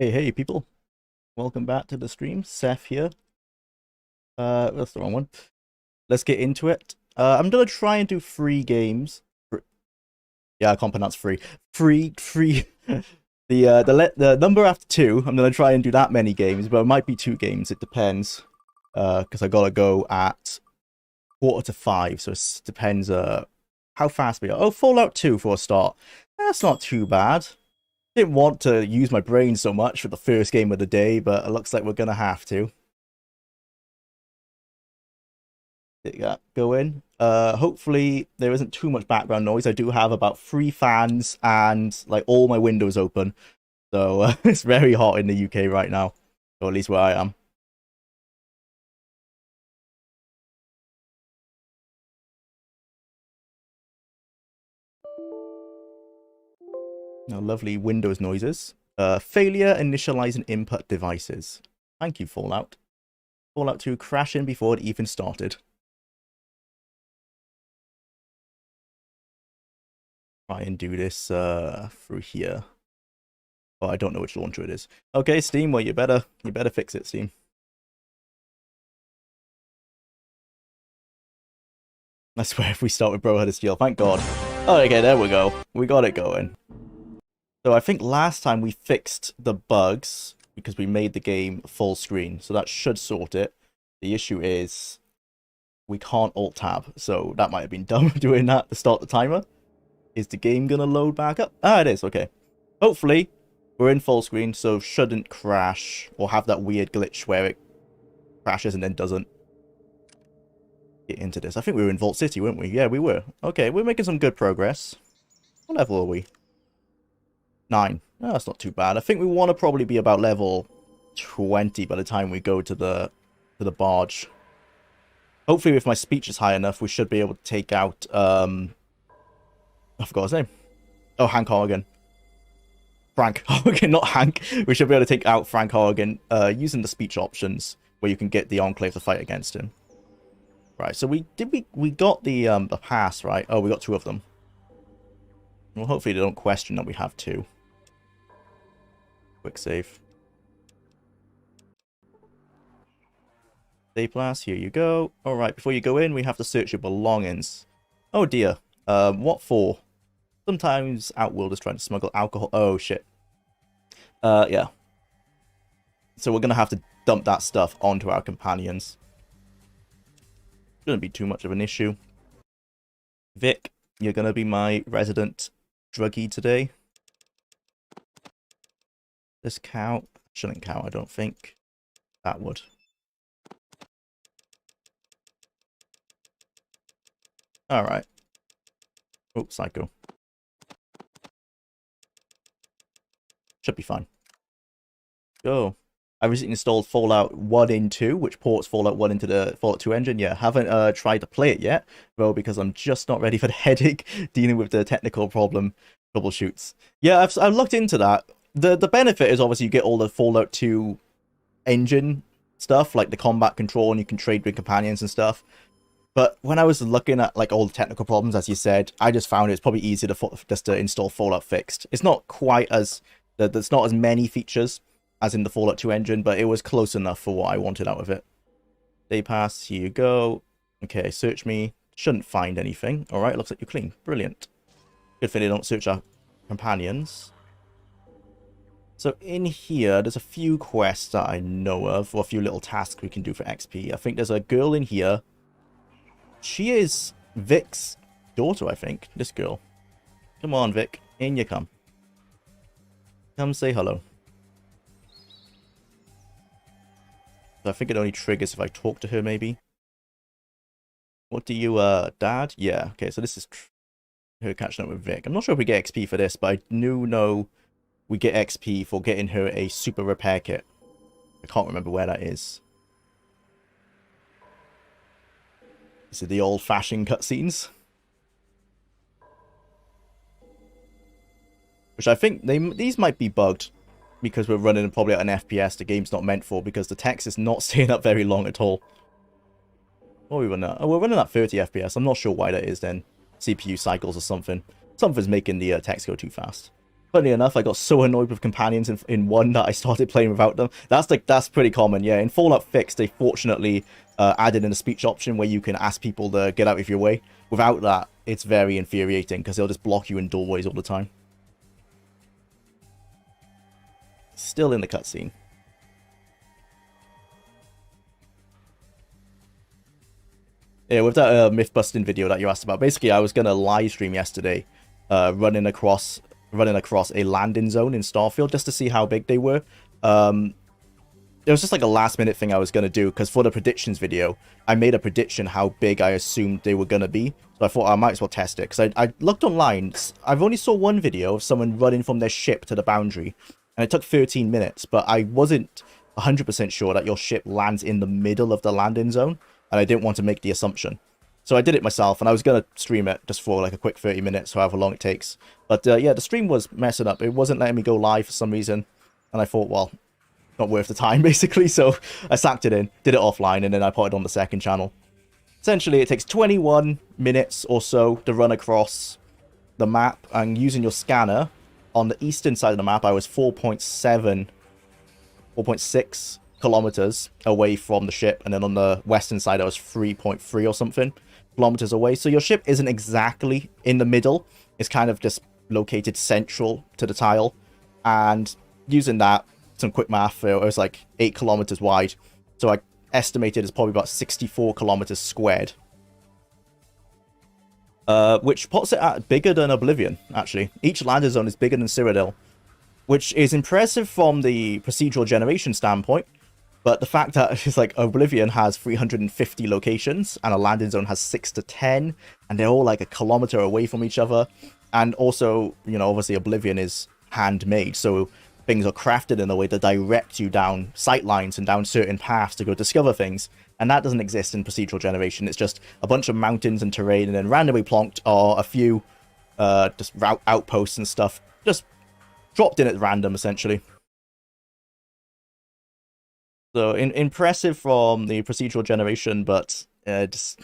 Hey people, welcome back to the stream. Seth here. That's the wrong one. Let's get into it. I'm gonna try and do free games. Yeah, I can't pronounce free. Free. The number after two. I'm gonna try and do that many games, but it might be two games. It depends. Because I gotta go at 4:45, so it depends. How fast we are. Oh, Fallout 2 for a start. That's not too bad. Didn't want to use my brain so much for the first game of the day, but it looks like we're gonna have to. Yeah, go in. Hopefully there isn't too much background noise. I do have about 3 fans and like all my windows open, so it's very hot in the UK right now, or at least where I am. Now, lovely Windows noises. Failure initializing input devices. Thank you, Fallout. Fallout 2 crashing before it even started. Try and do this through here. Oh, I don't know which launcher it is. Okay, Steam. Well, you better fix it, Steam. I swear, if we start with Brohead of Steel, thank God. Oh, okay, there we go. We got it going. So I think last time we fixed the bugs because we made the game full screen, so that should sort it. The issue is we can't alt tab, so that might have been dumb doing that to start the timer. Is the game gonna load back up? Ah, it is. Okay. Hopefully we're in full screen, so shouldn't crash or have that weird glitch where it crashes and then doesn't. Get into this. I think we were in Vault City, weren't we? Yeah, we were. Okay, we're making some good progress. What level are we? 9. Oh, that's not too bad. I think we want to probably be about level 20 by the time we go to the barge. Hopefully, if my speech is high enough, we should be able to take out I forgot his name. Oh, Hank Horgan. Frank Horgan, not Hank. We should be able to take out Frank Horgan using the speech options where you can get the Enclave to fight against him. Right, so we got the pass, right? Oh, we got 2 of them. Well, hopefully they don't question that we have 2. Quick save. Save blast, here you go. Alright, before you go in, we have to search your belongings. Oh dear. What for? Sometimes Outworlders trying to smuggle alcohol. Oh shit. Yeah. So we're gonna have to dump that stuff onto our companions. Shouldn't be too much of an issue. Vic, you're gonna be my resident druggie today. This cow shouldn't count, I don't think. That would. Alright. Oh, psycho. Should be fine. Go. I recently installed Fallout 1 in 2, which ports Fallout 1 into the Fallout 2 engine. Yeah, haven't tried to play it yet, though, because I'm just not ready for the headache dealing with the technical problem troubleshoots. Yeah, I've looked into that. The benefit is obviously you get all the Fallout 2 engine stuff, like the combat control, and you can trade with companions and stuff. But when I was looking at like all the technical problems, as you said, I just found it's probably easier to just to install Fallout Fixed. It's not quite as there's not as many features as in the Fallout 2 engine, but it was close enough for what I wanted out of it. Day pass, here you go. Okay, search me. Shouldn't find anything. Alright, looks like you're clean. Brilliant. Good thing they don't search our companions. So in here, there's a few quests that I know of, or a few little tasks we can do for XP. I think there's a girl in here. She is Vic's daughter, I think. This girl. Come on, Vic. In you come. Come say hello. I think it only triggers if I talk to her, maybe. What do you, Dad? Yeah, okay, so this is her catching up with Vic. I'm not sure if we get XP for this, but I do know we get XP for getting her a super repair kit. I can't remember where that is. These are the old-fashioned cutscenes. Which I think these might be bugged. Because we're running probably at an FPS the game's not meant for, because the text is not staying up very long at all. What are we running at? Oh, we're running at 30 FPS. I'm not sure why that is then. CPU cycles or something. Something's making the text go too fast. Funny enough, I got so annoyed with companions in 1 that I started playing without them. That's pretty common, yeah. In Fallout Fixed, they fortunately added in a speech option where you can ask people to get out of your way. Without that, it's very infuriating because they'll just block you in doorways all the time. Still in the cutscene. Yeah, with that myth-busting video that you asked about, basically I was gonna live stream yesterday, running across a landing zone in Starfield just to see how big they were. It was just like a last-minute thing I was gonna do because for the predictions video, I made a prediction how big I assumed they were gonna be. So I thought I might as well test it because I looked online. I've only saw one video of someone running from their ship to the boundary, and it took 13 minutes. But I wasn't 100% sure that your ship lands in the middle of the landing zone. And I didn't want to make the assumption. So I did it myself, and I was going to stream it just for like a quick 30 minutes, however long it takes. But yeah, the stream was messing up. It wasn't letting me go live for some reason. And I thought, well, not worth the time, basically. So I sacked it in, did it offline, and then I put it on the second channel. Essentially, it takes 21 minutes or so to run across the map. And using your scanner, on the eastern side of the map, I was 4.6 kilometers away from the ship, and then on the western side I was 3.3 or something kilometers away. So your ship isn't exactly in the middle, it's kind of just located central to the tile. And using that, some quick math, it was like 8 kilometers wide, so I estimated it's probably about 64 kilometers squared, which puts it at bigger than Oblivion. Actually, each landing zone is bigger than Cyrodiil, which is impressive from the procedural generation standpoint. But the fact that it's like Oblivion has 350 locations and a landing zone has 6 to 10, and they're all like a kilometer away from each other. And also, you know, obviously Oblivion is handmade, so things are crafted in a way to direct you down sight lines and down certain paths to go discover things. And that doesn't exist in procedural generation. It's just a bunch of mountains and terrain, and then randomly plonked are a few just outposts and stuff, just dropped in at random, essentially. So impressive from the procedural generation, but just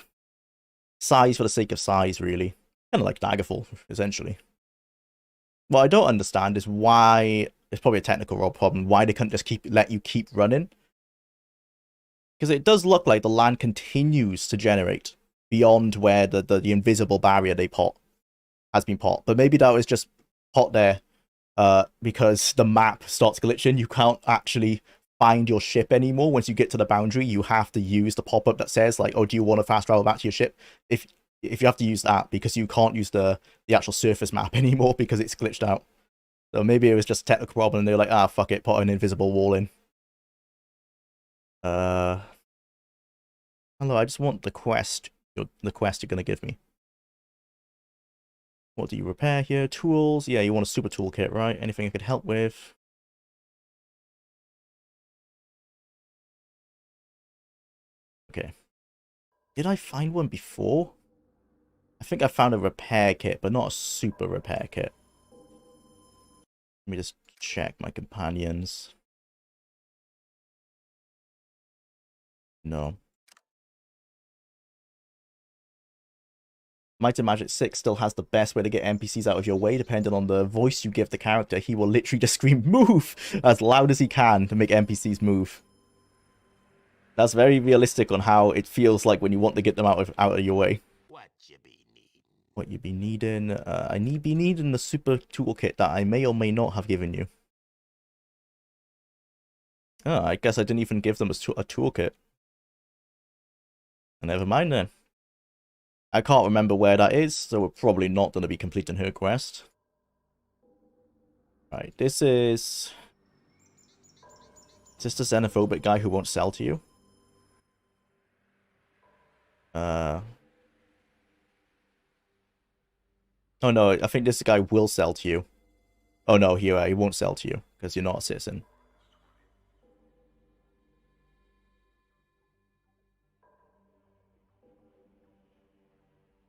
size for the sake of size, really. Kind of like Daggerfall, essentially. What I don't understand is why, it's probably a technical problem, why they couldn't just let you keep running. Because it does look like the land continues to generate beyond where the invisible barrier they pot has been pot. But maybe that was just pot there because the map starts glitching. You can't actually find your ship anymore. Once you get to the boundary, you have to use the pop-up that says like, oh, do you want to fast travel back to your ship? If you have to use that, because you can't use the actual surface map anymore because it's glitched out. So maybe it was just a technical problem and they were like, ah, fuck it, put an invisible wall in. Hello, I just want the quest you're gonna give me. What do you repair here? Tools? Yeah, you want a super toolkit, right? Anything I could help with? Okay. Did I find one before? I think I found a repair kit, but not a super repair kit. Let me just check my companions. No. Might and Magic 6 still has the best way to get NPCs out of your way, depending on the voice you give the character. He will literally just scream, move, as loud as he can to make NPCs move. That's very realistic on how it feels like when you want to get them out of your way. What you be needing? I be needing the super toolkit that I may or may not have given you. Oh, I guess I didn't even give them a toolkit. Never mind then. I can't remember where that is, so we're probably not going to be completing her quest. Right, this is the xenophobic guy who won't sell to you? Oh no, I think this guy will sell to you. Oh no, he won't sell to you, because you're not a citizen.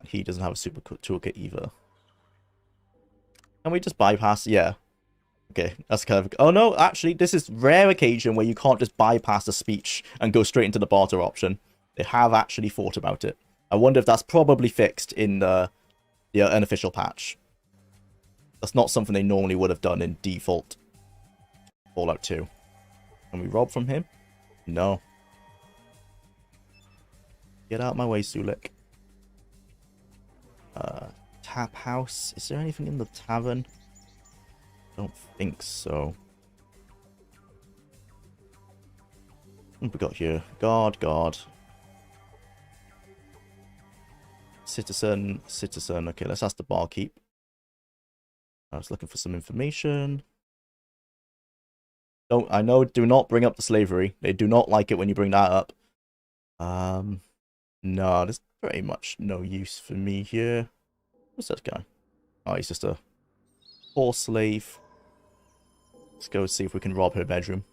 He doesn't have a super toolkit either. Can we just bypass? Yeah. Okay, that's kind of... Oh no, actually, this is rare occasion where you can't just bypass the speech and go straight into the barter option. They have actually thought about it. I wonder if that's probably fixed in the unofficial patch. That's not something they normally would have done in default Fallout 2. Can we rob from him? No. Get out of my way, Sulik. Tap house. Is there anything in the tavern? Don't think so. What have we got here? Guard. Citizen. Okay, let's ask the barkeep. I was looking for some information. I know, do not bring up the slavery. They do not like it when you bring that up. No, there's pretty much no use for me here. What's that guy? Oh, he's just a poor slave. Let's go see if we can rob her bedroom.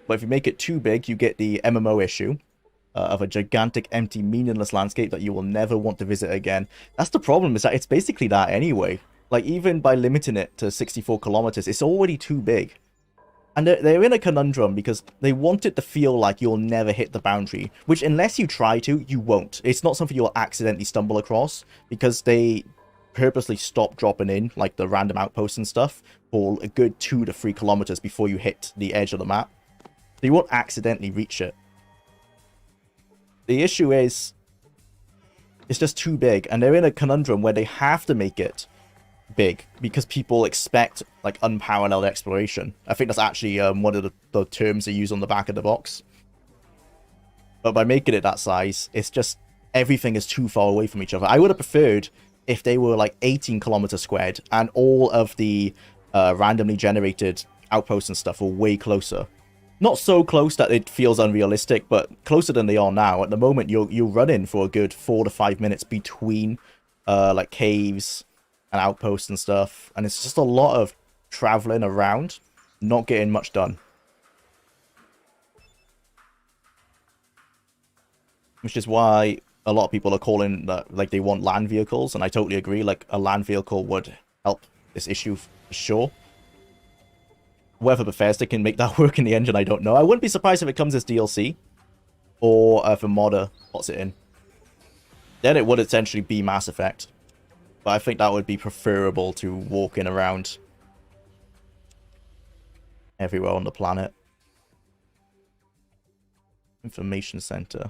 But if you make it too big, you get the MMO issue of a gigantic, empty, meaningless landscape that you will never want to visit again. That's the problem, is that it's basically that anyway. Like, even by limiting it to 64 kilometers, it's already too big. And they're in a conundrum because they want it to feel like you'll never hit the boundary, which unless you try to, you won't. It's not something you'll accidentally stumble across because they purposely stop dropping in, like the random outposts and stuff, for a good 2 to 3 kilometers before you hit the edge of the map. So you won't accidentally reach it. The issue is, it's just too big, and they're in a conundrum where they have to make it big because people expect like unparalleled exploration. I think that's actually one of the terms they use on the back of the box. But by making it that size, it's just everything is too far away from each other. I would have preferred if they were like 18 kilometers squared and all of the randomly generated outposts and stuff were way closer. Not so close that it feels unrealistic, but closer than they are now. At the moment, you're running for a good 4 to 5 minutes between like caves and outposts and stuff, and it's just a lot of traveling around, not getting much done. Which is why a lot of people are calling that, like, they want land vehicles, and I totally agree. Like, a land vehicle would help this issue for sure. Whether Bethesda can make that work in the engine, I don't know. I wouldn't be surprised if it comes as DLC, or if a modder puts it in. Then it would essentially be Mass Effect. But I think that would be preferable to walking around everywhere on the planet. Information center.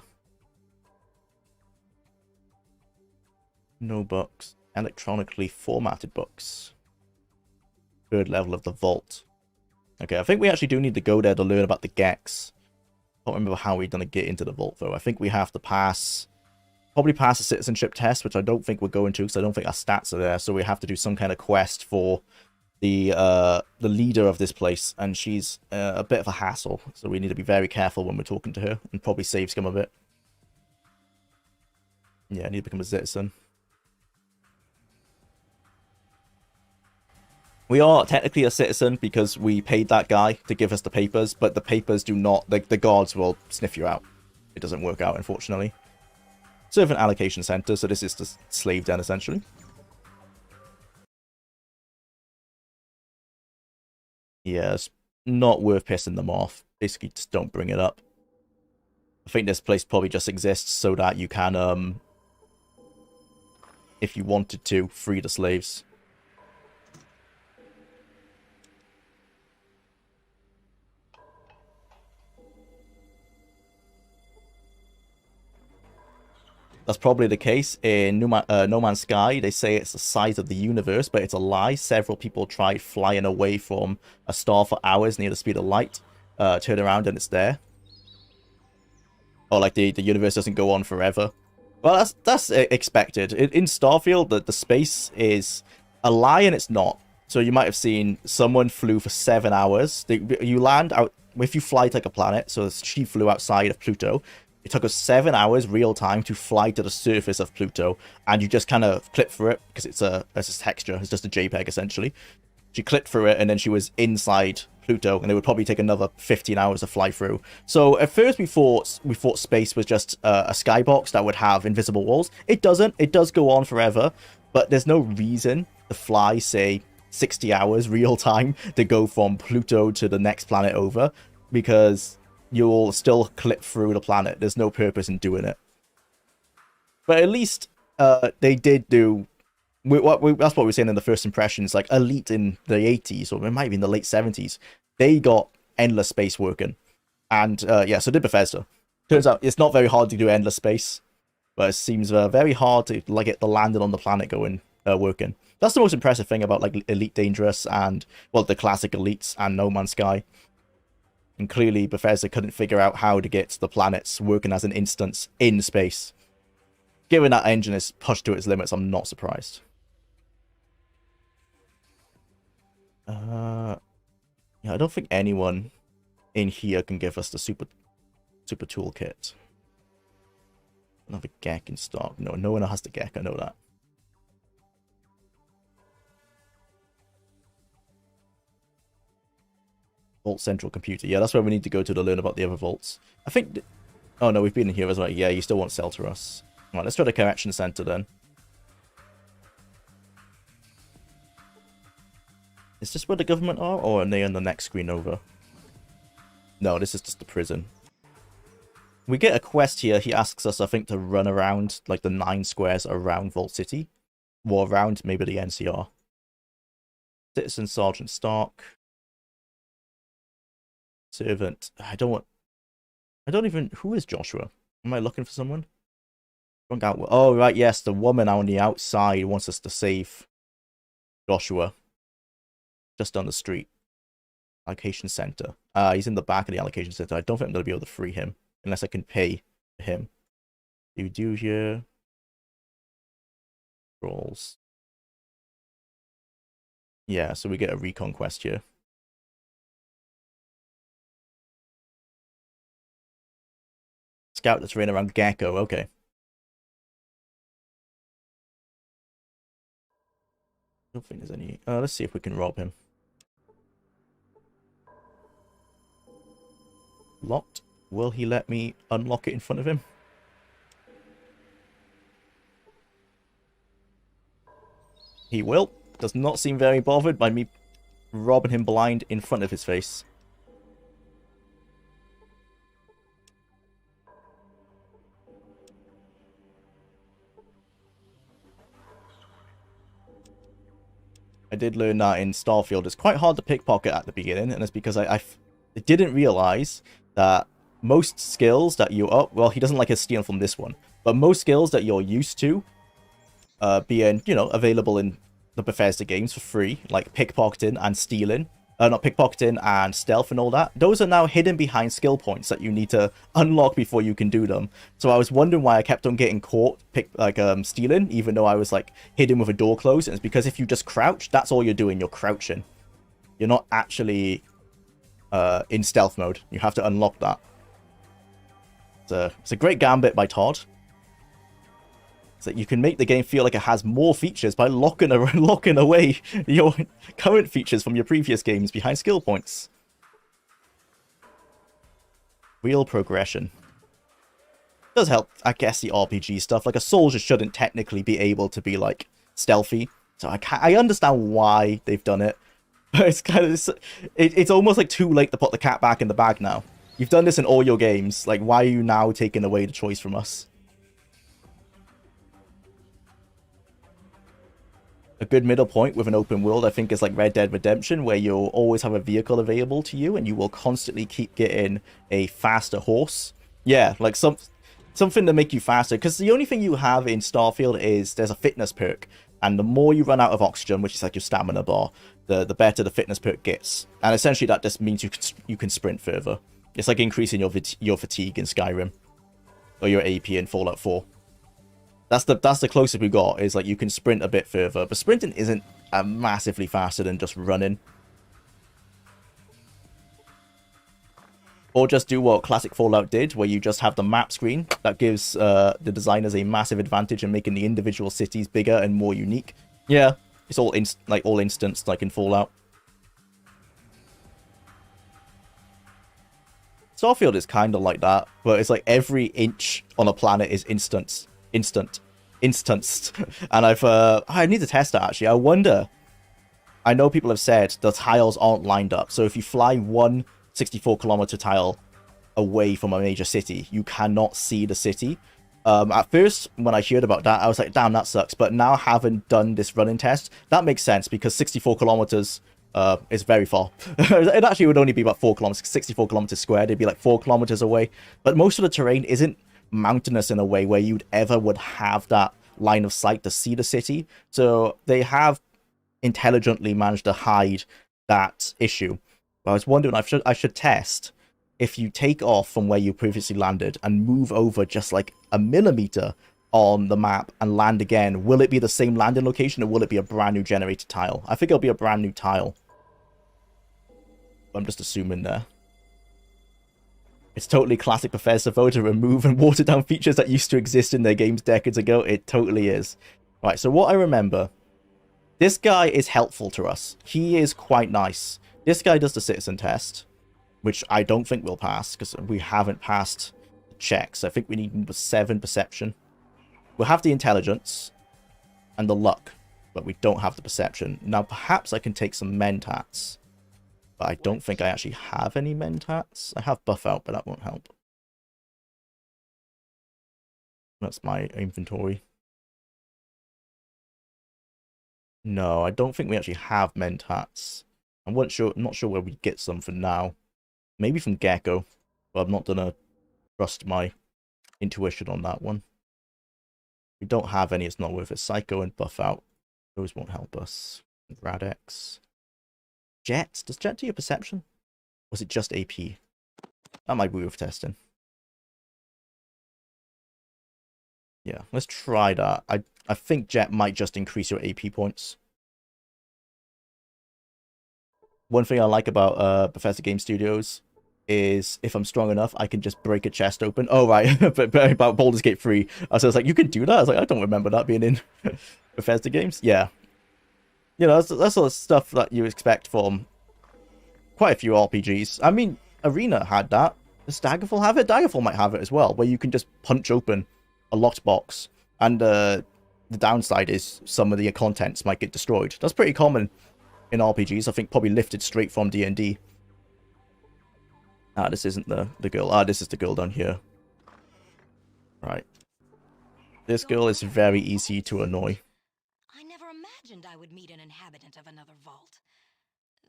No books. Electronically formatted books. Third level of the vault. Okay, I think we actually do need to go there to learn about the Gex. I don't remember how we're going to get into the vault, though. I think we have to probably pass a citizenship test, which I don't think we're going to, because I don't think our stats are there. So we have to do some kind of quest for the leader of this place, and she's a bit of a hassle. So we need to be very careful when we're talking to her, and probably save scum a bit. Yeah, I need to become a citizen. We are technically a citizen because we paid that guy to give us the papers, but the papers do not, the guards will sniff you out. It doesn't work out, unfortunately. Servant allocation center, so this is the slave den, essentially. Yeah, it's not worth pissing them off. Basically, just don't bring it up. I think this place probably just exists so that you can, if you wanted to, free the slaves. That's probably the case in No Man's Sky. They say it's the size of the universe, but it's a lie. Several people tried flying away from a star for hours near the speed of light, turn around and it's there. Or like the universe doesn't go on forever. Well, that's expected. In Starfield, the space is a lie and it's not. So you might have seen someone flew for 7 hours. You land out, if you fly to like a planet, so she flew outside of Pluto. It took us 7 hours real time to fly to the surface of Pluto, and you just kind of clip through it because it's a texture. It's just a JPEG essentially. She clipped through it, and then she was inside Pluto, and it would probably take another 15 hours to fly through. So at first we thought space was just a skybox that would have invisible walls. It doesn't. It does go on forever, but there's no reason to fly, say, 60 hours real time to go from Pluto to the next planet over, because you'll still clip through the planet. There's no purpose in doing it. But at least they did do That's what we were saying in the first impressions. Like Elite in the 80s, or it might be in the late 70s, they got endless space working, and yeah, so did Bethesda. Turns out it's not very hard to do endless space, but it seems very hard to like get the landing on the planet going working. That's the most impressive thing about like Elite Dangerous and well the classic Elites and No Man's Sky. And clearly Bethesda couldn't figure out how to get the planets working as an instance in space. Given that engine is pushed to its limits, I'm not surprised. Yeah, I don't think anyone in here can give us the super toolkit. Another Gek in stock. No, no one has the Gek, I know that. Vault Central Computer. Yeah, that's where we need to go to learn about the other vaults. I think... Oh, no, we've been in here as well. Yeah, you still won't sell to us. Right, let's try the Correction Center then. Is this where the government are, or are they on the next screen over? No, this is just the prison. We get a quest here. He asks us, I think, to run around, like, the 9 squares around Vault City. Or around, maybe, the NCR. Citizen Sergeant Stark. Servant. I don't even... Who is Joshua? Am I looking for someone? Oh, right, yes. The woman on the outside wants us to save Joshua. Just down the street. Allocation Center. He's in the back of the Allocation Center. I don't think I'm going to be able to free him. Unless I can pay for him. You do here. Rolls. Yeah, so we get a recon quest here. Scout the terrain around Gecko, okay. I don't think there's any... let's see if we can rob him. Locked. Will he let me unlock it in front of him? He will. Does not seem very bothered by me robbing him blind in front of his face. I did learn that in Starfield. It's quite hard to pickpocket at the beginning, and it's because I didn't realize that most skills that you... Oh, well, he doesn't like us stealing from this one. But most skills that you're used to being, you know, available in the Bethesda games for free, like pickpocketing and stealing, not pickpocketing and stealth and all that, those are now hidden behind skill points that you need to unlock before you can do them. So I was wondering why I kept on getting caught stealing, even though I was like hidden with a door closed. And it's because if you just crouch, that's all you're doing. You're crouching. You're not actually in stealth mode. You have to unlock that. It's a great gambit by Todd. So you can make the game feel like it has more features by locking away your current features from your previous games behind skill points. Real progression. Does help, I guess, the RPG stuff. Like, a soldier shouldn't technically be able to be, like, stealthy. So I understand why they've done it. But it's kind of... It's almost, like, too late to put the cat back in the bag now. You've done this in all your games. Like, why are you now taking away the choice from us? A good middle point with an open world, I think, is like Red Dead Redemption, where you'll always have a vehicle available to you, and you will constantly keep getting a faster horse. Yeah, like something to make you faster, because the only thing you have in Starfield is there's a fitness perk, and the more you run out of oxygen, which is like your stamina bar, the better the fitness perk gets. And essentially that just means you can sprint further. It's like increasing your fatigue in Skyrim, or your AP in Fallout 4. That's the closest we got, is like you can sprint a bit further. But sprinting isn't massively faster than just running. Or just do what classic Fallout did, where you just have the map screen. That gives the designers a massive advantage in making the individual cities bigger and more unique. Yeah, it's all instanced like in Fallout. Starfield is kind of like that, but it's like every inch on a planet is instanced. And I need to test that, actually. I wonder, I know people have said the tiles aren't lined up, so if you fly one 64-kilometer tile away from a major city, you cannot see the city. At first, when I heard about that, I was like, damn, that sucks. But now, having done this running test, that makes sense because 64 kilometers is very far. It actually would only be about 4 kilometers, 64 kilometers squared. It'd be like 4 kilometers away. But most of the terrain isn't mountainous in a way where you'd ever would have that line of sight to see the city. So they have intelligently managed to hide that issue. But I was wondering, I should test if you take off from where you previously landed and move over just like a millimeter on the map and land again, will it be the same landing location or will it be a brand new generated tile? I think it'll be a brand new tile. I'm just assuming there. It's totally classic Bethesda though to remove and water down features that used to exist in their games decades ago. It totally is. Right, so what I remember, this guy is helpful to us. He is quite nice. This guy does the citizen test, which I don't think we'll pass because we haven't passed the checks. I think we need 7 perception. We'll have the intelligence and the luck, but we don't have the perception. Now, perhaps I can take some mentats, but I don't think I actually have any mentats. I have buff out, but that won't help. That's my inventory. No, I don't think we actually have mentats. I'm not sure where we get some for now. Maybe from Gecko, but I'm not gonna trust my intuition on that one. We don't have any, it's not worth it. Psycho and buff out. Those won't help us. Radex. Jet? Does Jet do your perception? Or is it just AP? That might be worth testing. Yeah, let's try that. I think Jet might just increase your AP points. One thing I like about Bethesda Game Studios is if I'm strong enough, I can just break a chest open. Oh, right. but about Baldur's Gate 3. So I was like, you can do that? I was like, I don't remember that being in Bethesda games. Yeah. You know, that's sort of stuff that you expect from quite a few RPGs. I mean, Arena had that. Does Daggerfall have it? Daggerfall might have it as well, where you can just punch open a locked box. And the downside is some of the contents might get destroyed. That's pretty common in RPGs. I think probably lifted straight from D&D. Ah, this isn't the girl. Ah, this is the girl down here. Right. This girl is very easy to annoy. I never imagined I would meet an inhabitant of another vault.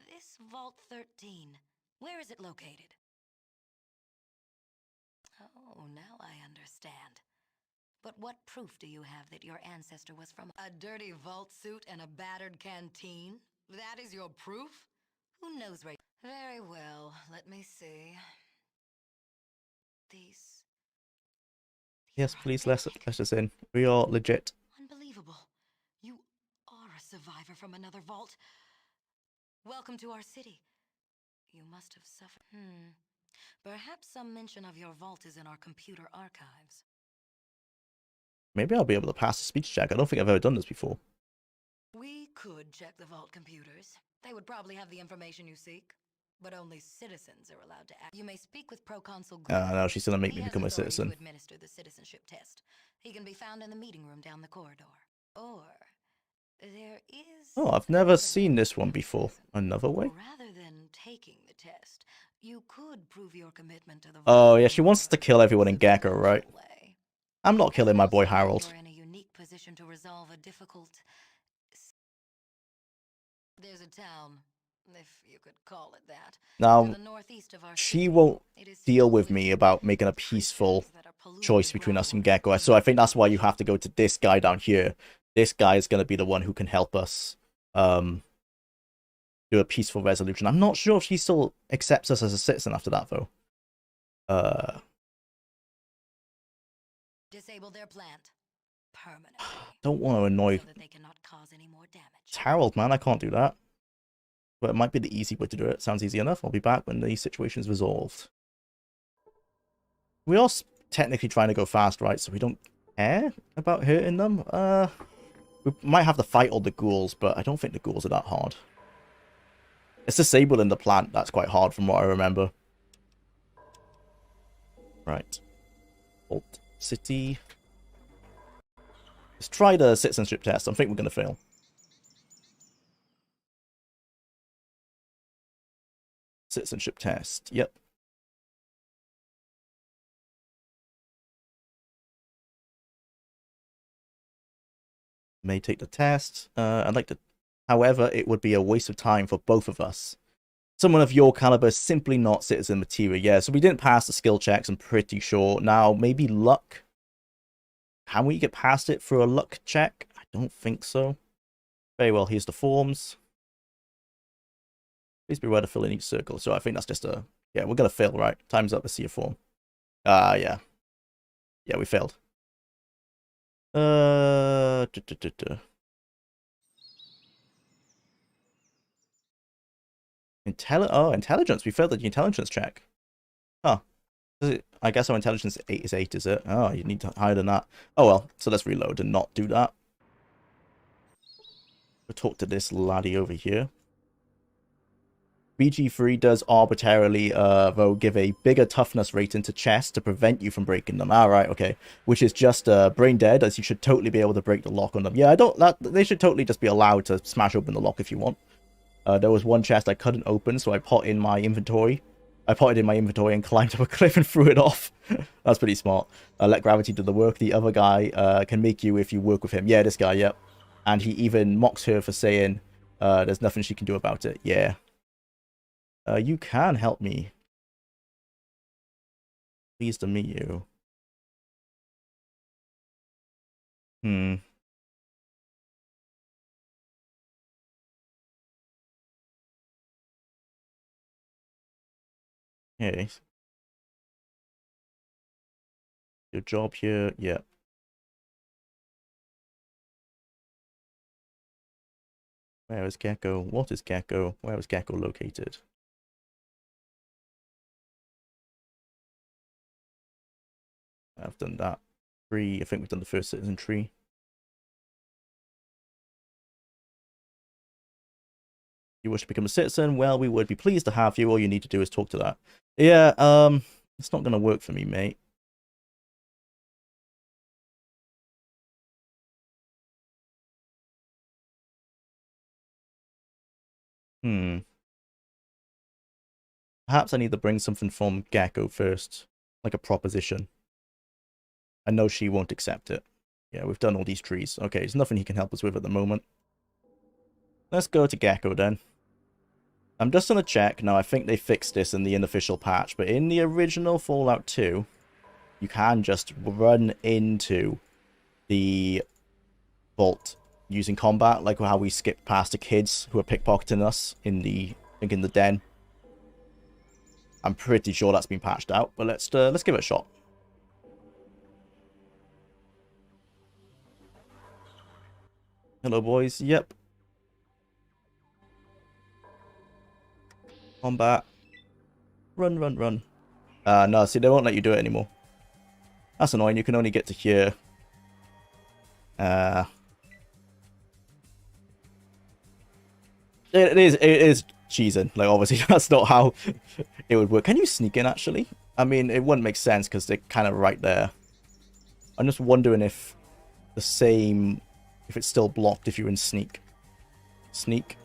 This Vault 13, where is it located? Oh, now I understand. But what proof do you have that your ancestor was from a dirty vault suit and a battered canteen? That is your proof? Who knows where... Very well, let me see. These Yes, are please authentic. let us in. We are legit. Unbelievable. You are a survivor from another vault. Welcome to our city. You must have suffered. Perhaps some mention of your vault is in our computer archives. Maybe I'll be able to pass the speech check. I don't think I've ever done this before. We could check the vault computers. They would probably have the information you seek. But only citizens are allowed to act. You may speak with Proconsul Griffin. No, she's gonna make He me has become a authority citizen. to administer the citizenship test. He can be found in the meeting room down the corridor. Or there is Oh, I've never another seen this one way. before. Another way? Rather than taking the test, you could prove your commitment to the vault. Oh, yeah, she wants to kill everyone in Gecko, right? Way. I'm not killing my boy Also, Harold. you're in a unique position to resolve a difficult... There's a town, if you could call it that, Now, to the northeast of our she city. won't It is deal filled with me about making a peaceful creatures that are polluting choice the between us and groundwater Gecko. So I think that's why you have to go to this guy down here. This guy is going to be the one who can help us do a peaceful resolution. I'm not sure if she still accepts us as a citizen after that, though. Disable their plant permanently. Don't want to annoy... So that they cannot cause any more damage. It's Harold, man. I can't do that. But it might be the easy way to do it. Sounds easy enough. I'll be back when the situation's resolved. We are technically trying to go fast, right? So we don't care about hurting them. We might have to fight all the ghouls, but I don't think the ghouls are that hard. It's disabling the plant. That's quite hard from what I remember. Right. Vault City. Let's try the citizenship test. I think we're going to fail. Citizenship test. Yep. may take the test. I'd like to... However, it would be a waste of time for both of us. Someone of your caliber is simply not citizen material. Yeah, so we didn't pass the skill checks, I'm pretty sure. Now, maybe luck? Can we get past it through a luck check? I don't think so. Very well, here's the forms. Please be aware to fill in each circle. So I think that's just a... Yeah, we're going to fail, right? Time's up to see a form. Yeah. Yeah, we failed. Intelligence. We failed the intelligence check. Huh. I guess our intelligence is 8, is it? Oh, you need to higher than that. Oh well, so let's reload and not do that. We'll talk to this laddie over here. BG3 does arbitrarily, though, give a bigger toughness rating to chests to prevent you from breaking them. Alright, okay. Which is just brain dead, as you should totally be able to break the lock on them. Yeah, they should totally just be allowed to smash open the lock if you want. There was one chest I couldn't open, so I put in my inventory. I put it in my inventory and climbed up a cliff and threw it off. That's pretty smart. Let gravity do the work. The other guy can make you if you work with him. Yeah, this guy, yep. And he even mocks her for saying there's nothing she can do about it. Yeah. You can help me. Pleased to meet you. Okay. Your job here, yeah. Where is Gecko? What is Gecko? Where is Gecko located? I've done that. Tree. I think we've done the first citizen tree. You wish to become a citizen? Well, we would be pleased to have you. All you need to do is talk to that. Yeah, it's not gonna work for me, mate. Perhaps I need to bring something from Gecko first. Like a proposition. I know she won't accept it. Yeah, we've done all these trees. Okay, there's nothing he can help us with at the moment. Let's go to Gecko then. I'm just gonna check. Now, I think they fixed this in the unofficial patch, but in the original Fallout 2, you can just run into the vault using combat, like how we skipped past the kids who are pickpocketing us in the, I think, in the den. I'm pretty sure that's been patched out, but let's give it a shot. Hello, boys. Yep. Combat. Run, run, run. No, see, they won't let you do it anymore. That's annoying. You can only get to here. It is cheesing. Like, obviously, that's not how it would work. Can you sneak in, actually? I mean, it wouldn't make sense because they're kind of right there. I'm just wondering if the same... If it's still blocked if you're in sneak. Sneak?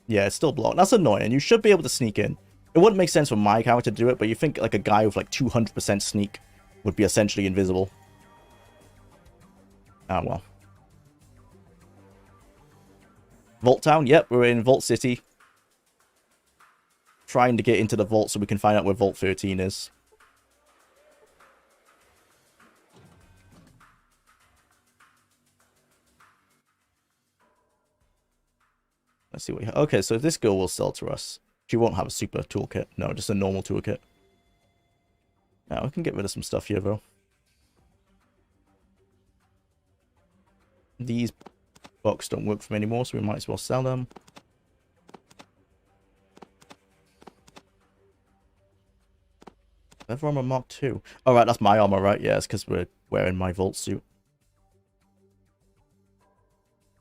Yeah, it's still blocked. That's annoying. You should be able to sneak in. It wouldn't make sense for my character to do it, but you think like a guy with like 200% sneak would be essentially invisible. Ah, well. Vault Town? Yep, we're in Vault City. Trying to get into the vault so we can find out where Vault 13 is. Let's see what we have. Okay, so this girl will sell to us. She won't have a super toolkit. No, just a normal toolkit. Now, we can get rid of some stuff here, though. These books don't work for me anymore, so we might as well sell them. Leather armor Mark II. Oh, right, that's my armor, right? Yeah, it's because we're wearing my vault suit.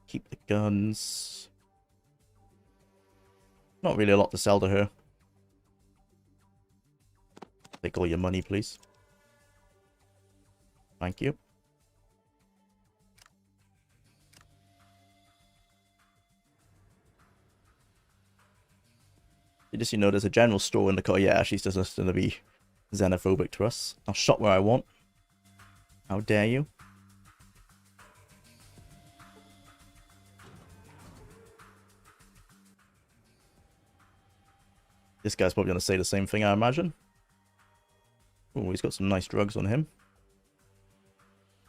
Keep the guns. Not really a lot to sell to her. Take all your money, please. Thank you. Just, you know, there's a general store in the car. Yeah, she's just going to be xenophobic to us. I'll shop where I want. How dare you? This guy's probably going to say the same thing, I imagine. Oh, he's got some nice drugs on him.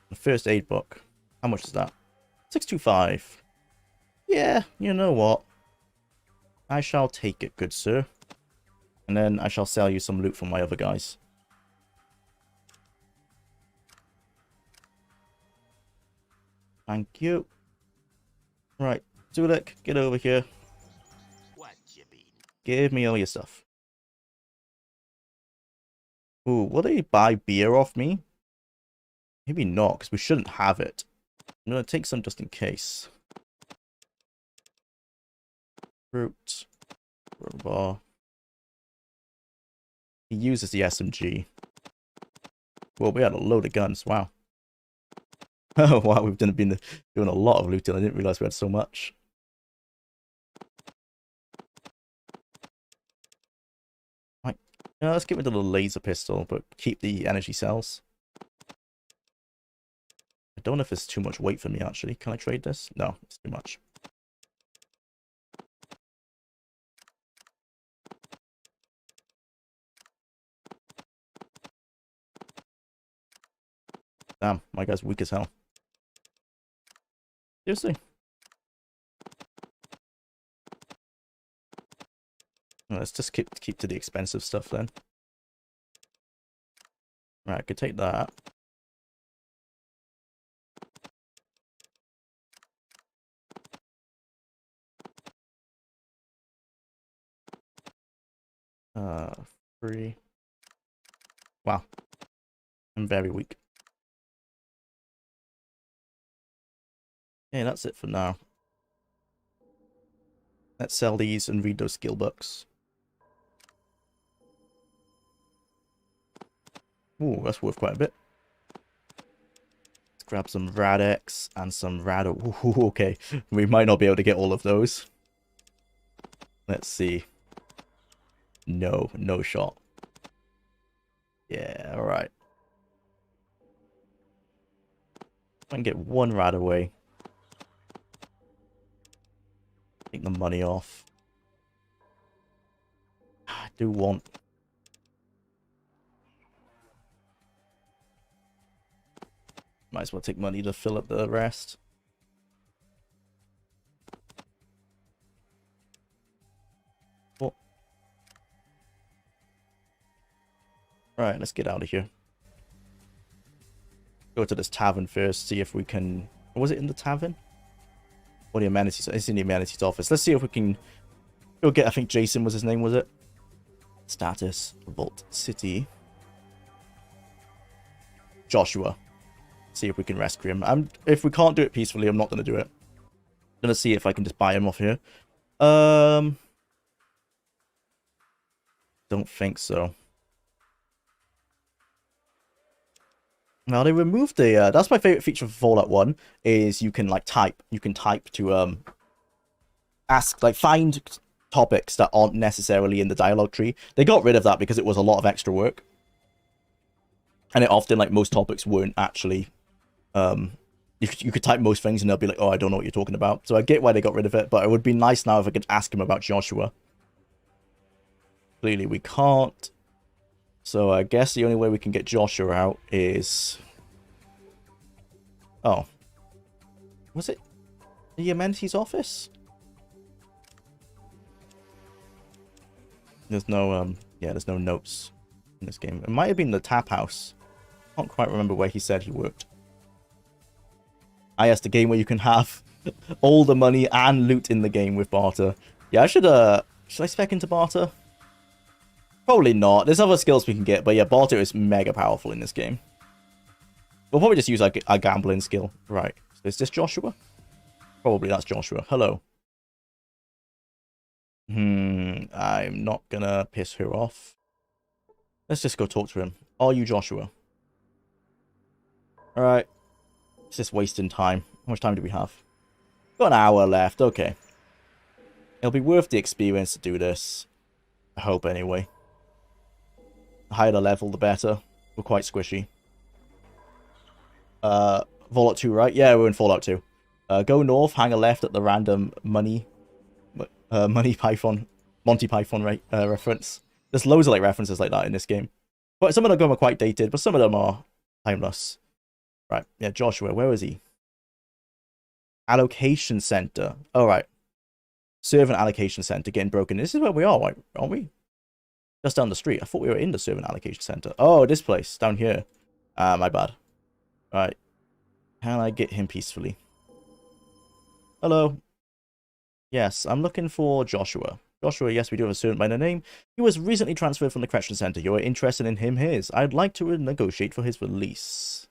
The first aid book. How much is that? 625. Yeah, you know what? I shall take it, good sir. And then I shall sell you some loot from my other guys. Thank you. Right, Zulik, get over here. What you mean? Give me all your stuff. Ooh, will they buy beer off me? Maybe not, because we shouldn't have it. I'm going to take some just in case. Fruit. Bar. He uses the SMG. Well, we had a load of guns. Wow. Oh, wow, we've been doing a lot of looting. I didn't realize we had so much. Right. Let's get rid of the laser pistol, but keep the energy cells. I don't know if it's too much weight for me, actually. Can I trade this? No, it's too much. Damn, my guy's weak as hell. Seriously? Let's just keep to the expensive stuff then. Right, I could take that. Free. Wow. I'm very weak. Yeah, that's it for now. Let's sell these and read those skill books. Ooh, that's worth quite a bit. Let's grab some Radex and some Rado. Ooh, okay, we might not be able to get all of those. Let's see. No, no shot. Yeah, alright. I can get one rat away. Take the money off. I do want... Might as well take money to fill up the rest. Oh. Right, let's get out of here. Go to this tavern first, see if we can... Was it in the tavern? Or the amenities? It's in the amenities office. Let's see if we can go get... I think Jason was his name, was it? Status. Vault City. Joshua. See if we can rescue him. If we can't do it peacefully, I'm not going to do it. I'm going to see if I can just buy him off here. Don't think so. Now they removed the that's my favorite feature for Fallout 1 is you can like type. You can type to ask, like, find topics that aren't necessarily in the dialogue tree. They got rid of that because it was a lot of extra work. And it often, like, most topics weren't actually you could type most things and they'll be like, oh, I don't know what you're talking about. So I get why they got rid of it, but it would be nice now if I could ask him about Joshua. Clearly we can't. So I guess the only way we can get Joshua out is... Oh. Was it the amenities office? There's no, yeah, there's no notes in this game. It might have been the tap house. I can't quite remember where he said he worked. That's the game where you can have all the money and loot in the game with barter. Yeah, should I spec into barter? Probably not. There's other skills we can get, but yeah, barter is mega powerful in this game. We'll probably just use our gambling skill. Right. So is this Joshua? Probably that's Joshua. Hello. I'm not gonna piss her off. Let's just go talk to him. Are you Joshua? Alright. It's just wasting time. How much time do we have? Got an hour left. Okay. It'll be worth the experience to do this. I hope, anyway. The higher the level, the better. We're quite squishy. Fallout 2, right? Yeah, we're in Fallout 2. Go north, hang a left at the random money python. Monty Python reference. There's loads of like references like that in this game. But some of them are quite dated, but some of them are timeless. Right, yeah, Joshua, where was he? Allocation center. All right. Servant allocation center getting broken. This is where we are, right? Aren't we? Just down the street. I thought we were in the servant allocation center. Oh, this place down here. My bad. All right. Can I get him peacefully? Hello. Yes, I'm looking for Joshua. Joshua, yes, we do have a servant by the name. He was recently transferred from the correction center. You are interested in him, his. I'd like to negotiate for his release.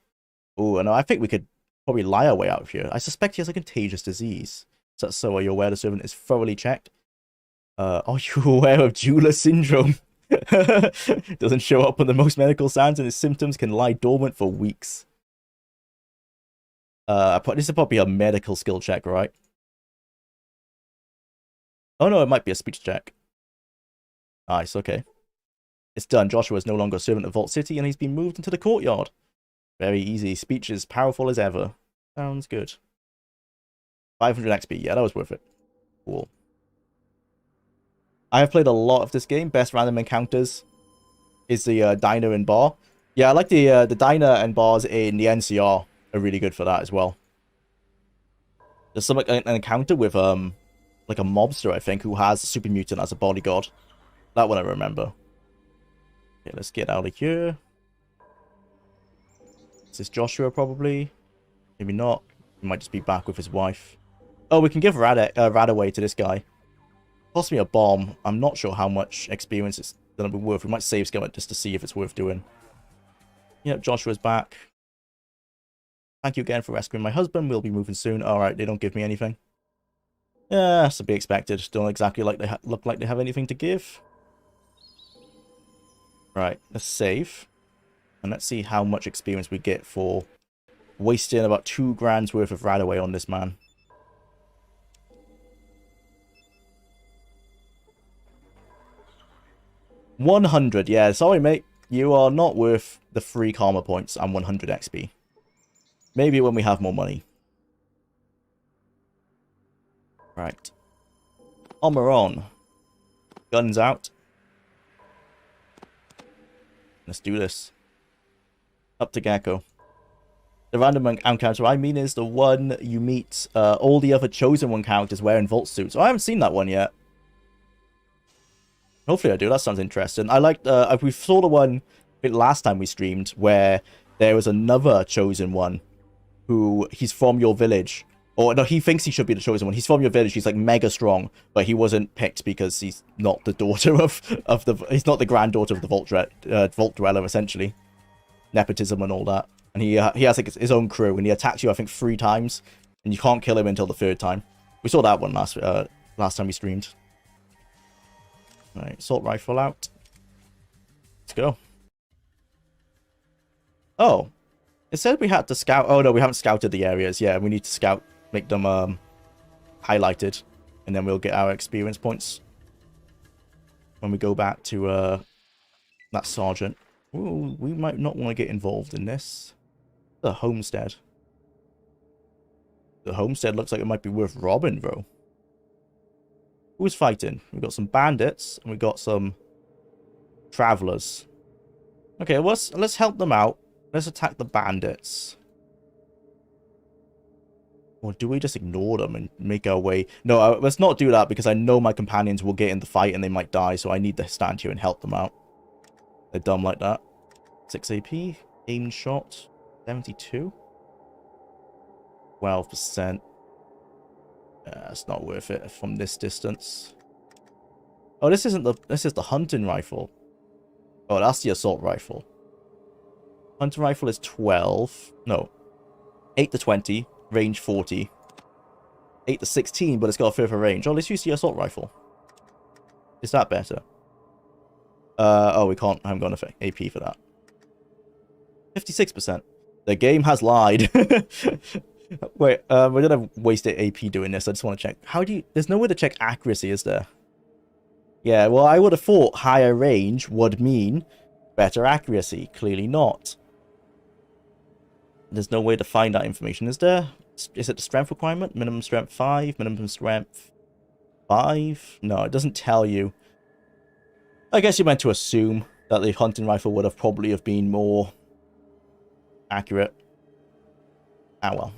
Oh, no, I think we could probably lie our way out of here. I suspect he has a contagious disease. So are you aware the servant is thoroughly checked? Are you aware of Jwlar syndrome? Doesn't show up on the most medical signs and his symptoms can lie dormant for weeks. This is probably a medical skill check, right? Oh no, it might be a speech check. Nice, okay. It's done. Joshua is no longer a servant of Vault City and he's been moved into the courtyard. Very easy. Speech is powerful as ever. Sounds good. 500 XP. Yeah, that was worth it. Cool. I have played a lot of this game. Best random encounters is the diner and bar. Yeah, I like the diner and bars in the NCR are really good for that as well. There's some like an encounter with like a mobster, I think, who has a super mutant as a bodyguard. That one I remember. Okay, let's get out of here. Is this Joshua probably? Maybe not. He might just be back with his wife. Oh, we can give Rad away to this guy. Cost me a bomb. I'm not sure how much experience it's gonna be worth. We might save skill it just to see if it's worth doing. Yep, Joshua's back. Thank you again for rescuing my husband. We'll be moving soon. Alright, they don't give me anything. Yeah, that's to be expected. Don't exactly like they look like they have anything to give. Right, let's save. And let's see how much experience we get for wasting about 2 grand's worth of Radaway on this man. $100, yeah, sorry mate. You are not worth the 3 karma points and 100 XP. Maybe when we have more money. Right. Armor on. Guns out. Let's do this. Up to Gecko. The random encounter I mean is the one you meet all the other Chosen One characters wearing vault suits. Oh, I haven't seen that one yet. Hopefully I do. That sounds interesting. I liked, we saw the one I think last time we streamed where there was another Chosen One who he's from your village. Or no, he thinks he should be the Chosen One. He's from your village. He's like mega strong, but he wasn't picked because he's not the daughter of the. He's not the granddaughter of the Vault Dweller, essentially. Nepotism and all that. And he has like his own crew, and he attacks you I think 3 times, and you can't kill him until the 3rd time. We saw that one last time we streamed. Right, assault rifle out. Let's go. Oh, it said we had to scout. Oh no, we haven't scouted the areas. Yeah, we need to scout, make them highlighted, and then we'll get our experience points when we go back to that sergeant. Ooh, we might not want to get involved in this. The homestead. The homestead looks like it might be worth robbing, bro. Who's fighting? We've got some bandits, and we've got some travelers. Okay, well, let's help them out. Let's attack the bandits. Or do we just ignore them and make our way? No, let's not do that, because I know my companions will get in the fight and they might die, so I need to stand here and help them out. They're dumb like that. 6 AP. Aimed shot. 72. 12%. It's not worth it from this distance. Oh, this is the hunting rifle. Oh, that's the assault rifle. Hunting rifle is 12. No. 8 to 20. Range 40. 8 to 16, but it's got a further range. Oh, let's use the assault rifle. Is that better? Oh, we can't. I haven't got enough AP for that. 56%. The game has lied. Wait, we're gonna waste AP doing this. I just want to check. How do you... There's no way to check accuracy, is there? Yeah, well, I would have thought higher range would mean better accuracy. Clearly not. There's no way to find that information, is there? Is it the strength requirement? Minimum strength 5, minimum strength 5? No, it doesn't tell you. I guess you're meant to assume that the hunting rifle would have probably have been more accurate. Ah, well.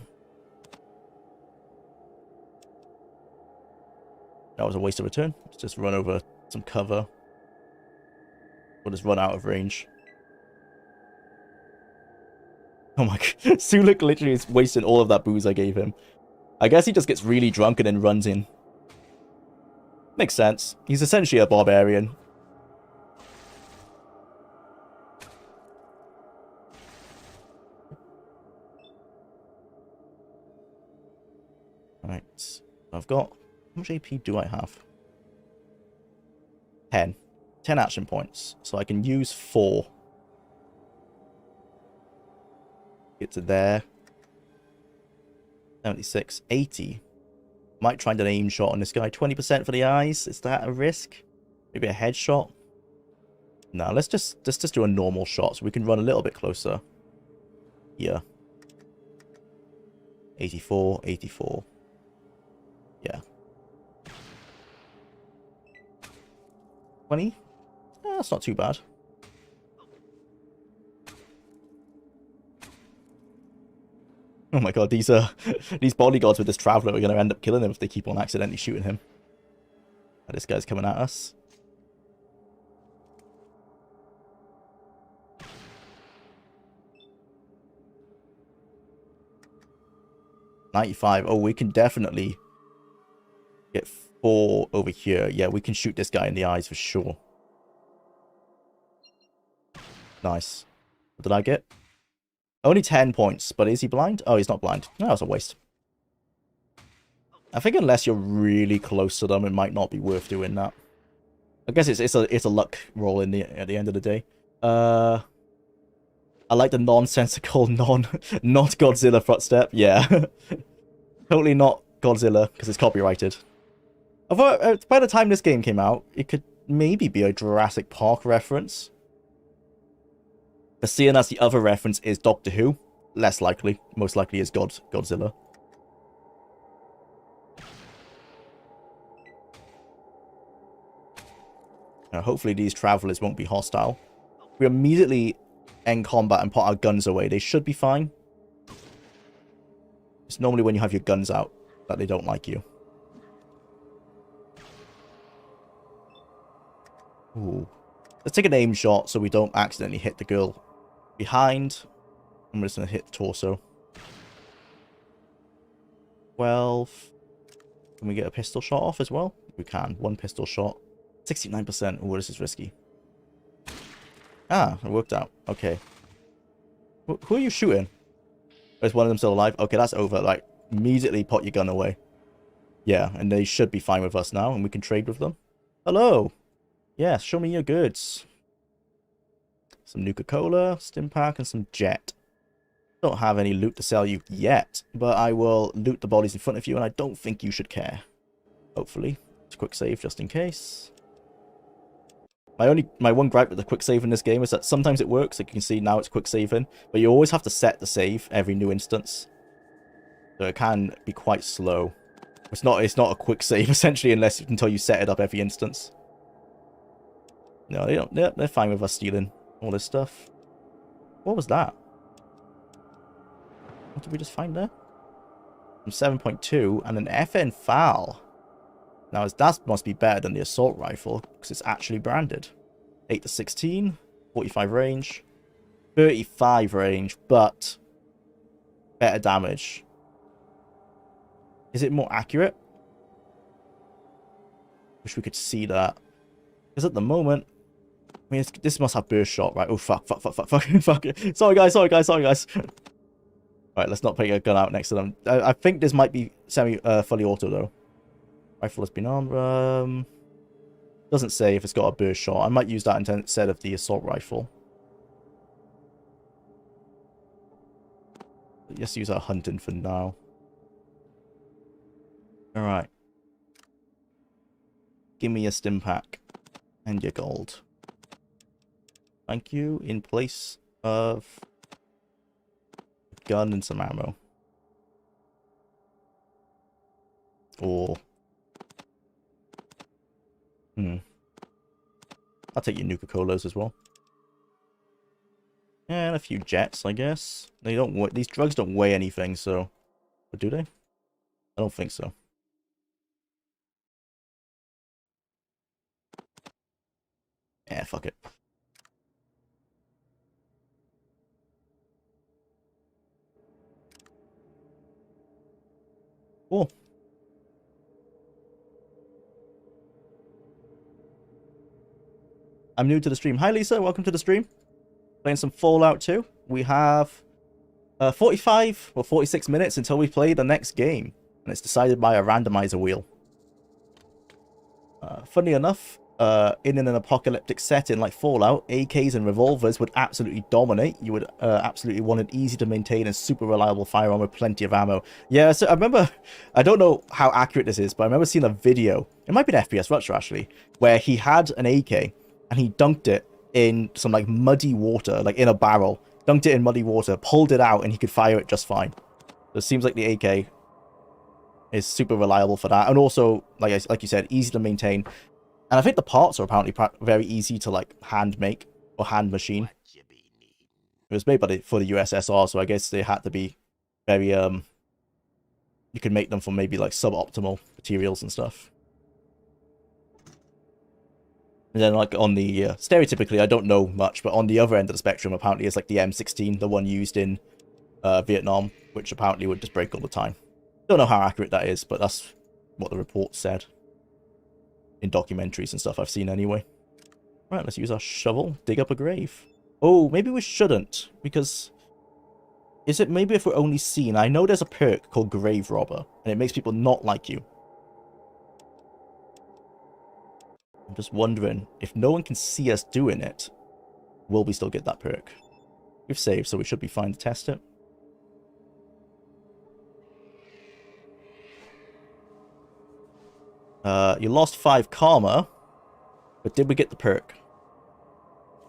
That was a waste of a turn. Let's just run over some cover. We'll just run out of range. Oh my god. Sulik literally is wasting all of that booze I gave him. I guess he just gets really drunk and then runs in. Makes sense. He's essentially a barbarian. Right. I've got... How much AP do I have? 10. 10 action points. So I can use 4. Get to there. 76. 80. Might try and do an aim shot on this guy. 20% for the eyes. Is that a risk? Maybe a headshot? No, let's just do a normal shot so we can run a little bit closer. Here. 84, 84. Yeah. 20? That's not too bad. Oh my god, these these bodyguards with this traveler are going to end up killing him if they keep on accidentally shooting him. Oh, this guy's coming at us. $95. Oh, we can definitely get 4 over here. Yeah, we can shoot this guy in the eyes for sure. Nice. What did I get? Only 10 points, but is he blind? Oh, he's not blind. No, that was a waste. I think unless you're really close to them, it might not be worth doing that. I guess it's a luck roll at the end of the day. I like the nonsensical not Godzilla footstep. Yeah. Totally not Godzilla, because it's copyrighted. Although, by the time this game came out, it could maybe be a Jurassic Park reference. But seeing as the other reference is Doctor Who, less likely. Most likely is Godzilla. Now, hopefully these travelers won't be hostile. We immediately end combat and put our guns away. They should be fine. It's normally when you have your guns out that they don't like you. Ooh. Let's take an aim shot so we don't accidentally hit the girl behind. I'm just going to hit the torso. 12. Can we get a pistol shot off as well? We can. 1 pistol shot. 69%. Oh, this is risky. Ah, it worked out. Okay. Who are you shooting? Is one of them still alive? Okay, that's over. Like, immediately put your gun away. Yeah, and they should be fine with us now, and we can trade with them. Hello. Yes, show me your goods. Some Nuka-Cola, Stimpak, and some Jet. Don't have any loot to sell you yet, but I will loot the bodies in front of you, and I don't think you should care. Hopefully. It's a quick save just in case. My one gripe with the quick save in this game is that sometimes it works, like you can see now it's quick saving, but you always have to set the save every new instance. So it can be quite slow. It's not a quick save essentially until you set it up every instance. No, they don't. They're fine with us stealing all this stuff. What was that? What did we just find there? From 7.2 and an FN FAL. Now, that must be better than the assault rifle, because it's actually branded. 8 to 16, 45 range, 35 range, but better damage. Is it more accurate? Wish we could see that. Because at the moment, I mean, this must have burst shot, right? Oh, fuck. Sorry, guys. Right, let's not put a gun out next to them. I think this might be fully auto, though. Rifle has been on. Doesn't say if it's got a burst shot. I might use that instead of the assault rifle. Let's use our hunting for now. Alright. Give me a Stimpak. And your gold. Thank you. In place of a gun and some ammo. Or... I'll take your Nuka-Colas as well. And a few jets, I guess. They don't. These drugs don't weigh anything, so. But do they? I don't think so. Yeah, fuck it. Cool. I'm new to the stream. Hi, Lisa. Welcome to the stream. Playing some Fallout 2. We have 45 or 46 minutes until we play the next game. And it's decided by a randomizer wheel. Funny enough, in an apocalyptic setting like Fallout, AKs and revolvers would absolutely dominate. You would absolutely want an easy to maintain and super reliable firearm with plenty of ammo. Yeah, so I remember, I don't know how accurate this is, but I remember seeing a video, it might be an FPS Rutcher actually, where he had an AK and he dunked it in some like muddy water, like in a barrel, dunked it in muddy water, pulled it out, and he could fire it just fine. So it seems like the AK is super reliable for that, and also, like you said, easy to maintain. And I think the parts are apparently very easy to like hand make or hand machine. It was made for the USSR, so I guess they had to be very you could make them from maybe like suboptimal materials and stuff. And then like on the stereotypically, I don't know much, but on the other end of the spectrum, apparently is like the M16, the one used in Vietnam, which apparently would just break all the time. Don't know how accurate that is, but that's what the report said in documentaries and stuff I've seen anyway. Right, let's use our shovel, dig up a grave. Oh, maybe we shouldn't, because is it maybe if we're only seen? I know there's a perk called Grave Robber, and it makes people not like you. I'm just wondering, if no one can see us doing it, will we still get that perk? We've saved, so we should be fine to test it. You lost 5 karma, but did we get the perk?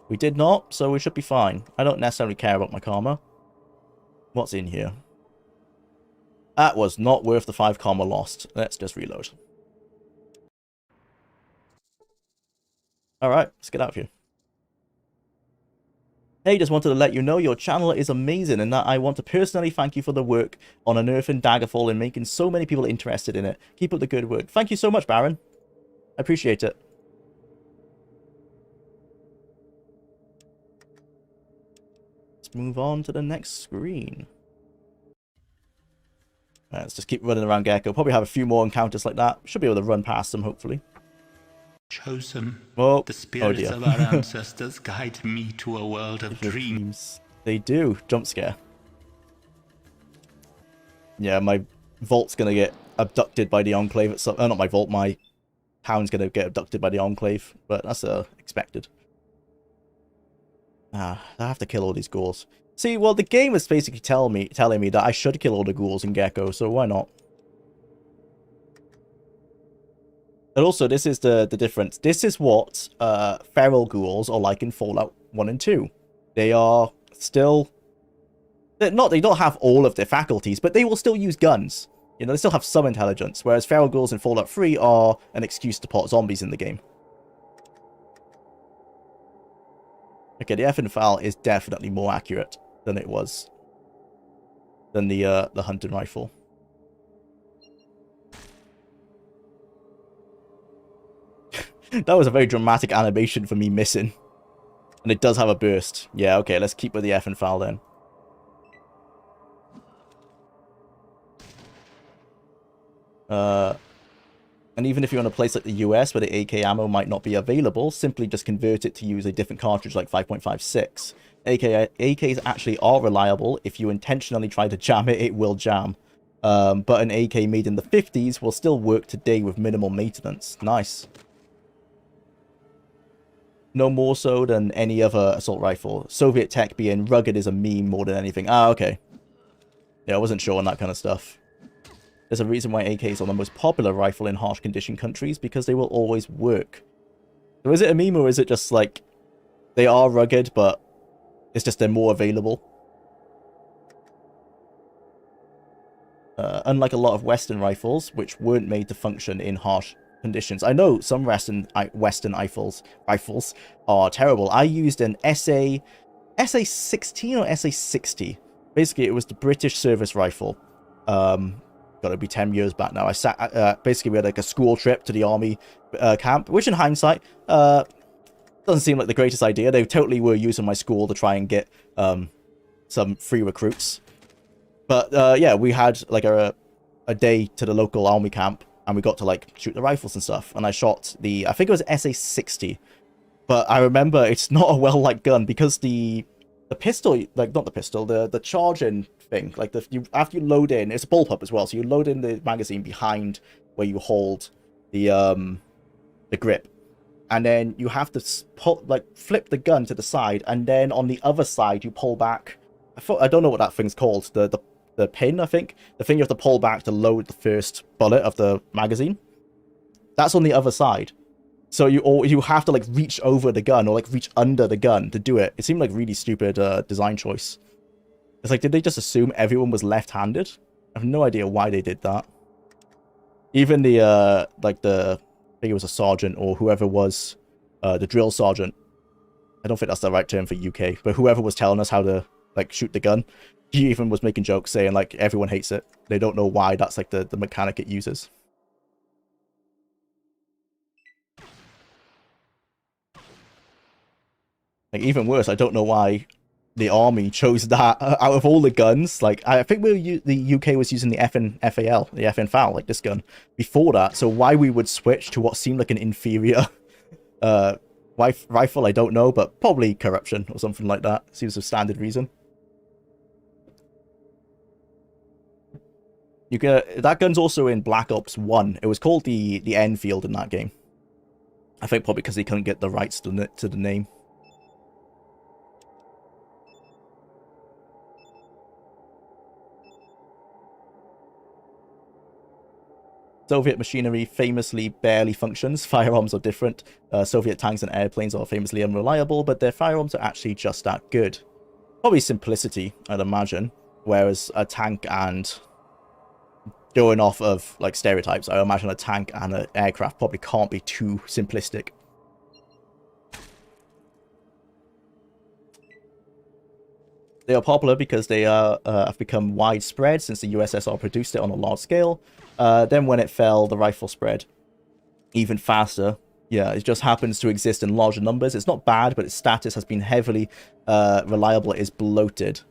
We did not, so we should be fine. I don't necessarily care about my karma. What's in here? That was not worth the 5 karma lost. Let's just reload. Alright, let's get out of here. Hey, just wanted to let you know your channel is amazing and that I want to personally thank you for the work on Unearthing Daggerfall and making so many people interested in it. Keep up the good work. Thank you so much, Baron. I appreciate it. Let's move on to the next screen. Right, let's just keep running around Gecko. Probably have a few more encounters like that. Should be able to run past them, hopefully. Chosen. Oh, The spirits dear. of our ancestors guide me to a world of dreams. They do. Jump scare. Yeah, my vault's gonna get abducted by the Enclave at some... not my vault, my town's gonna get abducted by the Enclave. But that's expected. I have to kill all these ghouls. See, well, the game is basically telling me that I should kill all the ghouls in Gecko, so why not? And also, this is the difference. This is what feral ghouls are like in Fallout 1 and 2. They are still... they don't have all of their faculties, but they will still use guns. You know, they still have some intelligence, whereas feral ghouls in Fallout 3 are an excuse to pot zombies in the game. Okay, the effing file is definitely more accurate than it was. Than the hunting rifle. That was a very dramatic animation for me missing. And it does have a burst. Yeah, okay, let's keep with the effing file then. And even if you're in a place like the US where the AK ammo might not be available, simply just convert it to use a different cartridge like 5.56. AKs actually are reliable. If you intentionally try to jam it, it will jam. But an AK made in the 50s will still work today with minimal maintenance. Nice. No more so than any other assault rifle. Soviet tech being rugged is a meme more than anything. Ah, okay. Yeah, I wasn't sure on that kind of stuff. There's a reason why AKs are the most popular rifle in harsh condition countries, because they will always work. So is it a meme, or is it just like they are rugged, but it's just they're more available? Unlike a lot of Western rifles, which weren't made to function in harsh conditions. I know some Western rifles are terrible. I used an SA-16 or SA-60. Basically, it was the British service rifle. Gotta be 10 years back now. I sat basically we had like a school trip to the army camp, which in hindsight doesn't seem like the greatest idea. They totally were using my school to try and get some free recruits. But yeah, we had like a day to the local army camp, and we got to like shoot the rifles and stuff. And I shot the, I think it was SA-60, but I remember it's not a well-liked gun because the pistol, like not the pistol, the charging thing, like after you load in, it's a bullpup as well, so you load in the magazine behind where you hold the grip, and then you have to flip the gun to the side, and then on the other side you pull back. I don't know what that thing's called. The pin, I think. The thing you have to pull back to load the first bullet of the magazine. That's on the other side. So you have to like reach over the gun or like reach under the gun to do it. It seemed like really stupid design choice. It's like, did they just assume everyone was left-handed? I have no idea why they did that. Even the I think it was a sergeant or whoever was the drill sergeant. I don't think that's the right term for UK, but whoever was telling us how to like shoot the gun, he even was making jokes saying like everyone hates it. They don't know why that's like the mechanic it uses. Like even worse, I don't know why the army chose that out of all the guns. Like I think the UK was using the FAL, the FN FAL, like this gun before that. So why we would switch to what seemed like an inferior rifle, I don't know, but probably corruption or something like that. Seems a standard reason. That gun's also in Black Ops 1. It was called the Enfield in that game. I think probably because they couldn't get the rights to the name. Soviet machinery famously barely functions. Firearms are different. Soviet tanks and airplanes are famously unreliable, but their firearms are actually just that good. Probably simplicity, I'd imagine. Whereas a tank and... going off of like stereotypes, I imagine a tank and an aircraft probably can't be too simplistic. They are popular because they have become widespread since the USSR produced it on a large scale. Then when it fell, the rifle spread even faster. Yeah, it just happens to exist in larger numbers. It's not bad, but its status has been heavily reliable. It is bloated.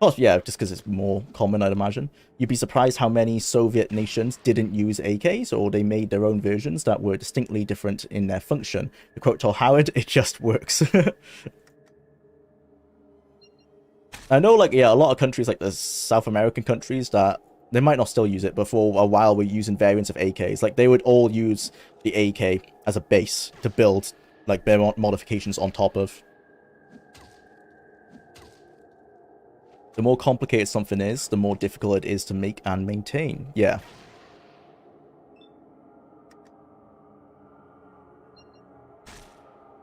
Oh, yeah, just because it's more common, I'd imagine. You'd be surprised how many Soviet nations didn't use AKs, or they made their own versions that were distinctly different in their function. To quote Tol Howard, it just works. I know, like, yeah, a lot of countries, like the South American countries, that they might not still use it, but for a while we're using variants of AKs. Like, they would all use the AK as a base to build, like, their modifications on top of. The more complicated something is, the more difficult it is to make and maintain. Yeah.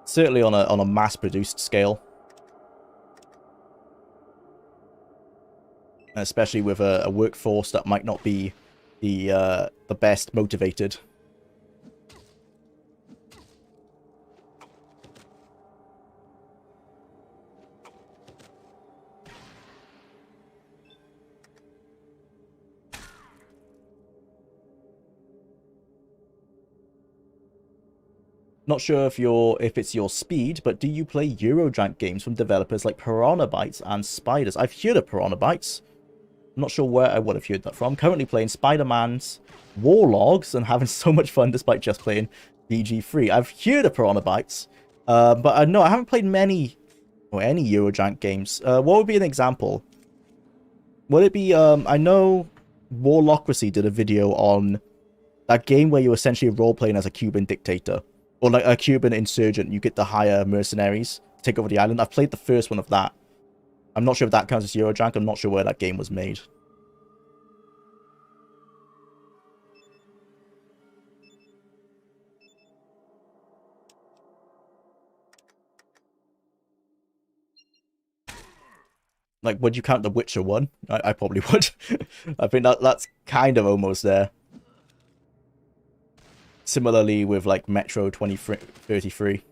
Certainly on a mass-produced scale. Especially with a workforce that might not be the best motivated. Not sure if it's your speed, but do you play Eurojank games from developers like Piranha Bytes and Spiders? I've heard of Piranha Bytes. I'm not sure where I would have heard that from. Currently playing Spider-Man's War Logs and having so much fun despite just playing BG3. I've heard of Piranha Bytes, but no, I haven't played many or any Eurojank games. What would be an example? Would it be, I know Warlocracy did a video on that game where you're essentially role-playing as a Cuban dictator. Or like a Cuban insurgent, you get to hire mercenaries to take over the island. I've played the first one of that. I'm not sure if that counts as Eurojank. I'm not sure where that game was made. Like, would you count The Witcher 1? I probably would. I think that's kind of almost there. Similarly with like Metro 2033.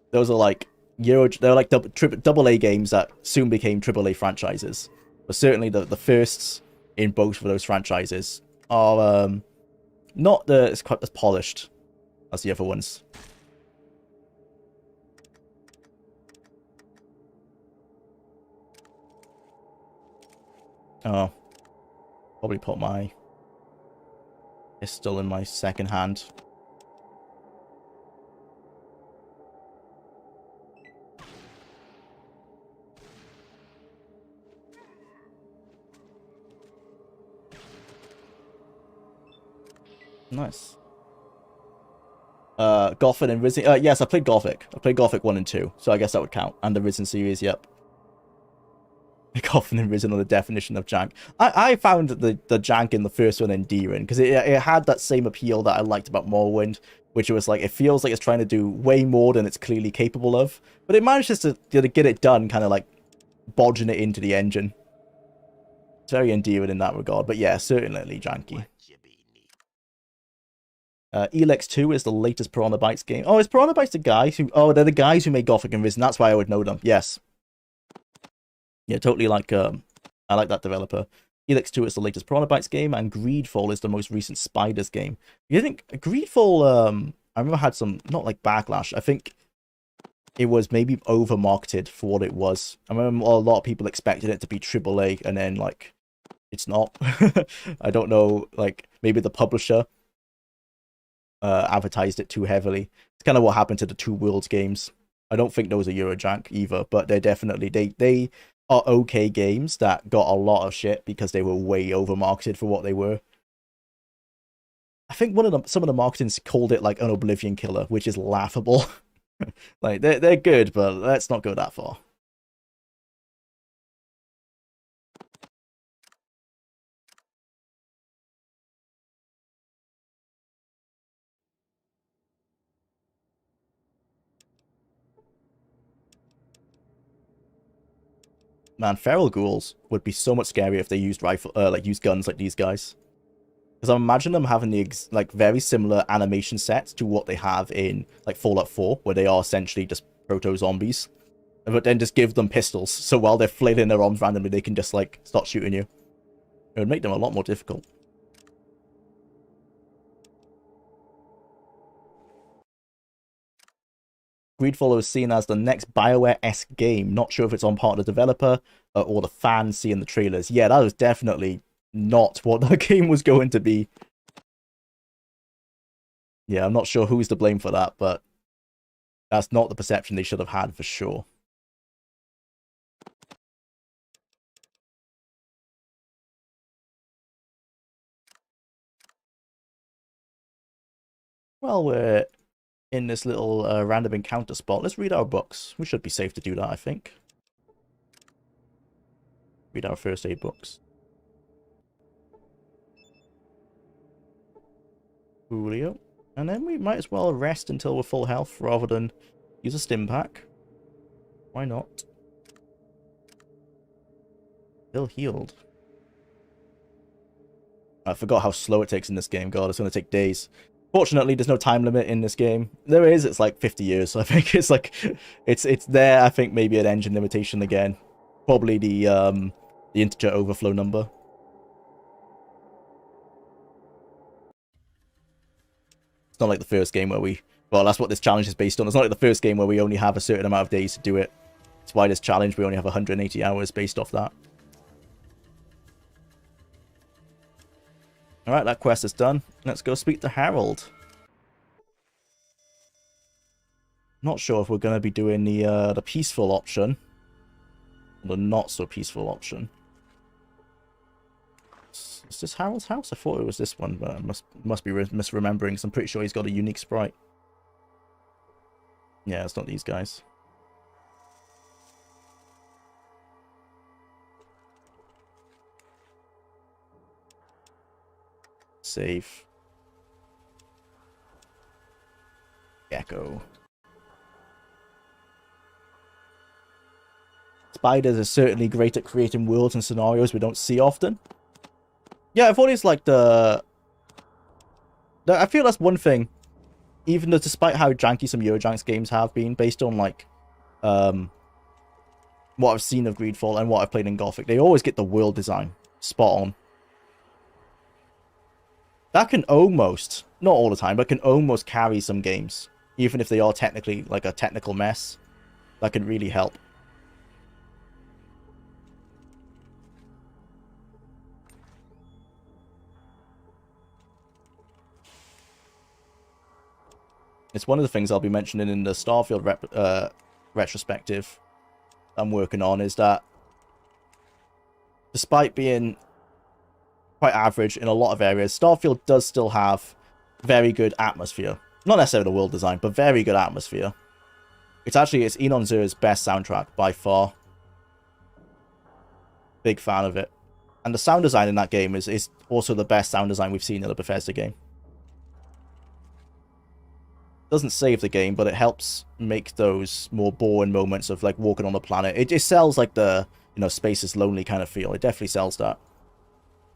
Those are like they're like double A games that soon became AAA franchises. But certainly the firsts in both of those franchises are not as quite as polished as the other ones. Oh, probably put my pistol in my second hand. Nice. Gothic and Risen. Yes, I played Gothic. I played Gothic 1 and 2, so I guess that would count. And the Risen series, yep. Gothic and Risen on the definition of jank. I found the jank in the first one endearing, because it had that same appeal that I liked about Morrowind, which was like, it feels like it's trying to do way more than it's clearly capable of, but it manages to get it done, kind of like bodging it into the engine. It's very endearing in that regard, but yeah, certainly janky. What you be need? Elex 2 is the latest Piranha Bytes game. Oh, is Piranha Bytes the guys who... Oh, they're the guys who made Gothic and Risen. That's why I would know them. Yes. Yeah, totally like... I like that developer. Elex 2 is the latest Piranha Bytes game, and Greedfall is the most recent Spiders game. You think... Greedfall, I remember had some... Not like backlash. I think it was maybe over-marketed for what it was. I remember a lot of people expected it to be AAA, and then, like... It's not. I don't know, like, maybe the publisher... advertised it too heavily. It's kind of what happened to the Two Worlds games. I don't think those are Eurojank either, but they're definitely they are okay games that got a lot of shit because they were way over marketed for what they were. I think some of the marketings called it like an Oblivion killer, which is laughable. Like they're good, but let's not go that far. Man, feral ghouls would be so much scarier if they used used guns like these guys. Because I imagine them having the like very similar animation sets to what they have in like Fallout 4, where they are essentially just proto-zombies. But then just give them pistols, so while they're flailing their arms randomly, they can just like start shooting you. It would make them a lot more difficult. Greedfall is seen as the next BioWare-esque game. Not sure if it's on part of the developer or the fans seeing the trailers. Yeah, that was definitely not what the game was going to be. Yeah, I'm not sure who's to blame for that, but that's not the perception they should have had for sure. Well, we're in this little random encounter spot. Let's read our books. We should be safe to do that, I think. Read our first aid books. Julio. And then we might as well rest until we're full health rather than use a stim pack. Why not? Still healed. I forgot how slow it takes in this game. God, it's going to take days. Fortunately, there's no time limit in this game. There is, it's like 50 years. So I think it's like, it's there. I think maybe an engine limitation again. Probably the integer overflow number. It's not like the first game where well, that's what this challenge is based on. It's not like the first game where we only have a certain amount of days to do it. That's why this challenge, we only have 180 hours based off that. Alright, that quest is done. Let's go speak to Harold. Not sure if we're going to be doing the peaceful option. Or the not so peaceful option. Is this Harold's house? I thought it was this one, but I must be misremembering, because I'm pretty sure he's got a unique sprite. Yeah, it's not these guys. Save. Gecko. Spiders are certainly great at creating worlds and scenarios we don't see often. Yeah, I thought it's like the I feel that's one thing. Even though, despite how janky some Eurojanks games have been, based on like what I've seen of Greedfall and what I've played in Gothic, they always get the world design spot on. That can almost, not all the time, but can almost carry some games, even if they are technically like a technical mess. That can really help. It's one of the things I'll be mentioning in the Starfield retrospective I'm working on, is that despite being quite average in a lot of areas, Starfield does still have very good atmosphere. Not necessarily the world design, but very good atmosphere. It's Enon Zero's best soundtrack by far. Big fan of it. And the sound design in that game is also the best sound design we've seen in a Bethesda game. Doesn't save the game, but it helps make those more boring moments of like walking on the planet. It just sells like the, you know, space is lonely kind of feel. It definitely sells that.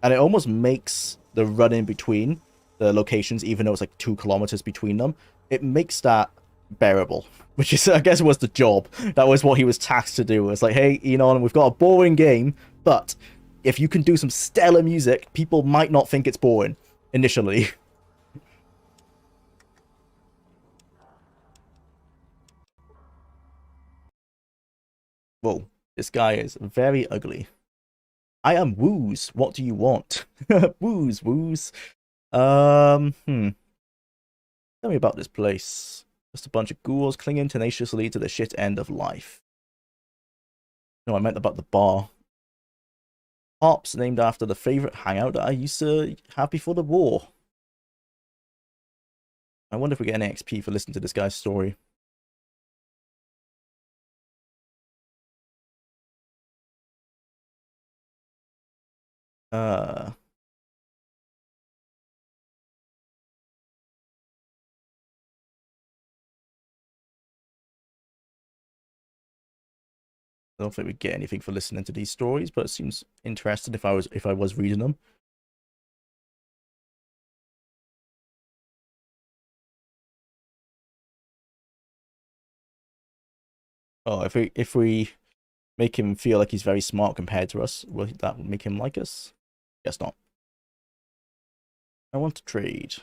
And it almost makes the run in between the locations, even though it's like 2 kilometers between them, it makes that bearable. Which is, I guess, was the job. That was what he was tasked to do. It's like, hey, Enon, we've got a boring game, but if you can do some stellar music, people might not think it's boring initially. Whoa, this guy is very ugly. I am Woos. What do you want? Woos. Tell me about this place. Just a bunch of ghouls clinging tenaciously to the shit end of life. No, I meant about the bar. Hops, named after the favorite hangout that I used to have before the war. I wonder if we get any XP for listening to this guy's story. I don't think we'd get anything for listening to these stories, but it seems interesting if I was reading them. Oh, if we make him feel like he's very smart compared to us, will that make him like us? Guess not. I want to trade.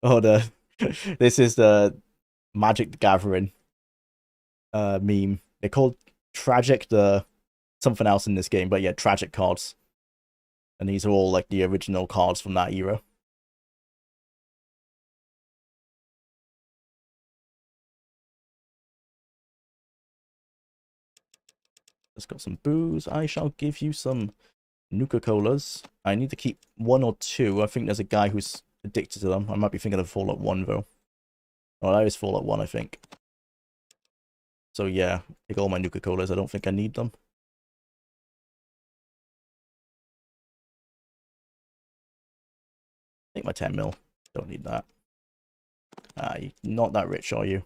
Oh, this is the Magic the Gathering meme. They called Tragic the something else in this game, but yeah, Tragic cards. And these are all like the original cards from that era. Just got some booze. I shall give you some Nuka-Colas. I need to keep 1 or 2. I think there's a guy who's addicted to them. I might be thinking of Fallout 1 though. Oh, that is Fallout 1, I think. So yeah, take all my Nuka-Colas. I don't think I need them. Take my 10 mil. Don't need that. Ah, you're not that rich, are you?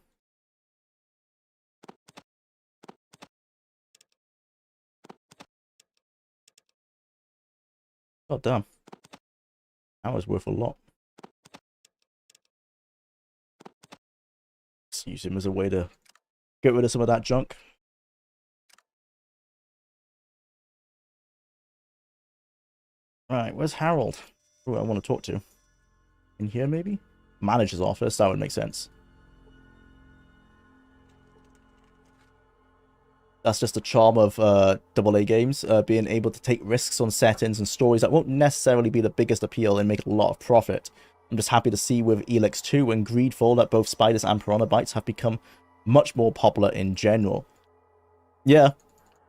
Oh, damn. That was worth a lot. Let's use him as a way to get rid of some of that junk. Right, where's Harold? Who I want to talk to. In here, maybe? Manager's office, that would make sense. That's just the charm of AA games, being able to take risks on settings and stories that won't necessarily be the biggest appeal and make a lot of profit. I'm just happy to see with Elix 2 and Greedfall that both Spiders and Piranha Bytes have become much more popular in general. Yeah,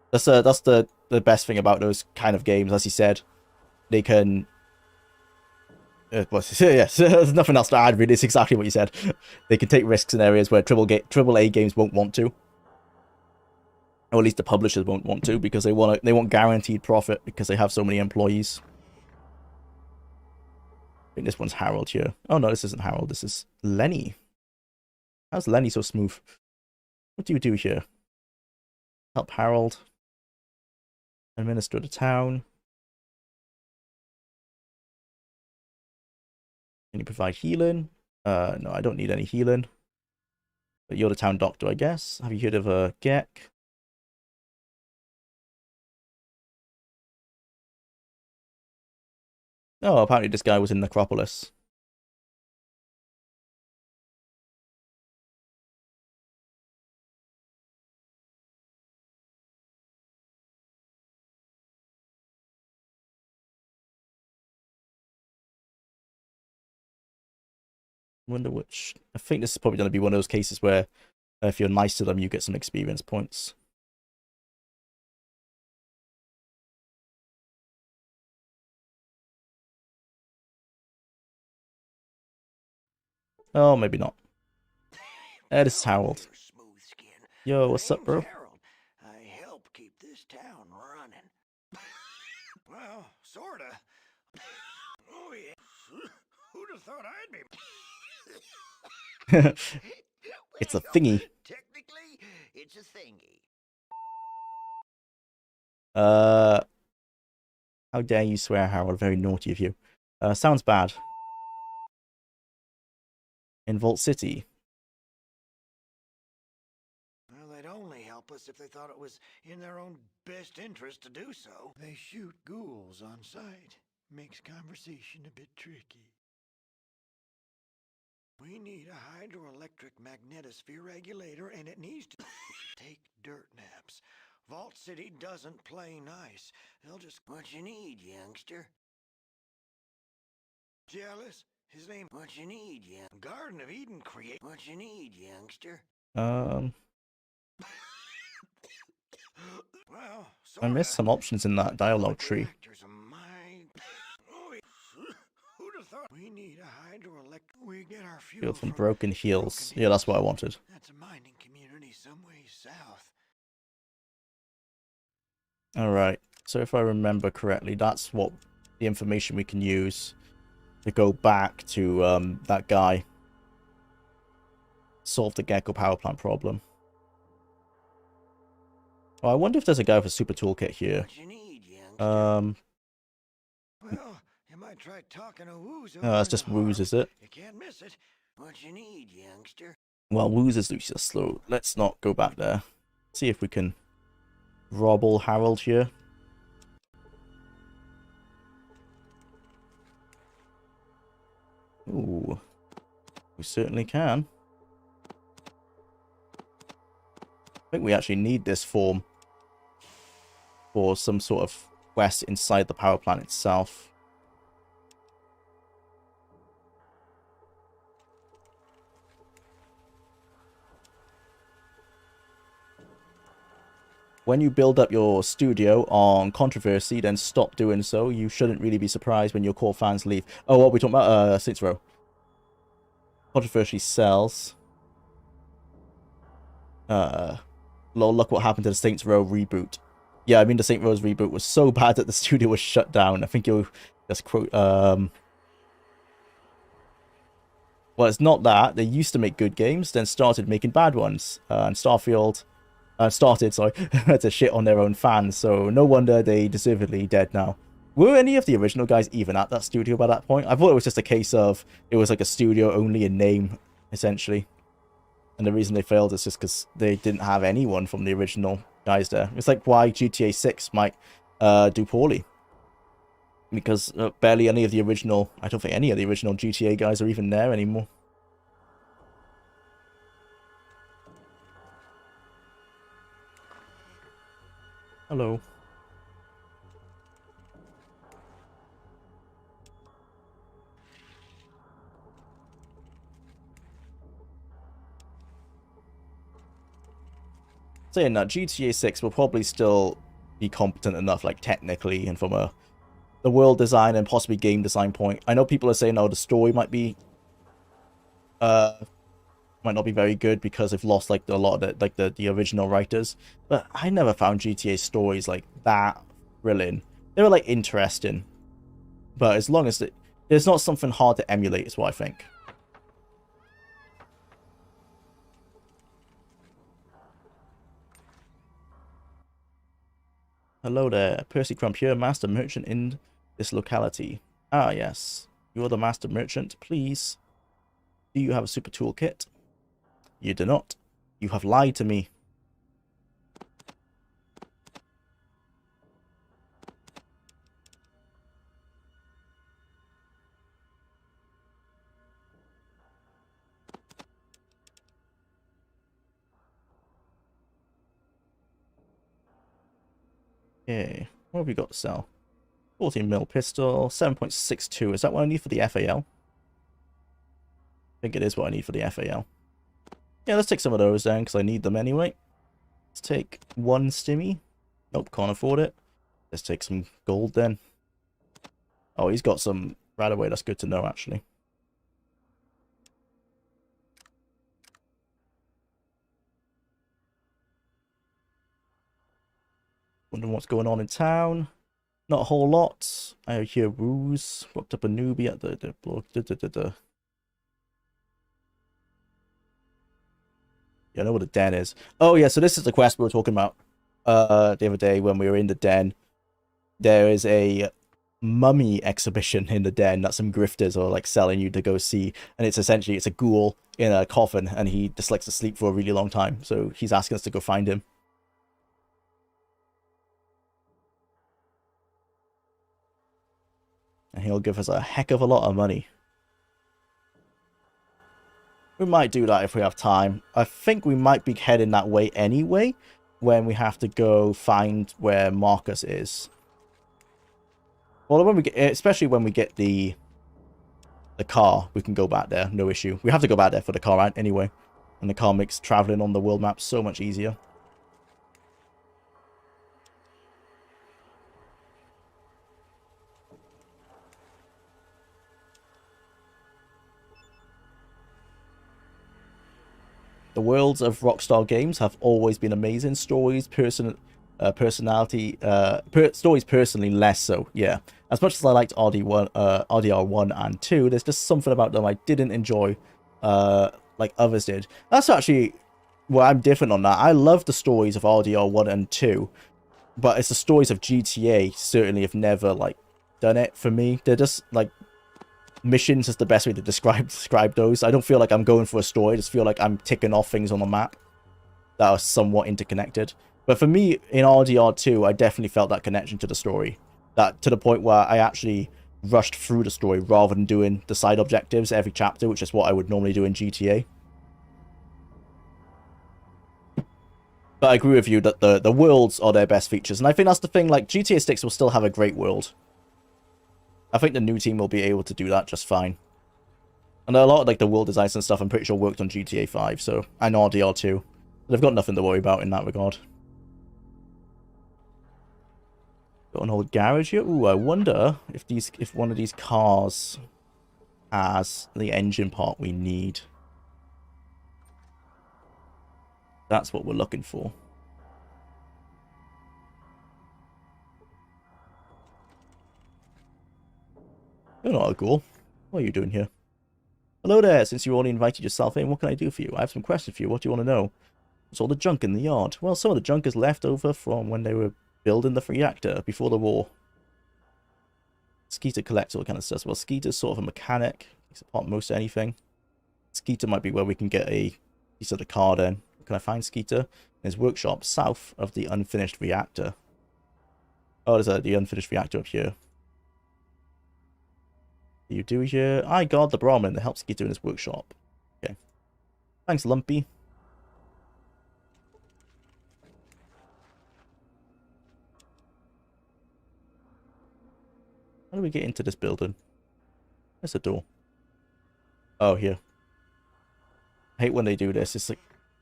that's the best thing about those kind of games, as you said. They can... yes, there's nothing else to add, really. It's exactly what you said. They can take risks in areas where AAA games won't want to. Or at least the publishers won't want to, because they want guaranteed profit because they have so many employees. I think this one's Harold here. Oh no, this isn't Harold, this is Lenny. How's Lenny so smooth? What do you do here? Help Harold. Administer the town. Can you provide healing? No, I don't need any healing. But you're the town doctor, I guess. Have you heard of a Gek? Oh, apparently this guy was in Necropolis. Wonder which. I think this is probably going to be one of those cases where if you're nice to them, you get some experience points. Oh, maybe not. This is Harold. Yo, what's up, bro? Harold. I help keep this town running. Well, sorta. Oh yeah. Who'd have thought I'd be? It's a thingy. Technically, it's a thingy. How dare you swear, Harold? Very naughty of you. Sounds bad. In Vault City. Well, they'd only help us if they thought it was in their own best interest to do so. They shoot ghouls on sight. Makes conversation a bit tricky. We need a hydroelectric magnetosphere regulator, and it needs to take dirt naps. Vault City doesn't play nice. They'll just... What you need, youngster? Jealous? His name... What you need, young... Garden of Eden create... What you need, youngster? Well, Well, I missed some options in that dialogue tree. Who'd have thought we need a hydroelectric? We get our fuel Field from Broken Heels. Yeah, that's what I wanted. That's a mining community some ways south. Alright, so if I remember correctly, that's what the information we can use to go back to that guy. Solve the Gecko power plant problem. Oh, I wonder if there's a guy with a super toolkit here. What you need, youngster? Well, you might try talking to Wooz. Oh, that's just Wooz, is it? You can't miss it. What you need, youngster? Well, Wooz is just slow. Let's not go back there. See if we can robble Harold here. Ooh. We certainly can. I think we actually need this form for some sort of quest inside the power plant itself. When you build up your studio on controversy, then stop doing so. You shouldn't really be surprised when your core fans leave. Oh, what are we talking about? Saints Row. Controversy sells. Lol, look what happened to the Saints Row reboot. Yeah, I mean, the Saints Row reboot was so bad that the studio was shut down. I think you'll just quote, well, it's not that. They used to make good games, then started making bad ones. And Starfield started, sorry, to shit on their own fans. So no wonder they deservedly dead now. Were any of the original guys even at that studio by that point? I thought it was just a case of it was like a studio only in name, essentially. And the reason they failed is just because they didn't have anyone from the original guys there. It's like why GTA 6 might do poorly. Because barely any of the original... I don't think any of the original GTA guys are even there anymore. Hello. Saying that, GTA 6 will probably still be competent enough, like, technically, and from the world design and possibly game design point. I know people are saying, oh, the story might not be very good because they've lost, like, a lot of the original writers. But I never found GTA stories, like, that thrilling. They were, like, interesting. But as long as there's not something hard to emulate, is what I think. Hello there, Percy Crump here, master merchant in this locality. Ah, yes. You are the master merchant. Please, do you have a super toolkit? You do not. You have lied to me. Okay, what have we got to sell? 14mm pistol, 7.62. Is that what I need for the FAL? I think it is what I need for the FAL. Yeah, let's take some of those then, because I need them anyway. Let's take one stimmy. Nope, can't afford it. Let's take some gold then. Oh, he's got some right away. That's good to know, actually. Wondering what's going on in town. Not a whole lot. I hear Ruse. Rocked up a newbie at the block. Yeah, I know what a den is. Oh, yeah, so this is the quest we were talking about the other day when we were in the den. There is a mummy exhibition in the den that some grifters are like selling you to go see, and it's essentially it's a ghoul in a coffin, and he just likes to sleep for a really long time, so he's asking us to go find him. And he'll give us a heck of a lot of money. We might do that if we have time. I think we might be heading that way anyway, when we have to go find where Marcus is. Well, when we get, especially when we get the car, we can go back there, no issue. We have to go back there for the car right, anyway. And the car makes traveling on the world map so much easier. The worlds of Rockstar games have always been amazing. Stories, personality, stories personally less so, yeah. As much as I liked RDR 1 and 2, there's just something about them I didn't enjoy like others did. That's actually where I'm different on that. I love the stories of RDR 1 and 2, but it's the stories of GTA certainly have never like done it for me. They're just like missions is the best way to describe those. I don't feel like I'm going for a story. I just feel like I'm ticking off things on the map that are somewhat interconnected. But for me, in RDR 2, I definitely felt that connection to the story. That to the point where I actually rushed through the story rather than doing the side objectives every chapter, which is what I would normally do in GTA. But I agree with you that the worlds are their best features. And I think that's the thing, like, GTA 6 will still have a great world. I think the new team will be able to do that just fine. And a lot of, like, the world designs and stuff, I'm pretty sure worked on GTA 5, so, and RDR 2. They've got nothing to worry about in that regard. Got an old garage here. Ooh, I wonder if one of these cars has the engine part we need. That's what we're looking for. You're not a ghoul. What are you doing here? Hello there, since you only invited yourself in, what can I do for you? I have some questions for you. What do you want to know? What's all the junk in the yard? Well, some of the junk is left over from when they were building the reactor before the war. Skeeter collects all kind of stuff. Well, Skeeter's sort of a mechanic. Takes apart most anything. Skeeter might be where we can get a piece of the car then. Can I find Skeeter? In his workshop south of the unfinished reactor. Oh, there's the unfinished reactor up here. You do here. I guard the Brahmin that helps Skeeter in his workshop. Okay. Thanks, Lumpy. How do we get into this building? There's a door. Oh, here. I hate when they do this. It's like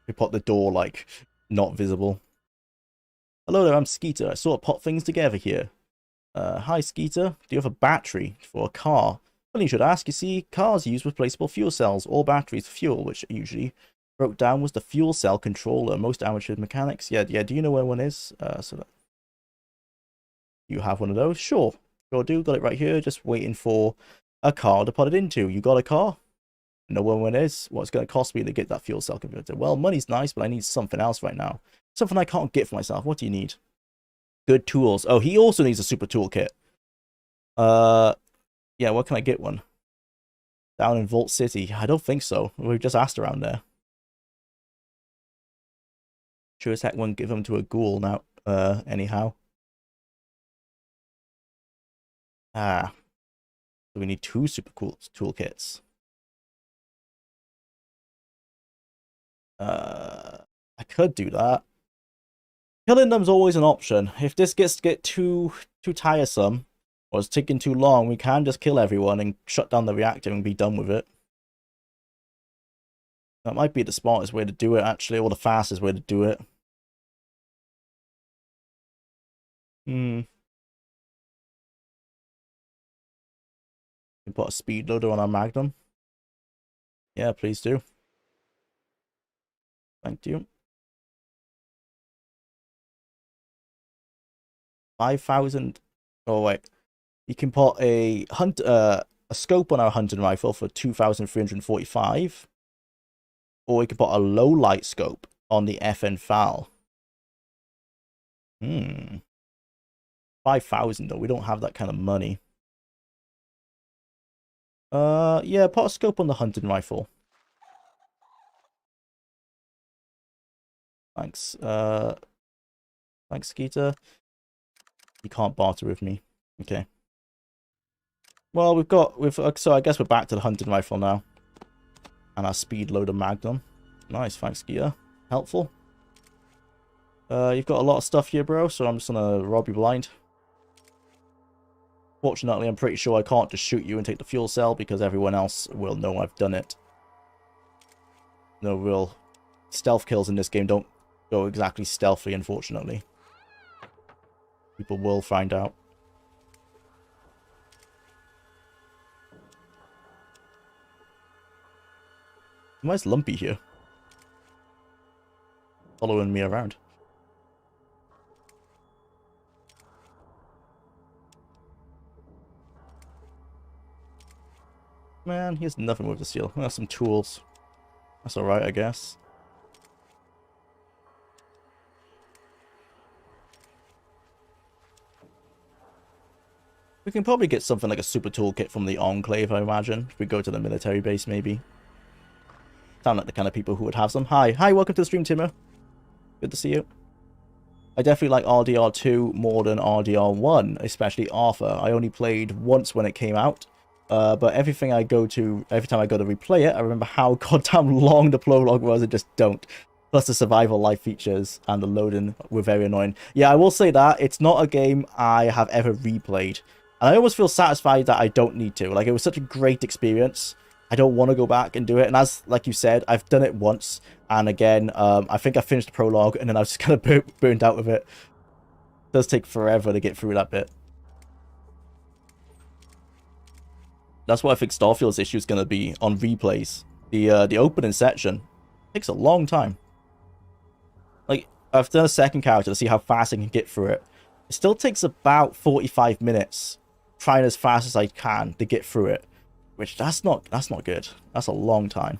they put the door, like, not visible. Hello there, I'm Skeeter. I sort of pot things together here. Hi, Skeeter. Do you have a battery for a car? Well, you should ask. You see, cars use replaceable fuel cells or batteries for fuel, which usually broke down was the fuel cell controller. Most amateur mechanics. Yeah. Do you know where one is? You have one of those? Sure do. Got it right here. Just waiting for a car to put it into. You got a car? Know where one is? What's going to cost me to get that fuel cell converter? Well, money's nice, but I need something else right now. Something I can't get for myself. What do you need? Good tools. Oh, he also needs a super toolkit. Yeah, where can I get one? Down in Vault City? I don't think so. We've just asked around there. Sure as heck won't give them to a ghoul now, anyhow. Ah. So we need 2 super cool toolkits. I could do that. Killing them's always an option. If this gets too tiresome, or it's taking too long, we can just kill everyone and shut down the reactor and be done with it. That might be the smartest way to do it, actually, or the fastest way to do it. We put a speed loader on our Magnum. Yeah, please do. Thank you. 5,000. Oh wait, you can put a scope on our hunting rifle for 2,345, or we can put a low light scope on the FN FAL. 5,000 though. We don't have that kind of money. Yeah, put a scope on the hunting rifle. Thanks. Thanks, Skeeter. You can't barter with me. Okay. Well, so I guess we're back to the hunting rifle now. And our speed loader Magnum. Nice, thanks, Skeeter. Helpful. You've got a lot of stuff here, bro, so I'm just gonna rob you blind. Fortunately, I'm pretty sure I can't just shoot you and take the fuel cell because everyone else will know I've done it. No real stealth kills in this game don't go exactly stealthy, unfortunately. People will find out. Why is Lumpy here? Following me around. Man, he has nothing with the steel. He has some tools. That's alright, I guess. We can probably get something like a super toolkit from the Enclave, I imagine. If we go to the military base, maybe. Sound like the kind of people who would have some. Hi, welcome to the stream, Timur. Good to see you. I definitely like RDR2 more than RDR1, especially Arthur. I only played once when it came out. But every time I go to replay it, I remember how goddamn long the prologue was and just don't. Plus the survival life features and the loading were very annoying. Yeah, I will say that it's not a game I have ever replayed. And I almost feel satisfied that I don't need to. Like, it was such a great experience. I don't want to go back and do it. And as, like you said, I've done it once. And again, I think I finished the prologue and then I was just kind of burnt out with it. It does take forever to get through that bit. That's what I think Starfield's issue is going to be on replays. The opening section takes a long time. Like, I've done a second character to see how fast I can get through it. It still takes about 45 minutes, trying as fast as I can to get through it. Which, that's not good. That's a long time.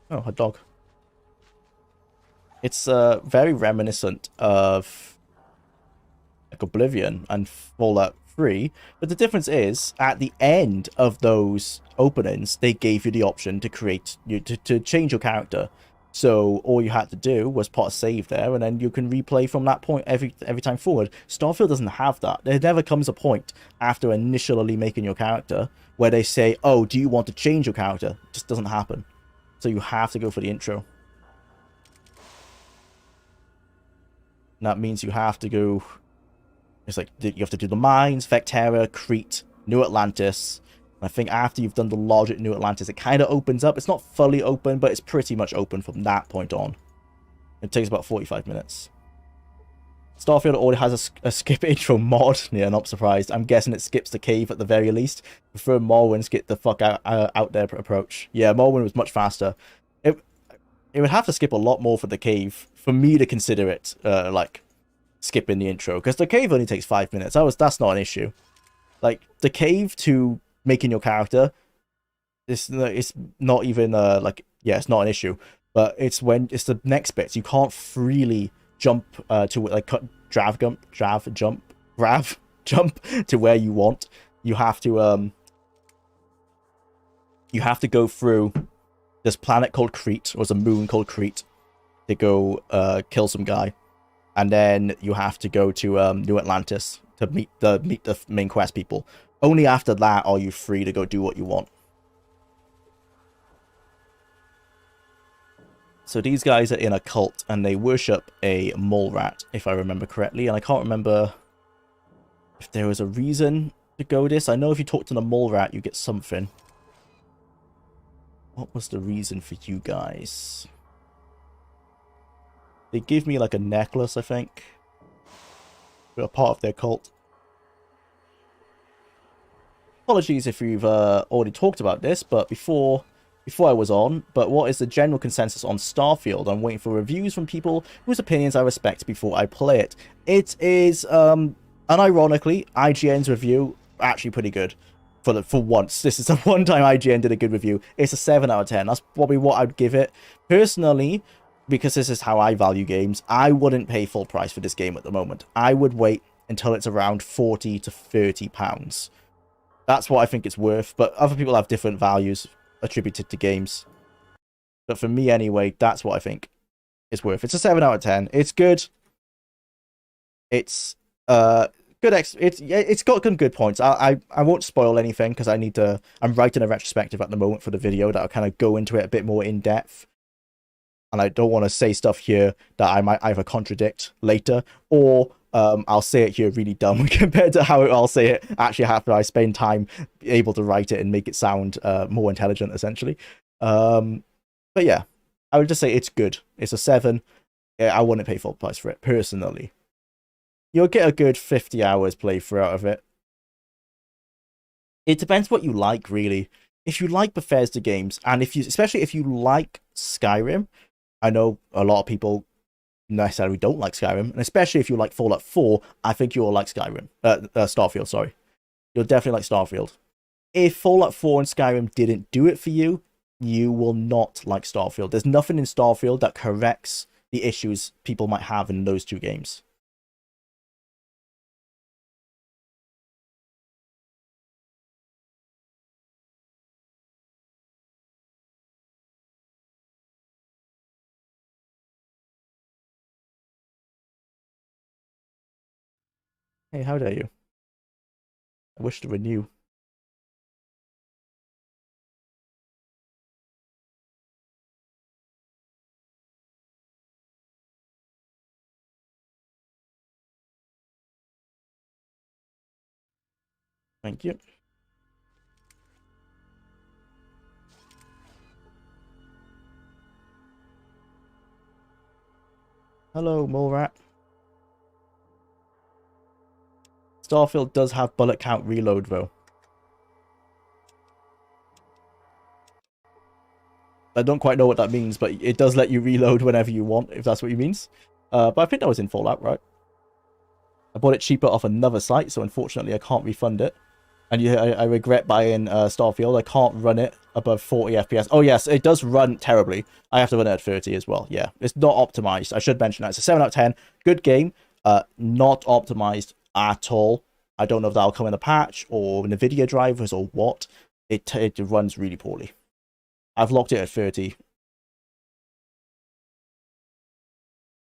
Oh, a dog. It's very reminiscent of like Oblivion and Fallout 3, but the difference is at the end of those openings they gave you the option to create to change your character. So all you had to do was put a save there and then you can replay from that point every time forward. Starfield doesn't have that. There never comes a point after initially making your character where they say, oh, do you want to change your character? It just doesn't happen. So you have to go for the intro. And that means you have to go. It's like you have to do the mines, Vectera, Crete, New Atlantis. And I think after you've done the logic New Atlantis, it kind of opens up. It's not fully open, but it's pretty much open from that point on. It takes about 45 minutes. Starfield already has a skip intro mod. Yeah, not surprised. I'm guessing it skips the cave at the very least. Prefer Morwin's get the fuck out there approach. Yeah, Morwin was much faster. It would have to skip a lot more for the cave for me to consider it like skipping the intro, because the cave only takes 5 minutes. That's not an issue. Like the cave to making your character, it's not even like, yeah, it's not an issue. But it's when it's the next bits. You can't freely jump to like cut, grab. jump to where you want, you have to go through this planet called Crete, or it's a moon called Crete, to go kill some guy, and then you have to go to New Atlantis to meet the main quest people. Only after that are you free to go do what you want. So these guys are in a cult, and they worship a mole rat, if I remember correctly. And I can't remember if there was a reason to go this. I know if you talk to the mole rat, you get something. What was the reason for you guys? They give me like a necklace, I think. We're a part of their cult. Apologies if you've already talked about this, but before I was on, but what is the general consensus on Starfield? I'm waiting for reviews from people whose opinions I respect before I play it. It is, unironically, IGN's review actually pretty good. For once. This is the one time IGN did a good review. It's a 7 out of 10. That's probably what I'd give it. Personally, because this is how I value games, I wouldn't pay full price for this game at the moment. I would wait until it's around £40 to £30. That's what I think it's worth, but other people have different values attributed to games. But for me anyway, that's what I think it's worth. It's a 7 out of 10. It's good. It's good. It's got some good points. I won't spoil anything because I'm writing a retrospective at the moment for the video that'll kind of go into it a bit more in depth. And I don't want to say stuff here that I might either contradict later, or I'll say it here really dumb compared to how I'll say it actually after I spend time able to write it and make it sound more intelligent, essentially. But yeah, I would just say it's good. It's a 7. I wouldn't pay full price for it, personally. You'll get a good 50 hours playthrough out of it. It depends what you like, really. If you like Bethesda games, and especially if you like Skyrim, I know a lot of people necessarily don't like Skyrim, and especially if you like Fallout 4, I think you'll like Starfield, sorry. You'll definitely like Starfield. If Fallout 4 and Skyrim didn't do it for you, you will not like Starfield. There's nothing in Starfield that corrects the issues people might have in those two games. Hey, how dare you? I wish to renew. Thank you. Hello, mole rat. Starfield does have bullet count reload, though. I don't quite know what that means, but it does let you reload whenever you want, if that's what it means. But I think that was in Fallout, right? I bought it cheaper off another site, so unfortunately I can't refund it. And I regret buying Starfield. I can't run it above 40 FPS. Oh yes, it does run terribly. I have to run it at 30 as well. Yeah, it's not optimized. I should mention that. It's a 7 out of 10. Good game. Not optimized at all. I don't know if that'll come in a patch or NVIDIA drivers or what. It runs really poorly. I've locked it at 30.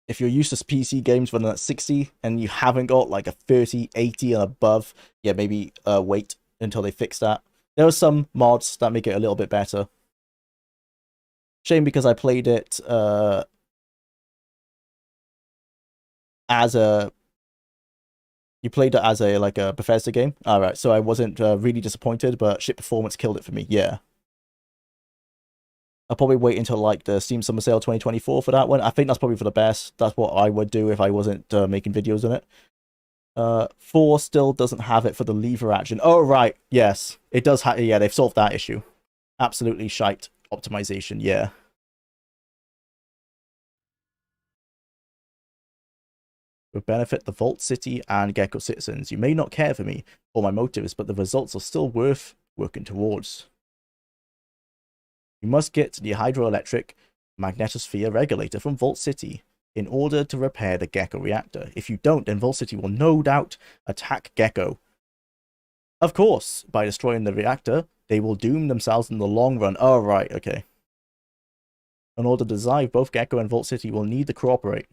If you're used to PC games running at 60 and you haven't got like a 30, 80 and above, yeah, maybe wait until they fix that. There are some mods that make it a little bit better. Shame because I played it as a... You played it as a Bethesda game? Alright, so I wasn't really disappointed, but ship performance killed it for me, yeah. I'll probably wait until like the Steam Summer Sale 2024 for that one. I think that's probably for the best. That's what I would do if I wasn't making videos on it. 4 still doesn't have it for the lever action. Oh, right. Yes. It does have... Yeah, they've solved that issue. Absolutely shite optimization, yeah. Would benefit the Vault City and Gecko citizens. You may not care for me or my motives, but the results are still worth working towards. You must get the hydroelectric magnetosphere regulator from Vault City in order to repair the Gecko reactor. If you don't, then Vault City will no doubt attack Gecko. Of course, by destroying the reactor, they will doom themselves in the long run. Oh, right, okay. In order to survive, both Gecko and Vault City will need to cooperate.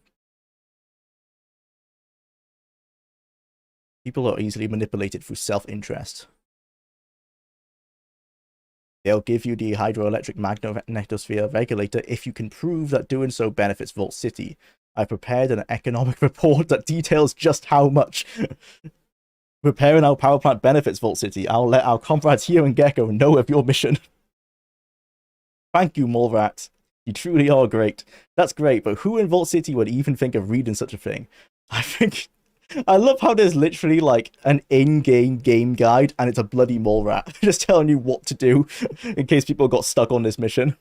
People are easily manipulated through self-interest. They'll give you the hydroelectric magnetosphere regulator if you can prove that doing so benefits Vault City. I prepared an economic report that details just how much. Repairing our power plant benefits Vault City. I'll let our comrades here in Gecko know of your mission. Thank you, Mulrat. You truly are great. That's great, but who in Vault City would even think of reading such a thing? I love how there's literally like an in-game game guide and it's a bloody mole rat just telling you what to do in case people got stuck on this mission.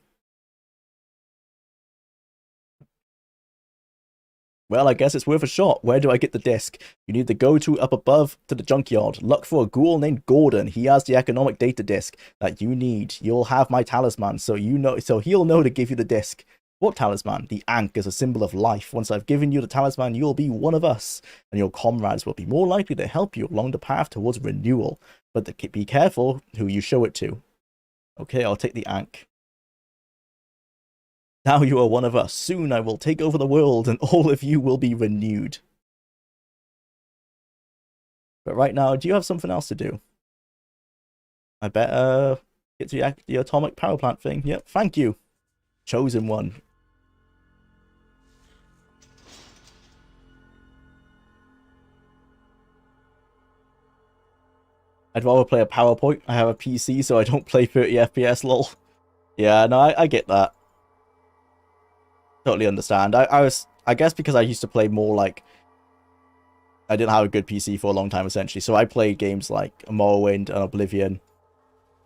Well, I guess it's worth a shot. Where do I get the disc? You need to go to up above to the junkyard. Look for a ghoul named Gordon. He has the economic data disc that you need. You'll have my talisman, so he'll know to give you the disc. What talisman? The Ankh is a symbol of life. Once I've given you the talisman, you'll be one of us, and your comrades will be more likely to help you along the path towards renewal. But be careful who you show it to. Okay, I'll take the Ankh. Now you are one of us. Soon I will take over the world, and all of you will be renewed. But right now, do you have something else to do? I better get to the atomic power plant thing. Yep, thank you. Chosen one. I'd rather play a PowerPoint. I have a PC, so I don't play 30 FPS, lol. Yeah, no, I get that. Totally understand. I guess because I used to play more like... I didn't have a good PC for a long time, essentially. So I played games like Morrowind and Oblivion.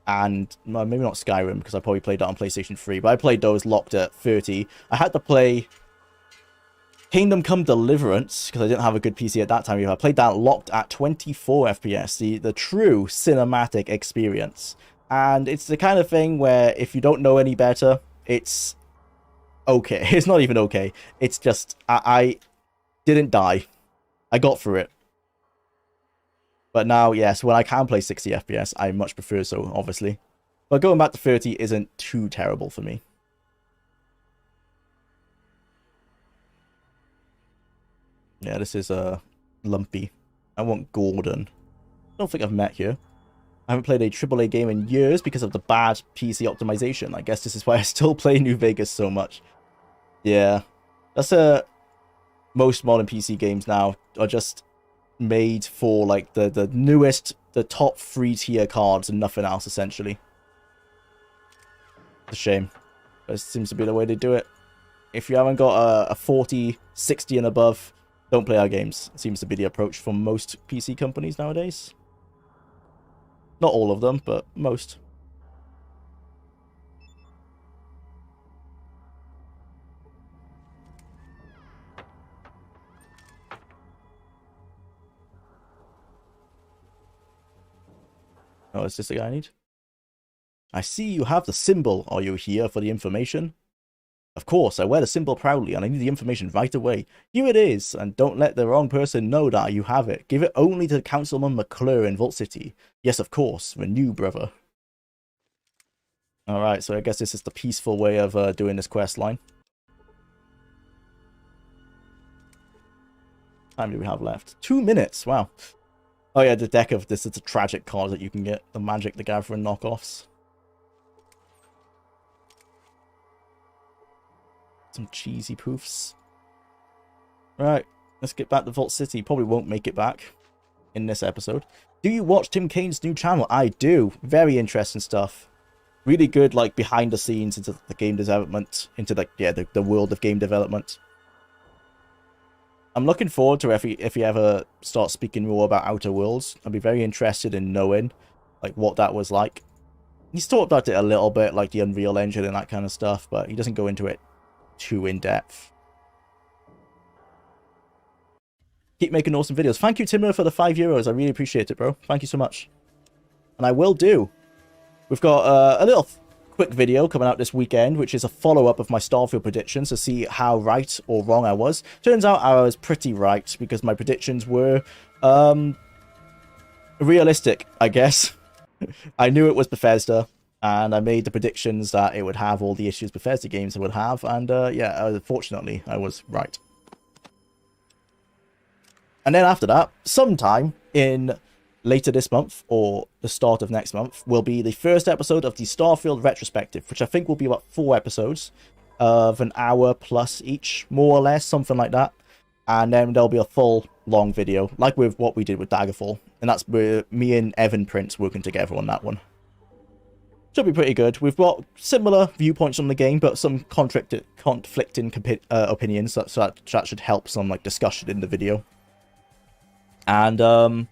And well, maybe not Skyrim, because I probably played that on PlayStation 3. But I played those locked at 30. I had to play Kingdom Come Deliverance, because I didn't have a good PC at that time either. I played that locked at 24 FPS, the true cinematic experience. And it's the kind of thing where if you don't know any better, it's okay. It's not even okay. It's just, I didn't die. I got through it. But now, yes, when I can play 60 FPS, I much prefer so, obviously. But going back to 30 isn't too terrible for me. Yeah, this is lumpy. I want Gordon. I don't think I've met you. I haven't played a AAA game in years because of the bad PC optimization. I guess this is why I still play New Vegas so much. Yeah. That's most modern PC games now are just made for like the newest, the top 3 tier cards and nothing else, essentially. It's a shame. But it seems to be the way they do it. If you haven't got a 40, 60 and above, don't play our games. It seems to be the approach from most PC companies nowadays. Not all of them, but most. Oh, is this the guy I need? I see you have the symbol. Are you here for the information? Of course, I wear the symbol proudly, and I need the information right away. Here it is, and don't let the wrong person know that you have it. Give it only to Councilman McClure in Vault City. Yes, of course. Renew, brother. Alright, so I guess this is the peaceful way of doing this quest line. How many do we have left? 2 minutes, wow. Oh yeah, the deck of this is a tragic card that you can get. The Magic the Gathering knockoffs. Some cheesy poofs. Right, let's get back to Vault City. Probably won't make it back in this episode. Do you watch Tim Kane's new channel? I do. Very interesting stuff. Really good, like, behind the scenes into the game development, into like, yeah, the world of game development. I'm looking forward to if he ever starts speaking more about Outer Worlds. I'd be very interested in knowing, like, what that was like. He's talked about it a little bit, like the Unreal Engine and that kind of stuff, but he doesn't go into it too in-depth. Keep making awesome videos. Thank you, Timur, for the €5. I really appreciate it, bro. Thank you so much. And I will do. We've got a little quick video coming out this weekend, which is a follow-up of my Starfield predictions to see how right or wrong I was. Turns out I was pretty right because my predictions were realistic, I guess. I knew it was Bethesda, and I made the predictions that it would have all the issues Bethesda games would have, and yeah, fortunately, I was right. And then after that, sometime in later this month or the start of next month will be the first episode of the Starfield retrospective, which I think will be about 4 episodes of an hour plus each, more or less, something like that. And then there'll be a full long video, like with what we did with Daggerfall, and that's where me and Evan Prince working together on that one. Should be pretty good. We've got similar viewpoints on the game, but some conflicting opinions, so that should help some like discussion in the video. And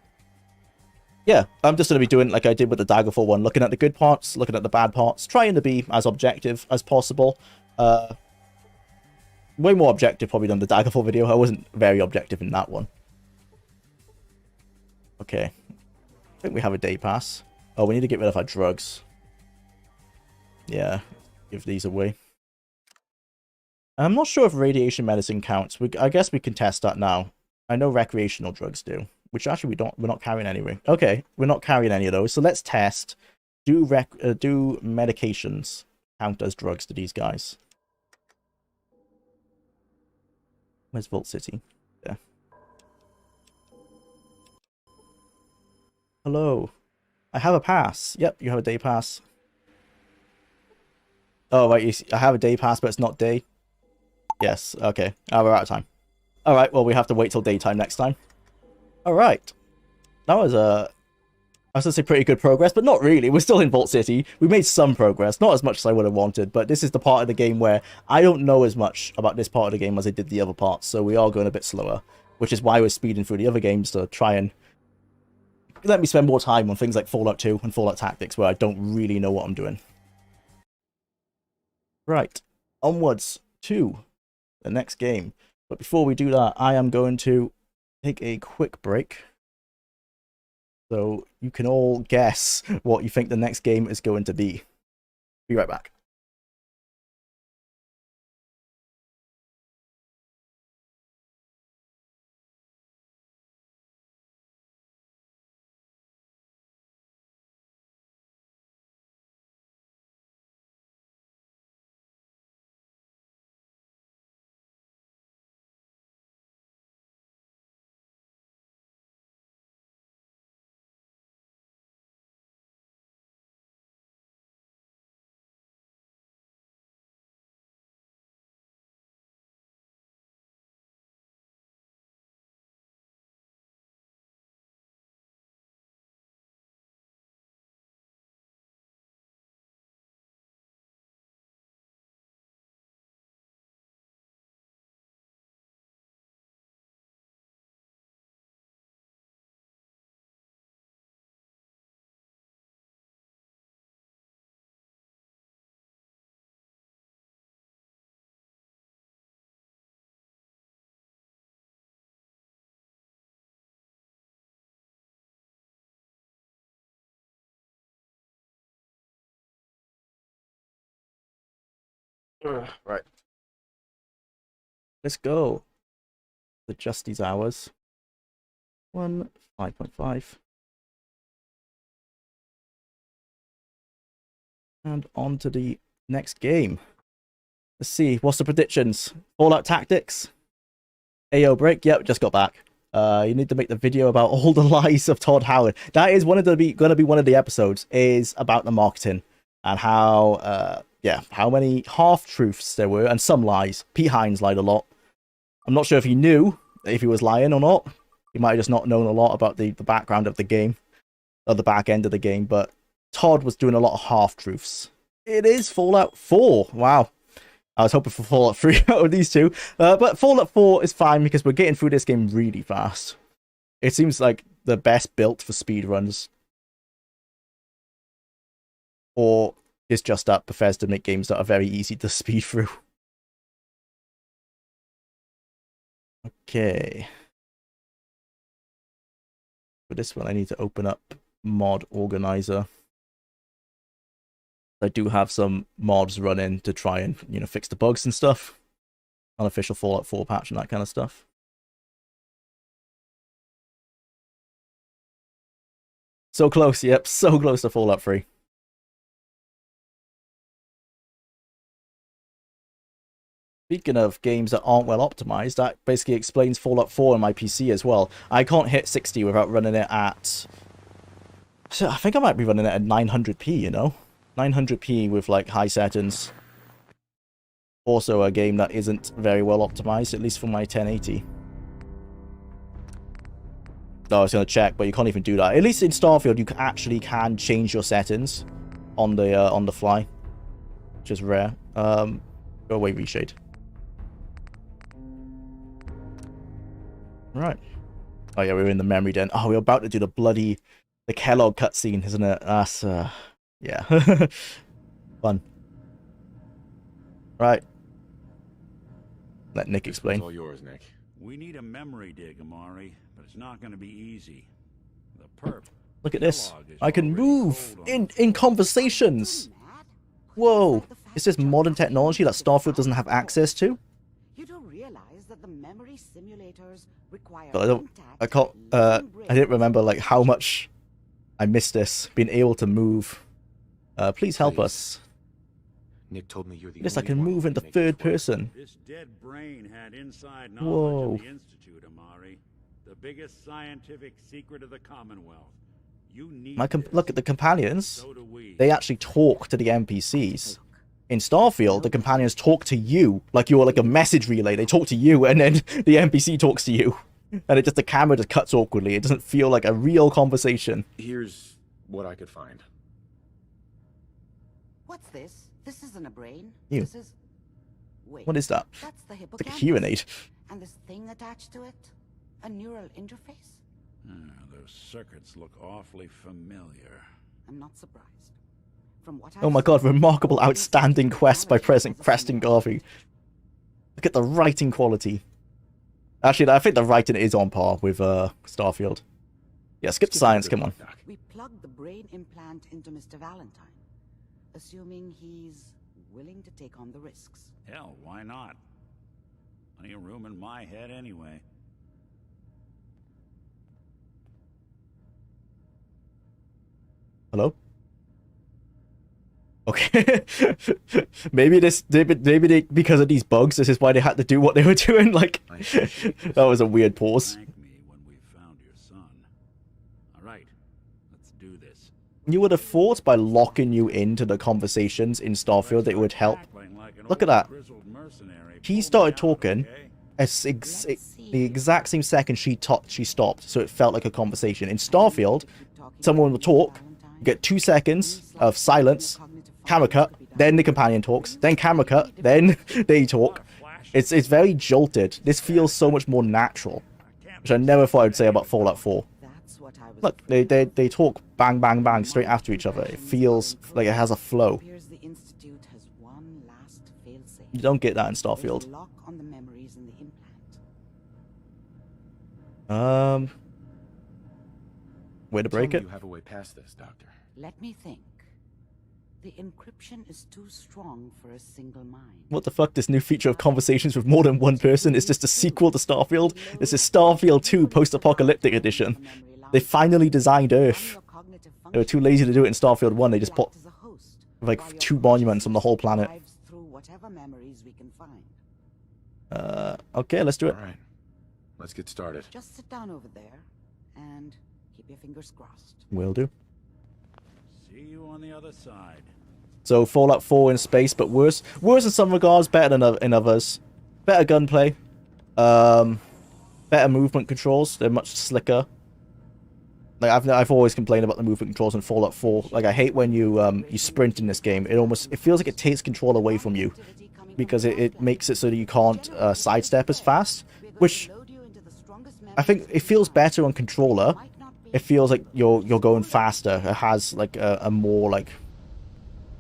yeah, I'm just going to be doing like I did with the Daggerfall one, looking at the good parts, looking at the bad parts, trying to be as objective as possible. Way more objective probably than the Daggerfall video. I wasn't very objective in that one. Okay. I think we have a day pass. Oh, we need to get rid of our drugs. Yeah, give these away. I'm not sure if radiation medicine counts. I guess we can test that now. I know recreational drugs do, which actually we're not carrying anyway. Okay, we're not carrying any of those. So let's test. Do medications count as drugs to these guys? Where's Vault City? Yeah. Hello. I have a pass. Yep, you have a day pass. Oh, right, you see, I have a day pass, but it's not day. Yes, okay. We're out of time. Alright, well, we have to wait till daytime next time. Alright. That was I was going to say pretty good progress, but not really. We're still in Vault City. We made some progress. Not as much as I would have wanted, but this is the part of the game where I don't know as much about this part of the game as I did the other parts, so we are going a bit slower, which is why we're speeding through the other games to try and let me spend more time on things like Fallout 2 and Fallout Tactics, where I don't really know what I'm doing. Right, onwards to the next game. But before we do that, I am going to take a quick break, so you can all guess what you think the next game is going to be. Be right back. Right. Let's go. Adjust these hours. 5.5. And on to the next game. Let's see. What's the predictions? Fallout Tactics. AO break. Yep, just got back. You need to make the video about all the lies of Todd Howard. That is going to be one of the episodes. Is about the marketing and how yeah, how many half truths there were and some lies. Pete Hines lied a lot. I'm not sure if he knew if he was lying or not. He might have just not known a lot about the background of the game, or the back end of the game. But Todd was doing a lot of half truths. It is Fallout 4. Wow. I was hoping for Fallout 3 out of these two. But Fallout 4 is fine because we're getting through this game really fast. It seems like the best built for speedruns. Or it's just that Bethesda make games that are very easy to speed through. Okay. For this one, I need to open up Mod Organizer. I do have some mods running to try and, you know, fix the bugs and stuff. Unofficial Fallout 4 patch and that kind of stuff. So close, yep, so close to Fallout 3. Speaking of games that aren't well optimized, that basically explains Fallout 4 on my PC as well. I can't hit 60 without running it at... So I think I might be running it at 900p, you know? 900p with, like, high settings. Also a game that isn't very well optimized, at least for my 1080. No, I was going to check, but you can't even do that. At least in Starfield, you actually can change your settings on the fly, which is rare. Go away, Reshade. Right. Oh yeah, we're in the memory den. Oh, we're about to do the Kellogg cutscene, isn't it? That's yeah, fun. Right. Let Nick explain. It's all yours, Nick. We need a memory dig, Amari, but it's not going to be easy. The perp. Look at this. Kellogg is I can already move sold on in conversations. Whoa. Is this modern technology that Starfield doesn't have access to? You don't realize that the memory simulators require I didn't remember like how much I missed this, being able to move. Please help us. Nick told me you're the Yes, I only can one who move into make this third work. person. This dead brain had inside Whoa. knowledge of the Institute, Amari. The biggest scientific secret of the Commonwealth. You need Look at the companions. So do we. They actually talk to the NPCs. In Starfield, the companions talk to you like you're like a message relay. They talk to you, and then the NPC talks to you. And the camera just cuts awkwardly. It doesn't feel like a real conversation. Here's what I could find. What's this? This isn't a brain. Ew. This is... Wait. What is that? That's the It's like hippocampus. a hearing aid. And this thing attached to it? A neural interface? Those circuits look awfully familiar. I'm not surprised. From what Oh my god, remarkable outstanding quest by Preston Garvey. Look at the writing quality. Actually, I think the writing is on par with Starfield. Yeah, skip science, come on. We plugged the brain implant into Mr. Valentine, assuming he's willing to take on the risks. Hell, why not? Plenty of room in my head anyway. Hello? Okay. maybe because of these bugs, this is why they had to do what they were doing. Like, that was a weird pause. Thank me when we found your son. All right, let's do this. You would have thought by locking you into the conversations in Starfield that it would help. Look at that. He started talking the exact same second she stopped, so it felt like a conversation. In Starfield, someone will talk, you get 2 seconds of silence, camera cut, then the companion talks, then camera cut, then they talk. It's very jolted. This feels so much more natural, which I never thought I'd say about Fallout 4. That's what I was Look, they talk bang, bang, bang straight after each other. It feels like it has a flow. Appears the Institute has one last failsafe. You don't get that in There's a Starfield. lock on the memories in the implant. Way to break Tell it. me you have a way past this, Doctor. Let me think. The encryption is too strong for a single mind. What the fuck? This new feature of conversations with more than one person is just a sequel to Starfield? This is Starfield 2 Post-Apocalyptic Edition. They finally designed Earth. They were too lazy to do it in Starfield 1. They just put like 2 monuments on the whole planet. Okay, let's do it. All right, let's get started. Just sit down over there and keep your fingers crossed. Will do. See you on the other side. So Fallout 4 in space, but worse. Worse in some regards, better than in others. Better gunplay. Better movement controls. They're much slicker. Like I've always complained about the movement controls in Fallout 4. Like I hate when you sprint in this game. It feels like it takes control away from you because it makes it so that you can't sidestep as fast. Which I think it feels better on controller. It feels like you're going faster. It has like a more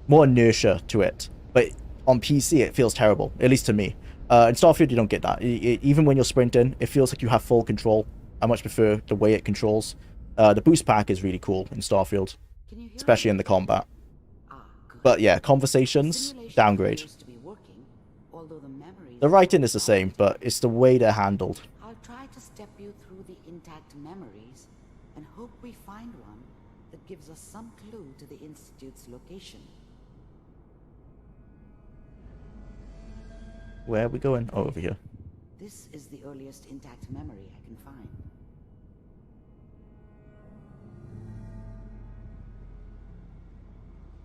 inertia to it. But on PC, it feels terrible. At least to me. In Starfield, you don't get that. Even when you're sprinting, it feels like you have full control. I much prefer the way it controls. The boost pack is really cool in Starfield, especially in the combat. Ah, good. But yeah, conversations, Simulation downgrade. appears to be working, although the memories The writing is the same, but it's the way they're handled. I'll try to step you through the intact memories and hope we find one that gives us some clue to the Institute's location. Where are we going? Oh, over here. This is the earliest intact memory I can find.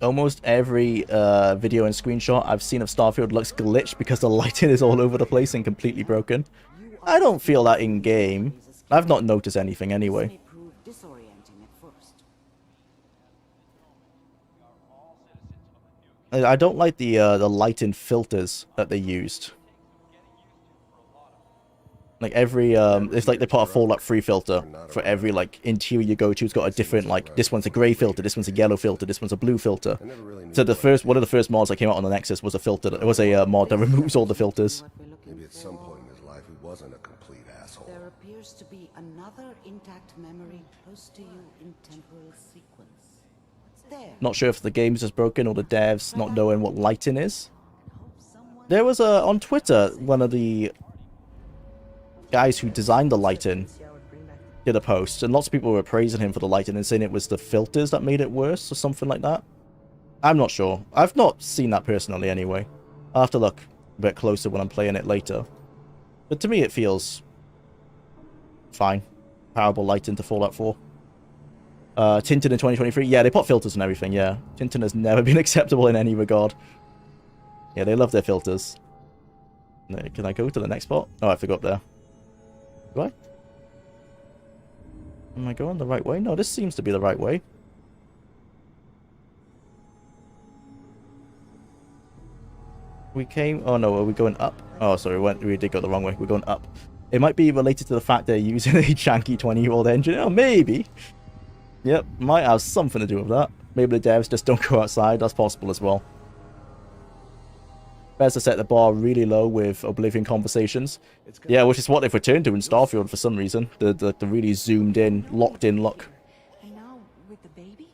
Almost every video and screenshot I've seen of Starfield looks glitched because the lighting is all over the place and completely broken. I don't feel that in game. I've not noticed anything This anyway. may prove disorienting at first. I don't like the lighting filters that they used. Like every it's like they put a Fallout 3 filter for every like interior you go to. It's got a different, like, this one's a grey filter, this one's a yellow filter, this one's a blue filter. So one of the first mods that came out on the Nexus was a filter. It was a mod that removes all the filters. What we're looking Maybe at some for. point in his life he wasn't a complete asshole. There appears to be another intact memory close to you in temporal sequence. There. Not sure if the game's just broken or the devs not knowing what lighting is. Hope someone There was on Twitter, one of the guys who designed the lighting did a post, and lots of people were praising him for the lighting and saying it was the filters that made it worse or something like that. I'm not sure. I've not seen that personally anyway. I'll have to look a bit closer when I'm playing it later. But to me it feels fine. Powerful lighting to Fallout 4. Tintin in 2023. Yeah, they put filters and everything, yeah. Tintin has never been acceptable in any regard. Yeah, they love their filters. Can I go to the next spot? Oh, I have to go up there. Do I? Am I going the right way? No, this seems to be the right way. We came... Oh, no, are we going up? Oh, sorry, we did go the wrong way. We're going up. It might be related to the fact they're using a janky 20-year-old engine. Oh, maybe. Yep, might have something to do with that. Maybe the devs just don't go outside. That's possible as well. Best to set the bar really low with Oblivion conversations. Yeah, which is what they've returned to in Starfield for some reason. The really zoomed in, locked in look. And now with the baby?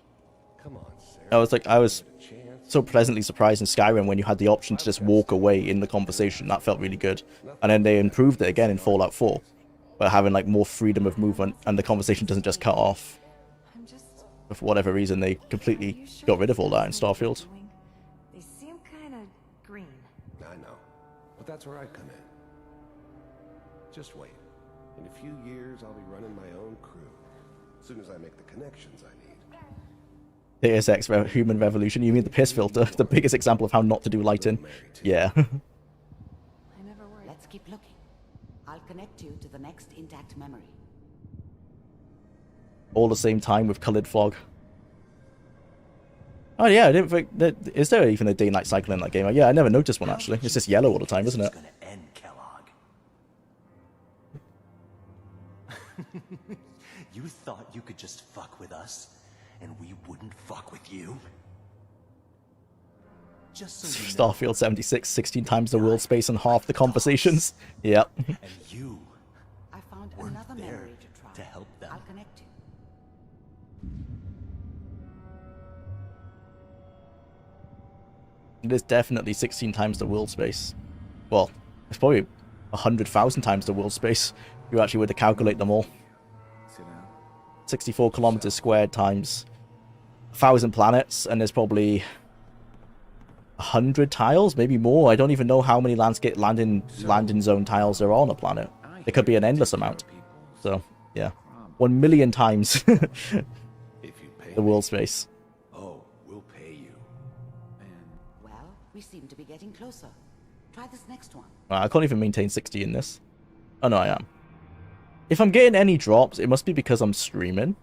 Come on, Sarah. I was so pleasantly surprised in Skyrim when you had the option to just walk away in the conversation. That felt really good. And then they improved it again in Fallout 4. By having like more freedom of movement and the conversation doesn't just cut off. I'm just... But for whatever reason, they completely got rid of all that in Starfield. They seem kind of green. I know. But that's where I come in. Just wait. In a few years, I'll be running my own crew. As soon as I make the connections I need. Deus Ex Human Revolution. You mean the piss filter? The biggest example of how not to do lighting. Yeah. I never worried. Let's keep looking. I'll connect you to the next intact memory. All the same time with coloured fog. Oh yeah, I didn't think that... Is there even a day-night cycle in that game? Yeah, I never noticed one actually. It's just yellow all the time, isn't it? gonna end, Kellogg. You thought you could just fuck with us, and we wouldn't fuck with you? Just so you know, Starfield 76, 16 times the world space and half the conversations. Yep. and you I found weren't another there memory to try. to help them. I'll connect you. It is definitely 16 times the world space. Well, it's probably 100,000 times the world space. If you actually were to calculate them all. 64 kilometers squared times 1,000 planets, and there's probably 100 tiles, maybe more. I don't even know how many landing zone tiles there are on a planet. It could be an endless amount. So, yeah. 1 million times If you pay the me. world space. Oh, we'll pay you. Well, we seem to be getting closer. Try this next one. I can't even maintain 60 in this. Oh, no, I am. If I'm getting any drops, it must be because I'm streaming.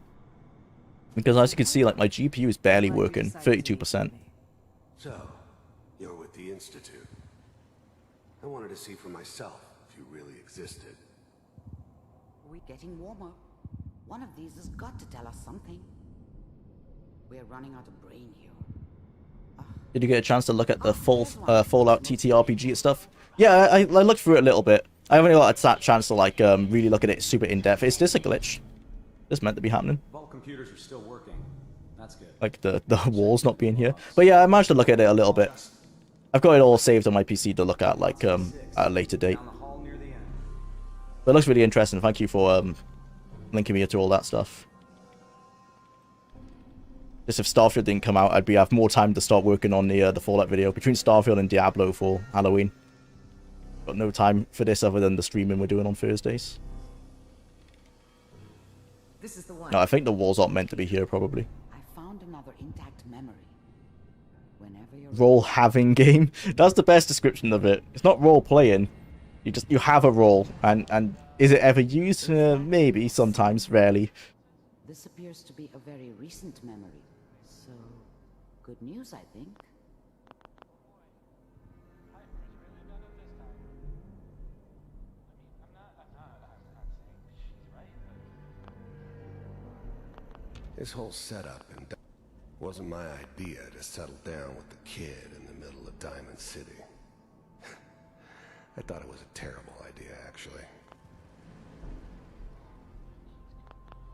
Because as you can see, like, my GPU is barely working. 32%. So, you're with the Institute. I wanted to see for myself if you really existed. We're getting warmer. One of these has got to tell us something. We're running out of brain here. Did you get a chance to look at the full Fallout TTRPG and stuff? Yeah, I looked through it a little bit. I haven't got a chance to like really look at it super in depth. Is this a glitch? This meant to be happening. Vault computers are still working. like the walls not being here. But yeah, I managed to look at it a little bit. I've got it all saved on my PC to look at like at a later date. But it looks really interesting. Thank you for linking me to all that stuff. Just if Starfield didn't come out, I'd have more time to start working on the Fallout video between Starfield and Diablo for Halloween. Got no time for this other than the streaming we're doing on Thursdays. This is the one. No, I think the walls aren't meant to be here, probably. I found another intact memory. Whenever you're Role having game. That's the best description of it. It's not role playing. You have a role, and is it ever used? Maybe, sometimes, rarely. This appears to be a very recent memory. So, good news, I think. This whole setup and wasn't my idea to settle down with the kid in the middle of Diamond City. I thought it was a terrible idea, actually.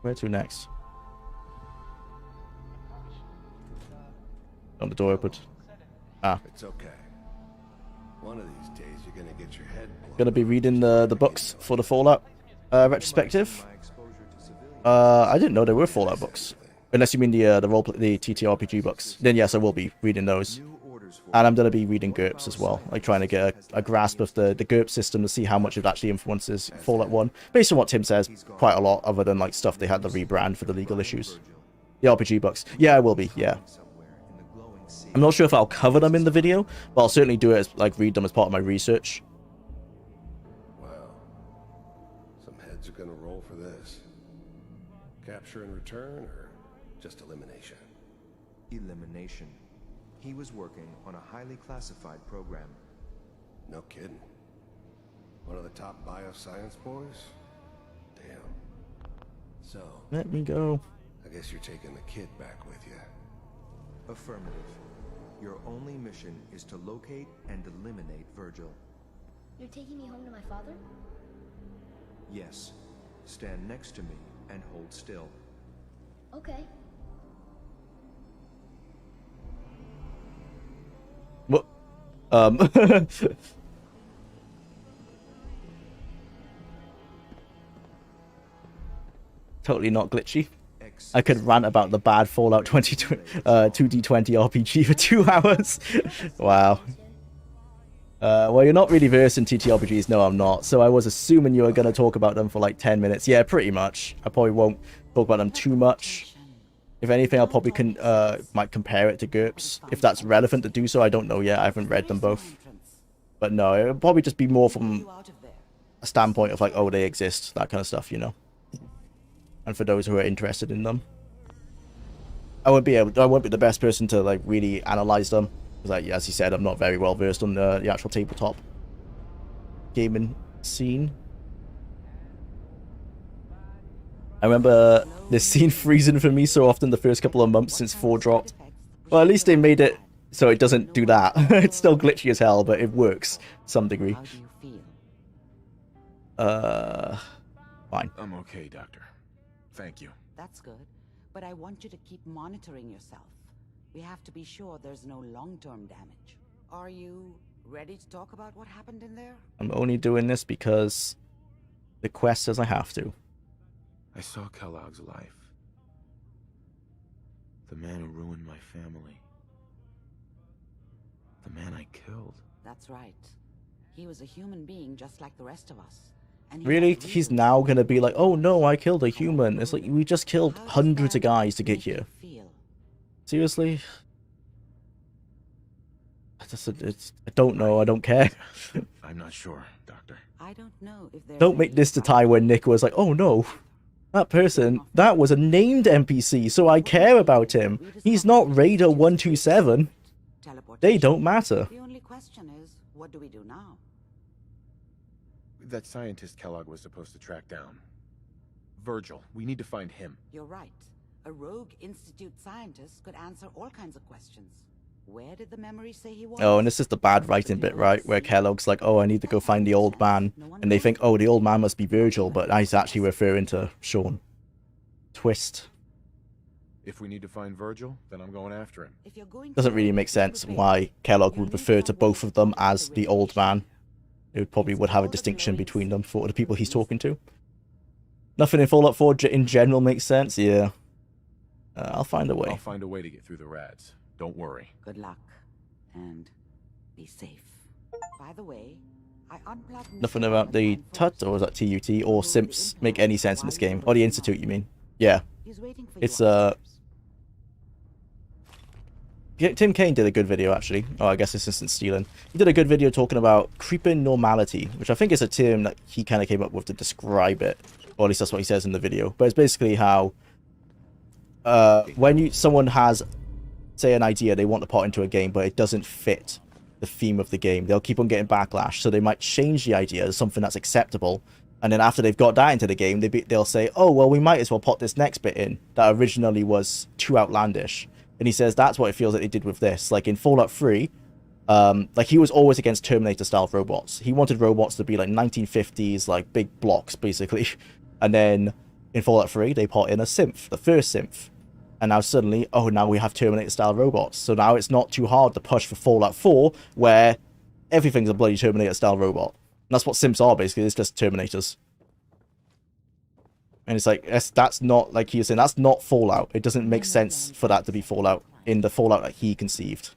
Where to next? On the door opened. Ah. It's okay. One of these days you're gonna get your head blown. Gonna be reading the books for the Fallout retrospective. I didn't know there were Fallout books. Unless you mean the TTRPG books. Then yes, I will be reading those. And I'm gonna be reading GURPS as well. Like trying to get a grasp of the GURPS system to see how much it actually influences Fallout 1. Based on what Tim says, quite a lot, other than like stuff they had to rebrand for the legal issues. The RPG books. Yeah, I will be, yeah. I'm not sure if I'll cover them in the video, but I'll certainly do it as like read them as part of my research. Wow. Some heads are gonna roll for this. Capture and return, or just elimination? Elimination. He was working on a highly classified program. No kidding. One of the top bioscience boys? Damn. So, Let me go. I guess you're taking the kid back with you. Affirmative. Your only mission is to locate and eliminate Virgil. You're taking me home to my father? Yes. Stand next to me and hold still. Okay. What? Totally not glitchy. I could rant about the bad Fallout 2D20 RPG for 2 hours. Wow. Well, you're not really versed in TTRPGs. No, I'm not. So I was assuming you were going to talk about them for like 10 minutes. Yeah, pretty much. I probably won't talk about them too much. If anything, I'll probably might compare it to GURPS. If that's relevant to do so, I don't know yet. I haven't read them both. But no, it'll probably just be more from a standpoint of like, oh, they exist, that kind of stuff, you know. And for those who are interested in them, I won't be the best person to like really analyze them, because like, as you said, I'm not very well versed on the actual tabletop gaming scene. I remember this scene freezing for me so often the first couple of months since 4 dropped. Well, at least they made it so it doesn't do that. It's still glitchy as hell, but it works to some degree. How do you feel? Fine. I'm okay, Doctor. Thank you. That's good. But I want you to keep monitoring yourself. We have to be sure there's no long-term damage. Are you ready to talk about what happened in there? I'm only doing this because the quest says I have to. I saw Kellogg's life. The man who ruined my family. The man I killed. That's right. He was a human being just like the rest of us. And Really? He's now gonna be like, oh no, I killed a human. It's like, we just killed hundreds of guys to get here. Seriously? I don't know, I don't care. I'm not sure, Doctor. I don't know if there's Don't make this the time when Nick was like, oh no, that person, that was a named NPC, so I care about him. He's not Raider 127. They don't matter. The only question is, what do we do now? That scientist Kellogg was supposed to track down. Virgil. We need to find him. You're right. A rogue Institute scientist could answer all kinds of questions. Where did the memory say he was? Oh, and this is the bad writing bit, right? Where Kellogg's like, oh, I need to go find the old man. And they think, oh, the old man must be Virgil, but he's actually referring to Sean. Twist. If we need to find Virgil, then I'm going after him. If you're going Doesn't really make sense why Kellogg would refer to both of them as the old man. It probably would have a distinction between them for the people he's talking to. Nothing in Fallout 4 in general makes sense, yeah. I'll find a way. I'll find a way to get through the rads. Don't worry. Good luck. And be safe. By the way, I unplugged... Nothing about the TUT, or was that TUT, or simps make any sense in this game? Or the Institute, you mean? Yeah. It's, Tim Kaine did a good video, actually. Oh, I guess Assistant Stealing. He did a good video talking about creeping normality, which I think is a term that he kind of came up with to describe it. Or at least that's what he says in the video. But it's basically how when someone has, say, an idea they want to put into a game, but it doesn't fit the theme of the game, they'll keep on getting backlash. So they might change the idea to something that's acceptable. And then after they've got that into the game, they'll say, oh, well, we might as well put this next bit in that originally was too outlandish. And he says that's what it feels like they did with this. Like in Fallout 3, like he was always against Terminator-style robots. He wanted robots to be like 1950s, like big blocks, basically. And then in Fallout 3, they put in a synth, the first synth. And now suddenly, oh, now we have Terminator-style robots. So now it's not too hard to push for Fallout 4, where everything's a bloody Terminator-style robot. And that's what synths are, basically. It's just Terminators. And it's like, that's not, like he was saying, that's not Fallout. It doesn't make sense for that to be Fallout in the Fallout that he conceived.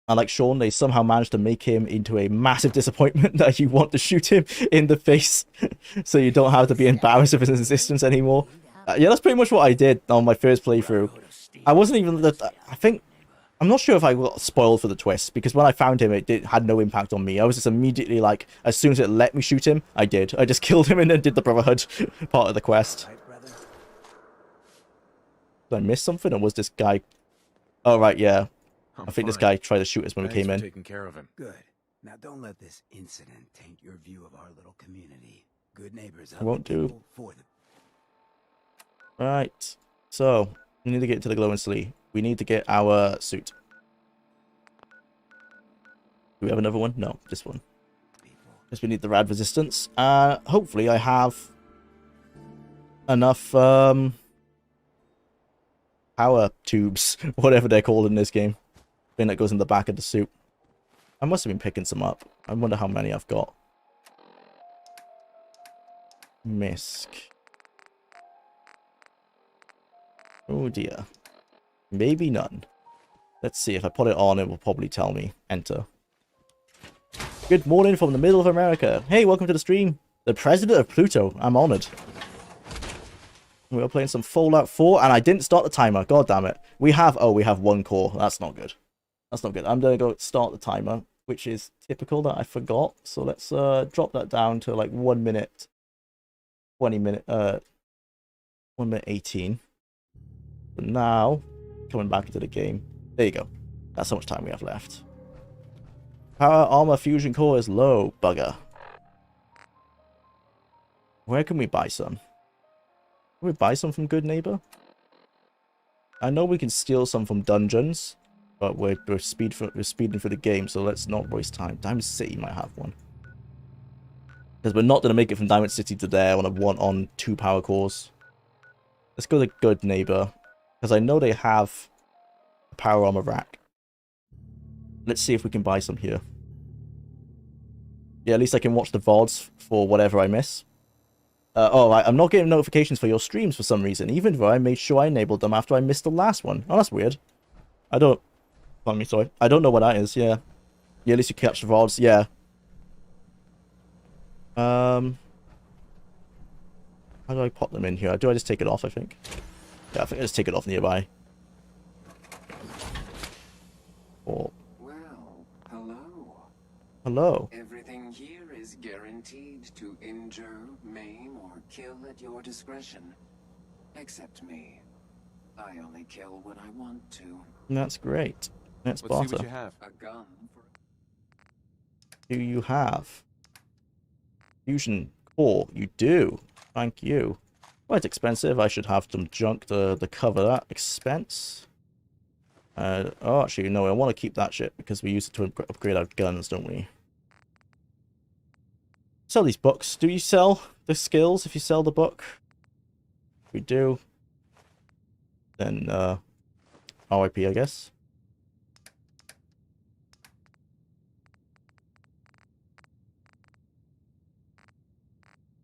And like Sean, they somehow managed to make him into a massive disappointment that you want to shoot him in the face so you don't have to be embarrassed of his existence anymore. Yeah, that's pretty much what I did on my first playthrough. I wasn't even, I'm not sure if I got spoiled for the twist, because when I found him, it had no impact on me. I was just immediately like, as soon as it let me shoot him, I did. I just killed him and then did the Brotherhood part of the quest. Did I miss something, or was this guy... Oh, right, yeah. I think this guy tried to shoot us when we came in. Taking care of him. Good. Now don't let this incident taint your view of our little community. Good neighbors. I won't do. Right. So, we need to get to the glowing sleeve. We need to get our suit. Do we have another one? No, this one. Because we need the rad resistance. Hopefully I have enough power tubes, whatever they're called in this game. Thing that goes in the back of the suit. I must have been picking some up. I wonder how many I've got. Misc. Oh dear. Maybe none. Let's see, if I put it on, it will probably tell me. Enter. Good morning from the middle of America. Hey, welcome to the stream. The president of Pluto. I'm honored. We are playing some Fallout 4, and I didn't start the timer. God damn it. We have one core. That's not good. That's not good. I'm going to go start the timer, which is typical that I forgot. So let's drop that down to like 1 minute, 1 minute 18. But now, coming back into the game. There you go. That's how much time we have left. Power armor fusion core is low, bugger. Where can we buy some? Can we buy some from Good Neighbor? I know we can steal some from dungeons, but we're speeding through the game, so let's not waste time. Diamond City might have one. Because we're not going to make it from Diamond City to there on 2 power cores. Let's go to Good Neighbor. Because I know they have a power armor rack. Let's see if we can buy some here. Yeah, at least I can watch the VODs for whatever I miss. I'm not getting notifications for your streams for some reason, even though I made sure I enabled them after I missed the last one. Oh, that's weird. I don't know what that is, yeah. Yeah, at least you catch the VODs, yeah. How do I pop them in here? Do I just take it off, I think? Yeah, I think I just take it off nearby. Oh. Well, hello. Hello. Everything here is guaranteed to injure, maim, or kill at your discretion. Except me. I only kill what I want to. That's great. Let's barter. See what you have. A gun. Do you have fusion core? You do. Thank you. Quite expensive. I should have some junk to cover that expense. Oh, actually, no. I want to keep that shit because we use it to upgrade our guns, don't we? Sell these books. Do you sell the skills if you sell the book? If we do, then RIP, I guess.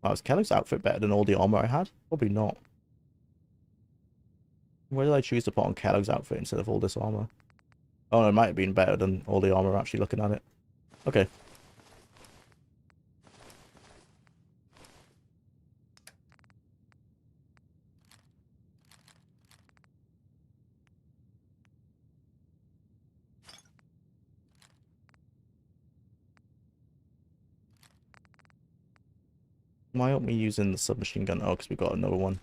Oh, is Kellogg's outfit better than all the armor I had? Probably not. Where did I choose to put on Kellogg's outfit instead of all this armor? Oh, no, it might have been better than all the armor actually looking at it. Okay. Why aren't we using the submachine gun? Oh, because we got another one.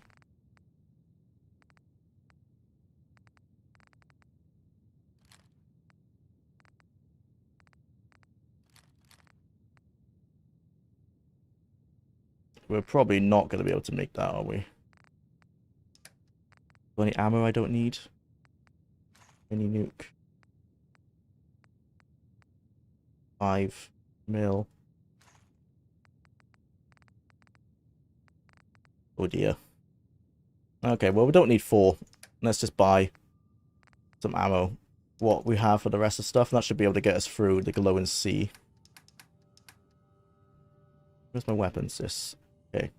We're probably not going to be able to make that, are we? Any ammo I don't need? Any nuke? 5 mil. Oh dear. Okay, well we don't need 4. Let's just buy some ammo. What we have for the rest of the stuff, and that should be able to get us through the glowing sea. Where's my weapons? This. Okay.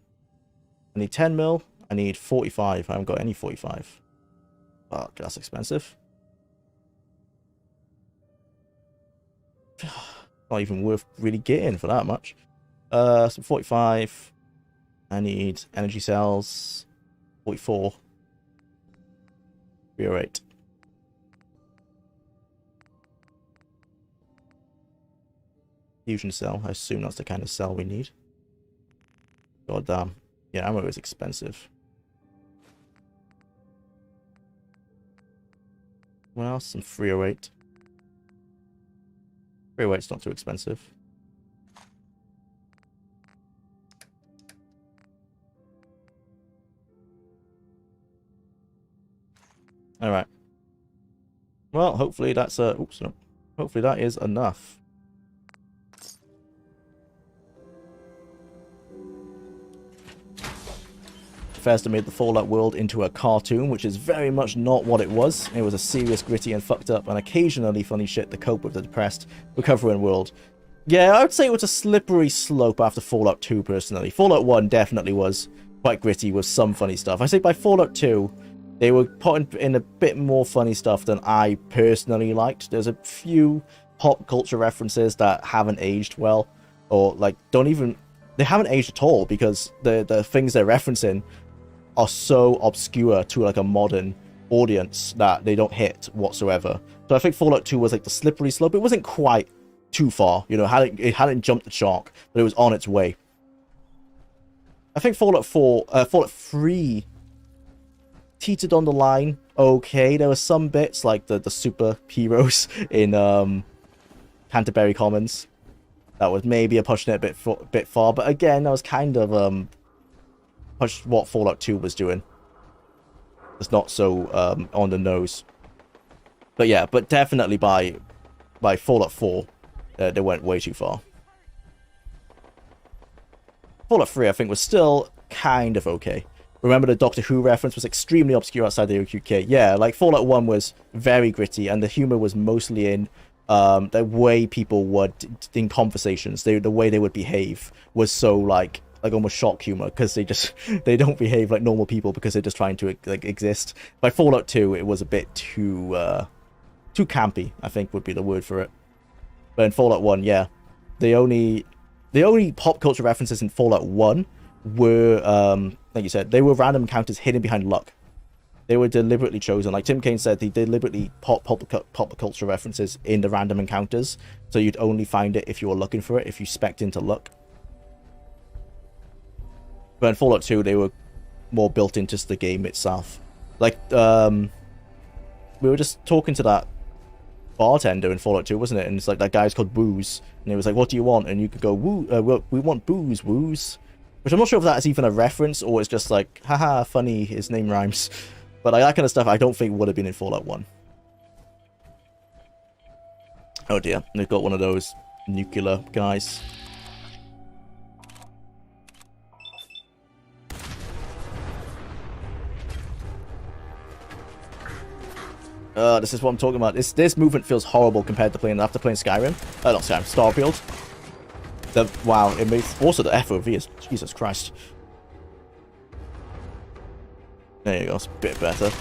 I need 10 mil. I need 45. I haven't got any 45. Fuck, that's expensive. Not even worth really getting for that much. So 45. I need energy cells. 44. 308. Fusion cell. I assume that's the kind of cell we need. God damn. Yeah, ammo is expensive. What else? Some 308. 308's not too expensive. Alright. Well, hopefully that's oops, no. Hopefully that is enough. Bethesda made the Fallout world into a cartoon, which is very much not what it was. It was a serious, gritty, and fucked up, and occasionally funny shit to cope with the depressed, recovering world. Yeah, I would say it was a slippery slope after Fallout 2, personally. Fallout 1 definitely was quite gritty with some funny stuff. I say by Fallout 2, they were putting in a bit more funny stuff than I personally liked. There's a few pop culture references that haven't aged well, or like they haven't aged at all, because the things they're referencing are so obscure to like a modern audience that they don't hit whatsoever. So I think Fallout 2 was like the slippery slope. It wasn't quite too far, you know, it hadn't jumped the shark, but it was on its way. I think Fallout 3 teetered on the line. Okay, there were some bits like the super heroes in Canterbury Commons that was maybe pushing it a bit far, but again, that was kind of what Fallout 2 was doing. It's not so on the nose. But yeah, but definitely by Fallout 4, they went way too far. Fallout 3, I think, was still kind of okay. Remember the Doctor Who reference was extremely obscure outside the UK. Yeah, like Fallout 1 was very gritty, and the humor was mostly in the way people would, in conversations, the way they would behave was so like almost shock humor, because they don't behave like normal people because they're just trying to like exist. By Fallout 2, it was a bit too campy, I think would be the word for it. But in Fallout 1, yeah, the only pop culture references in Fallout 1 were like you said, they were random encounters hidden behind luck. They were deliberately chosen. Like Tim Kaine said, they deliberately pop culture references in the random encounters, so you'd only find it if you were looking for it, if you spec'd into luck. But in Fallout 2, they were more built into the game itself. Like, we were just talking to that bartender in Fallout 2, wasn't it? And it's like, that guy's called Booze. And he was like, what do you want? And you could go, well, we want booze, woos. Which I'm not sure if that's even a reference, or it's just like, haha, funny, his name rhymes. But like, that kind of stuff I don't think would have been in Fallout 1. Oh dear, they've got one of those nuclear guys. This is what I'm talking about. This movement feels horrible compared to playing after playing Skyrim. Not Skyrim, Starfield. Wow, it makes also the FOV is Jesus Christ. There you go, it's a bit better.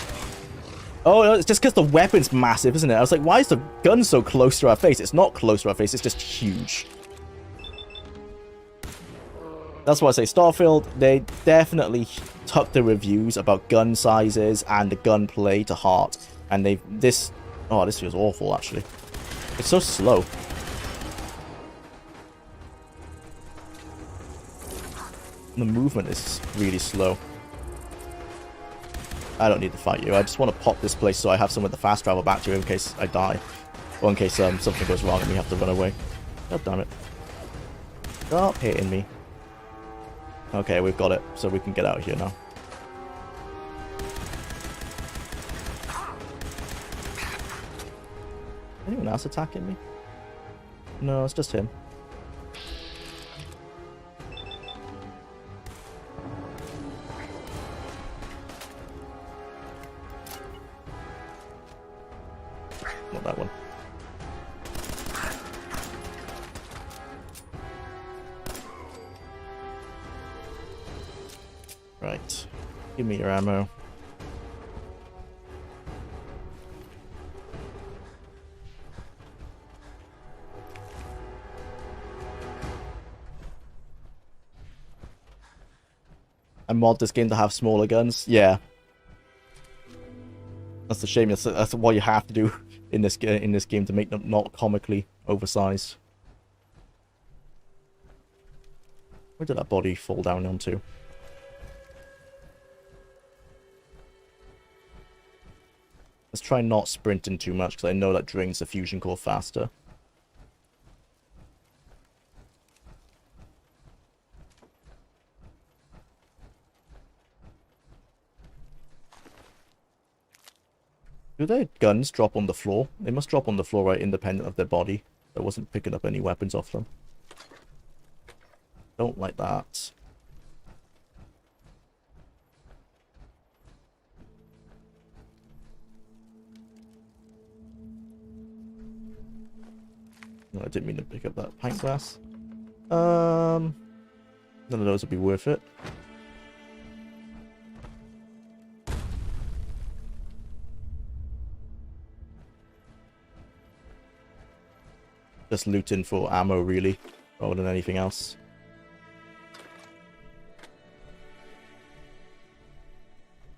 Oh no, it's just because the weapon's massive, isn't it? I was like, why is the gun so close to our face? It's not close to our face, it's just huge. That's why I say Starfield, they definitely took the reviews about gun sizes and the gunplay to heart. And this feels awful actually. It's so slow. The movement is really slow. I don't need to fight you. I just want to pop this place so I have somewhere to fast travel back to in case I die. Or in case something goes wrong and we have to run away. God damn it. Stop hitting me. Okay, we've got it. So we can get out of here now. Anyone else attacking me? No, it's just him. Not that one. Right. Give me your ammo. I mod this game to have smaller guns. Yeah. That's a shame. That's what you have to do in this game to make them not comically oversized. Where did that body fall down onto? Let's try not sprinting too much because I know that drains the fusion core faster. Do their guns drop on the floor? They must drop on the floor, right, independent of their body. I wasn't picking up any weapons off them. Don't like that. No, I didn't mean to pick up that pint glass. None of those would be worth it. Just looting for ammo, really, rather than anything else.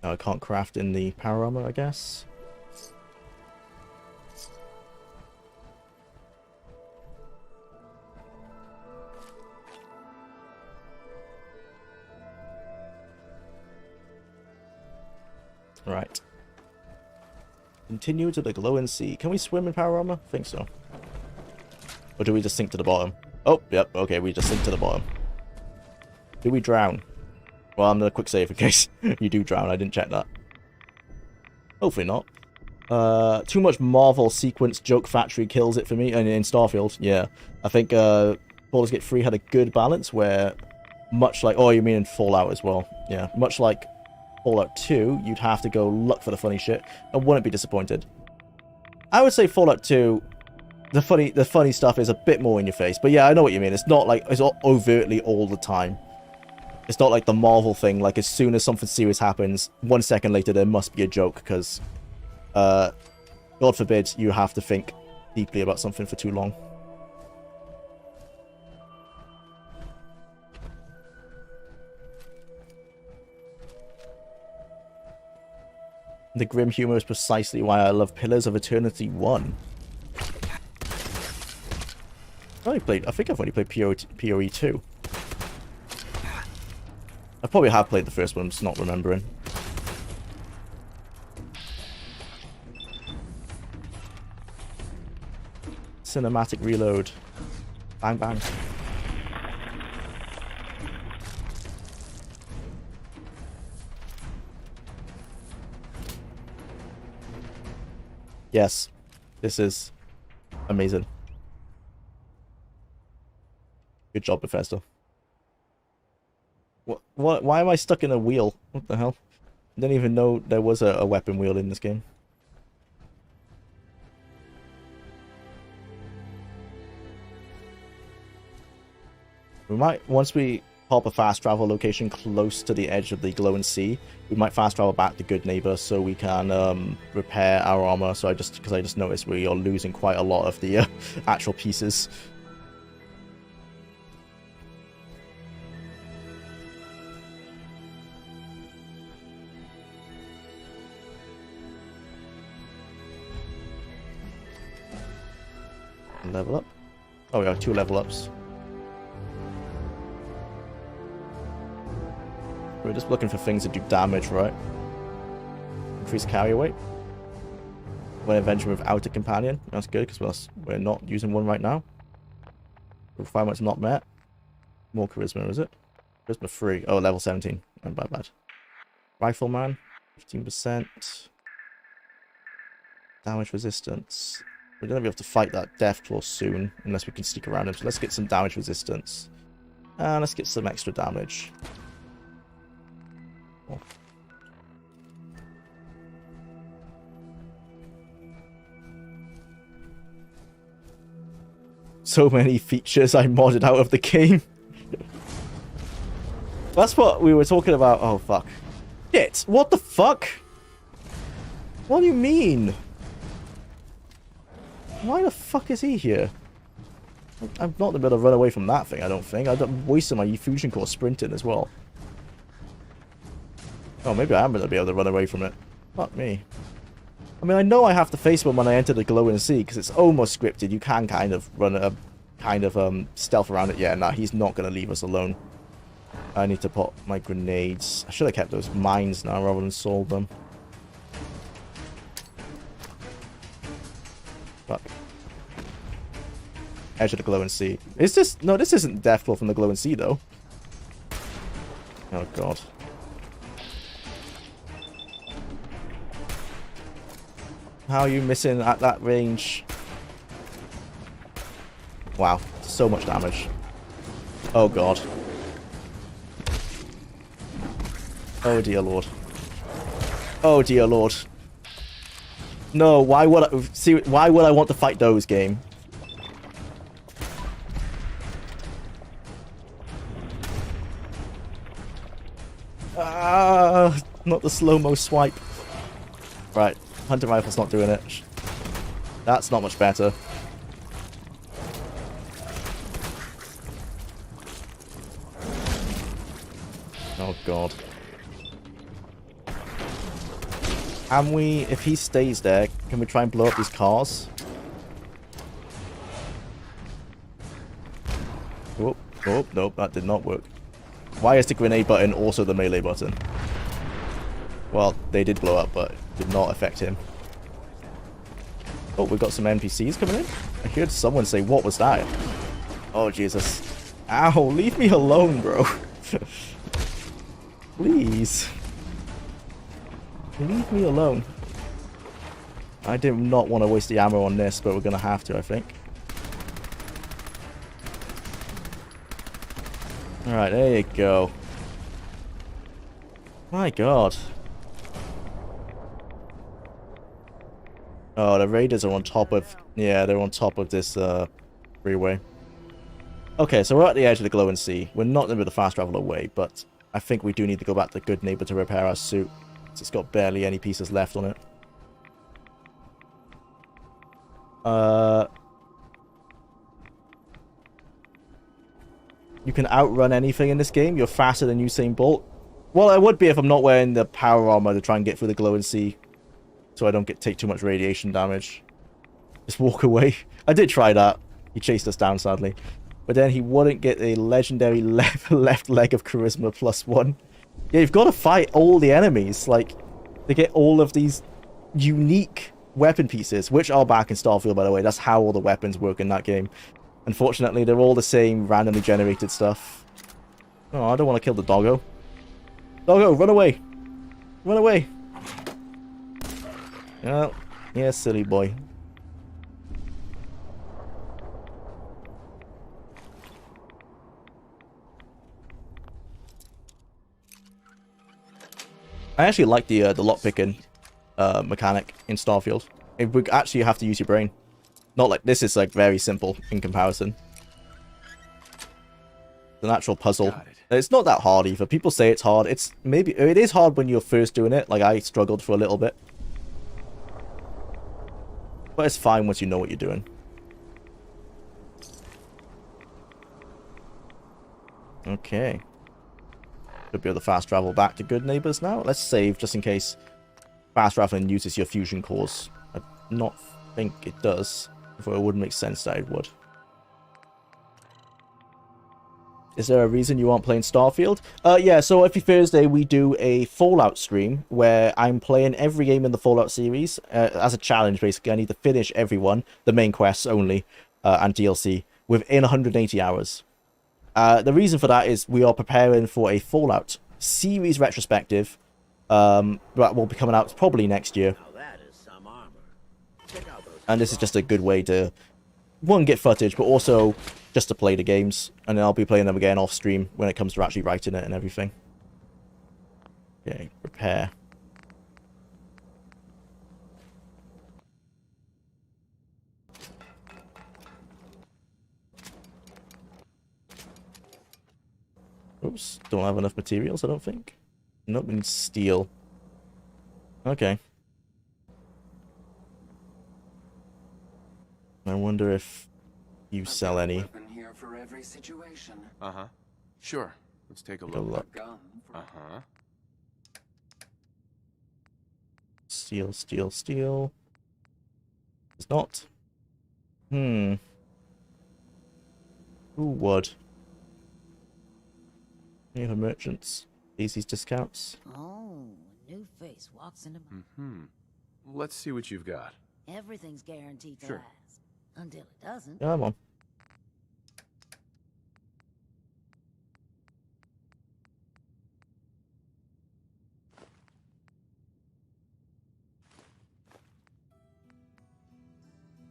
No, I can't craft in the power armor, I guess. Right. Continue to the glowing sea. Can we swim in power armor? I think so. Or do we just sink to the bottom? Oh, yep, okay, we just sink to the bottom. Do we drown? Well, I'm gonna quick save in case you do drown. I didn't check that. Hopefully not. Too much Marvel sequence joke factory kills it for me. And in Starfield, yeah. I think Baldur's Gate 3 had a good balance where, much like... Oh, you mean in Fallout as well. Yeah, much like Fallout 2, you'd have to go look for the funny shit and wouldn't be disappointed. I would say Fallout 2... The funny stuff is a bit more in your face. But yeah, I know what you mean. It's not like it's not overtly all the time. It's not like the Marvel thing, like as soon as something serious happens, 1 second later there must be a joke, because God forbid you have to think deeply about something for too long. The grim humor is precisely why I love Pillars of Eternity 1. I think I've only played PoE 2. I probably have played the first one, I'm just not remembering. Cinematic reload. Bang bang. Yes, this is amazing. Good job, Bethesda. What? Why am I stuck in a wheel? What the hell? I didn't even know there was a weapon wheel in this game. We might, once we pop a fast travel location close to the edge of the glowing sea, we might fast travel back to Good Neighbor so we can repair our armor. So because I just noticed we are losing quite a lot of the actual pieces. Level up. Oh, we have 2 level ups. We're just looking for things that do damage, right? Increase carry weight. When eventually without a companion. That's good, because we're not using one right now. Requirement's not met. More charisma, is it? Charisma 3. Oh, level 17. Oh, bad. Rifleman. 15%. Damage resistance. We're going to be able to fight that Deathclaw soon, unless we can sneak around him. So let's get some damage resistance. And let's get some extra damage. Oh. So many features I modded out of the game. That's what we were talking about. Oh, fuck. Shit, what the fuck? What do you mean? Why the fuck is he here? I'm not going to run away from that thing, I don't think. I'm wasting my fusion core sprinting as well. Oh, maybe I am going to be able to run away from it. Fuck me. I mean, I know I have to face one when I enter the glowing sea, because it's almost scripted. You can kind of run a stealth around it. Yeah, nah, he's not going to leave us alone. I need to put my grenades. I should have kept those mines now rather than sold them. Fuck. Edge of the glowing sea. Is this... No, this isn't Deathclaw from the glowing sea, though. Oh, God. How are you missing at that range? Wow. So much damage. Oh, God. Oh, dear Lord. Oh, dear Lord. No, why would I... See, why would I want to fight those, game? Ah, not the slow-mo swipe. Right, hunter rifle's not doing it. That's not much better. Oh, God. Can we, if he stays there, can we try and blow up these cars? Oh, oh, nope, that did not work. Why is the grenade button also the melee button? Well, they did blow up, but did not affect him. Oh, we've got some NPCs coming in. I heard someone say, what was that? Oh, Jesus. Ow, leave me alone, bro. Please. Leave me alone. I did not want to waste the ammo on this, but we're going to have to, I think. Alright, there you go. My God. Oh, the raiders are on top of... Yeah, they're on top of this freeway. Okay, so we're at the edge of the glowing sea. We're not going to be the fast travel away, but I think we do need to go back to Good Neighbor to repair our suit. It's got barely any pieces left on it. You can outrun anything in this game. You're faster than Usain Bolt. Well, I would be if I'm not wearing the power armor to try and get through the glowing sea, so I don't take too much radiation damage. Just walk away. I did try that. He chased us down, sadly. But then he wouldn't get a legendary left leg of charisma +1. Yeah, you've got to fight all the enemies, like, to get all of these unique weapon pieces, which are back in Starfield, by the way. That's how all the weapons work in that game. Unfortunately, they're all the same randomly generated stuff. Oh, I don't want to kill the doggo. Doggo, run away! Run away! Oh, yeah, silly boy. I actually like the lockpicking mechanic in Starfield. It would actually have to use your brain. Not like this is like very simple in comparison. The natural puzzle. It's not that hard either. People say it's hard. It is hard when you're first doing it. Like, I struggled for a little bit. But it's fine once you know what you're doing. Okay. Should be able to fast travel back to Good Neighbors now. Let's save just in case fast traveling uses your fusion cores. I do not think it does. If it would make sense that it would. Is there a reason you aren't playing Starfield? Yeah, so every Thursday we do a Fallout stream where I'm playing every game in the Fallout series as a challenge, basically. I need to finish everyone, the main quests only, and DLC, within 180 hours. The reason for that is we are preparing for a Fallout series retrospective that will be coming out probably next year. And this is just a good way to, one, get footage, but also just to play the games. And then I'll be playing them again off stream when it comes to actually writing it and everything. Okay, prepare. Oops, don't have enough materials, I don't think. Nope, we need steel. Okay. I wonder if you sell any. Here for every situation. Uh-huh. Sure. Let's take a Take a look. look. Uh-huh. Steel, steel, steel. It's not. Who would? Any other merchants? Easy discounts. Oh, a new face walks into my... Mm-hmm. Let's see what you've got. Everything's guaranteed to Sure. last. Until it doesn't. Come on.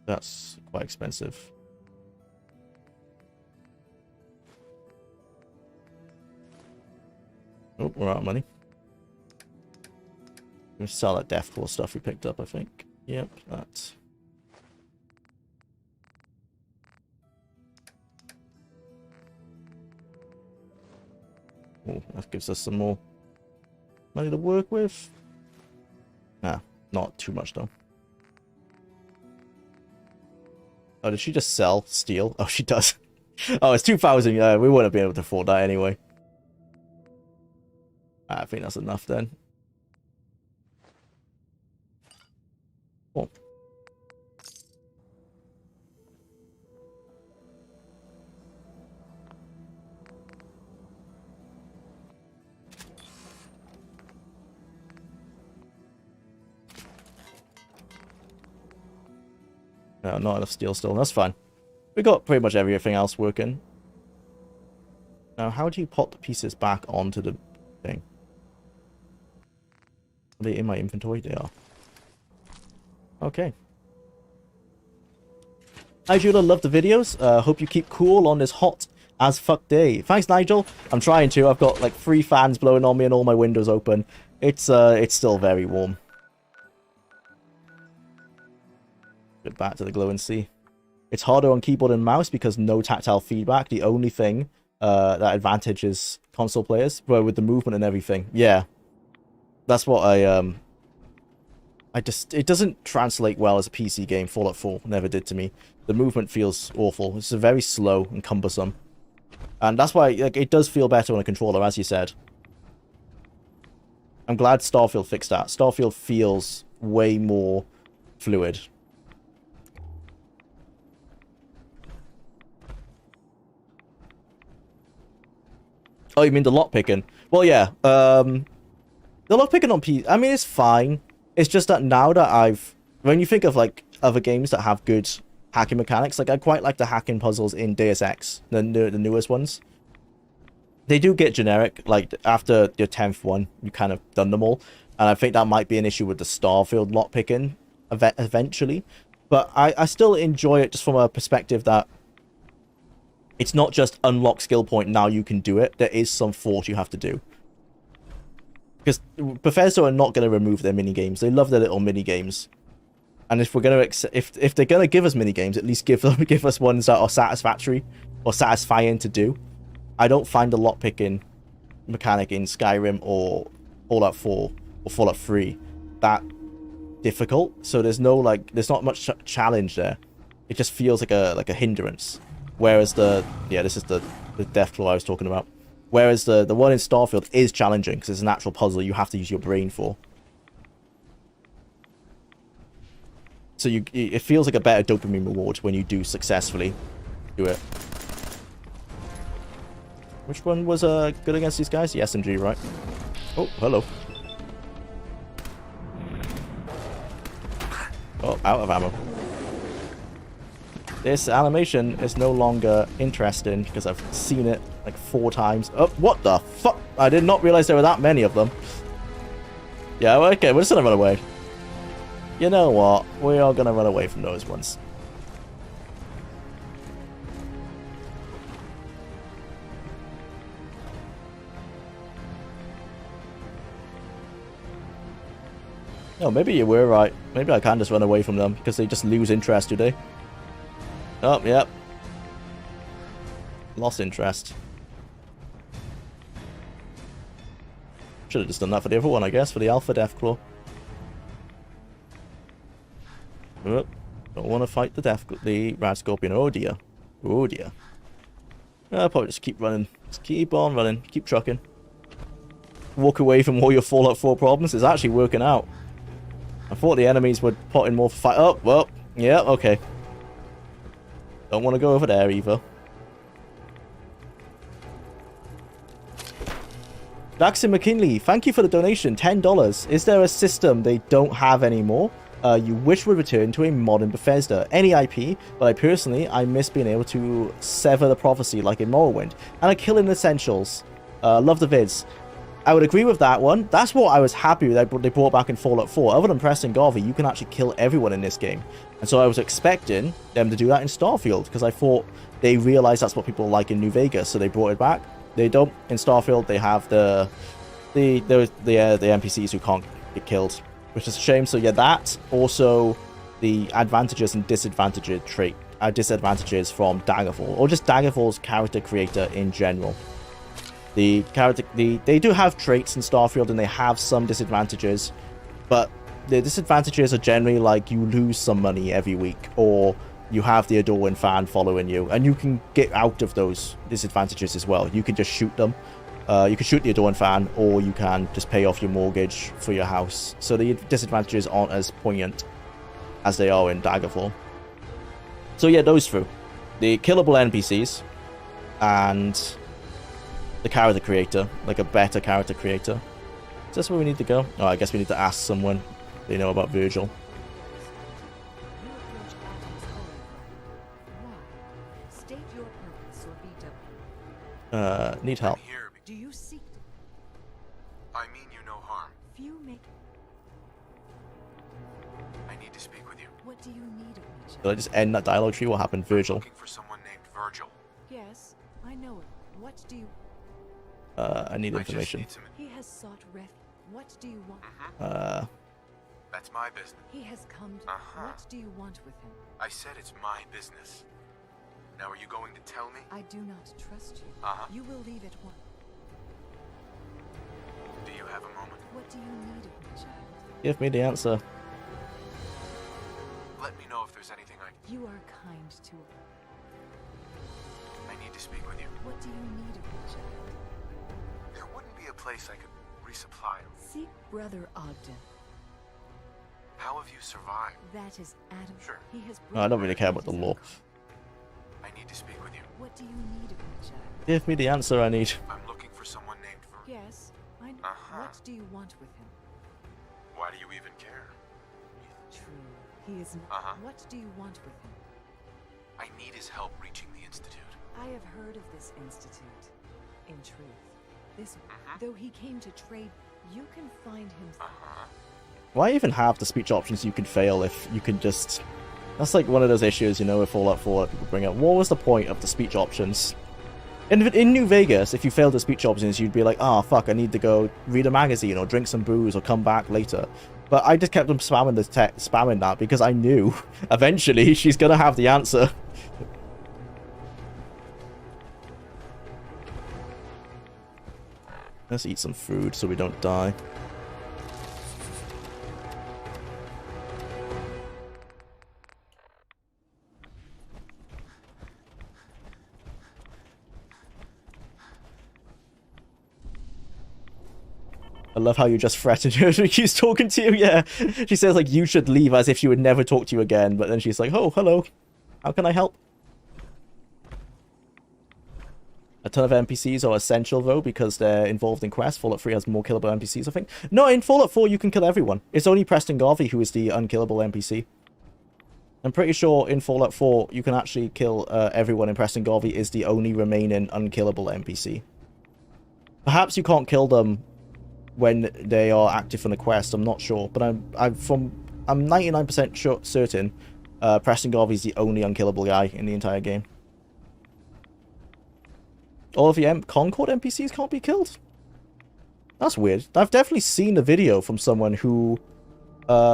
That's quite expensive. Oh, we're out of money. We'll sell that deathcore stuff we picked up, I think. Yep, that. Oh, that gives us some more money to work with. Nah, not too much though. Oh, did she just sell steel? Oh, she does. Oh, it's 2,000. We wouldn't be able to afford that anyway. I think that's enough then. Cool. No, not enough steel still. That's fine. We got pretty much everything else working. Now, how do you pop the pieces back onto the thing? Are they in my inventory? They are. Okay. Hi, Jwlar. Love the videos. Hope you keep cool on this hot as fuck day. Thanks, Nigel. I'm trying to. I've got like 3 fans blowing on me and all my windows open. It's still very warm. Get back to the glow and see. It's harder on keyboard and mouse because no tactile feedback. The only thing that advantages console players, but with the movement and everything. Yeah, that's what it doesn't translate well as a PC game. Fallout 4 never did to me. The movement feels awful. It's very slow and cumbersome, and that's why it does feel better on a controller, as you said. I'm glad Starfield fixed that. Starfield feels way more fluid. Oh, you mean the lockpicking? Well, yeah. The lockpicking on PC, I mean, it's fine. It's just that now that when you think of like other games that have good hacking mechanics, like I quite like the hacking puzzles in Deus Ex, the newest ones. They do get generic. Like after your 10th one, you kind of done them all, and I think that might be an issue with the Starfield lockpicking eventually. But I still enjoy it just from a perspective that it's not just unlock skill point, now you can do it. There is some thought you have to do. Because Bethesda are not going to remove their minigames. They love their little minigames. And if we're going to if they're going to give us minigames, at least give us ones that are satisfactory or satisfying to do. I don't find the lockpicking mechanic in Skyrim or Fallout 4 or Fallout 3 that difficult. So there's no like, there's not much challenge there. It just feels like a hindrance. Whereas this is the Deathclaw I was talking about. Whereas the one in Starfield is challenging because it's an actual puzzle you have to use your brain for. So it feels like a better dopamine reward when you do successfully do it. Which one was good against these guys? The SMG, right? Oh, hello. Oh, out of ammo. This animation is no longer interesting because I've seen it like 4 times. Oh, what the fuck? I did not realize there were that many of them. Yeah, okay, we're just gonna run away. You know what? We are gonna run away from those ones. Oh, maybe you were right. Maybe I can just run away from them because they just lose interest, do they? Oh, yep. Lost interest. Should have just done that for the other one, I guess, for the Alpha Deathclaw. Oh, don't want to fight the Rad Scorpion. Oh dear. Oh dear. I'll probably just keep running. Just keep on running. Keep trucking. Walk away from all your Fallout 4 problems. It's actually working out. I thought the enemies would put in more fight. Oh, well, yeah, okay. Don't want to go over there either. Daxon McKinley, thank you for the donation. $10. Is there a system they don't have anymore? You wish would return to a modern Bethesda? Any IP, but I miss being able to sever the prophecy like in Morrowind. And a kill in Essentials. Love the vids. I would agree with that one. That's what I was happy that they brought back in Fallout 4. Other than Preston Garvey, you can actually kill everyone in this game. And so I was expecting them to do that in Starfield, because I thought they realized that's what people like in New Vegas, so they brought it back. They don't. In Starfield, they have the NPCs who can't get killed, which is a shame. So yeah, that also the advantages and disadvantages disadvantages from Daggerfall, or just Daggerfall's character creator in general. They do have traits in Starfield, and they have some disadvantages, but the disadvantages are generally like you lose some money every week, or you have the Adorwin fan following you, and you can get out of those disadvantages as well. You can just shoot them. You can shoot the Adorwin fan, or you can just pay off your mortgage for your house. So the disadvantages aren't as poignant as they are in Daggerfall. So yeah, those through. The killable NPCs, and the character creator, like a better character creator. Is this where we need to go? Oh, I guess we need to ask someone they know about Virgil. Need help. Do you seek? I mean you no harm. Few make. I need to speak with you. What do you need of me, child? Did I just end that dialogue tree? What happened, Virgil? Looking for someone named Virgil. Yes, I know it. What do you? I need information. He has sought refuge. What do you want? That's my business. He has come to. What do you want with him? I said it's my business. Now are you going to tell me? I do not trust you. You will leave at once. Do you have a moment? What do you need of me, child? Give me the answer. Let me know if there's anything I... You are kind to... I need to speak with you. What do you need of me, child? There wouldn't be a place I could resupply. Seek Brother Ogden. How have you survived? That is Adam. Sure. He has... No, I don't really care about the law. I need to speak with you. What do you need of me, child? Give me the answer I need. I'm looking for someone named Virgil. Yes, I know. What do you want with him? Why do you even care? True. He is not. What do you want with him? I need his help reaching the Institute. I have heard of this institute. In truth, this though he came to trade, you can find him. Why even have the speech options you can fail if you can just... That's like one of those issues, you know, with Fallout 4 that people bring up. What was the point of the speech options? In New Vegas, if you failed the speech options, you'd be like, oh, fuck, I need to go read a magazine or drink some booze or come back later. But I just kept them spamming that because I knew eventually she's going to have the answer. Let's eat some food so we don't die. I love how you just threatened her. She keeps talking to you. Yeah, she says like you should leave as if she would never talk to you again. But then she's like, "Oh, hello. How can I help?" A ton of NPCs are essential though because they're involved in quests. Fallout 3 has more killable NPCs, I think. No, in Fallout 4 you can kill everyone. It's only Preston Garvey who is the unkillable NPC. I'm pretty sure in Fallout 4 you can actually kill everyone, and Preston Garvey is the only remaining unkillable NPC. Perhaps you can't kill them when they are active on the quest. I'm not sure, but I'm 99% certain Preston Garvey is the only unkillable guy in the entire game. All of the Concord NPCs can't be killed? That's weird. I've definitely seen a video from someone who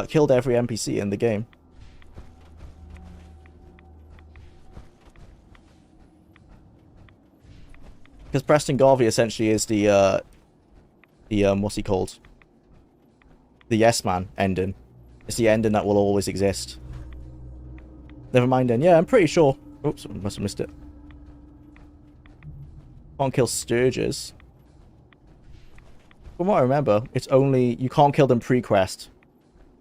killed every NPC in the game. Because Preston Garvey essentially is the what's he called? The Yes Man ending. It's the ending that will always exist. Never mind then. Yeah, I'm pretty sure. Oops, I must have missed it. Can't kill Sturges. From what I remember, it's only... You can't kill them pre-quest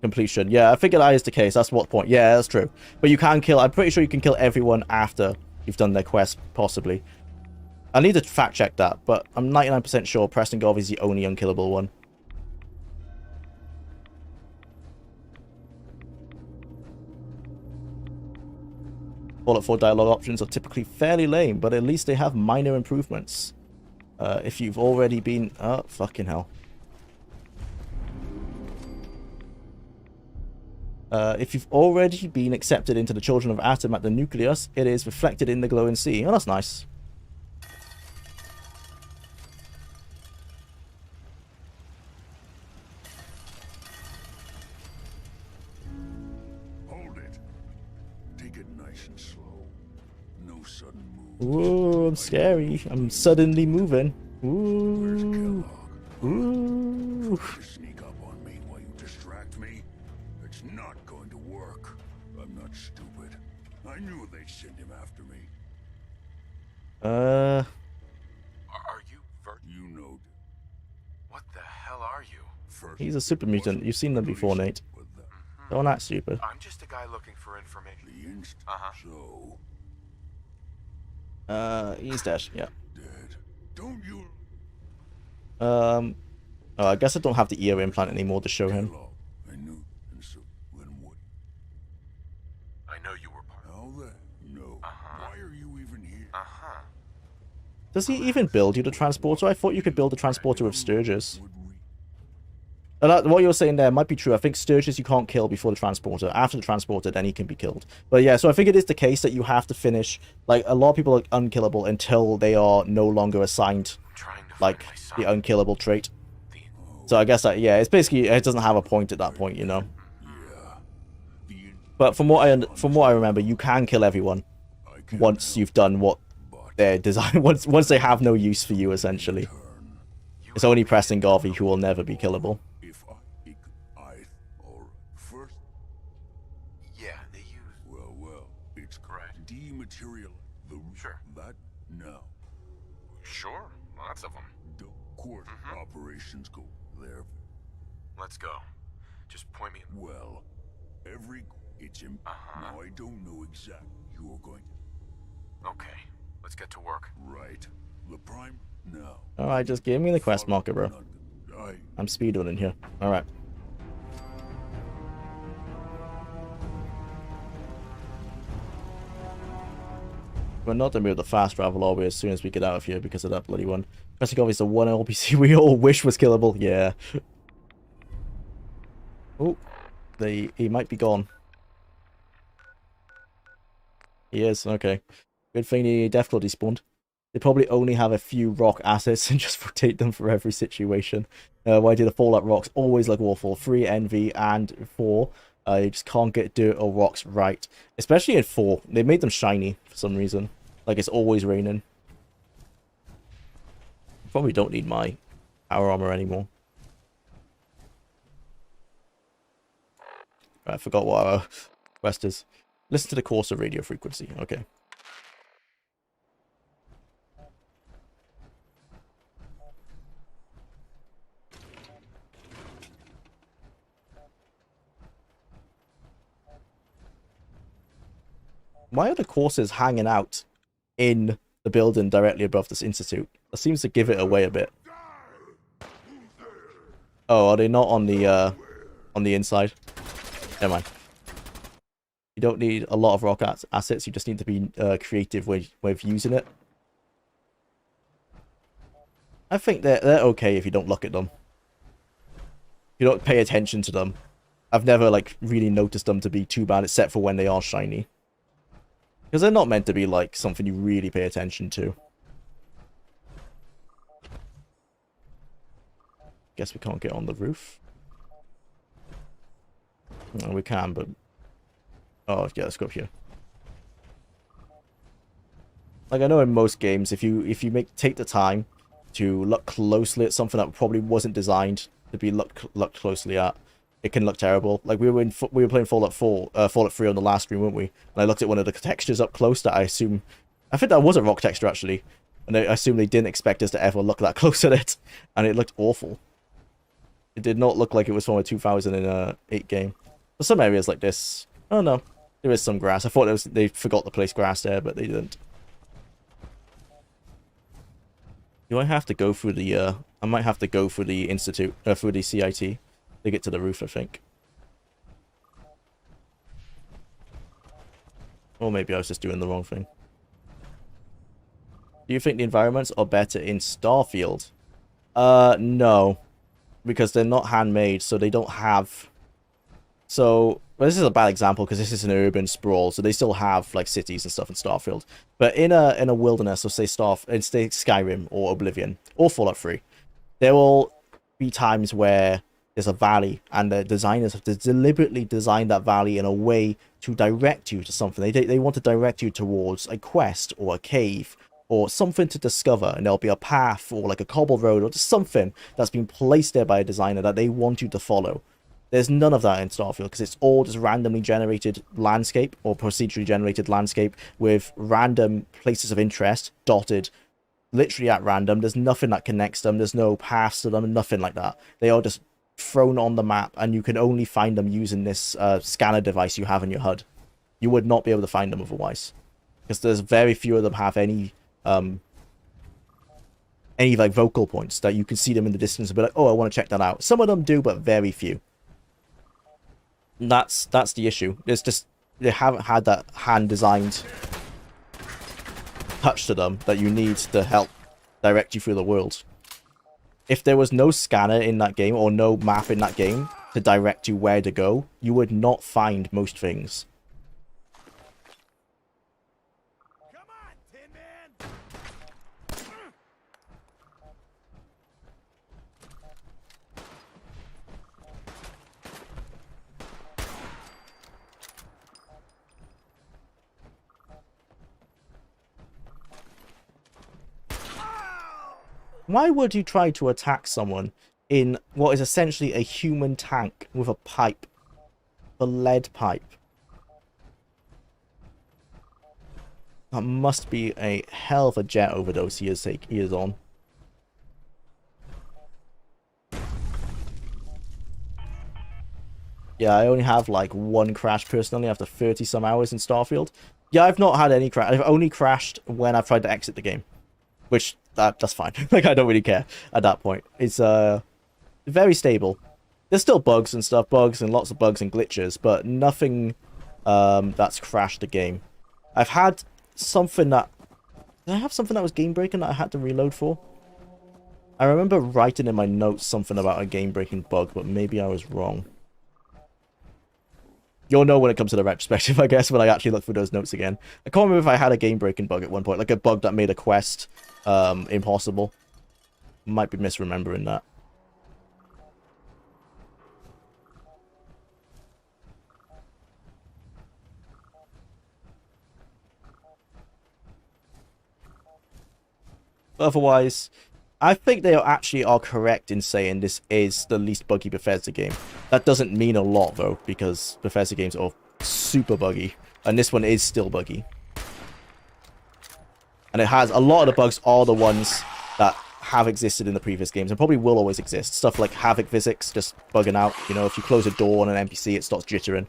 completion. Yeah, I figured that is the case. That's what point. Yeah, that's true. But you can kill... I'm pretty sure you can kill everyone after you've done their quest, possibly. I need to fact check that, but I'm 99% sure Preston Garvey is the only unkillable one. Fallout 4 dialogue options are typically fairly lame, but at least they have minor improvements. If you've already been... Oh, fucking hell. If you've already been accepted into the Children of Atom at the nucleus, it is reflected in the glowing sea. Oh, that's nice. Ooh, I'm scary. I'm suddenly moving. Ooh. Ooh. Sneak up on me while you distract me? It's not going to work. I'm not stupid. I knew they'd send him after me. Are you You know. What the hell are you? He's a super mutant. You've seen them before, Nate. Don't act stupid. I'm just a guy looking for information. So. He's dead. Yeah. Don't you? Oh, I guess I don't have the ear implant anymore to show him. I knew, and so then what? I know you were part How the? No. Why are you even here? Does he even build you the transporter? I thought you could build the transporter with Sturges. What you're saying there might be true. I think Sturges you can't kill before the transporter. After the transporter, then he can be killed. But yeah, so I think it is the case that you have to finish... Like, a lot of people are unkillable until they are no longer assigned, like, the unkillable trait. So I guess that, yeah, it's basically... It doesn't have a point at that point, you know? But from what I remember, you can kill everyone once you've done what they're designed... Once they have no use for you, essentially. It's only Preston Garvey who will never be killable. It's correct. Dematerial. Sure. That now. Sure, lots of them. The court operations go there. Let's go. Just point me. Well, it's in. Now I don't know exactly. You're going. Okay, let's get to work. Right. The prime now. Alright, just give me the quest marker, bro. I'm speedrunning here. Alright. We're not going to be able to fast travel lobby as soon as we get out of here because of that bloody one. Preston Garvey's the one LPC we all wish was killable. Yeah. Oh, he might be gone. He is, okay. Good thing the difficulty spawned. They probably only have a few rock assets and just rotate them for every situation. Why do the Fallout rocks always look awful? 3, Envy, and 4. You just can't get dirt or rocks right. Especially in 4. They made them shiny for some reason. Like it's always raining. Probably don't need my power armor anymore. I forgot what our quest is. Listen to the course of radio frequency. Okay. Why are the courses hanging out in the building directly above this institute? That seems to give it away a bit. Oh, are they not on the inside? Never mind. You don't need a lot of rock assets. You just need to be creative with using it. I think they're okay if you don't look at them. You don't pay attention to them. I've never like really noticed them to be too bad, except for when they are shiny. Because they're not meant to be like something you really pay attention to. Guess we can't get on the roof. No, we can, but... Oh, yeah, let's go up here. Like, I know in most games, if you take the time to look closely at something that probably wasn't designed to be looked closely at, it can look terrible. Like, we were playing Fallout 3 on the last stream, weren't we? And I looked at one of the textures up close that I think that was a rock texture, actually. And I assume they didn't expect us to ever look that close at it. And it looked awful. It did not look like it was from a 2008 game. For some areas like this, oh no, there is some grass. I thought they forgot to place grass there, but they didn't. Do I have to go through the, I might have to go through the institute, through the CIT to get to the roof, I think. Or maybe I was just doing the wrong thing. Do you think the environments are better in Starfield? No. Because they're not handmade, so they don't have... So, well, this is a bad example because this is an urban sprawl, so they still have like cities and stuff in Starfield. But in a wilderness, or say Skyrim or Oblivion or Fallout 3, there will be times where there's a valley, and the designers have to deliberately design that valley in a way to direct you to something. They want to direct you towards a quest or a cave or something to discover, and there'll be a path or like a cobble road or just something that's been placed there by a designer that they want you to follow. There's none of that in Starfield because it's all just randomly generated landscape or procedurally generated landscape with random places of interest dotted literally at random. There's nothing that connects them. There's no paths to them, nothing like that. They are just thrown on the map, and you can only find them using this scanner device you have in your HUD. You would not be able to find them otherwise, because there's very few of them have any like vocal points that you can see them in the distance and be like, oh, I want to check that out. Some of them do, but very few. That's the issue. It's just they haven't had that hand-designed touch to them that you need to help direct you through the world. If there was no scanner in that game or no map in that game to direct you where to go, you would not find most things. Why would you try to attack someone in what is essentially a human tank with a pipe? A lead pipe. That must be a hell of a jet overdose he is on. Yeah, I only have like one crash personally after 30 some hours in Starfield. Yeah, I've not had any crash. I've only crashed when I've tried to exit the game. Which, that's fine. Like, I don't really care at that point. It's very stable. There's still bugs and stuff, bugs and lots of bugs and glitches, but nothing that's crashed the game. I've had something that... Did I have something that was game-breaking that I had to reload for? I remember writing in my notes something about a game-breaking bug, but maybe I was wrong. You'll know when it comes to the retrospective, I guess, when I actually look through those notes again. I can't remember if I had a game-breaking bug at one point, like a bug that made a quest impossible. Might be misremembering that. But otherwise, I think they actually are correct in saying this is the least buggy Bethesda game. That doesn't mean a lot, though, because Bethesda games are super buggy. And this one is still buggy. And it has a lot of the bugs are the ones that have existed in the previous games and probably will always exist. Stuff like havoc physics just bugging out. You know, if you close a door on an NPC, it starts jittering.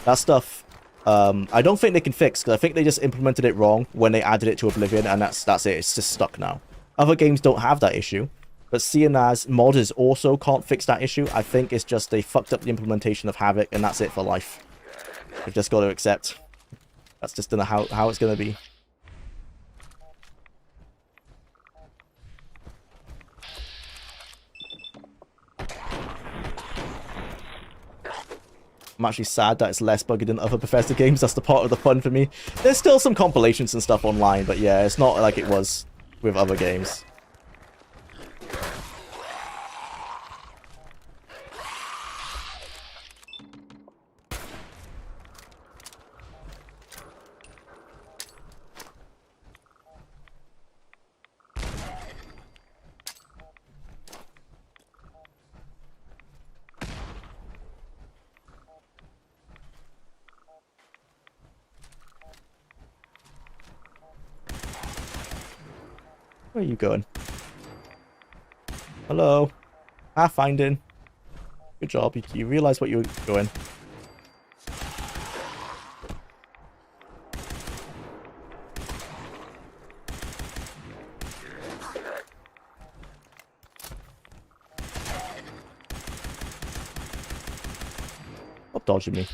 That stuff, I don't think they can fix, because I think they just implemented it wrong when they added it to Oblivion, and that's it. It's just stuck now. Other games don't have that issue, but seeing as modders also can't fix that issue, I think it's just they fucked up the implementation of havoc, and that's it for life. We've just got to accept. That's just how it's going to be. I'm actually sad that it's less buggy than other Bethesda games. That's the part of the fun for me. There's still some compilations and stuff online, but yeah, it's not like it was with other games. Where are you going? Hello. Finding. Good job. You realize what you're doing. Stop dodging me.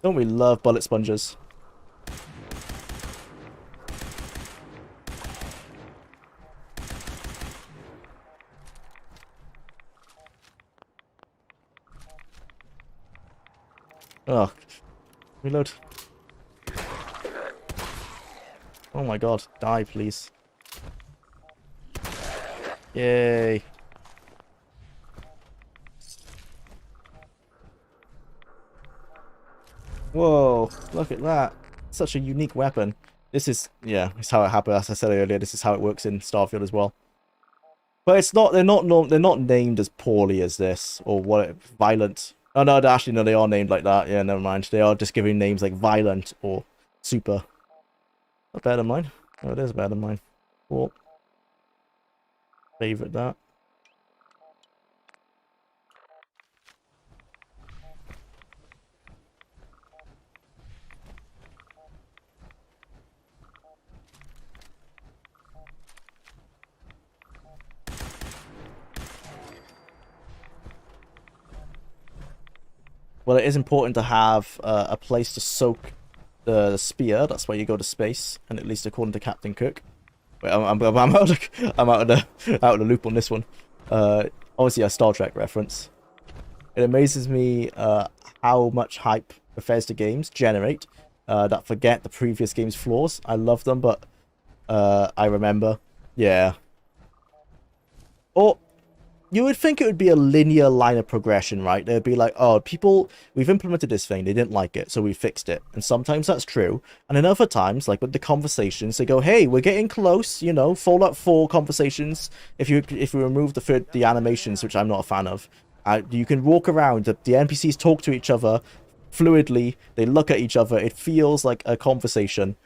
Don't we love bullet sponges? Oh, reload. Oh my god, die please. Yay. Whoa, look at that. Such a unique weapon. This is, yeah, it's how it happened. As I said earlier, this is how it works in Starfield as well. But it's not, they're not named as poorly as this, or what, violent. Oh no, actually no, they are named like that. Yeah, never mind. They are just giving names like violent or super. Not better than mine. Oh, it is better than mine. Cool. Favorite that. Well, it is important to have a place to soak the spear. That's why you go to space, and at least according to Captain Cook. Wait, I'm out of the loop on this one. Obviously a Star Trek reference. It amazes me how much hype Bethesda games generate that forget the previous game's flaws. I love them, but I remember. Yeah. Or you would think it would be a linear line of progression, right? They'd be like, oh, we've implemented this thing, they didn't like it, so we fixed it. And sometimes that's true. And then other times, like with the conversations, they go, hey, we're getting close, you know, Fallout 4 conversations. If you remove the animations, which I'm not a fan of, you can walk around, the NPCs talk to each other fluidly, they look at each other, it feels like a conversation.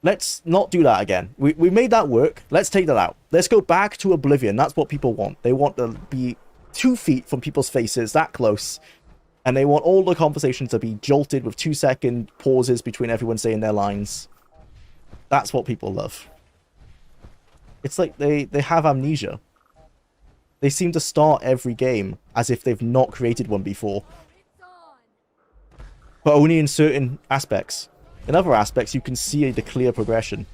Let's not do that again. We made that work. Let's take that out. Let's go back to Oblivion. That's what people want. They want to be 2 feet from people's faces, that close. And they want all the conversations to be jolted with 2-second pauses between everyone saying their lines. That's what people love. It's like they have amnesia. They seem to start every game as if they've not created one before. But only in certain aspects. In other aspects, you can see the clear progression.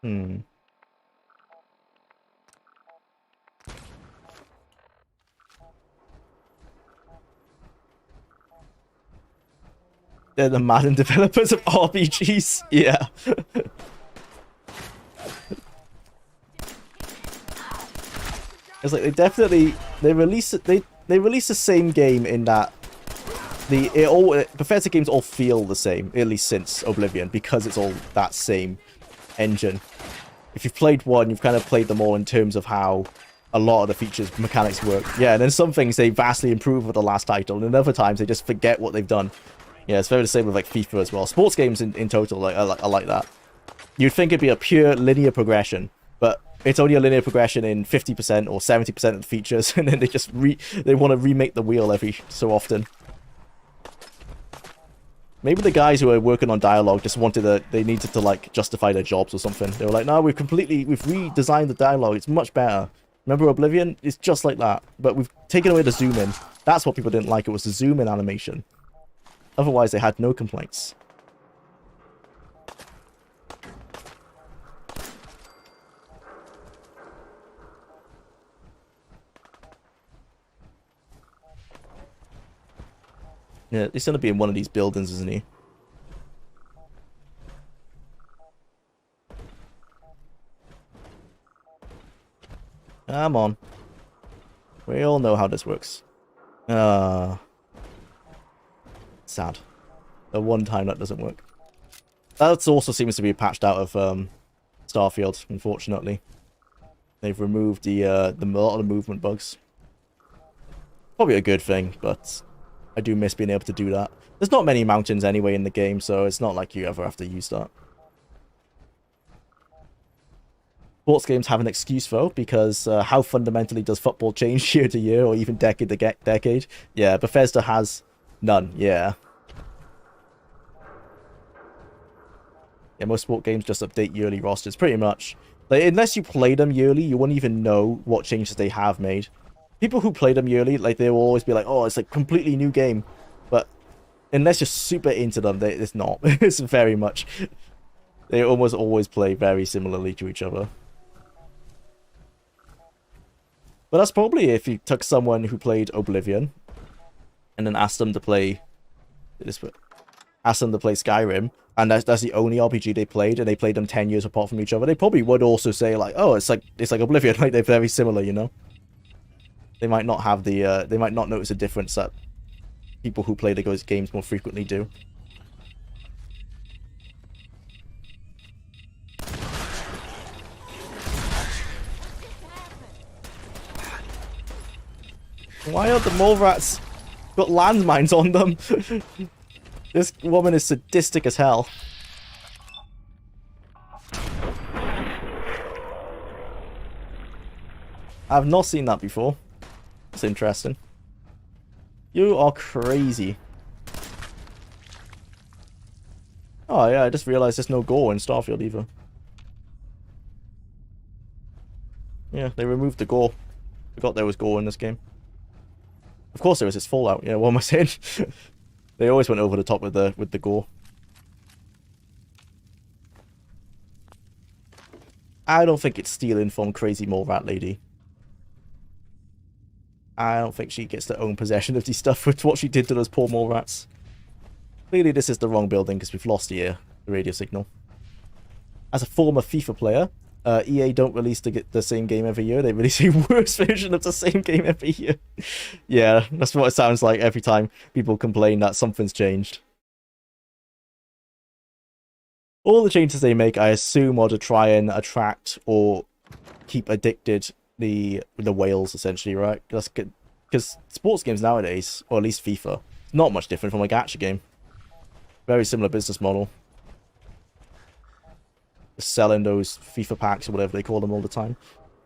Hmm. They're the Madden developers of RPGs. Yeah. It's like they release the same game in that Bethesda games all feel the same, at least since Oblivion, because it's all that same engine. If you've played one, you've kind of played them all in terms of how a lot of the features, mechanics work. Yeah, and then some things they vastly improve with the last title, and other times they just forget what they've done. Yeah, it's very the same with like FIFA as well. Sports games in total, like I like that. You'd think it'd be a pure linear progression, but it's only a linear progression in 50% or 70% of the features, and then they want to remake the wheel every so often. Maybe the guys who are working on dialogue just they needed to like justify their jobs or something. They were like, no, we've redesigned the dialogue. It's much better. Remember Oblivion? It's just like that, but we've taken away the zoom in. That's what people didn't like. It was the zoom in animation. Otherwise, they had no complaints. Yeah, he's gonna be in one of these buildings, isn't he? Come on. We all know how this works. Sad. The one time that doesn't work. That also seems to be patched out of Starfield, unfortunately. They've removed a lot of the movement bugs. Probably a good thing, but I do miss being able to do that. There's not many mountains anyway in the game, so it's not like you ever have to use that. Sports games have an excuse though, because how fundamentally does football change year to year, or even decade to decade? Yeah, Bethesda has none, yeah. Yeah, most sport games just update yearly rosters, pretty much. Like, unless you play them yearly, you wouldn't even know what changes they have made. People who play them yearly, like, they will always be like, oh, it's a completely new game. But unless you're super into them, it's not. It's very much... They almost always play very similarly to each other. But that's probably if you took someone who played Oblivion and then asked them to play Skyrim, and that's the only RPG they played, and they played them 10 years apart from each other, they probably would also say like, oh, it's like Oblivion, like they're very similar, you know? They might not have the they might not notice a difference that people who play the games more frequently do. Why are the mole rats got landmines on them? This woman is sadistic as hell. I've not seen that before. It's interesting. You are crazy. Oh yeah, I just realized there's no gore in Starfield either. Yeah, they removed the gore. Forgot there was gore in this game. Of course there was this Fallout. Yeah, what am I saying? They always went over the top with the gore. I don't think it's stealing from Crazy Mole Rat Lady. I don't think she gets to own possession of these stuff with what she did to those poor mole rats. Clearly this is the wrong building because we've lost the radio signal. As a former FIFA player, EA don't release the same game every year. They release a worse version of the same game every year. Yeah, that's what it sounds like every time people complain that something's changed. All the changes they make, I assume, are to try and attract or keep addicted the whales, essentially, right? Because sports games nowadays, or at least FIFA, it's not much different from a gacha game. Very similar business model. Selling those FIFA packs or whatever they call them all the time.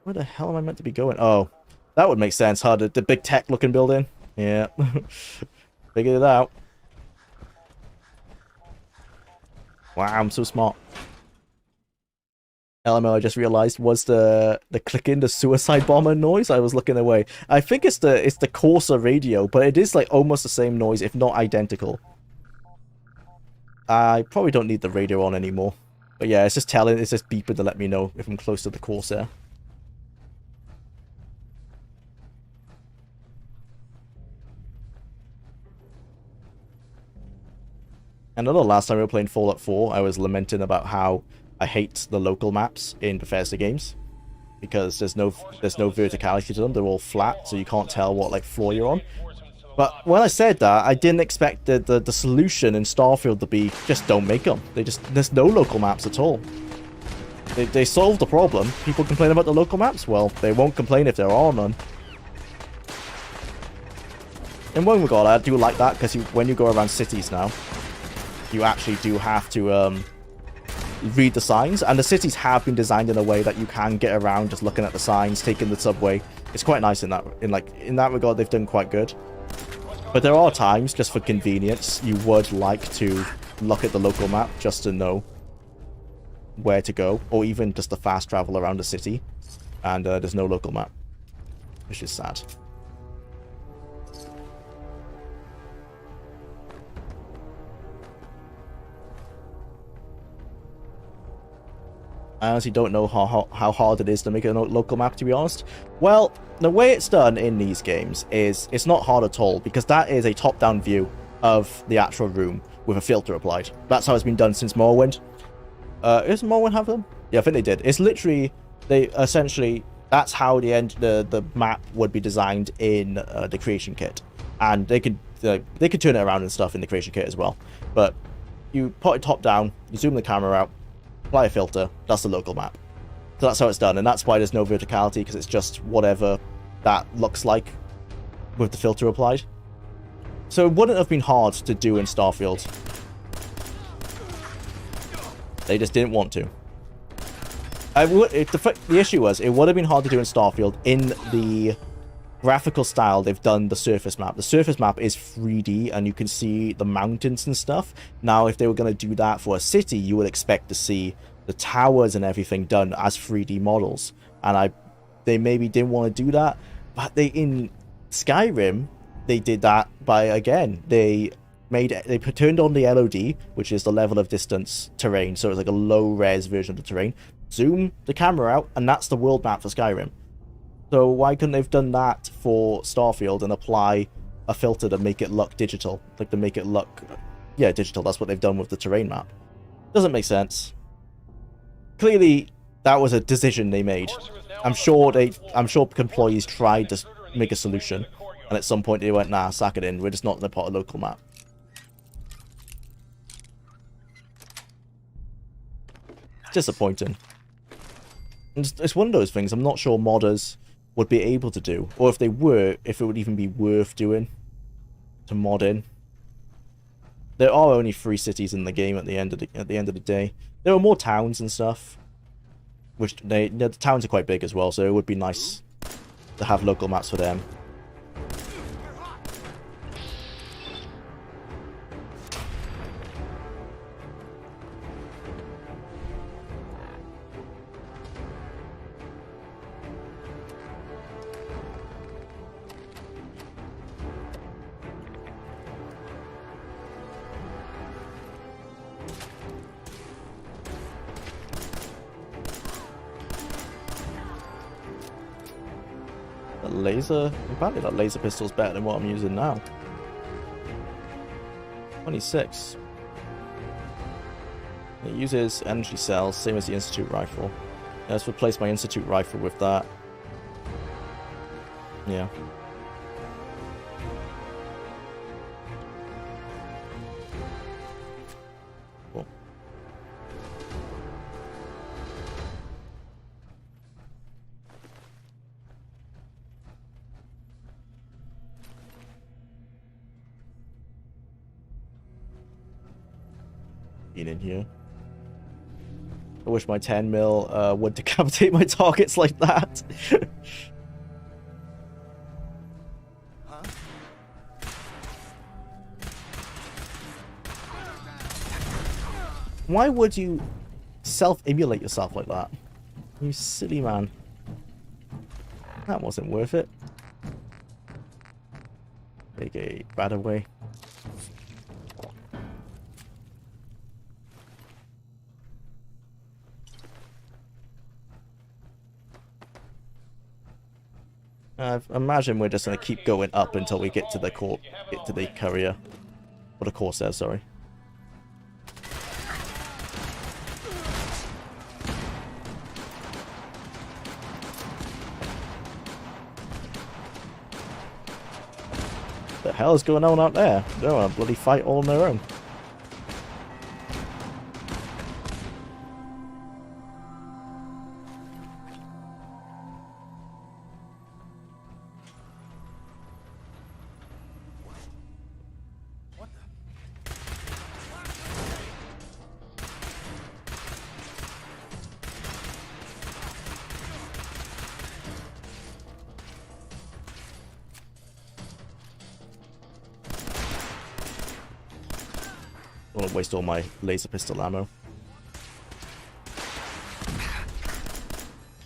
Where the hell am I meant to be going? Oh, that would make sense, huh? The big tech looking building. Yeah. Figured it out. Wow, I'm so smart. LMO, I just realized, was the clicking, the suicide bomber noise. I was looking away. I think it's the Corsa radio, but it is like almost the same noise, if not identical. I probably don't need the radio on anymore. But yeah, it's just beeping to let me know if I'm close to the Corsair. And I know last time we were playing Fallout 4, I was lamenting about how I hate the local maps in Bethesda games. Because there's no verticality to them, they're all flat, so you can't tell what like floor you're on. But when I said that, I didn't expect the solution in Starfield to be just don't make them. There's no local maps at all. They solved the problem. People complain about the local maps. Well, they won't complain if there are none. In one regard, I do like that because when you go around cities now, you actually do have to read the signs, and the cities have been designed in a way that you can get around just looking at the signs, taking the subway. It's quite nice in that regard. They've done quite good. But there are times, just for convenience, you would like to look at the local map just to know where to go, or even just to fast travel around the city, and there's no local map, which is sad. I honestly don't know how hard it is to make a local map, to be honest. Well, the way it's done in these games is it's not hard at all, because that is a top-down view of the actual room with a filter applied. That's how it's been done since Morrowind. Does Morrowind have them? Yeah, I think they did. It's literally, that's how the map would be designed in the creation kit. And they could turn it around and stuff in the creation kit as well. But you put it top down, you zoom the camera out, apply a filter, that's the local map. So that's how it's done, and that's why there's no verticality, because it's just whatever that looks like with the filter applied. So it wouldn't have been hard to do in Starfield. They just didn't want to. The issue was, it would have been hard to do in Starfield in the graphical style they've done the surface map. The surface map is 3D, and you can see the mountains and stuff. Now, if they were going to do that for a city, you would expect to see the towers and everything done as 3D models. And they maybe didn't want to do that, but in Skyrim, they did that by, again, they turned on the LOD, which is the level of distance terrain, so it's like a low-res version of the terrain, zoom the camera out, and that's the world map for Skyrim. So why couldn't they have done that for Starfield and apply a filter to make it look digital? Like, to make it look, yeah, digital. That's what they've done with the terrain map. Doesn't make sense. Clearly, that was a decision they made. I'm sure employees tried to make a solution, and at some point they went, nah, sack it in. We're just not going to put a local map. It's disappointing. It's one of those things I'm not sure modders would be able to do, or if they were, if it would even be worth doing to mod in. There are only 3 cities in the game at the end of the day. There are more towns and stuff, which the towns are quite big as well, so it would be nice to have local maps for them. Apparently that laser pistol's better than what I'm using now. 26. It uses energy cells, same as the Institute rifle. Let's replace my Institute rifle with that. Yeah. Cool. In here. I wish my 10 mil would decapitate my targets like that. Why would you self-immolate yourself like that? You silly man. That wasn't worth it. Take a bad away. I imagine we're just gonna keep going up until we get to the courier. Or the corsair, sorry. The hell is going on out there? They're on a bloody fight all on their own. I don't want to waste all my laser pistol ammo.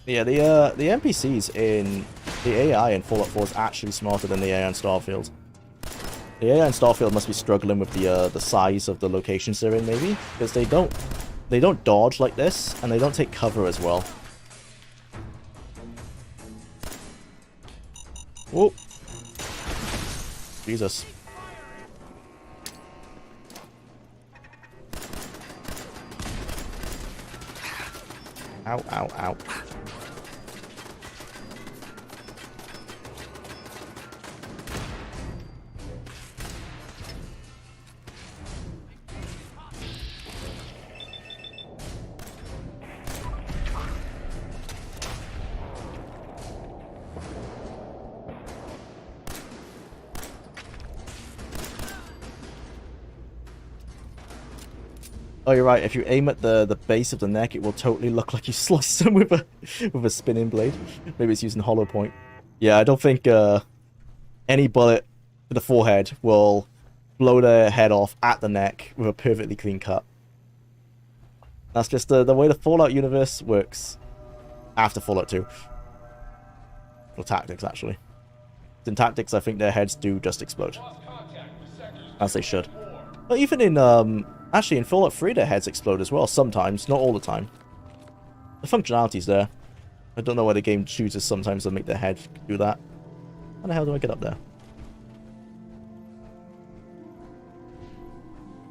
Yeah, the NPCs in the AI in Fallout 4 is actually smarter than the AI in Starfield. The AI in Starfield must be struggling with the size of the locations they're in, maybe, because they don't dodge like this, and they don't take cover as well. Whoop! Jesus. Ow, ow, ow. Oh, you're right. If you aim at the base of the neck, it will totally look like you sliced them with a spinning blade. Maybe it's using hollow point. Yeah, I don't think any bullet to the forehead will blow their head off at the neck with a perfectly clean cut. That's just the way the Fallout universe works. After Fallout 2. Or Tactics, actually. In Tactics, I think their heads do just explode. As they should. But even in actually, in Fallout 3, their heads explode as well, sometimes, not all the time. The functionality's there. I don't know why the game chooses sometimes to make their head do that. How the hell do I get up there?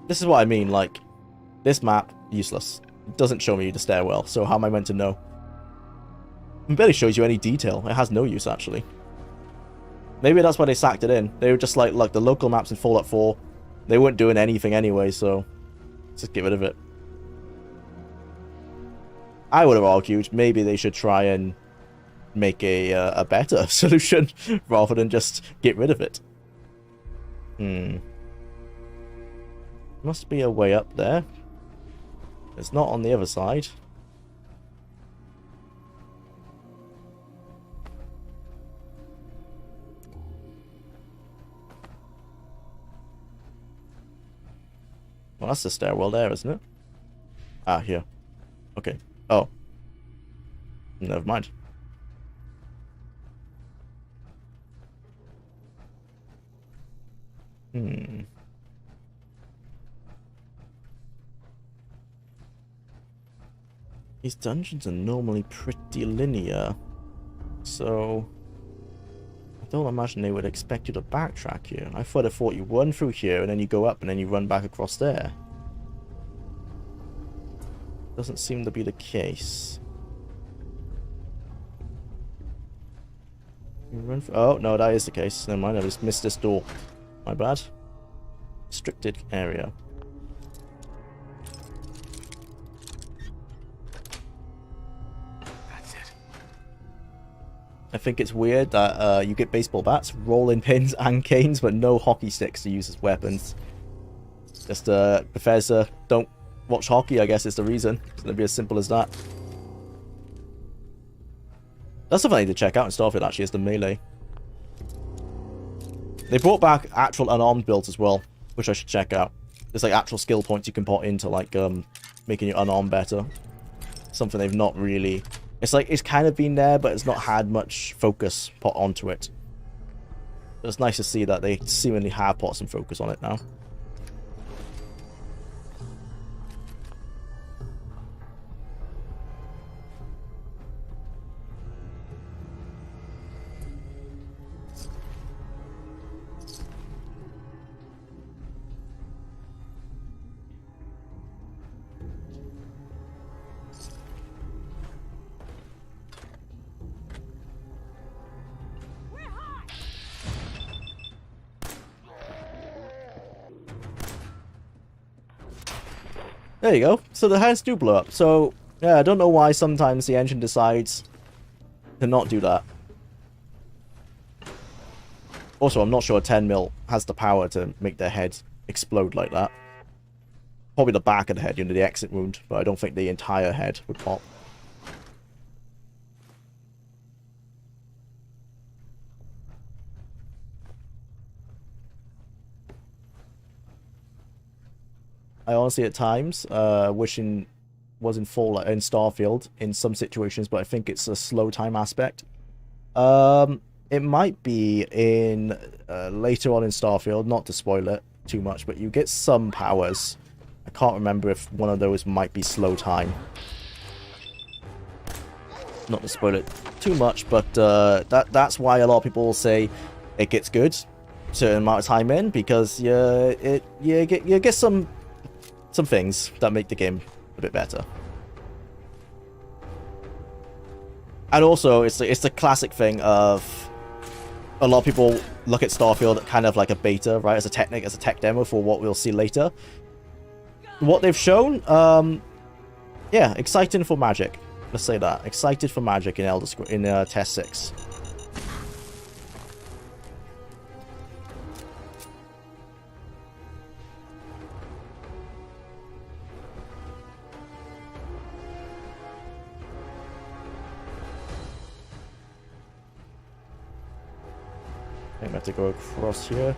This is what I mean, like, this map, useless. It doesn't show me the stairwell, so how am I meant to know? It barely shows you any detail. It has no use, actually. Maybe that's why they sacked it in. They were just like, look, the local maps in Fallout 4, they weren't doing anything anyway, so let's just get rid of it. I would have argued maybe they should try and make a better solution rather than just get rid of it. Must be a way up there. It's not on the other side. Well, that's the stairwell there, isn't it? Ah, here. Okay. Oh. Never mind. These dungeons are normally pretty linear, so I don't imagine they would expect you to backtrack here. I thought you run through here and then you go up and then you run back across there. Doesn't seem to be the case. You run oh, no, that is the case. Never mind, I just missed this door. My bad. Restricted area. I think it's weird that you get baseball bats, rolling pins, and canes, but no hockey sticks to use as weapons. Just Bethesda don't watch hockey, I guess is the reason. It's gonna be as simple as that. That's something I need to check out in Starfield, actually, is the melee. They brought back actual unarmed builds as well, which I should check out. There's like actual skill points you can put into like making your unarmed better. Something they've not really... It's like, it's kind of been there, but it's not had much focus put onto it. So it's nice to see that they seemingly have put some focus on it now. There you go. So the heads do blow up. So, yeah, I don't know why sometimes the engine decides to not do that. Also, I'm not sure a 10 mil has the power to make their head explode like that. Probably the back of the head, you know, the exit wound, but I don't think the entire head would pop. I honestly, at times, wishing was in Fallout in Starfield in some situations, but I think it's a slow time aspect. It might be in later on in Starfield, not to spoil it too much, but you get some powers. I can't remember if one of those might be slow time. Not to spoil it too much, but that's why a lot of people say it gets good certain amount of time in, because you get some things that make the game a bit better. And also, it's the classic thing of a lot of people look at Starfield kind of like a beta, right? As a tech demo for what we'll see later. What they've shown, yeah, exciting for magic. Let's say that. Excited for magic in Test 6. I have to go across here.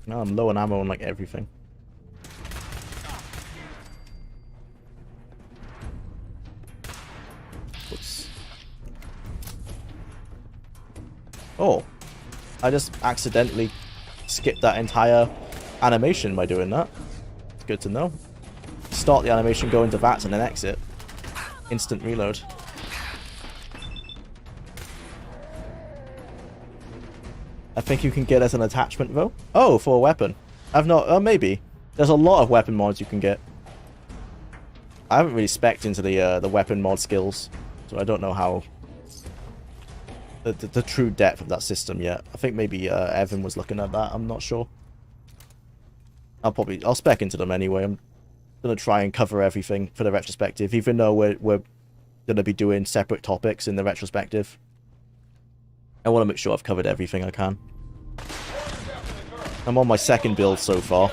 Now I'm low on ammo on like everything. Oops. Oh, I just accidentally skipped that entire animation by doing that. It's good to know. Start the animation, go into VATS, and then exit. Instant reload. I think you can get as an attachment though. Oh, for a weapon. I've not. Maybe. There's a lot of weapon mods you can get. I haven't really spec'd into the weapon mod skills, so I don't know how the true depth of that system yet. I think maybe Evan was looking at that. I'm not sure. I'll spec into them anyway. I'm gonna try and cover everything for the retrospective, even though we're gonna be doing separate topics in the retrospective. I want to make sure I've covered everything I can. I'm on my second build so far.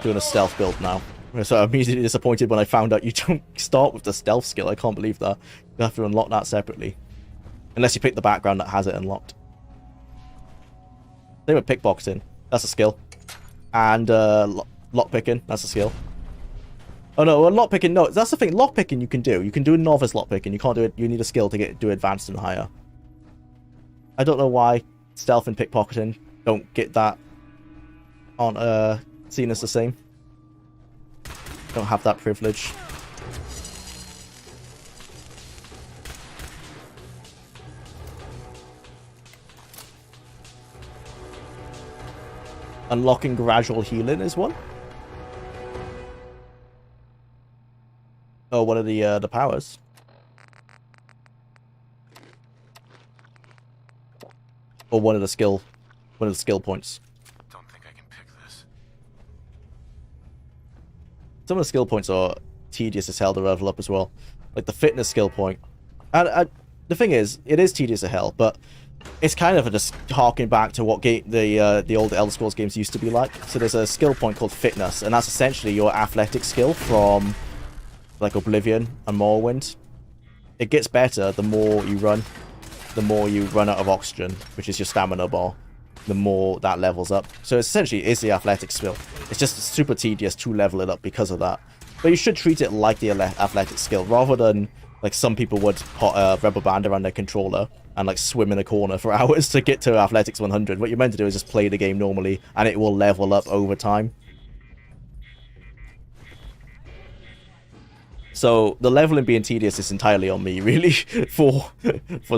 Doing a stealth build now. So I'm immediately disappointed when I found out you don't start with the stealth skill. I can't believe that. You have to unlock that separately. Unless you pick the background that has it unlocked. Same with pickpocketing. That's a skill. And lockpicking. That's a skill. Oh no, lockpicking, no. That's the thing. Lockpicking you can do. You can do a novice lockpicking. You can't do it. You need a skill to do advanced and higher. I don't know why stealth and pickpocketing don't get that on seen as the same. Don't have that privilege. Unlocking gradual healing is one. Oh, one of the powers. Or one of the skill points. Don't think I can pick this. Some of the skill points are tedious as hell to level up as well. Like the fitness skill point. And the thing is, it is tedious as hell, but it's kind of just harking back to what the old Elder Scrolls games used to be like. So there's a skill point called fitness, and that's essentially your athletic skill from like Oblivion and Morrowind. It gets better the more you run. The more you run out of oxygen, which is your stamina bar, the more that levels up. So essentially it is the athletic skill. It's just super tedious to level it up because of that. But you should treat it like the athletic skill, rather than like some people would put a rubber band around their controller and like swim in a corner for hours to get to Athletics 100. What you're meant to do is just play the game normally, and it will level up over time. So the leveling being tedious is entirely on me, really, for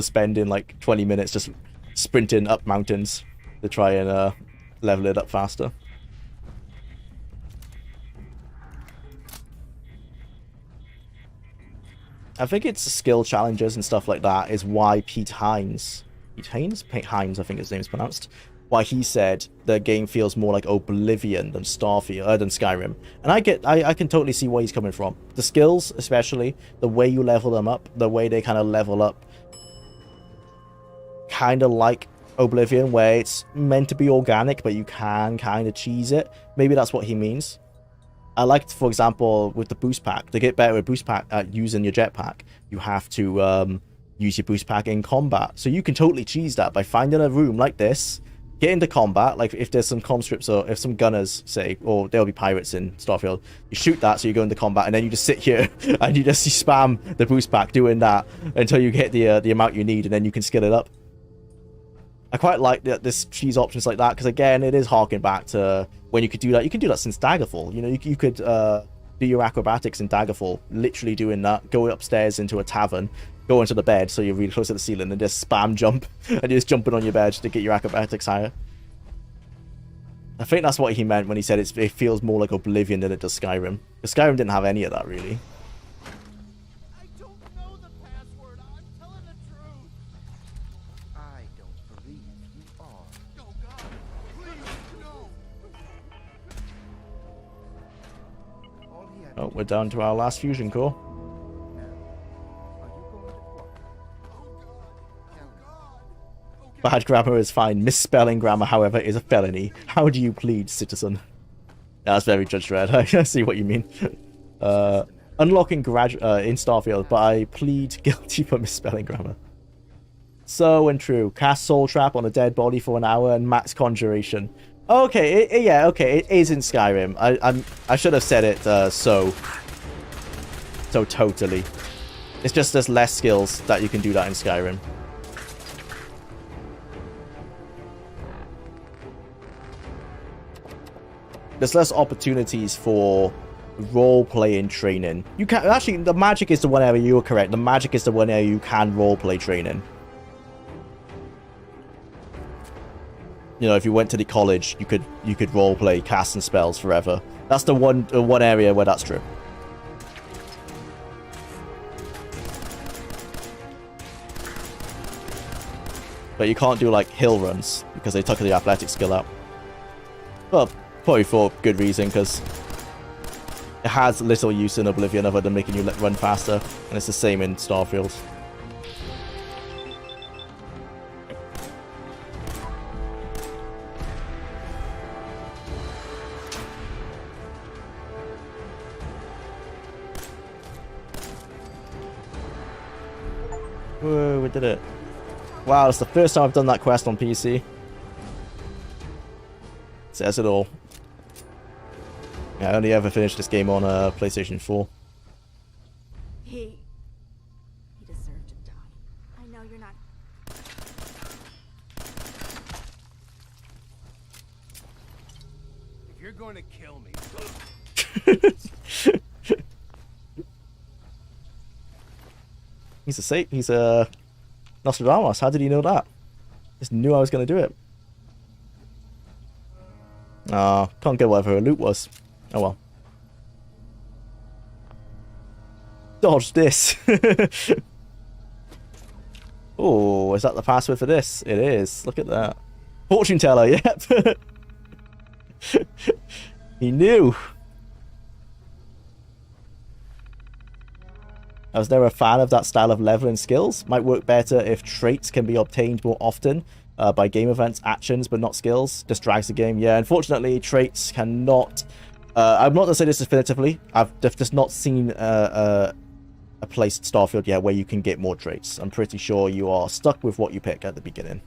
spending like 20 minutes just sprinting up mountains to try and level it up faster. I think it's skill challenges and stuff like that is why Pete Hines, Pete Hines, I think his name is pronounced, why he said the game feels more like Oblivion than Starfield, than Skyrim. And I can totally see where he's coming from. The skills, especially, the way you level them up, the way they kind of level up, kind of like Oblivion, where it's meant to be organic, but you can kind of cheese it. Maybe that's what he means. I liked, for example, with the boost pack, to get better with boost pack at using your jetpack, you have to use your boost pack in combat. So you can totally cheese that by finding a room like this, get into combat, like if there's some conscripts or if some gunners, say, or there'll be pirates in Starfield, you shoot that, so you go into combat, and then you just sit here and you just spam the boost pack doing that until you get the amount you need, and then you can skill it up. I quite like this cheese options like that, because again, it is harking back to when you could do that. You can do that since Daggerfall. You know, you could do your acrobatics in Daggerfall, literally doing that, go upstairs into a tavern, go into the bed so you're really close to the ceiling, and just spam jump, and you're just jumping on your bed to get your acrobatics higher. I think that's what he meant when he said it feels more like Oblivion than it does Skyrim. Because Skyrim didn't have any of that, really. Oh, we're down to our last fusion core. Bad grammar is fine. Misspelling grammar, however, is a felony. How do you plead, citizen? Yeah, that's very Judge Dredd. I see what you mean. Unlocking in Starfield, but I plead guilty for misspelling grammar. So untrue. Cast Soul Trap on a dead body for an hour and max conjuration. Okay, yeah, okay, it is in Skyrim. I should have said it so totally. It's just there's less skills that you can do that in Skyrim. There's less opportunities for role-playing training. You can actually, the magic is the one area you were correct. The magic is the one area you can role-play training. You know, if you went to the college, you could roleplay casting spells forever. That's the one area where that's true. But you can't do like hill runs because they took the athletic skill out. Well, probably for good reason, because it has little use in Oblivion other than making you run faster, and it's the same in Starfield. Whoa, we did it. Wow, it's the first time I've done that quest on PC. Says it all. Yeah, I only ever finished this game on PlayStation 4. He deserved to die. I know you're not... If you're going to kill me... He's a Nostradamus. How did he know that? Just knew I was going to do it. Ah, can't get whatever her loot was. Oh well. Dodge this. Oh, is that the password for this? It is. Look at that. Fortune teller, yep. He knew. I was never a fan of that style of leveling skills. Might work better if traits can be obtained more often by game events, actions, but not skills. Just drags the game. Yeah, unfortunately, traits cannot... I'm not going to say this definitively. I've just not seen a place in Starfield yet where you can get more traits. I'm pretty sure you are stuck with what you pick at the beginning.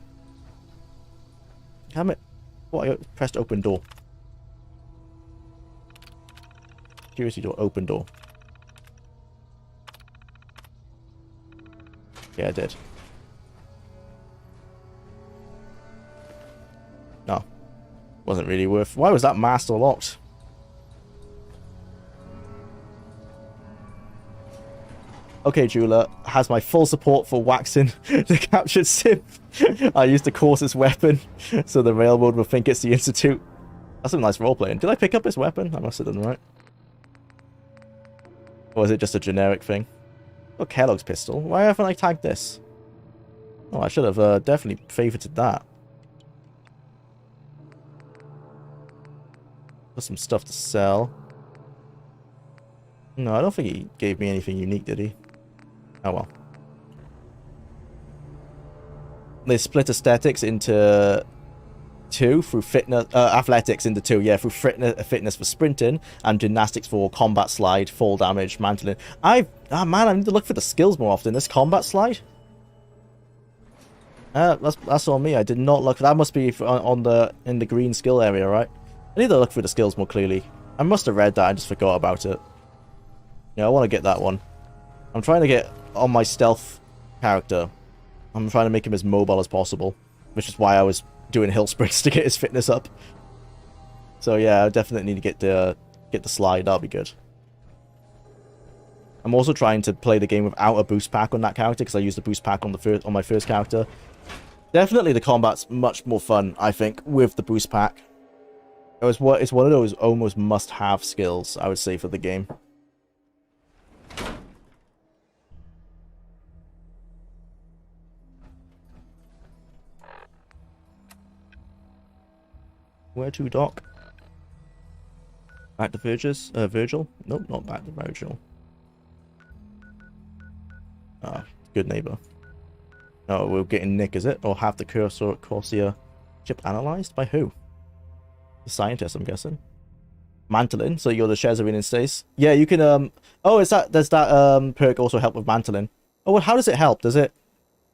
Damn it. What? I pressed open door. Security door, open door. Yeah, I did. No. Wasn't really worth... Why was that master locked? Okay, Jwlar has my full support for waxing the captured sim. I used the coarsest weapon, so the railroad will think it's the Institute. That's some nice roleplaying. Did I pick up this weapon? I must have done right. Or is it just a generic thing? Oh, Kellogg's pistol. Why haven't I tagged this? Oh, I should have definitely favorited that. Got some stuff to sell. No, I don't think he gave me anything unique, did he? Oh well. They split aesthetics into two through fitness, athletics into two, yeah, through fitness for sprinting and gymnastics for combat slide, fall damage, mantling. Man, I need to look for the skills more often. This combat slide. That's on me. I did not look. That must be in the green skill area, right? I need to look for the skills more clearly. I must have read that. I just forgot about it. Yeah, I want to get that one. I'm trying to get on my stealth character. I'm trying to make him as mobile as possible, which is why I was doing hill sprints to get his fitness up. So yeah, I definitely need to get the slide. That'll be good. I'm also trying to play the game without a boost pack on that character because I used the boost pack on my first character. Definitely the combat's much more fun, I think, with the boost pack. It's one of those almost must-have skills, I would say, for the game. Where to, Doc? Back to Virgil? Nope, not back to Virgil. Ah, good neighbor. Oh, we're getting Nick, is it? Or have the Corsair chip analyzed? By who? The scientist, I'm guessing. Mantling, so you're the Shezarine in stace. Yeah, you can, oh, does that perk also help with mantling? Oh, well, how does it help? Does it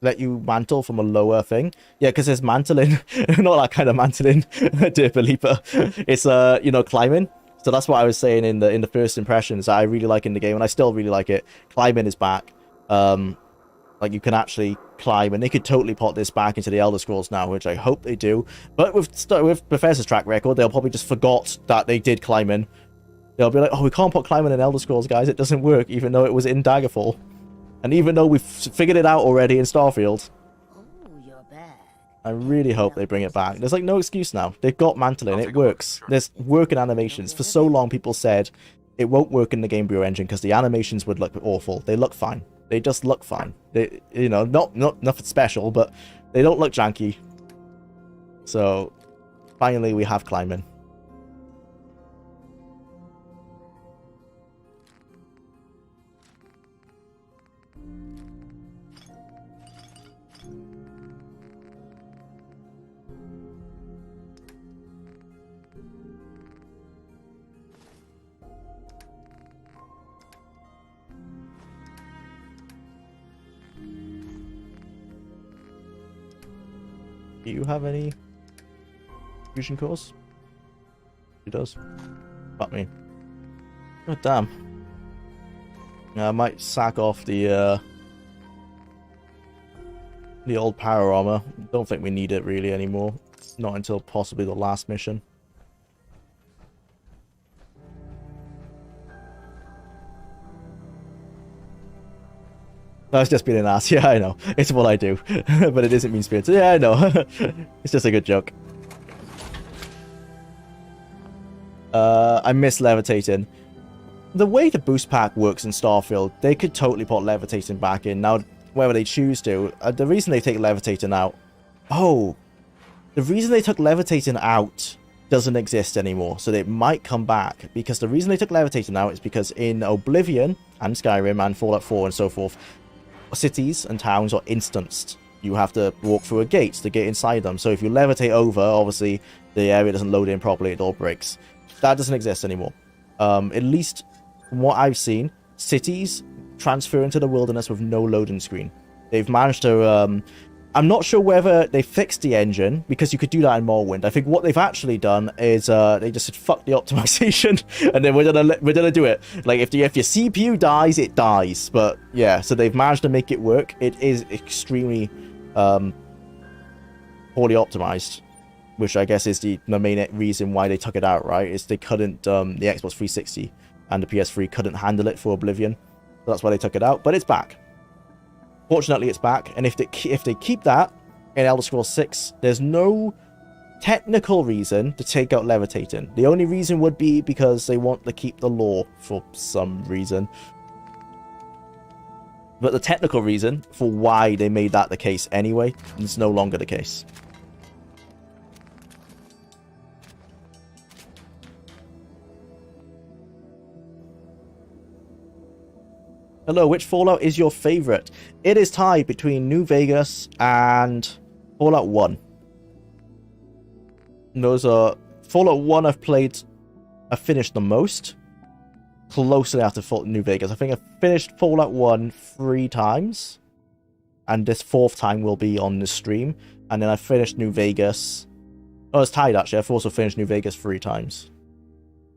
let you mantle from a lower thing? Yeah, because there's mantling. Not that kind of mantling, dear Felipa. It's, you know, climbing. So that's what I was saying in the first impressions that I really like in the game, and I still really like it. Climbing is back. Like, you can actually climb, and they could totally put this back into the Elder Scrolls now, which I hope they do. But with Bethesda's track record, they'll probably just forgot that they did climbing. They'll be like, oh, we can't put climbing in Elder Scrolls, guys. It doesn't work, even though it was in Daggerfall. And even though we've figured it out already in Starfield. I really hope they bring it back. There's, like, no excuse now. They've got mantling. It works. There's working animations. For so long, people said it won't work in the Game Bureau engine because the animations would look awful. They look fine. They just look fine. They, you know, not nothing special, but they don't look janky. So, finally, we have climbing. Do you have any fusion cores? He does. Fuck me. God damn. Yeah, I might sack off the old power armor. Don't think we need it really anymore. Not until possibly the last mission. That's just being an ass. Yeah, I know. It's what I do. But it isn't mean-spirited. Yeah, I know. It's just a good joke. I miss levitating. The way the boost pack works in Starfield, they could totally put levitating back in. Now, whether they choose to, the reason they take levitating out... Oh! The reason they took levitating out doesn't exist anymore. So it might come back. Because the reason they took levitating out is because in Oblivion, and Skyrim, and Fallout 4, and so forth, cities and towns are instanced. You have to walk through a gate to get inside them. So if you levitate over, obviously the area doesn't load in properly, it all breaks. That doesn't exist anymore. At least from what I've seen, cities transfer into the wilderness with no loading screen. They've managed to... I'm not sure whether they fixed the engine, because you could do that in Morrowind. I think what they've actually done is they just said, fuck the optimization, and then we're gonna do it. Like, if your CPU dies, it dies. But, yeah, so they've managed to make it work. It is extremely poorly optimized, which I guess is the main reason why they took it out, right? Is they couldn't, the Xbox 360 and the PS3 couldn't handle it for Oblivion. So that's why they took it out, but it's back. Fortunately, it's back, and if they keep that in Elder Scrolls 6, there's no technical reason to take out levitating. The only reason would be because they want to keep the lore for some reason. But the technical reason for why they made that the case anyway is no longer the case. Hello, which Fallout is your favorite? It is tied between New Vegas and Fallout 1. And those are... Fallout 1 I've finished the most. Closely after New Vegas. I think I've finished Fallout 1 3 times. And this 4th time will be on the stream. And then I finished New Vegas. Oh, it's tied actually. I've also finished New Vegas 3 times.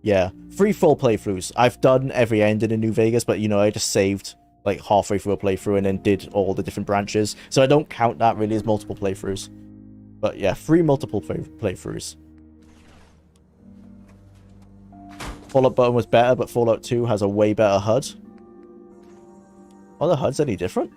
Yeah, 3 full playthroughs. I've done every ending in New Vegas, but, you know, I just saved, like, halfway through a playthrough and then did all the different branches. So I don't count that really as multiple playthroughs. But, yeah, 3 multiple playthroughs. Fallout Button was better, but Fallout 2 has a way better HUD. Are the HUDs any different?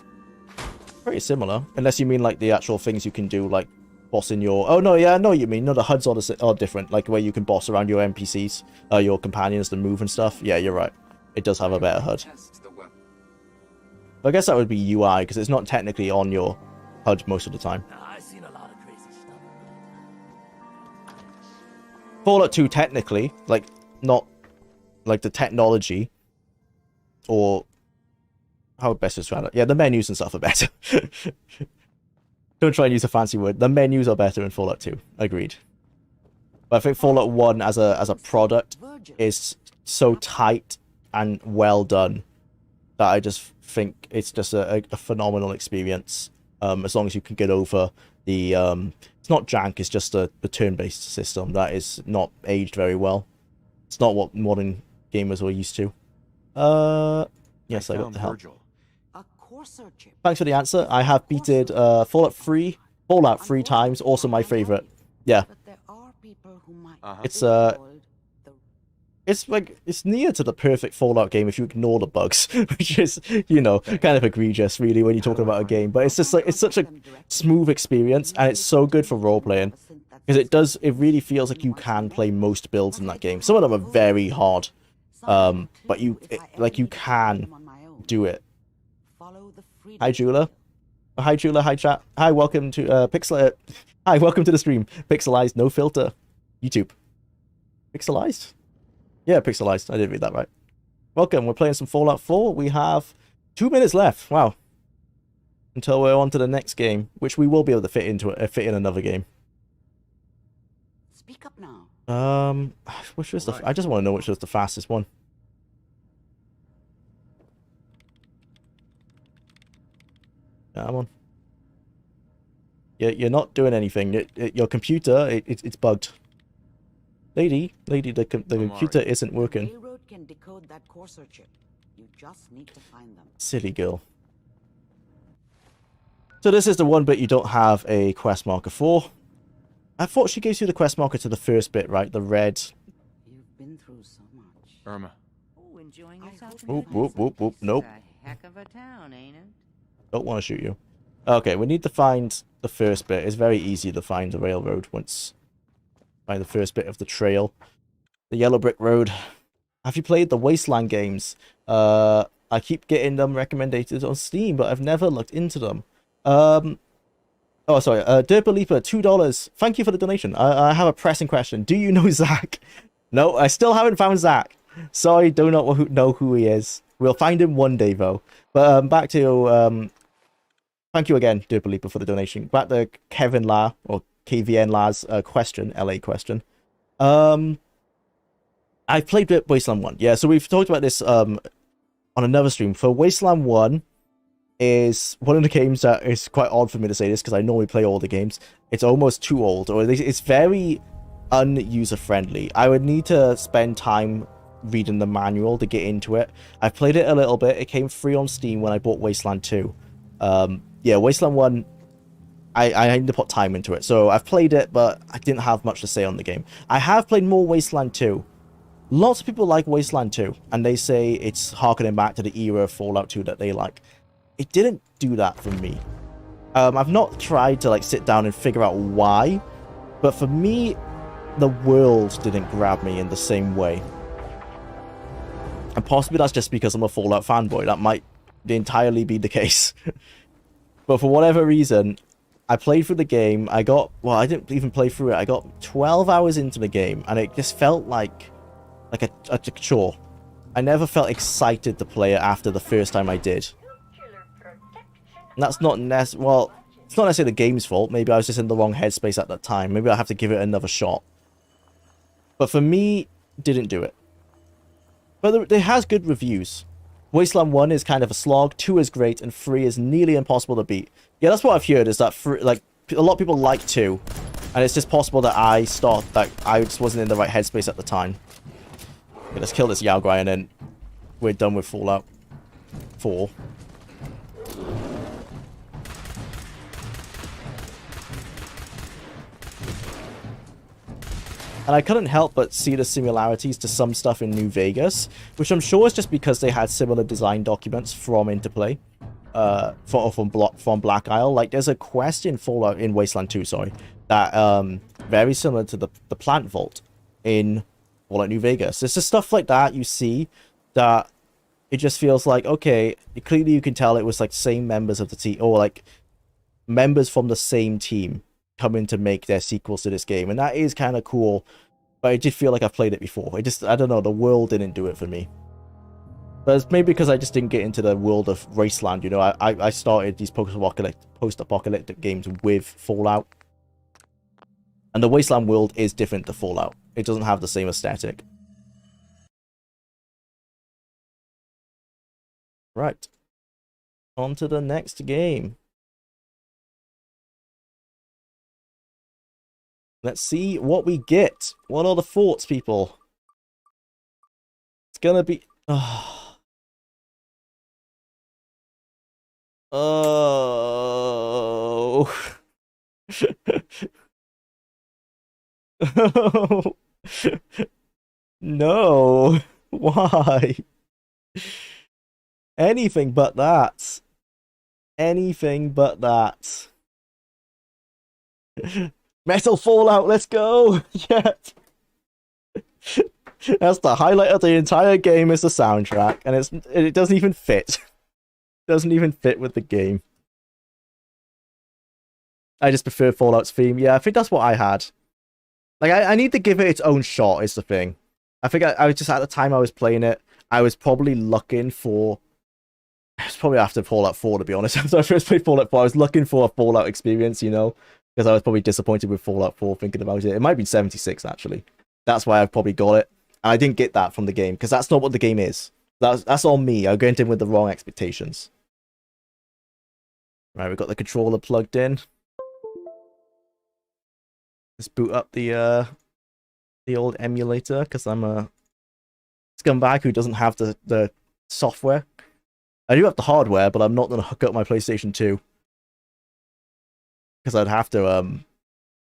Pretty similar. Unless you mean, like, the actual things you can do, like, bossing your... Oh, no, yeah, I know what you mean. No, the HUDs are different. Like, where you can boss around your NPCs, your companions to move and stuff. Yeah, you're right. It does have a better HUD. But I guess that would be UI, because it's not technically on your HUD most of the time. I've seen a lot of crazy stuff. Fallout 2, technically, like, not... Like, the technology, or... How best to describe it? Yeah, the menus and stuff are better. Don't try and use a fancy word. The menus are better in Fallout 2. Agreed. But I think Fallout 1 as a product is so tight and well done that I just think it's just a phenomenal experience. As long as you can get over the... it's not jank, it's just the turn-based system that is not aged very well. It's not what modern gamers were used to. Yes, I got the help. Thanks for the answer. I have beaten Fallout 3 times. Also my favorite. Yeah. It's like it's near to the perfect Fallout game if you ignore the bugs, which is, you know, kind of egregious really when you're talking about a game. But it's just like it's such a smooth experience and it's so good for role playing because it really feels like you can play most builds in that game. Some of them are very hard, but you can do it. Hi, Jwlar. Hi, Jwlar. Hi, chat. Hi, welcome to Hi, welcome to the stream. Pixelized, no filter. YouTube. Pixelized? Yeah, pixelized. I did read that right. Welcome. We're playing some Fallout 4. We have 2 minutes left. Wow. Until we're on to the next game, which we will be able to fit in another game. Speak up now. Which was I just want to know which was the fastest one. Come on. You're not doing anything. Your computer, it's bugged. Lady, the computer isn't working. Railroad can decode that Corsair chip. You just need to find them. Silly girl. So this is the one bit you don't have a quest marker for. I thought she gives you the quest marker to the first bit, right? The red. You've been through so much. Irma. Oh, enjoying yourself? Whoop, whoop, whoop, whoop. Nope. A heck of a town, ain't it? Don't want to shoot you. Okay, we need to find the first bit. It's very easy to find the railroad once... Find the first bit of the trail. The yellow brick road. Have you played the Wasteland games? I keep getting them recommended on Steam, but I've never looked into them. Oh, sorry. Derpaleeper, $2. Thank you for the donation. I have a pressing question. Do you know Zach? No, I still haven't found Zach. Sorry, do not know who he is. We'll find him one day, though. But back to... Thank you again, Derpaleeper, for the donation. Back to Kevin La, or KVN La's question, LA question. I've played Wasteland 1. Yeah, so we've talked about this on another stream. For Wasteland 1 is one of the games that is quite odd for me to say this because I normally play all the games. It's almost too old, or it's very un-user-friendly. I would need to spend time reading the manual to get into it. I've played it a little bit. It came free on Steam when I bought Wasteland 2. Yeah, Wasteland 1, I need to put time into it. So I've played it, but I didn't have much to say on the game. I have played more Wasteland 2. Lots of people like Wasteland 2, and they say it's harkening back to the era of Fallout 2 that they like. It didn't do that for me. I've not tried to sit down and figure out why, but for me, the world didn't grab me in the same way. And possibly that's just because I'm a Fallout fanboy. That might entirely be the case. But for whatever reason, I played through the game. I didn't even play through it. I got 12 hours into the game, and it just felt like a chore. I never felt excited to play it after the first time I did. And that's not well, it's not necessarily the game's fault. Maybe I was just in the wrong headspace at that time. Maybe I'll have to give it another shot. But for me, didn't do it. But it has good reviews. Wasteland 1 is kind of a slog, 2 is great, and 3 is nearly impossible to beat. Yeah, that's what I've heard, is that a lot of people like 2. And it's just possible that I just wasn't in the right headspace at the time. Okay, let's kill this Jwlar and then we're done with Fallout 4. And I couldn't help but see the similarities to some stuff in New Vegas, which I'm sure is just because they had similar design documents from Interplay, from Black Isle. Like, there's a quest in Wasteland 2, sorry, that very similar to the plant vault in Fallout New Vegas. It's just stuff like that you see that it just feels like, okay, clearly you can tell it was like same members of the team, or like members from the same team coming to make their sequels to this game, and that is kind of cool. But I did feel like I've played it before. I don't know, the world didn't do it for me. But it's maybe because I just didn't get into the world of Wasteland, you know. I started these post-apocalyptic games with Fallout, and the Wasteland world is different to Fallout. It doesn't have the same aesthetic. Right, on to the next game. Let's see what we get. What are the thoughts, people? It's gonna be... Oh. No. Why? Anything but that. Anything but that. Metal Fallout, let's go! Yeah. That's the highlight of the entire game, is the soundtrack, and it doesn't even fit. Doesn't even fit with the game. I just prefer Fallout's theme. Yeah, I think that's what I had. Like, I need to give it its own shot, is the thing. I think I was just, at the time I was playing it, I was probably looking for... It was probably after Fallout 4, to be honest. After I first played Fallout 4, I was looking for a Fallout experience, you know? Because I was probably disappointed with Fallout 4 thinking about it. It might be 76, actually. That's why I've probably got it. And I didn't get that from the game, because that's not what the game is. That's all me. I went in with the wrong expectations. Right, we've got the controller plugged in. Let's boot up the old emulator, because I'm a scumbag who doesn't have the software. I do have the hardware, but I'm not going to hook up my PlayStation 2. Because I'd have to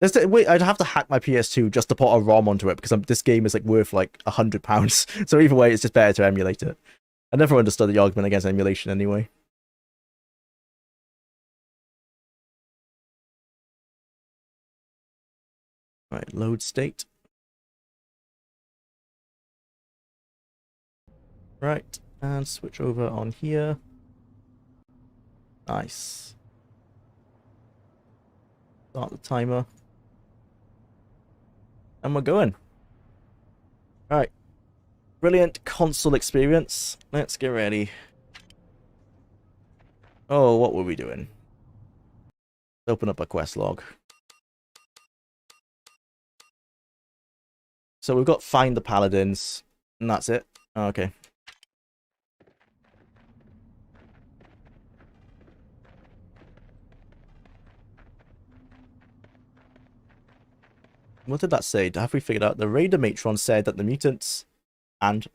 I'd have to hack my PS2 just to put a ROM onto it, because this game is like worth like £100. So either way, it's just better to emulate it. I never understood the argument against emulation anyway. Right, load state. Right, and switch over on here. Nice. Start the timer. And we're going. Alright. Brilliant console experience. Let's get ready. Oh, what were we doing? Open up a quest log. So we've got find the paladins, and that's it. Oh, okay. What did that say? Have we figured out? The Raider Matron said that the mutants and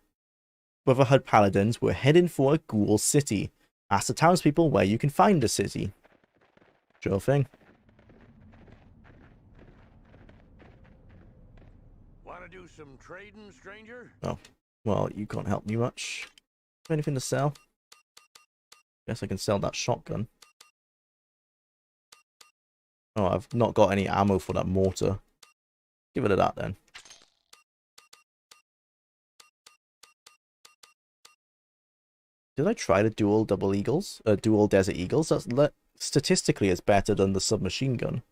Brotherhood Paladins were heading for a ghoul city. Ask the townspeople where you can find the city. Sure thing. Want to do some trading, stranger? Oh, well, you can't help me much. Anything to sell? Guess I can sell that shotgun. Oh, I've not got any ammo for that mortar. Give it a that then. Did I try the dual double eagles? Dual desert eagles? Statistically, it's better than the submachine gun.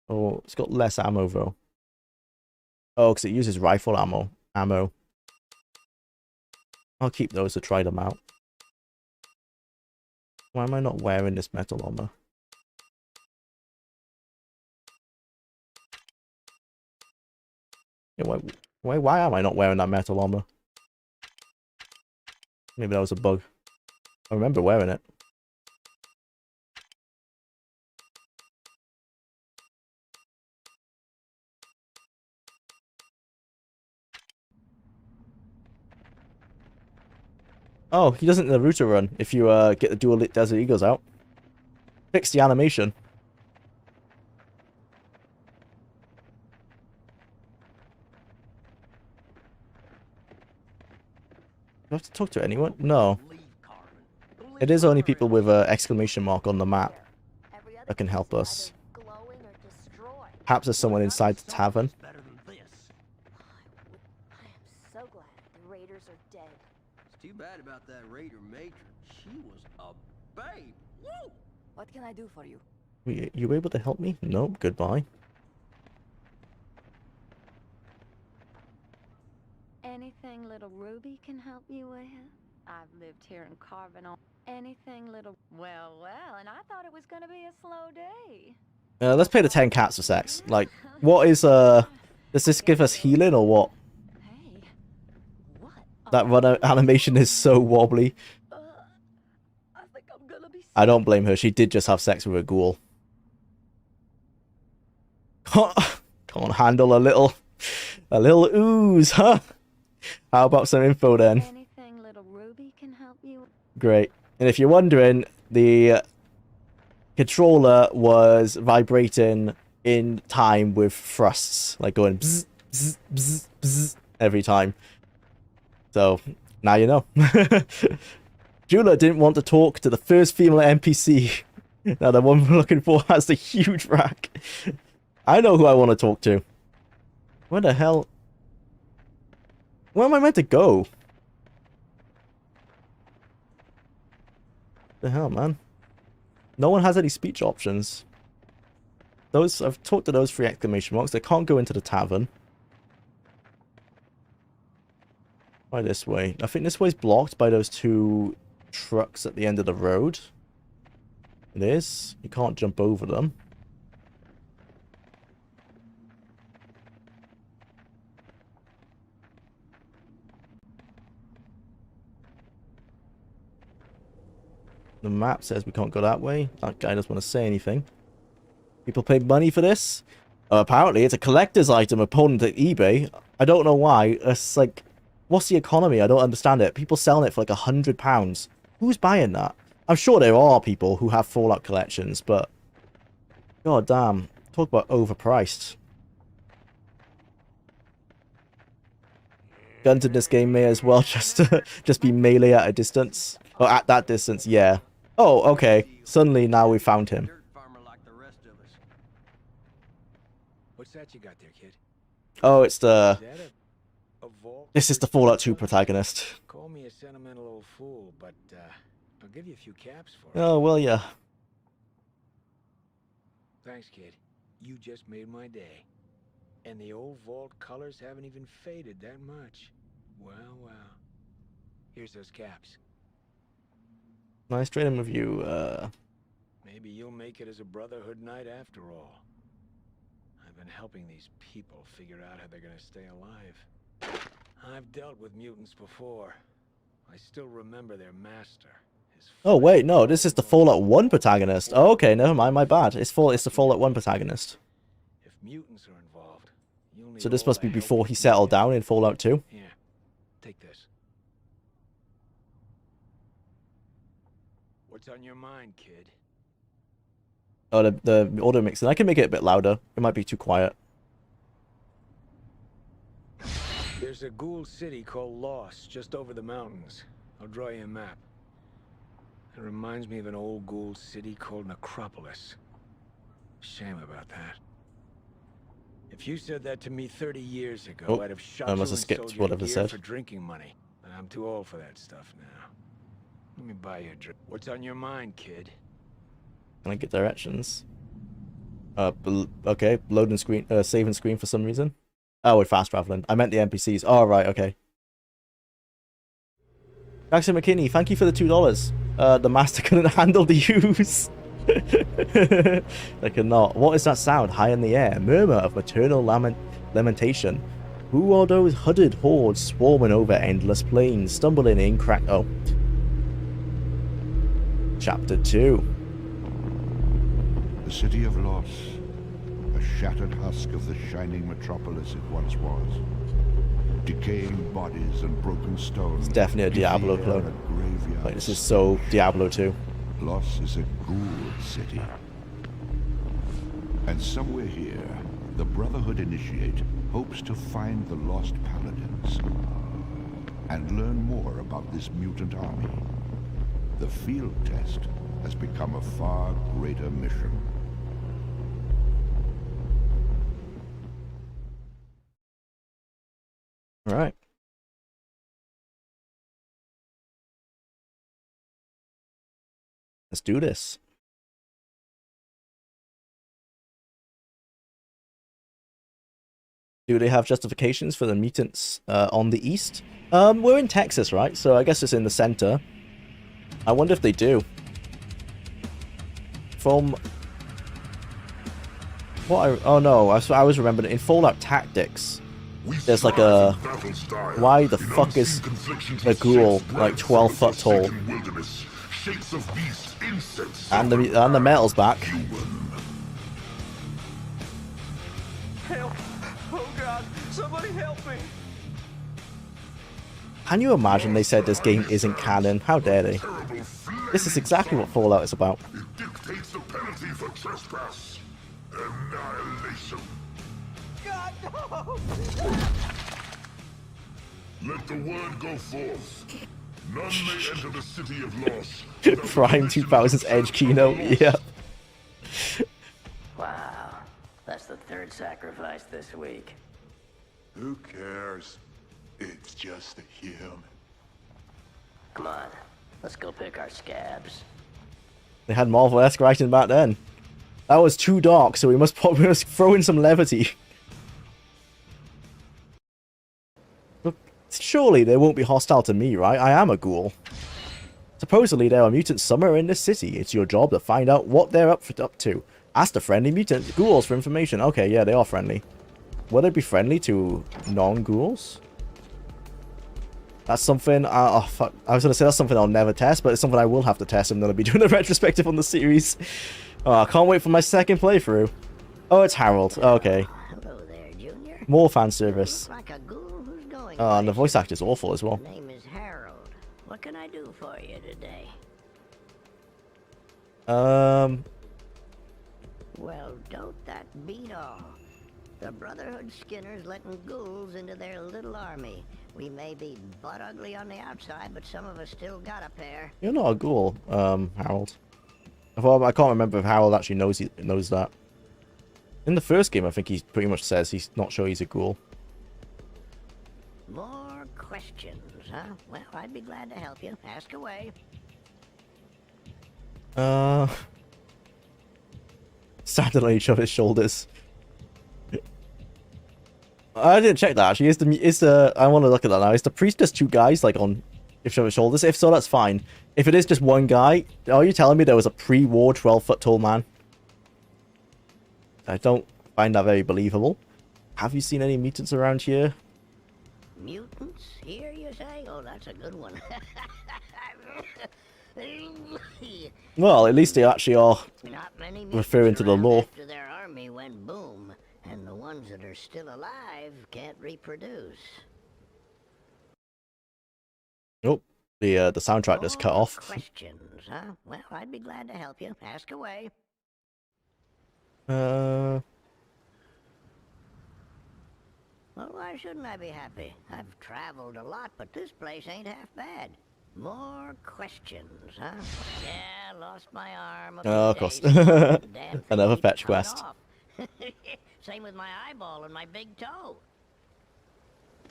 Oh, it's got less ammo though. Oh, because it uses rifle ammo. I'll keep those to try them out. Why am I not wearing this metal armor? Yeah, why am I not wearing that metal armor? Maybe that was a bug. I remember wearing it. Oh, he doesn't Naruto run if you get the dual desert eagles out. Fix the animation. Do I have to talk to anyone? No. It is only people with an exclamation mark on the map that can help us. Perhaps there's someone inside the tavern. So glad the raiders are dead. It's too bad about that raider matron. She was a babe. Woo! What can I do for you? You able to help me? Nope, goodbye. Anything little Ruby can help you with? I've lived here in Carvin on anything little... Well, and I thought it was gonna be a slow day. Let's play the 10 cats for sex. Like, what is, does this give us healing or what? That run animation is so wobbly. I don't blame her. She did just have sex with a ghoul. Can't handle a little ooze, huh? How about some info then? Anything little Ruby can help you. Great. And if you're wondering, the controller was vibrating in time with thrusts, like going bzz, bzz, bzz, bzz every time. So, now you know. Jwlar didn't want to talk to the first female NPC. Now the one we're looking for has the huge rack. I know who I want to talk to. Where the hell? Where am I meant to go? The hell, man? No one has any speech options. I've talked to those 3 exclamation marks. They can't go into the tavern. Try this way. I think this way's blocked by those 2 trucks at the end of the road. It is. You can't jump over them. The map says we can't go that way. That guy doesn't want to say anything. People pay money for this? Apparently, it's a collector's item opponent at eBay. I don't know why. It's like, what's the economy? I don't understand it. People selling it for like £100. Who's buying that? I'm sure there are people who have Fallout collections, but... God damn. Talk about overpriced. Guns in this game may as well just be melee at a distance. Or at that distance, yeah. Oh, okay. Suddenly, now we found him. What's that you got there, kid? Oh, it's the... Is that a vault? This is the Fallout 2 protagonist. Call me a sentimental old fool, but I'll give you a few caps for it. Oh, well, yeah. Thanks, kid. You just made my day. And the old vault colors haven't even faded that much. Well, well. Here's those caps. Nice trading with you, Maybe you'll make it as a Brotherhood Knight after all. I've been helping these people figure out how they're gonna stay alive. I've dealt with mutants before. I still remember their master. Oh, wait, no, this is the Fallout 1 protagonist. Oh, okay, never mind, my bad. It's the Fallout 1 protagonist. If mutants are involved, you'll need So this all must the be help before you he can settled get. down in Fallout 2. Here, take this. What's on your mind, kid? Oh, the audio mixing. I can make it a bit louder. It might be too quiet. There's a ghoul city called Lost just over the mountains. I'll draw you a map. It reminds me of an old ghoul city called Necropolis. Shame about that. If you said that to me 30 years ago, Oh, I'd have shot I you must and have skipped sold you whatever gear said. for drinking money. But I'm too old for that stuff now. Let me buy you a drink. What's on your mind, kid? Can I get directions? Okay, loading screen, saving screen for some reason. Oh, we're fast traveling. I meant the NPCs. Oh, right, okay. Jackson McKinney, thank you for the $2. The master couldn't handle the use. They cannot. What is that sound high in the air? Murmur of maternal lamentation. Who are those hooded hordes swarming over endless plains, stumbling in Oh. Chapter 2. The city of Los, a shattered husk of the shining metropolis it once was. Decaying bodies and broken stones. It's definitely a Diablo clone. Like, this is so Diablo 2. Los is a ghoul city. And somewhere here, the Brotherhood Initiate hopes to find the lost paladins and learn more about this mutant army. The field test has become a far greater mission. All right. Let's do this. Do they have justifications for the mutants on the east? We're in Texas, right? So I guess it's in the center. I wonder if they do. From what oh no, I was remembering in Fallout Tactics. There's like a why the fuck is a ghoul like 12 foot tall? And the metal's back. Help! Oh God! Somebody help me! Can you imagine they said this game isn't canon? How dare they? This is exactly what Fallout is about. It dictates the penalty for trespass. Annihilation. God, no! Let the word go forth. None may enter the city of Los. Prime 2000's Edge keynote, yeah. Wow, that's the third sacrifice this week. Who cares? It's just a human. Come on, let's go pick our scabs. They had Marvel-esque writing back then. That was too dark, so we must throw in some levity. Look, surely they won't be hostile to me, right? I am a ghoul. Supposedly there are mutants somewhere in this city. It's your job to find out what they're up to. Ask the friendly mutant ghouls for information. Okay, yeah, they are friendly. Will they be friendly to non-ghouls? That's something, oh fuck, I was going to say that's something I'll never test, but it's something I will have to test. I'm going to be doing a retrospective on the series. Oh, I can't wait for my second playthrough. Oh, it's Harold. Okay. Hello there, Junior. More fan service. Like a ghoul who's going Oh, and the voice actor's awful as well. My name is Harold. What can I do for you today? Well, don't that beat all? The Brotherhood Skinner's letting ghouls into their little army. We may be butt ugly on the outside, but some of us still got a pair. You're not a ghoul, Harold. Well, I can't remember if Harold actually knows that. In the first game, I think he pretty much says he's not sure he's a ghoul. More questions, huh? Well, I'd be glad to help you. Ask away. Standing on each other's shoulders. I didn't check that actually. Is the I want to look at that now. Is the priest just two guys like on each other's shoulders? If so, that's fine. If it is just one guy, are you telling me there was a pre-war 12-foot tall man? I don't find that very believable. Have you seen any mutants around here? Mutants? Here, you say? Oh, that's a good one. Well, at least they actually are Not many referring to the law. after their army went boom, and the ones that are still alive can't reproduce. Nope. The soundtrack just cut off. Questions, huh? Well, I'd be glad to help you. Ask away. Well, why shouldn't I be happy? I've traveled a lot, but this place ain't half bad. More questions, huh? Yeah, lost my arm. Oh, of course. Another fetch quest. Same with my eyeball and my big toe.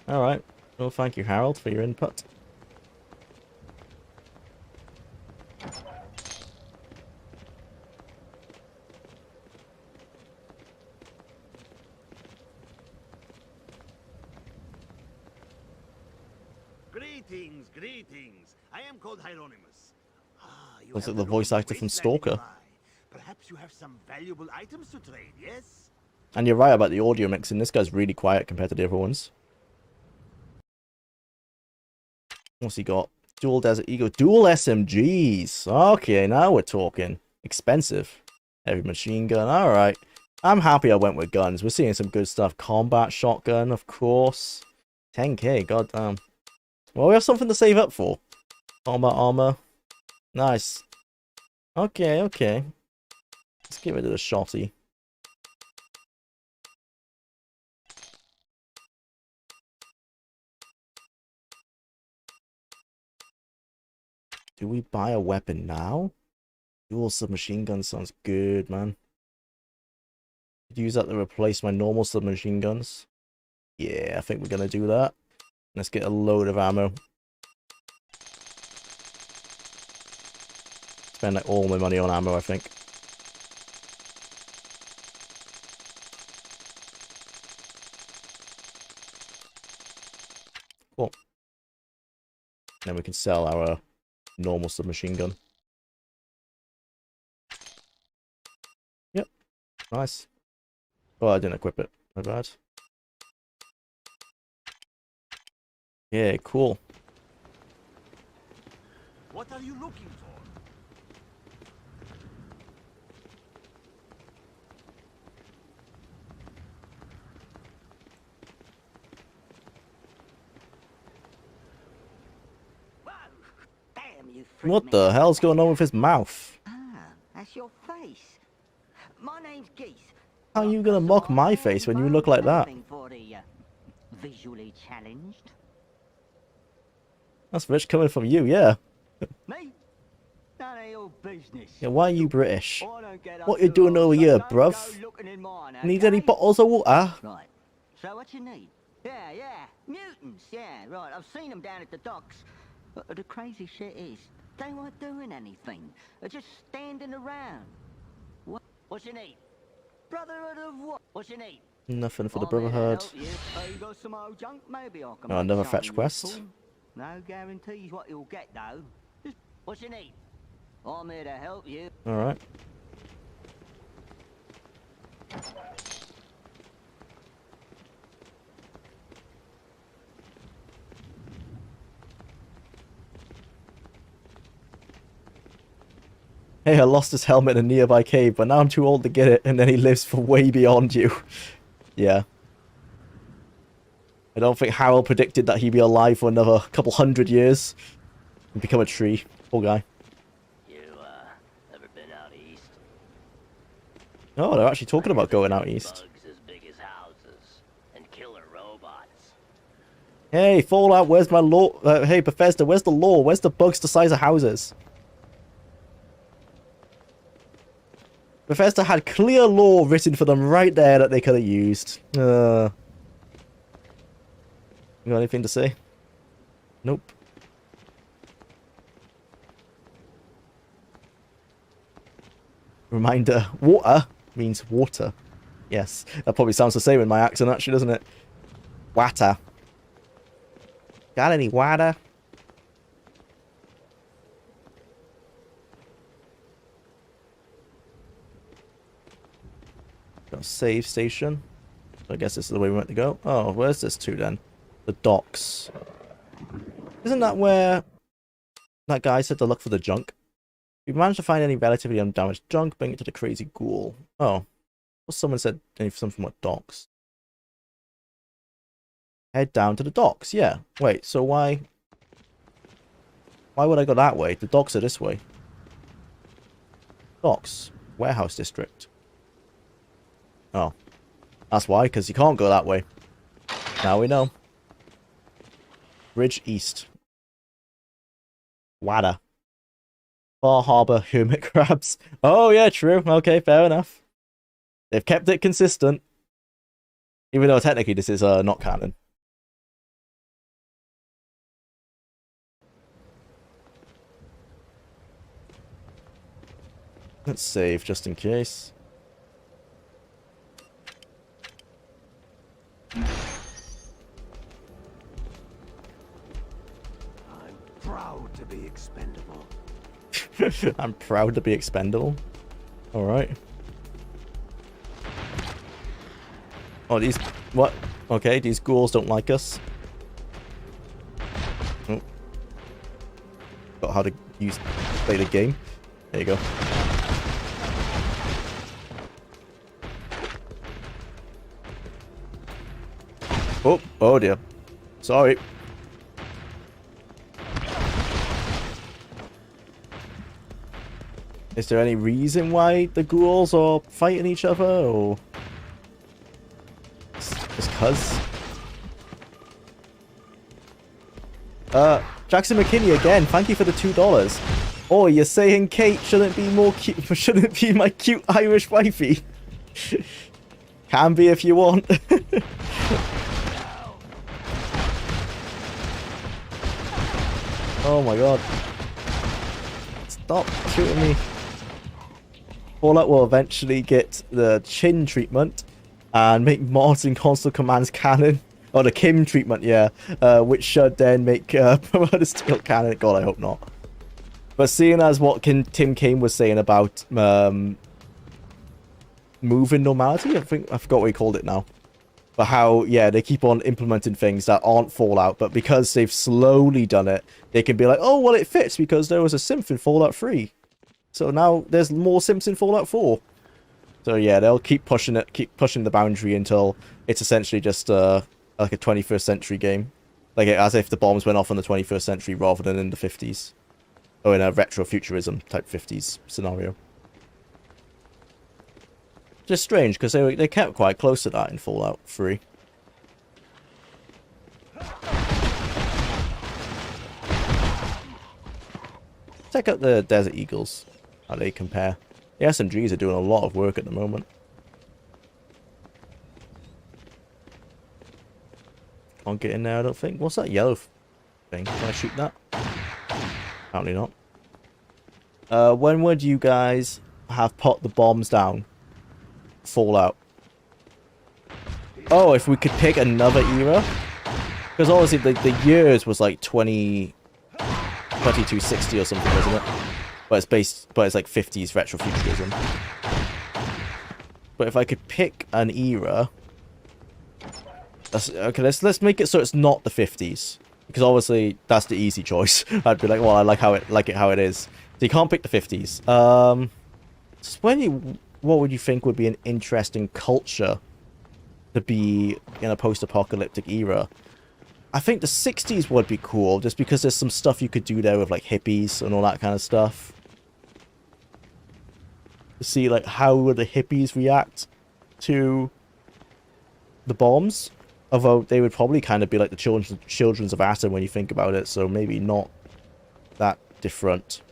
Alright. Well, thank you, Harold, for your input. Greetings, greetings. I am called Hieronymus. You Looks have like the the voice look of actor from wasteland Stalker. nearby. Perhaps you have some valuable items to trade, yes? And you're right about the audio mixing. This guy's really quiet compared to the other ones. What's he got? Dual Desert Eagle. Dual SMGs. Okay, now we're talking. Expensive. Heavy machine gun. Alright. I'm happy I went with guns. We're seeing some good stuff. Combat shotgun, of course. 10k, goddamn. Well, we have something to save up for. Combat armor. Nice. Okay, okay. Let's get rid of the shotty. Do we buy a weapon now? Dual submachine gun sounds good, man. Use that to replace my normal submachine guns. Yeah, I think we're gonna do that. Let's get a load of ammo. Spend like all my money on ammo, I think. Cool. Then we can sell our normal submachine gun. Yep. Nice. Oh, I didn't equip it. My bad. Yeah, cool. What are you looking for? Damn, you What the hell's going on with his mouth? That's your face. My name's Geese. How are you gonna mock my face when you look like that? For the visually challenged. That's rich coming from you, yeah. Me? None of your business. Yeah, why are you British? I don't get What up you too doing long, over so here, don't bruv? go looking in mine, Need any bottles of water? Right. So what you need? Yeah. Mutants, yeah, right. I've seen them down at the docks. But the crazy shit is, they weren't doing anything. They're just standing around. What you need? Brotherhood of what? What you need? Nothing for the I'm here to Brotherhood. help you. You got some old junk? Maybe I can Oh, make another something fetch quest. useful. No guarantees what you'll get though. Just what you need? I'm here to help you. Alright. Hey, I lost his helmet in a nearby cave, but now I'm too old to get it, and then he lives for way beyond you. Yeah. I don't think Harold predicted that he'd be alive for another couple hundred years. And become a tree. Poor guy. You, ever been out east? Oh, they're actually talking about going out east. Bugs as big as houses, and killer robots. Hey, Fallout, where's my law? Hey, Bethesda, where's the law? Where's the bugs the size of houses? Bethesda had clear law written for them right there that they could have used. You got anything to say? Nope. Reminder, water means water. Yes, that probably sounds the same in my accent actually, doesn't it? Water. Got any water? Got a save station. So I guess this is the way we meant to go. Oh, where's this to then? The docks. Isn't that where that guy said to look for the junk? If you managed to find any relatively undamaged junk, bring it to the crazy ghoul. Oh. Well, someone said something about docks. Head down to the docks, yeah. Wait, so why would I go that way? The docks are this way. Docks. Warehouse district. Oh. That's why, because you can't go that way. Now we know. Bridge east. Wada. Bar Harbor hermit crabs. Oh yeah, true. Okay, fair enough. They've kept it consistent. Even though technically this is not canon. Let's save just in case. proud to be expendable. I'm proud to be expendable. Alright. Oh, these... What? Okay, these ghouls don't like us. Oh. Got how to play the game. There you go. Oh, oh dear. Sorry. Is there any reason why the ghouls are fighting each other, or just cuz? Jackson McKinney again. Thank you for the $2. Oh, you're saying Kate shouldn't be more cute? Shouldn't be my cute Irish wifey? Can be if you want. Oh my god. Stop shooting me. Fallout will eventually get the Chin treatment and make mods in console commands canon. Or the Kim treatment, yeah. Which should then make Brotherhood of Steel canon. God, I hope not. But seeing as what Tim Kaine was saying about moving normality, I forgot what he called it now. But how, yeah, they keep on implementing things that aren't Fallout, but because they've slowly done it, they can be like, oh, well, it fits because there was a synth in Fallout 3. So now there's more synths in Fallout 4. So yeah, they'll keep pushing it, keep pushing the boundary until it's essentially just like a 21st century game. Like as if the bombs went off in the 21st century rather than in the 50s. Or in a retrofuturism type 50s scenario. Just strange, because they kept quite close to that in Fallout 3. Check out the Desert Eagles, how they compare. The SMGs are doing a lot of work at the moment. Can't get in there, I don't think. What's that yellow thing? Can I shoot that? Apparently not. When would you guys have put the bombs down? Fallout. Oh, if we could pick another era? Because obviously the years was like 2260 or something, isn't it? But it's like 50s retrofuturism. But if I could pick an era, okay, let's make it so it's not the 50s, because obviously that's the easy choice. I'd be like, well, I like it how it is. So you can't pick the 50s. What would you think would be an interesting culture to be in a post-apocalyptic era? I think the 60s would be cool, just because there's some stuff you could do there with like hippies and all that kind of stuff. To see like how would the hippies react to the bombs, although they would probably kind of be like the children's of Atom when you think about it, so maybe not that different.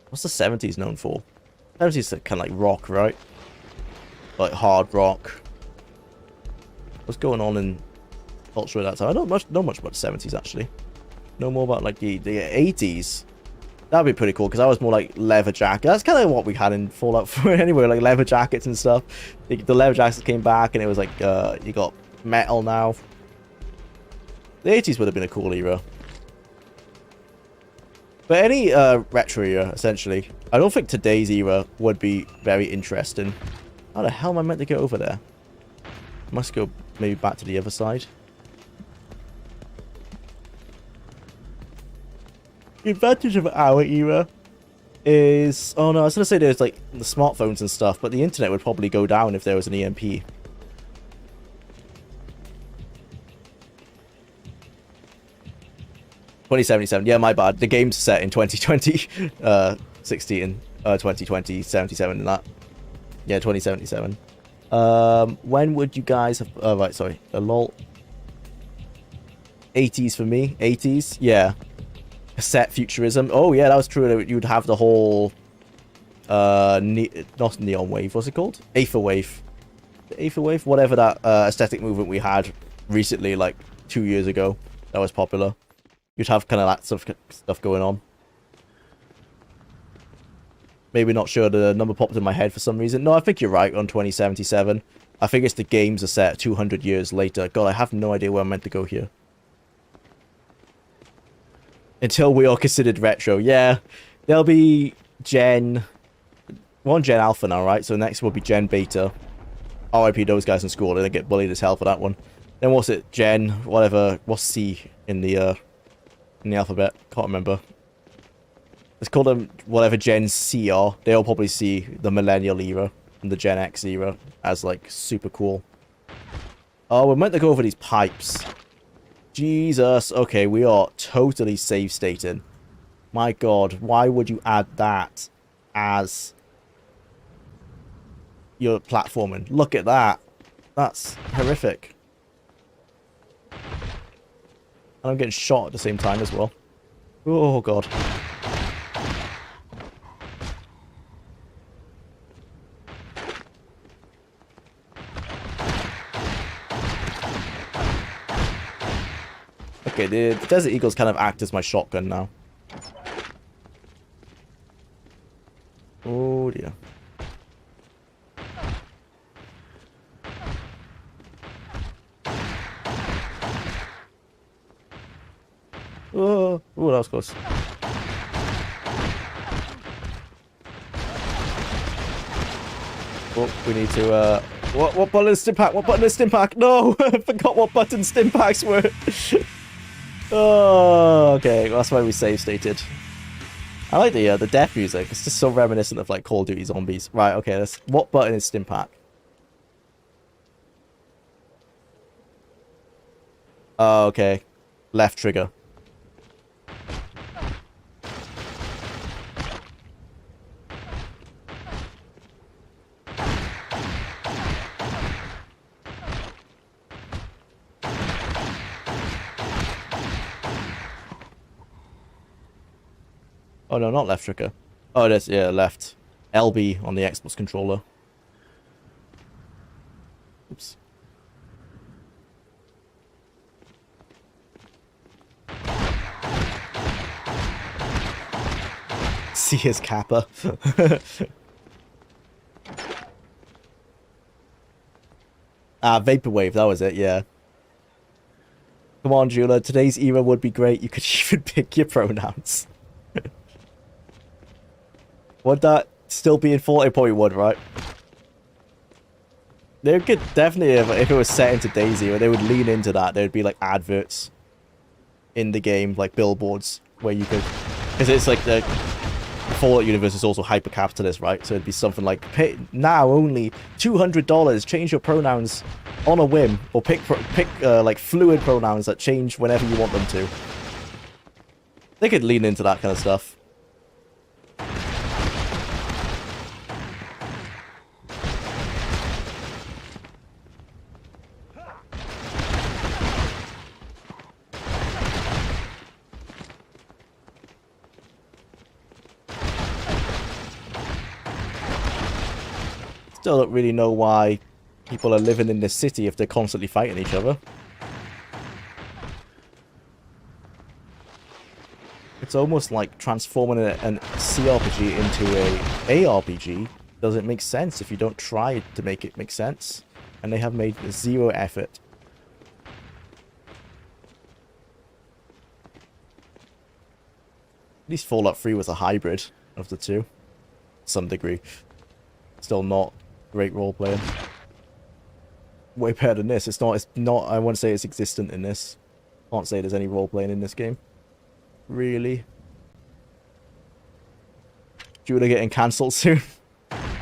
What's the 70s known for? 70s kind of like rock, right? Like hard rock. What's going on in culture at that time? I don't know much about the 70s actually. Know more about like the 80s. That'd be pretty cool, because I was more like leather jacket. That's kind of what we had in Fallout 4 anyway, like leather jackets and stuff. The leather jackets came back, and it was like you got metal now. The 80s would have been a cool era. But any retro era, essentially. I don't think today's era would be very interesting. How the hell am I meant to get over there? I must go maybe back to the other side. The advantage of our era is... Oh no, I was going to say there's like the smartphones and stuff, but the internet would probably go down if there was an EMP. $2077. Yeah, my bad. The game's set in 2020, 16, 2020, 77 and that. Yeah, 2077. When would you guys have... Oh, right, sorry. LOL. 80s for me. 80s? Yeah. Set futurism. Oh, yeah, that was true. You'd have the whole... not neon wave. What's it called? Aether wave. The Aether wave? Whatever that aesthetic movement we had recently, like 2 years ago. That was popular. You'd have kind of that stuff going on. Maybe not sure, the number popped in my head for some reason. No, I think you're right on 2077. I think it's the games are set 200 years later. God, I have no idea where I'm meant to go here. Until we are considered retro. Yeah, there'll be Gen... We're on Gen Alpha now, right? So next will be Gen Beta. RIP those guys in school. They get bullied as hell for that one. Then what's it? Gen... Whatever. What's C in the alphabet? Can't remember. Let's call them whatever Gen C are. They'll probably see the Millennial era and the Gen X era as, like, super cool. Oh, we're meant to go over these pipes. Jesus. Okay, we are totally save stating. My god, why would you add that as your platforming? Look at that. That's horrific. And I'm getting shot at the same time as well. Oh god. Okay, the Desert Eagles kind of act as my shotgun now. Oh dear. Oh, that was close. Oh, we need to, what button is Stimpack? What button is Stimpack? No! I forgot what button Stimpacks were! Oh, okay, well, that's why we save stated. I like the death music. It's just so reminiscent of, like, Call of Duty Zombies. Right, okay, what button is Stimpack? Oh, okay. Left trigger. Oh no, not left trigger. Oh, it is, yeah, left. LB on the Xbox controller. Oops. See his kappa. Vaporwave, that was it, yeah. Come on, Jwlar, today's era would be great. You could even pick your pronouns. Would that still be in 40.1, right? They could definitely, if it was set into DayZ, where they would lean into that, there would be like adverts in the game, like billboards, where you could... Because it's like the Fallout universe is also hyper-capitalist, right? So it'd be something like, pay now only $200, change your pronouns on a whim, or pick like fluid pronouns that change whenever you want them to. They could lean into that kind of stuff. Still don't really know why people are living in this city if they're constantly fighting each other. It's almost like transforming an CRPG into a ARPG doesn't make sense if you don't try to make it make sense. And they have made zero effort. At least Fallout 3 was a hybrid of the two. To some degree. Still not great role-playing. Way better than this. It's not, I wouldn't say it's existent in this. Can't say there's any role-playing in this game. Really? Jwlar getting cancelled soon?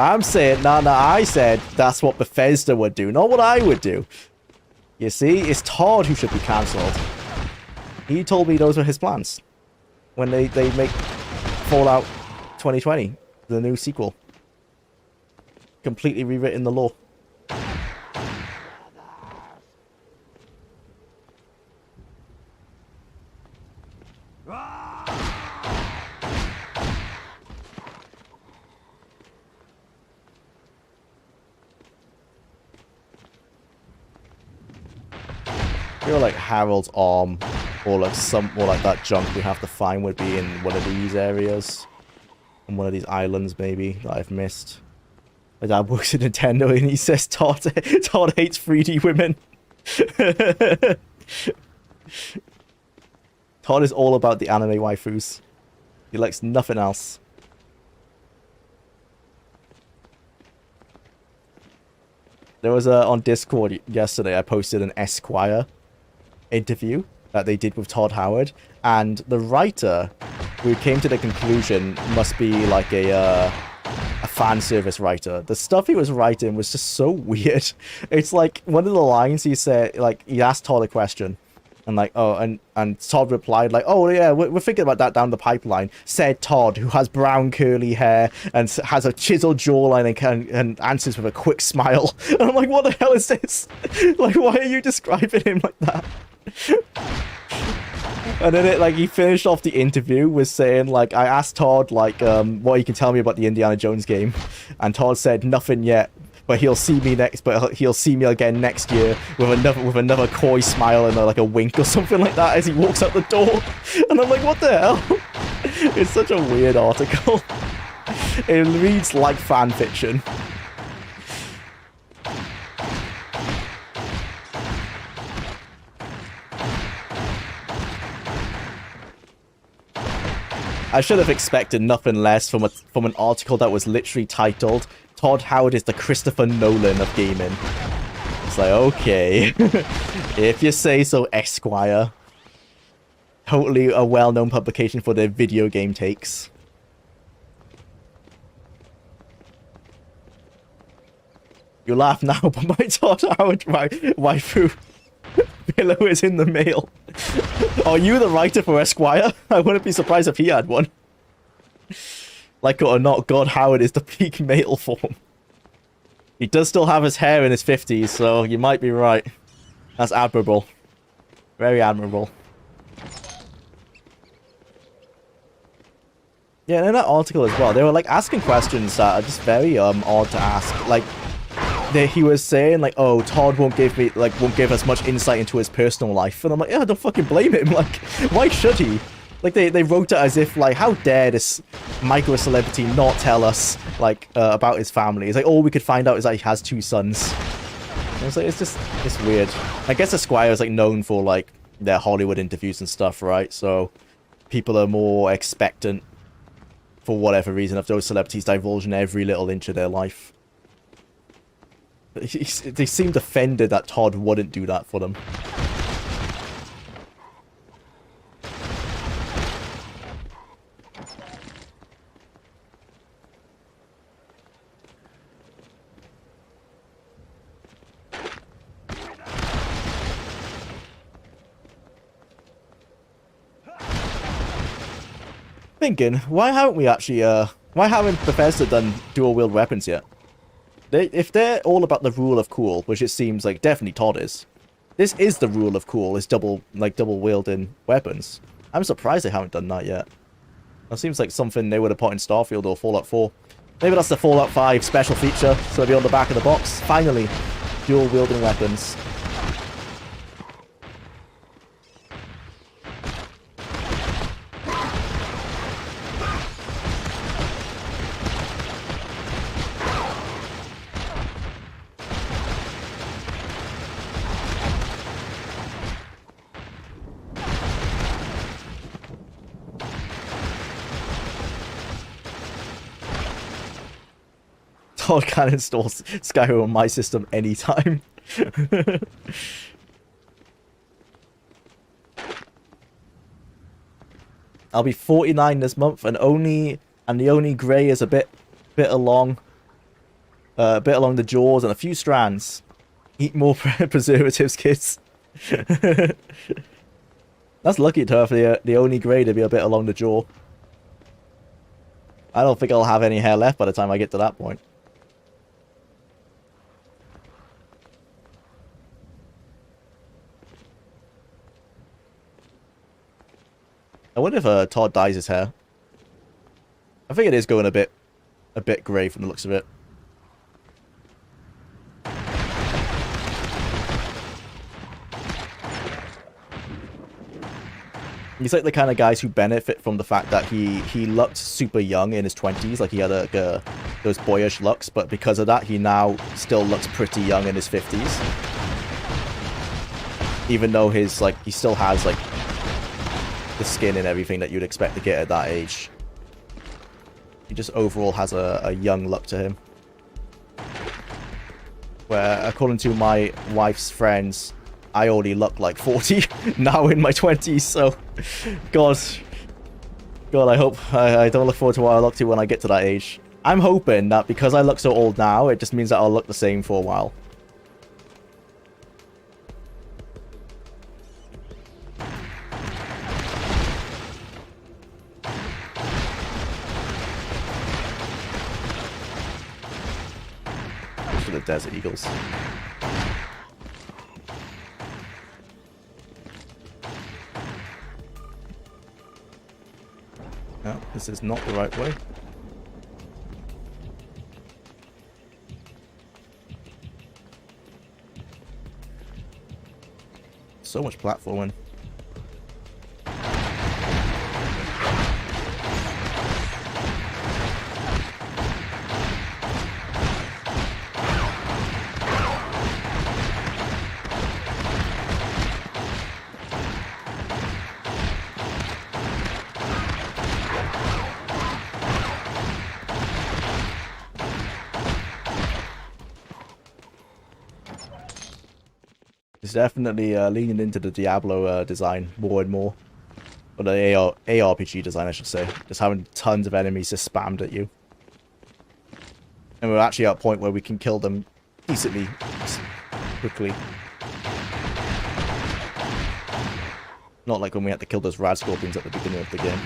I'm saying, no, I said that's what Bethesda would do, not what I would do. You see, it's Todd who should be cancelled. He told me those were his plans. When they make Fallout 2020, the new sequel. Completely rewritten the law. I feel like Harold's arm, or like that junk we have to find would be in one of these areas, on one of these islands maybe that I've missed. My dad works at Nintendo and he says Todd hates 3D women. Todd is all about the anime waifus. He likes nothing else. There was on Discord yesterday, I posted an Esquire interview that they did with Todd Howard, and the writer, we came to the conclusion, must be like a fan service writer. The stuff he was writing was just so weird. It's like one of the lines he said, like he asked Todd a question, and like, oh, and Todd replied like, oh yeah, we're thinking about that down the pipeline. Said Todd, who has brown curly hair and has a chiseled jawline and answers with a quick smile. And I'm like, what the hell is this? Like, why are you describing him like that? And then he finished off the interview with saying, like, I asked Todd, like, what he can tell me about the Indiana Jones game, and Todd said nothing yet, but he'll see me again next year with another coy smile and like a wink or something like that as he walks out the door. And I'm like, what the hell? It's such a weird article. It reads like fan fiction. I should have expected nothing less from an article that was literally titled "Todd Howard is the Christopher Nolan of gaming." It's like, okay, if you say so, Esquire. Totally a well-known publication for their video game takes. You laugh now, but my Todd Howard waifu pillow is in the mail. Are you the writer for Esquire? I wouldn't be surprised if he had one. Like it or not, God Howard is the peak male form. He does still have his hair in his 50s, so you might be right. That's admirable. Very admirable. Yeah, and in that article as well, they were like asking questions that are just very odd to ask. Like, he was saying like, oh, Todd won't give us much insight into his personal life, and I'm like, yeah, don't fucking blame him. Like, why should he? Like, they wrote it as if like, how dare this micro celebrity not tell us like about his family? It's like all we could find out is that he has 2 sons. And it's like it's weird. I guess Esquire is like known for like their Hollywood interviews and stuff, right? So people are more expectant for whatever reason of those celebrities divulging every little inch of their life. They seemed offended that Todd wouldn't do that for them. Thinking, why haven't Bethesda done dual-wield weapons yet? If they're all about the rule of cool, which it seems like definitely Todd is, this is the rule of cool, is double wielding weapons. I'm surprised they haven't done that yet. That seems like something they would have put in Starfield or Fallout 4. Maybe that's the Fallout 5 special feature, so it'll be on the back of the box. Finally, dual wielding weapons. Todd can install Skyrim on my system anytime. I'll be 49 this month, and the only grey is a bit along the jaws and a few strands. Eat more preservatives, kids. That's lucky to have the only grey to be a bit along the jaw. I don't think I'll have any hair left by the time I get to that point. I wonder if Todd dyes his hair. I think it is going a bit grey from the looks of it. He's like the kind of guys who benefit from the fact that he looked super young in his 20s, like he had those boyish looks, but because of that, he now still looks pretty young in his 50s. Even though he still has like the skin and everything that you'd expect to get at that age. He just overall has a young look to him. Where, according to my wife's friends, I already look like 40 now in my 20s, so God, I hope I don't look forward to what I look to when I get to that age. I'm hoping that because I look so old now, it just means that I'll look the same for a while. For the Desert Eagles. No, this is not the right way. So much platforming. It's definitely leaning into the Diablo design more and more. Or the ARPG design, I should say. Just having tons of enemies just spammed at you. And we're actually at a point where we can kill them decently quickly. Not like when we had to kill those rad scorpions at the beginning of the game.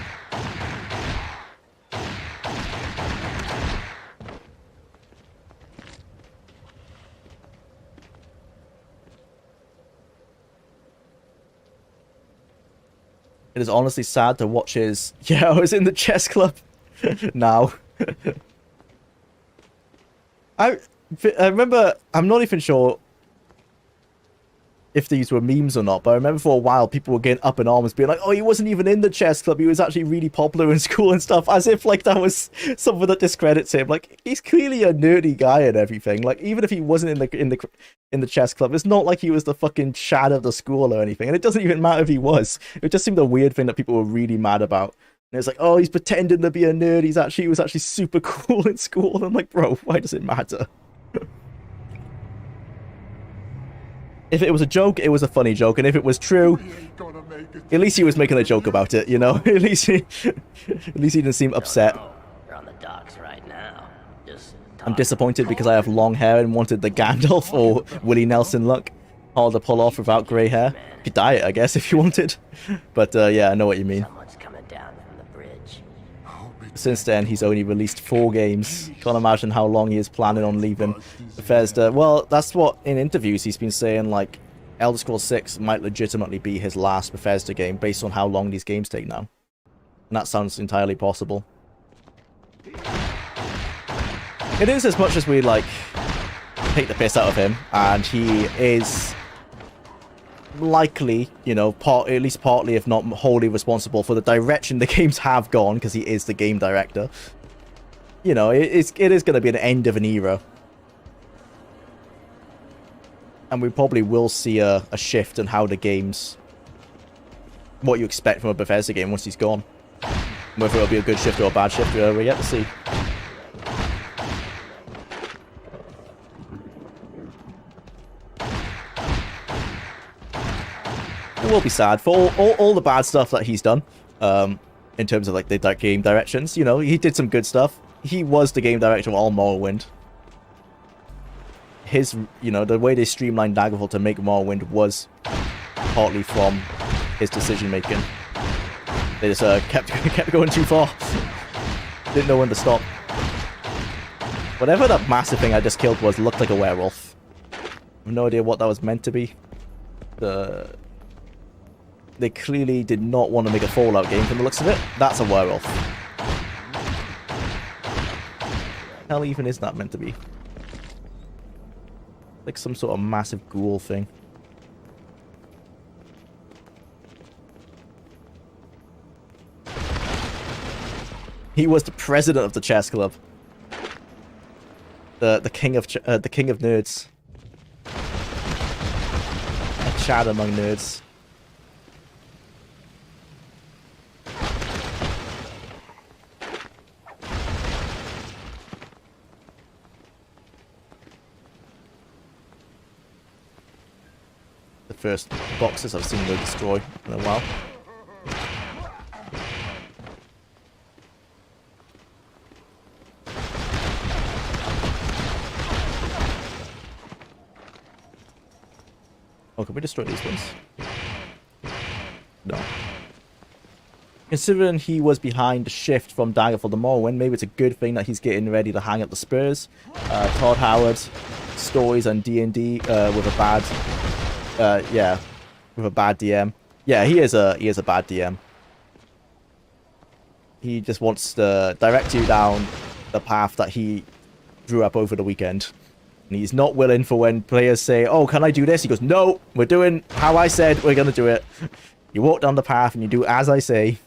It is honestly sad to watch his... Yeah, I was in the chess club now. I remember... I'm not even sure if these were memes or not, but I remember for a while people were getting up in arms being like, oh, he wasn't even in the chess club, he was actually really popular in school and stuff, as if like that was something that discredits him. Like, he's clearly a nerdy guy and everything. Like, even if he wasn't in the chess club, it's not like he was the fucking shad of the school or anything, and it doesn't even matter if he was. It just seemed a weird thing that people were really mad about. And it's like, oh, he's pretending to be a nerd, he was actually super cool in school. And I'm like, bro, why does it matter? If it was a joke, it was a funny joke, and if it was true, at least he was making a joke about it, you know? At least he didn't seem upset. You're on the docks right now. I'm disappointed because I have long hair and wanted the Gandalf or Willie Nelson look. Hard to pull off without grey hair. You could dye it, I guess, if you wanted. But yeah, I know what you mean. Someone's coming down from the bridge. Since then, he's only released 4 games. Can't imagine how long he is planning on leaving Bethesda. Well, that's what, in interviews, he's been saying, like, Elder Scrolls 6 might legitimately be his last Bethesda game, based on how long these games take now. And that sounds entirely possible. It is, as much as we, like, take the piss out of him, and he is likely, you know, at least partly, if not wholly responsible for the direction the games have gone, because he is the game director. You know, it is going to be an end of an era. And we probably will see a shift in how the games... what you expect from a Bethesda game once he's gone. Whether it'll be a good shift or a bad shift, we yet to see. It will be sad for all the bad stuff that he's done, in terms of like the game directions. You know, he did some good stuff. He was the game director of all Morrowind. His, you know, the way they streamlined Daggerfall to make Morrowind was partly from his decision making. They just kept going too far. Didn't know when to stop. Whatever that massive thing I just killed looked like a werewolf. I have no idea what that was meant to be. They clearly did not want to make a Fallout game from the looks of it. That's a werewolf. Hell even is that meant to be? Like some sort of massive ghoul thing. He was the president of the chess club. The king of nerds. A Chad among nerds. first boxes I've seen them destroy in a while. Oh, can we destroy these ones? No. Considering he was behind the shift from Daggerfall to Morrowind, maybe it's a good thing that he's getting ready to hang up the spurs. Todd Howard, stories on D&D with a bad, with a bad DM. Yeah, he is a bad DM. He just wants to direct you down the path that he drew up over the weekend. And he's not willing for when players say, oh, can I do this? He goes, no, we're doing how I said we're going to do it. You walk down the path and you do as I say.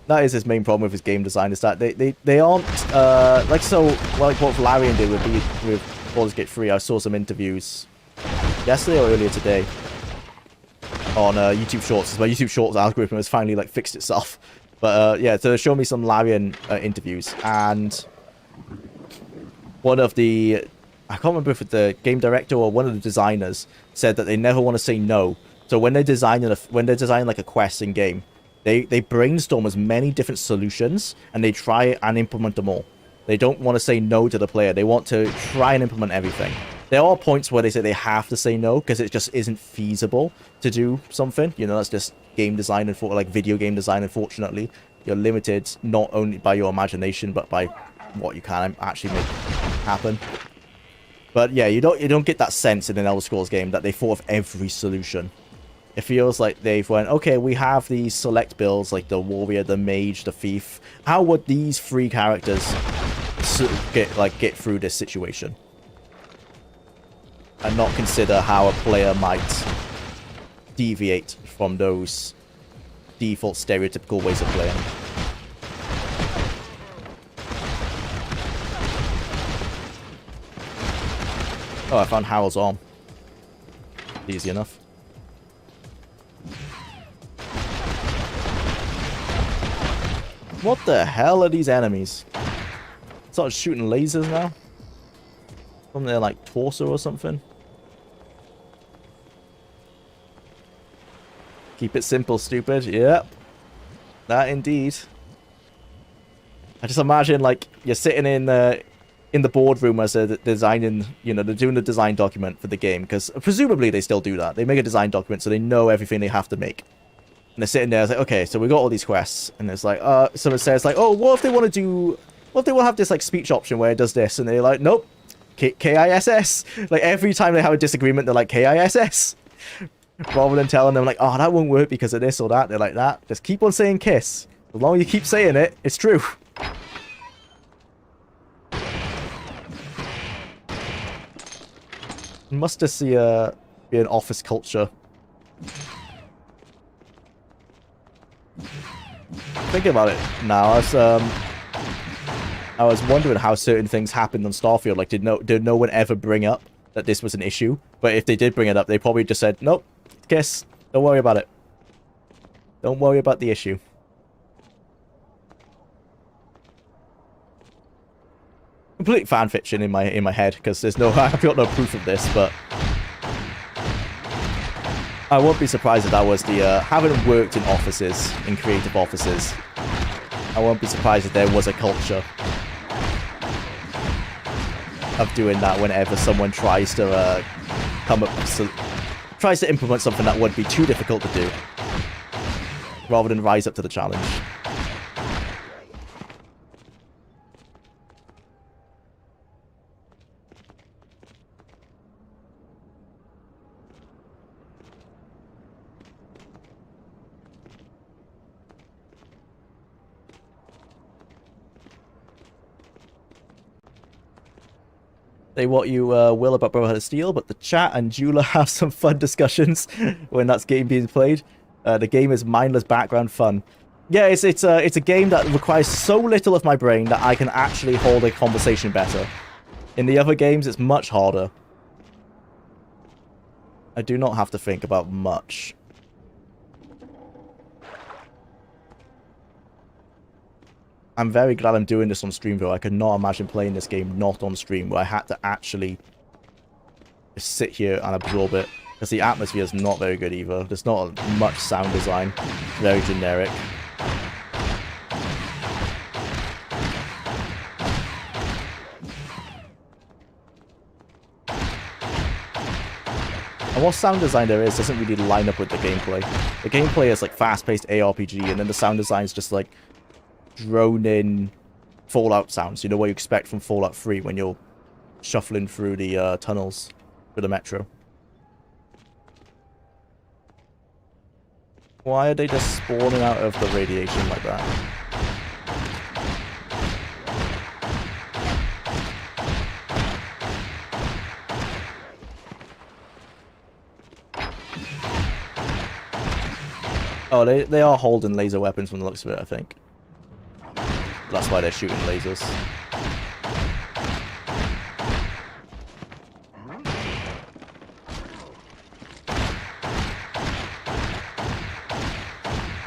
That is his main problem with his game design, is that they aren't, like what Larian did with Baldur's Gate 3. I saw some interviews yesterday or earlier today on YouTube Shorts. My YouTube Shorts algorithm has finally like fixed itself. But yeah, so they showed me some Larian interviews, and one of the, I can't remember if it's the game director or one of the designers, said that they never want to say no. So when they're designing like a quest in game, they brainstorm as many different solutions and they try and implement them all. They don't want to say no to the player. They want to try and implement everything. There are points where they say they have to say no because it just isn't feasible to do something. You know, that's just game design and like video game design. Unfortunately, you're limited not only by your imagination but by what you can actually make happen. But yeah, you don't get that sense in an Elder Scrolls game that they thought of every solution. It feels like they've went, okay, we have these select builds like the warrior, the mage, the thief. How would these three characters get through this situation? And not consider how a player might deviate from those default stereotypical ways of playing. Oh, I found Harold's arm. Easy enough. What the hell are these enemies? Started shooting lasers now? From their, like, torso or something? Keep it simple, stupid. Yep. That indeed. I just imagine, like, you're sitting in the boardroom as they're designing, you know, they're doing the design document for the game, because presumably they still do that. They make a design document so they know everything they have to make. And they're sitting there, it's like, okay, so we got all these quests, and it's like, someone says, like, oh, what if they want to do, what if they want to have this, like, speech option where it does this, and they're like, nope, KISS. Like, every time they have a disagreement, they're like, KISS. Rather than telling them, like, oh, that won't work because of this or that, they're like, that, just keep on saying KISS. As long as you keep saying it, it's true. Must just be an office culture. Thinking about it now, I was wondering how certain things happened on Starfield. Like, did no one ever bring up that this was an issue? But if they did bring it up, they probably just said, nope, KISS, don't worry about it. Don't worry about the issue. Complete fan fiction in my head, because there's no, I've got no proof of this, but I won't be surprised if that was the, having worked in offices, in creative offices, I won't be surprised if there was a culture of doing that whenever someone tries to tries to implement something that would be too difficult to do, rather than rise up to the challenge. Say what you will about Brotherhood of Steel, but the chat and Jwlar have some fun discussions when that's game being played. The game is mindless background fun. Yeah, it's a game that requires so little of my brain that I can actually hold a conversation better. In the other games, it's much harder. I do not have to think about much. I'm very glad I'm doing this on stream, though. I could not imagine playing this game not on stream, where I had to actually just sit here and absorb it. Because the atmosphere is not very good either. There's not much sound design. Very generic. And what sound design there is doesn't really line up with the gameplay. The gameplay is like fast-paced ARPG, and then the sound design is just like drone-in Fallout sounds. You know what you expect from Fallout 3 when you're shuffling through the tunnels for the metro. Why are they just spawning out of the radiation like that? Oh, they are holding laser weapons from the looks of it, I think. That's why they're shooting lasers.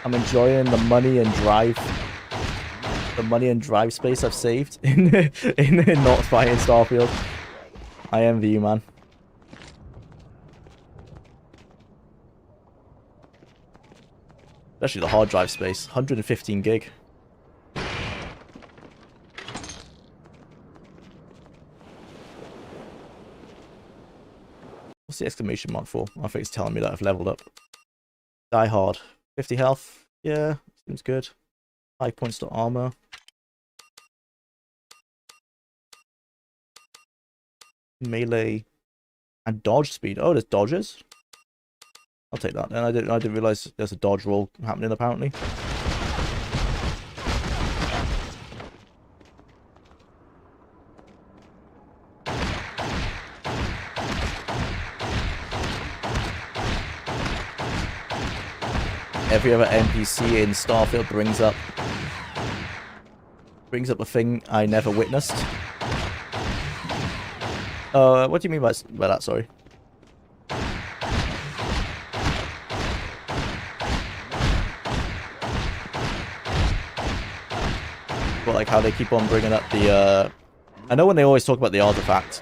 I'm enjoying the money and drive space I've saved in not fighting Starfield. I envy you, man. Especially the hard drive space, 115 gig. What's the exclamation mark for? I think it's telling me that I've leveled up. Die hard. 50 health. Yeah, seems good. 5 points to armor. Melee and dodge speed. Oh, there's dodges. I'll take that. And I didn't realize there's a dodge roll happening apparently. Every other NPC in Starfield brings up a thing I never witnessed. What do you mean by that? Sorry. But like how they keep on bringing up the. I know when they always talk about the artifact,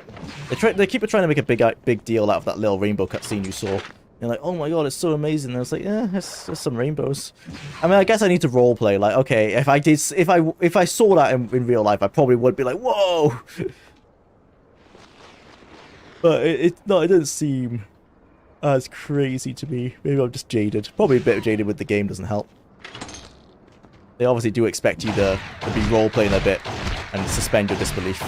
they keep trying to make a big deal out of that little rainbow cutscene you saw. You're like, oh my god, it's so amazing. And I was like, yeah, there's some rainbows. I mean, I guess I need to roleplay. Like, okay, if I saw that in real life, I probably would be like, whoa. But it didn't seem as crazy to me. Maybe I'm just jaded. Probably a bit jaded with the game, doesn't help. They obviously do expect you to be role-playing a bit and suspend your disbelief.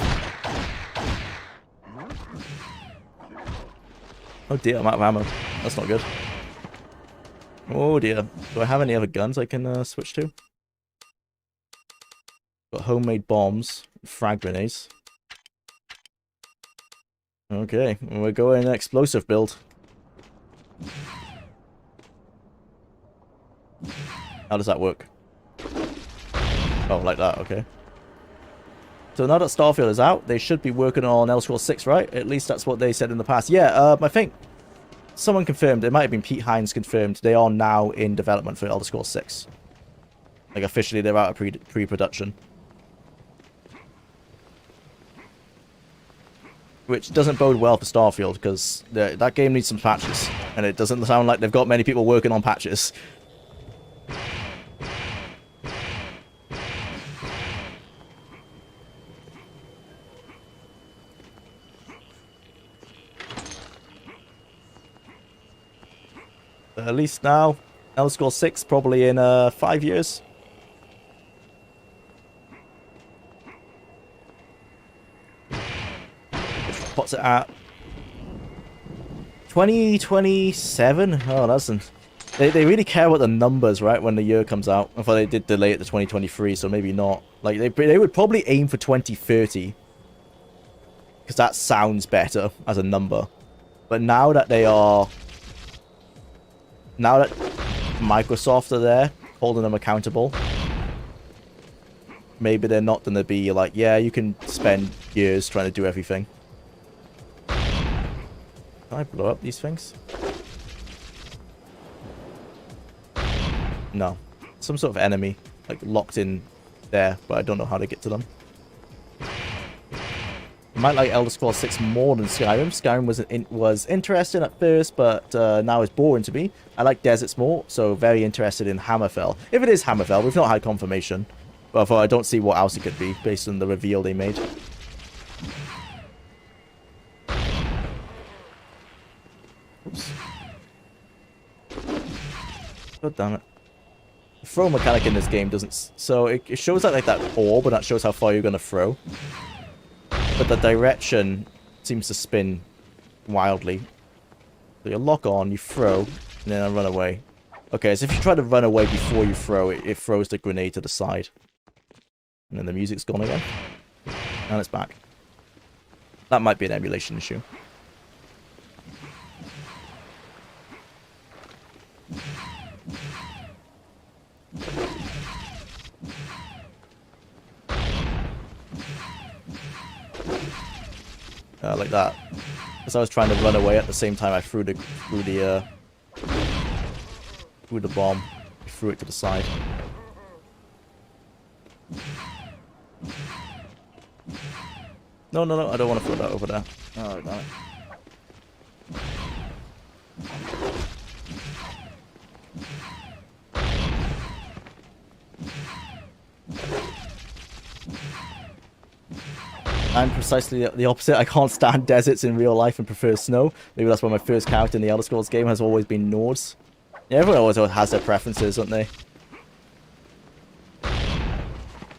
Oh dear, I'm out of ammo. That's not good. Oh dear. Do I have any other guns I can switch to? Got homemade bombs, frag grenades. Okay, we're going explosive build. How does that work? Oh, like that, okay. So now that Starfield is out, they should be working on Elder Scrolls 6, right? At least that's what they said in the past. Yeah, I think someone confirmed, it might have been Pete Hines confirmed, they are now in development for Elder Scrolls 6. Like, officially, they're out of pre-production. Which doesn't bode well for Starfield, because that game needs some patches. And it doesn't sound like they've got many people working on patches. At least now, Elder Scrolls 6 probably in 5 years. What's it at? 2027? Oh, that's they really care about the numbers, right? When the year comes out. I thought they did delay it to 2023, so maybe not. Like they would probably aim for 2030, because that sounds better as a number. But now that Microsoft are there, holding them accountable, maybe they're not going to be like, yeah, you can spend years trying to do everything. Can I blow up these things? No. Some sort of enemy, like, locked in there, but I don't know how to get to them. I might like Elder Scrolls 6 more than Skyrim. Skyrim was interesting at first, but now it's boring to me. I like deserts more, so very interested in Hammerfell. If it is Hammerfell, we've not had confirmation. But I don't see what else it could be, based on the reveal they made. Oops. God damn it. The throw mechanic in this game doesn't... So it shows like that orb, and that shows how far you're going to throw. But the direction seems to spin wildly. So you lock on, you throw, and then I run away. Okay, so if you try to run away before you throw, it throws the grenade to the side. And then the music's gone again. And it's back. That might be an emulation issue. Like that. Because I was trying to run away at the same time I threw the bomb. I threw it to the side. No, I don't want to throw that over there. Oh, damn it. I'm precisely the opposite. I can't stand deserts in real life and prefer snow. Maybe that's why my first character in the Elder Scrolls game has always been Nords. Yeah, everyone always has their preferences, don't they?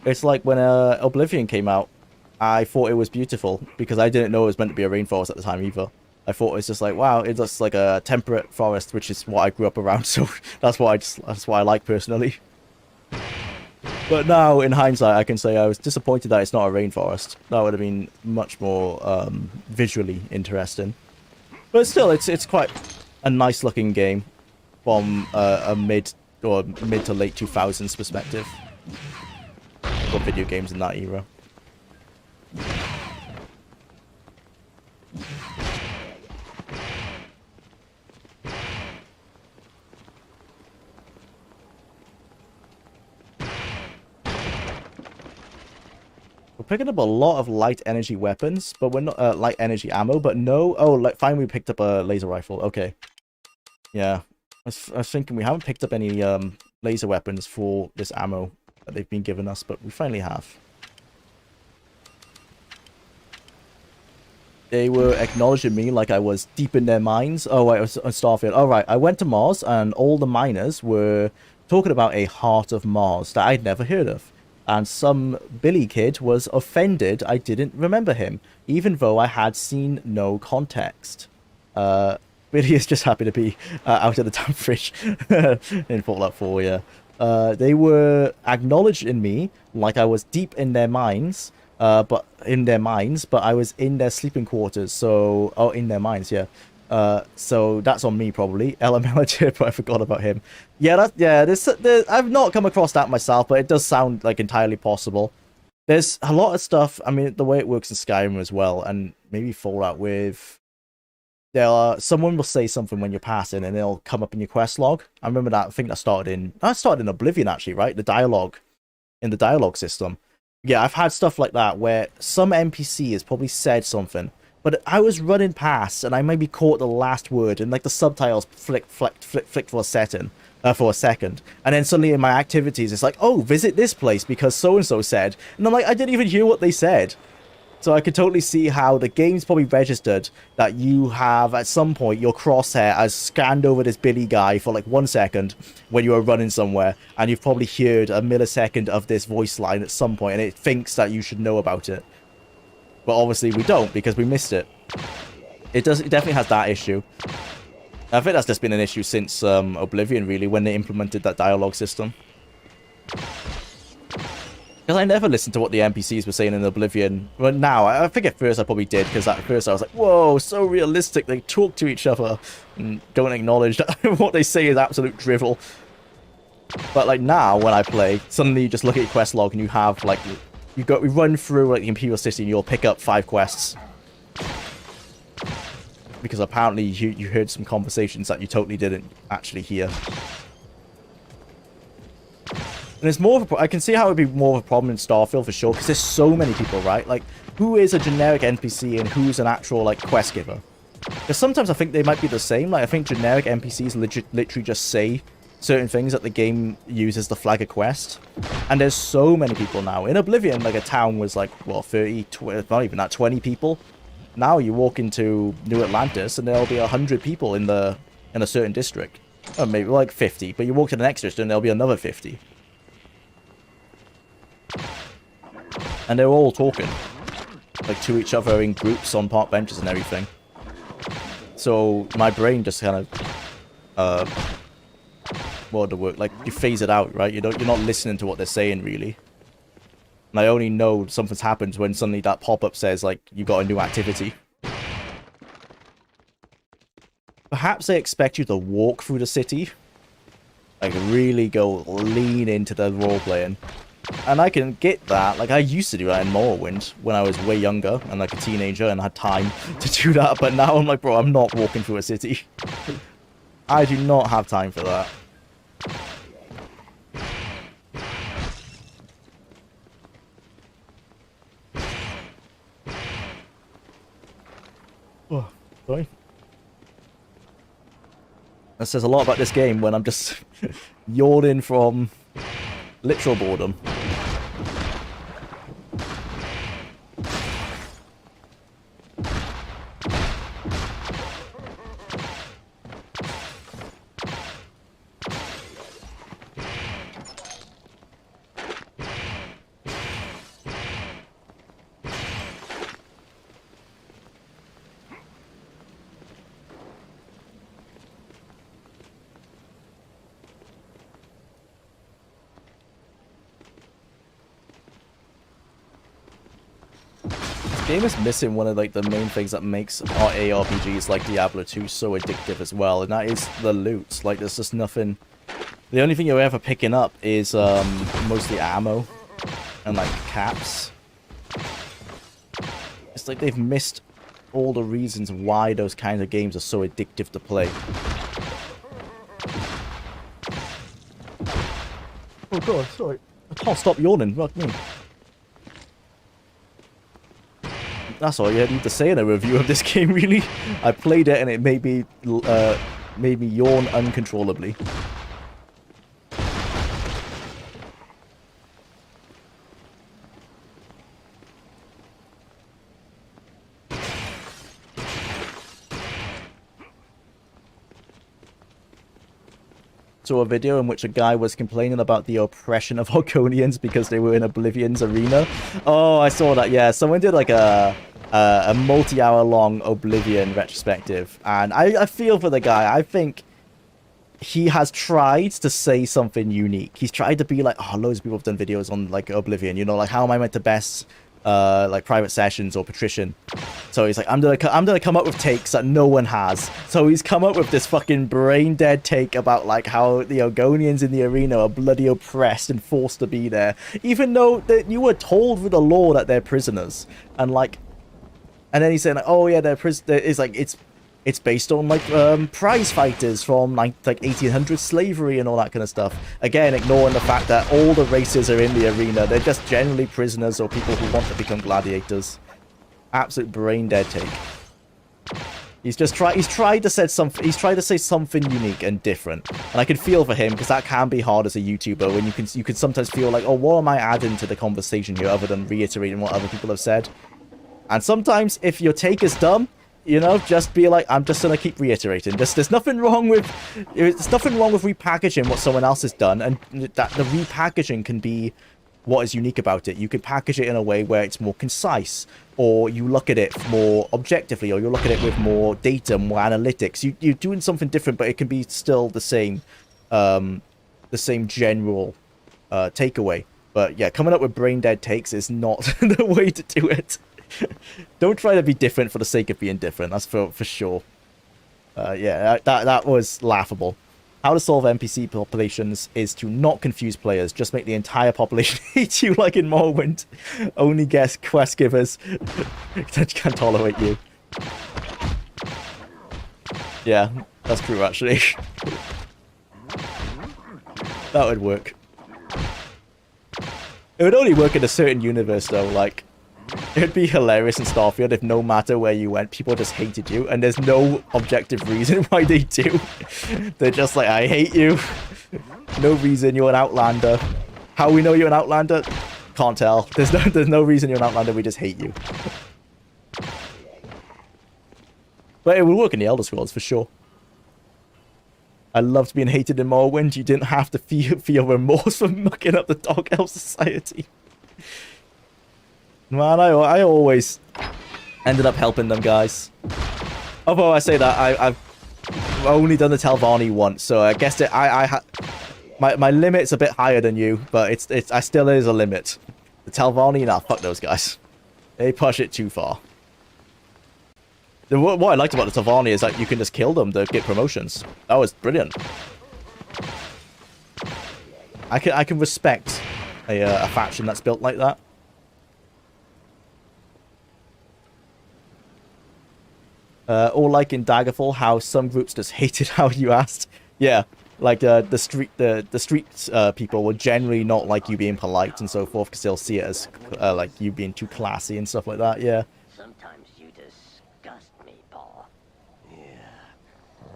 It's like when Oblivion came out, I thought it was beautiful because I didn't know it was meant to be a rainforest at the time either. I thought it was just like, wow, it looks like a temperate forest, which is what I grew up around, so that's what I like personally. But now, in hindsight, I can say I was disappointed that it's not a rainforest. That would have been much more visually interesting. But still, it's quite a nice-looking game from a mid to late 2000s perspective for video games in that era. We're picking up a lot of light energy weapons, but we're not light energy ammo. But no, oh, like finally we picked up a laser rifle. Okay, yeah, I was thinking we haven't picked up any laser weapons for this ammo that they've been giving us, but we finally have. They were acknowledging me like I was deep in their minds. Oh, wait, I was on Starfield. All right, I went to Mars, and all the miners were talking about a heart of Mars that I'd never heard of. And some Billy kid was offended I didn't remember him, even though I had seen no context. Billy is just happy to be out of the damn fridge in Fallout 4, yeah. They were acknowledging me like I was deep in their minds, but I was in their sleeping quarters, so... Oh, in their minds, yeah. So that's on me, probably. LML, but I forgot about him. Yeah, I've not come across that myself, but it does sound like entirely possible. There's a lot of stuff, I mean, the way it works in Skyrim as well, and maybe Fallout with... someone will say something when you're passing, and it'll come up in your quest log. I remember that, I think that started in Oblivion, actually, right? The dialogue, in the dialogue system. Yeah, I've had stuff like that, where some NPC has probably said something, but I was running past, and I maybe caught the last word, and like the subtitles flicked for a second, and then suddenly in my activities, it's like, oh, visit this place because so-and-so said, and I'm like, I didn't even hear what they said. So I could totally see how the game's probably registered that you have, at some point, your crosshair has scanned over this Billy guy for like 1 second when you were running somewhere, and you've probably heard a millisecond of this voice line at some point, and it thinks that you should know about it. But obviously we don't, because we missed it. It definitely has that issue. I think that's just been an issue since Oblivion, really, when they implemented that dialogue system. Because I never listened to what the NPCs were saying in Oblivion. But now, I think at first I probably did, because at first I was like, whoa, so realistic. They talk to each other and don't acknowledge that what they say is absolute drivel. But like now, when I play, suddenly you just look at your quest log and you have like, we run through like the Imperial City and you'll pick up 5 quests. Because apparently you heard some conversations that you totally didn't actually hear. And it's more of a, I can see how it would be more of a problem in Starfield for sure, because there's so many people, right? Like, who is a generic NPC and who's an actual, like, quest giver? Because sometimes I think they might be the same. Like, I think generic NPCs literally just say certain things that the game uses to flag a quest. And there's so many people now. In Oblivion, like, a town was, like, what, 30, 20, not even that, 20 people? Now you walk into New Atlantis and there'll be 100 people in a certain district. Or maybe, like, 50. But you walk to the next district and there'll be another 50. And they're all talking, like, to each other in groups on park benches and everything. So my brain just kind of, what would the word, like, you phase it out, right? You're not listening to what they're saying, really. And I only know something's happened when suddenly that pop-up says, like, you got a new activity. Perhaps they expect you to walk through the city. Like, really go lean into the role-playing. And I can get that. Like, I used to do that in Morrowind when I was way younger and, like, a teenager and had time to do that. But now I'm like, bro, I'm not walking through a city. I do not have time for that. Oh, sorry. That says a lot about this game when I'm just yawning from literal boredom. Game is missing one of, like, the main things that makes our ARPGs like Diablo 2 so addictive as well, and that is the loot. Like, there's just nothing. The only thing you're ever picking up is mostly ammo and, like, caps. It's like they've missed all the reasons why those kinds of games are so addictive to play. Oh god, sorry. I can't stop yawning. Fuck me. That's all you need to say in a review of this game, really. I played it and it made me yawn uncontrollably. Saw a video in which a guy was complaining about the oppression of Argonians because they were in Oblivion's arena. Oh, I saw that, yeah. Someone did like a multi-hour long Oblivion retrospective, and I feel for the guy. I think he has tried to say something unique. He's tried to be like, oh, loads of people have done videos on, like, Oblivion, you know, like, how am I meant to best like private sessions or patrician. So he's like, I'm gonna come up with takes that no one has. So he's come up with this fucking brain dead take about, like, how the Argonians in the arena are bloody oppressed and forced to be there, even though that you were told with the law that they're prisoners. And, like, and then he's saying, like, oh yeah, they're prisoners. It's like it's based on, like, prize fighters from, like 1800s slavery and all that kind of stuff. Again, ignoring the fact that all the races are in the arena. They're just generally prisoners or people who want to become gladiators. Absolute brain dead take. He's tried to say something unique and different. And I can feel for him, because that can be hard as a YouTuber when you can sometimes feel like, oh, what am I adding to the conversation here other than reiterating what other people have said? And sometimes if your take is dumb, you know, just be like, I'm just gonna keep reiterating. There's nothing wrong with repackaging what someone else has done, and that the repackaging can be what is unique about it. You can package it in a way where it's more concise, or you look at it more objectively, or you look at it with more data, more analytics. You're doing something different, but it can be still the same general takeaway. But yeah, coming up with brain dead takes is not the way to do it. Don't try to be different for the sake of being different. That's for sure. Yeah, that was laughable. How to solve NPC populations is to not confuse players. Just make the entire population hate you, like in Morrowind. Only guess quest givers that can't tolerate you. Yeah, that's true, actually. That would work. It would only work in a certain universe though, like, it would be hilarious in Starfield if no matter where you went, people just hated you, and there's no objective reason why they do. They're just like, I hate you. No reason, you're an Outlander. How we know you're an Outlander? Can't tell. There's no reason you're an Outlander, we just hate you. But it would work in the Elder Scrolls for sure. I loved being hated in Morrowind. You didn't have to feel remorse for mucking up the Dark Elf Society. Man, I always ended up helping them guys. Although I say that, I've only done the Telvanni once, so I guess my limit's a bit higher than you, but I still is a limit. The Telvanni, nah, fuck those guys. They push it too far. What I liked about the Telvanni is that you can just kill them to get promotions. That was brilliant. I can respect a faction that's built like that. Or like in Daggerfall, how some groups just hated how you asked. Yeah, like the street people will generally not like you being polite and so forth because they'll see it as like you being too classy and stuff like that. Yeah. Sometimes you disgust me, Paul.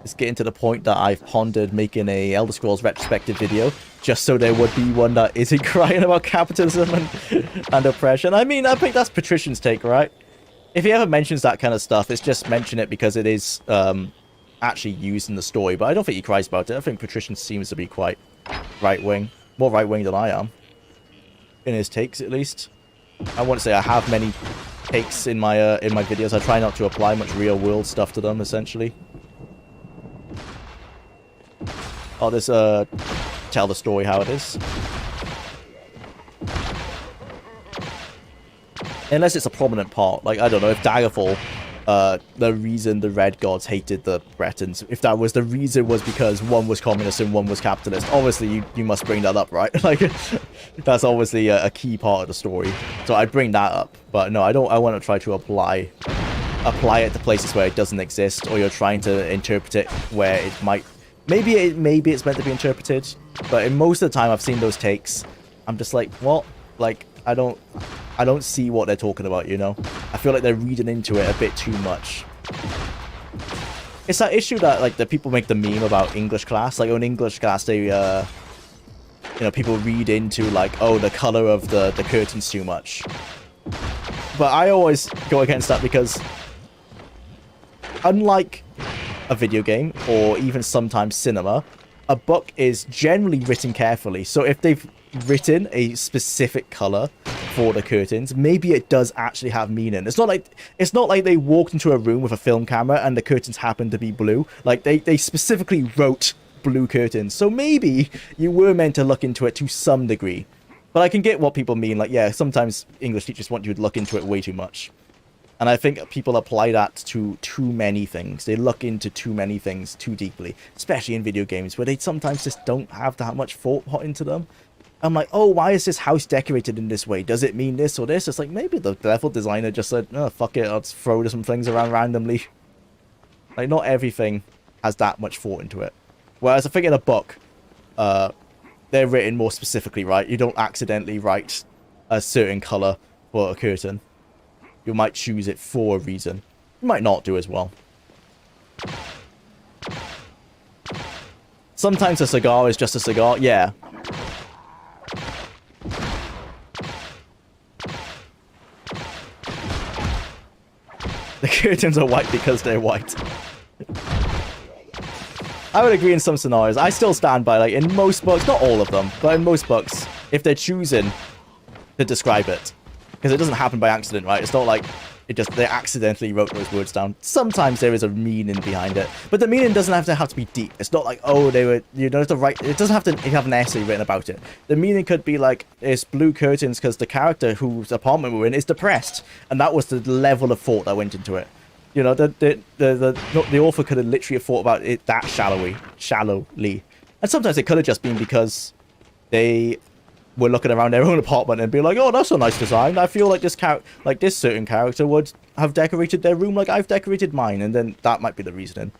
It's getting to the point that I've pondered making a Elder Scrolls retrospective video just so there would be one that isn't crying about capitalism and oppression. I mean, I think that's Patrician's take, right? If he ever mentions that kind of stuff, it's just mention it because it is actually used in the story. But I don't think he cries about it. I think Patrician seems to be quite right-wing. More right-wing than I am. In his takes, at least. I wouldn't say I have many takes in my videos. I try not to apply much real-world stuff to them, essentially. I'll just tell the story how it is. Unless it's a prominent part. Like, I don't know, if Daggerfall, the reason the Red Gods hated the Bretons, if that was the reason was because one was communist and one was capitalist, obviously you must bring that up, right? Like, that's obviously a key part of the story. So I'd bring that up. But no, I want to try to apply it to places where it doesn't exist, or you're trying to interpret it where it might... Maybe it's meant to be interpreted, but in most of the time I've seen those takes, I'm just like, what? Like, I don't see what they're talking about, you know? I feel like they're reading into it a bit too much. It's that issue that, like, the people make the meme about English class. Like, in English class, they, you know, people read into, like, oh, the color of the curtains too much. But I always go against that because, unlike a video game, or even sometimes cinema, a book is generally written carefully. So if they've written a specific color for the curtains, maybe it does actually have meaning. It's not like they walked into a room with a film camera and the curtains happened to be blue. Like, they specifically wrote blue curtains. So maybe you were meant to look into it to some degree. But I can get what people mean. Like, yeah, sometimes English teachers want you to look into it way too much. And I think people apply that to too many things. They look into too many things too deeply, especially in video games where they sometimes just don't have that much thought put into them. I'm like, oh, why is this house decorated in this way? Does it mean this or this? It's like, maybe the level designer just said, oh, fuck it, I'll just throw some things around randomly. Like, not everything has that much thought into it. Whereas I think in a book, they're written more specifically, right? You don't accidentally write a certain color for a curtain. You might choose it for a reason. You might not do as well. Sometimes a cigar is just a cigar. Yeah. The curtains are white because they're white. I would agree in some scenarios. I still stand by, like, in most books, not all of them, but in most books, if they're choosing to describe it, because it doesn't happen by accident, right? It's not like they accidentally wrote those words down. Sometimes there is a meaning behind it, but the meaning doesn't have to be deep. It's not like, oh, they were, you don't have to write, it doesn't have to have an essay written about it. The meaning could be like, it's blue curtains because the character whose apartment we're in is depressed, and that was the level of thought that went into it. You know, the author could have literally thought about it that shallowly. And sometimes it could have just been because they were looking around their own apartment and be like, oh, that's a nice design. I feel like this certain character would have decorated their room like I've decorated mine, and then that might be the reasoning.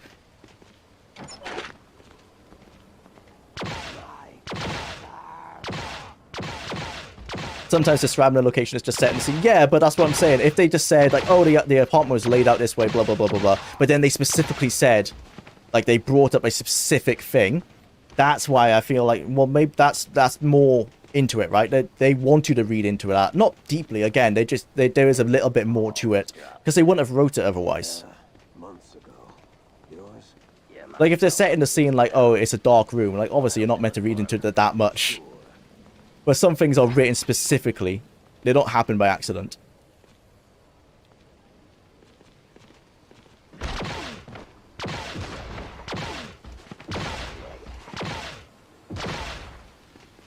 Sometimes this random location is just set in the scene. Yeah, but that's what I'm saying. If they just said, like, oh, the apartment was laid out this way, blah, blah, blah, blah, blah, but then they specifically said, like, they brought up a specific thing, that's why I feel like, well, maybe that's more into it, right? They want you to read into that. Not deeply, again, there is a little bit more to it, because they wouldn't have wrote it otherwise. Months ago. Yours? Like, if they're setting the scene like, oh, it's a dark room, like, obviously you're not meant to read into it that much. But some things are written specifically. They don't happen by accident.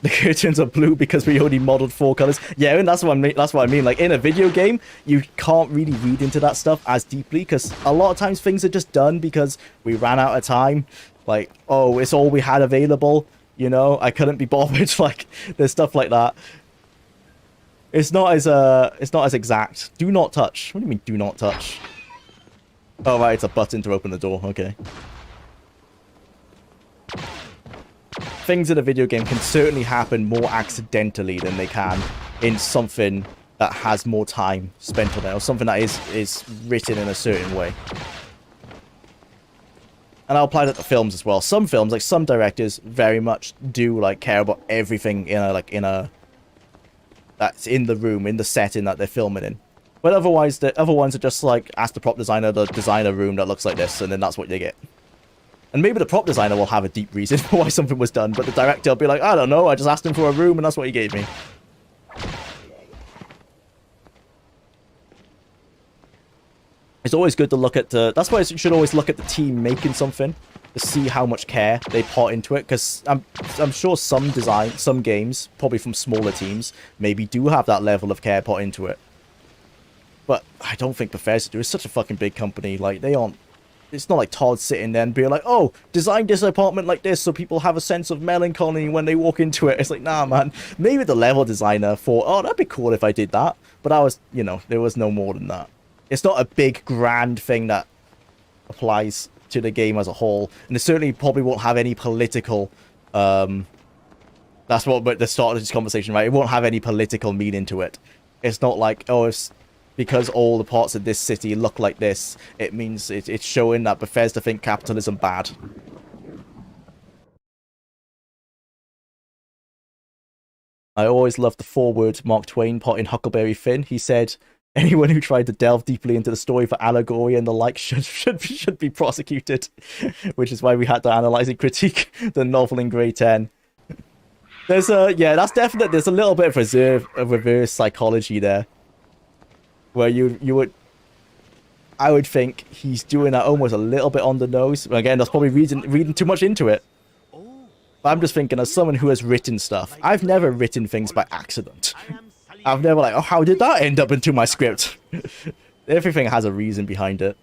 The curtains are blue because we only modeled 4 colors. Yeah, and that's what I mean. Like, in a video game, you can't really read into that stuff as deeply, because a lot of times things are just done because we ran out of time. Like, oh, it's all we had available. You know, I couldn't be bothered. Like, there's stuff like that. It's not as exact. Do not touch. What do you mean, do not touch? Oh, right, it's a button to open the door. Okay. Things in a video game can certainly happen more accidentally than they can in something that has more time spent on it, or something that is written in a certain way. And I'll apply that to films as well. Some films, like some directors, very much do like care about everything that's in the room, in the setting that they're filming in. But otherwise, the other ones are just like, ask the prop designer to design a room that looks like this, and then that's what you get. And maybe the prop designer will have a deep reason for why something was done, but the director will be like, I don't know, I just asked him for a room, and that's what he gave me. It's always good to look at the... That's why you should always look at the team making something to see how much care they put into it. Because I'm sure some games, probably from smaller teams, maybe do have that level of care put into it. But I don't think Bethesda do. It's such a fucking big company. Like, they aren't... It's not like Todd sitting there and being like, oh, design this apartment like this so people have a sense of melancholy when they walk into it. It's like, nah, man. Maybe the level designer thought, oh, that'd be cool if I did that. But I was, you know, there was no more than that. It's not a big, grand thing that applies to the game as a whole. And it certainly probably won't have any political... That's what at the start of this conversation, right? It won't have any political meaning to it. It's not like, oh, it's because all the parts of this city look like this, it means it's showing that Bethesda think capitalism bad. I always loved the foreword Mark Twain put in Huckleberry Finn. He said, anyone who tried to delve deeply into the story for allegory and the like should be prosecuted. Which is why we had to analyze and critique the novel in grade 10. There's yeah, that's definite. There's a little bit of reverse psychology there. Where I would think he's doing that almost a little bit on the nose. Again, that's probably reading too much into it. But I'm just thinking, as someone who has written stuff, I've never written things by accident. I've never like, oh, how did that end up into my script? Everything has a reason behind it.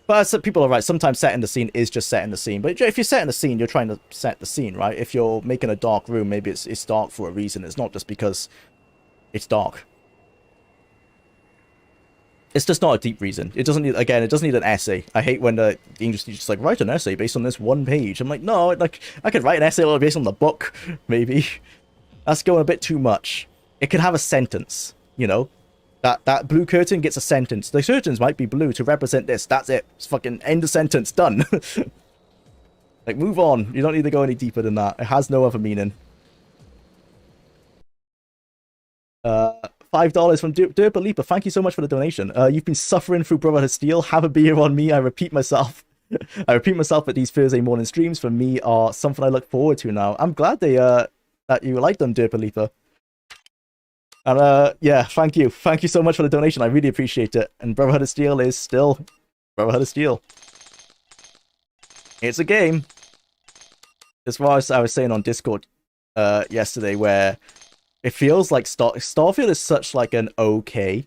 But people are right, sometimes setting the scene is just setting the scene. But if you're setting the scene, you're trying to set the scene, right? If you're making a dark room, maybe it's dark for a reason. It's not just because it's dark. It's just not a deep reason. It doesn't need, again, it doesn't need an essay. I hate when the English teacher's just like, write an essay based on this one page. I'm like, no, like, I could write an essay based on the book, maybe. That's going a bit too much. It could have a sentence, you know? That blue curtain gets a sentence. The curtains might be blue to represent this. That's it. It's fucking end of sentence. Done. Like, move on. You don't need to go any deeper than that. It has no other meaning. $5 from Derpa Leaper. Thank you so much for the donation. You've been suffering through Brotherhood Steel. Have a beer on me. I repeat myself. I repeat myself that these Thursday morning streams for me are something I look forward to now. I'm glad that you like them, Derpa Leaper. And yeah, thank you. Thank you so much for the donation. I really appreciate it. And Brotherhood of Steel is still Brotherhood of Steel. It's a game. As far as I was saying on Discord yesterday, where it feels like Starfield is such like an okay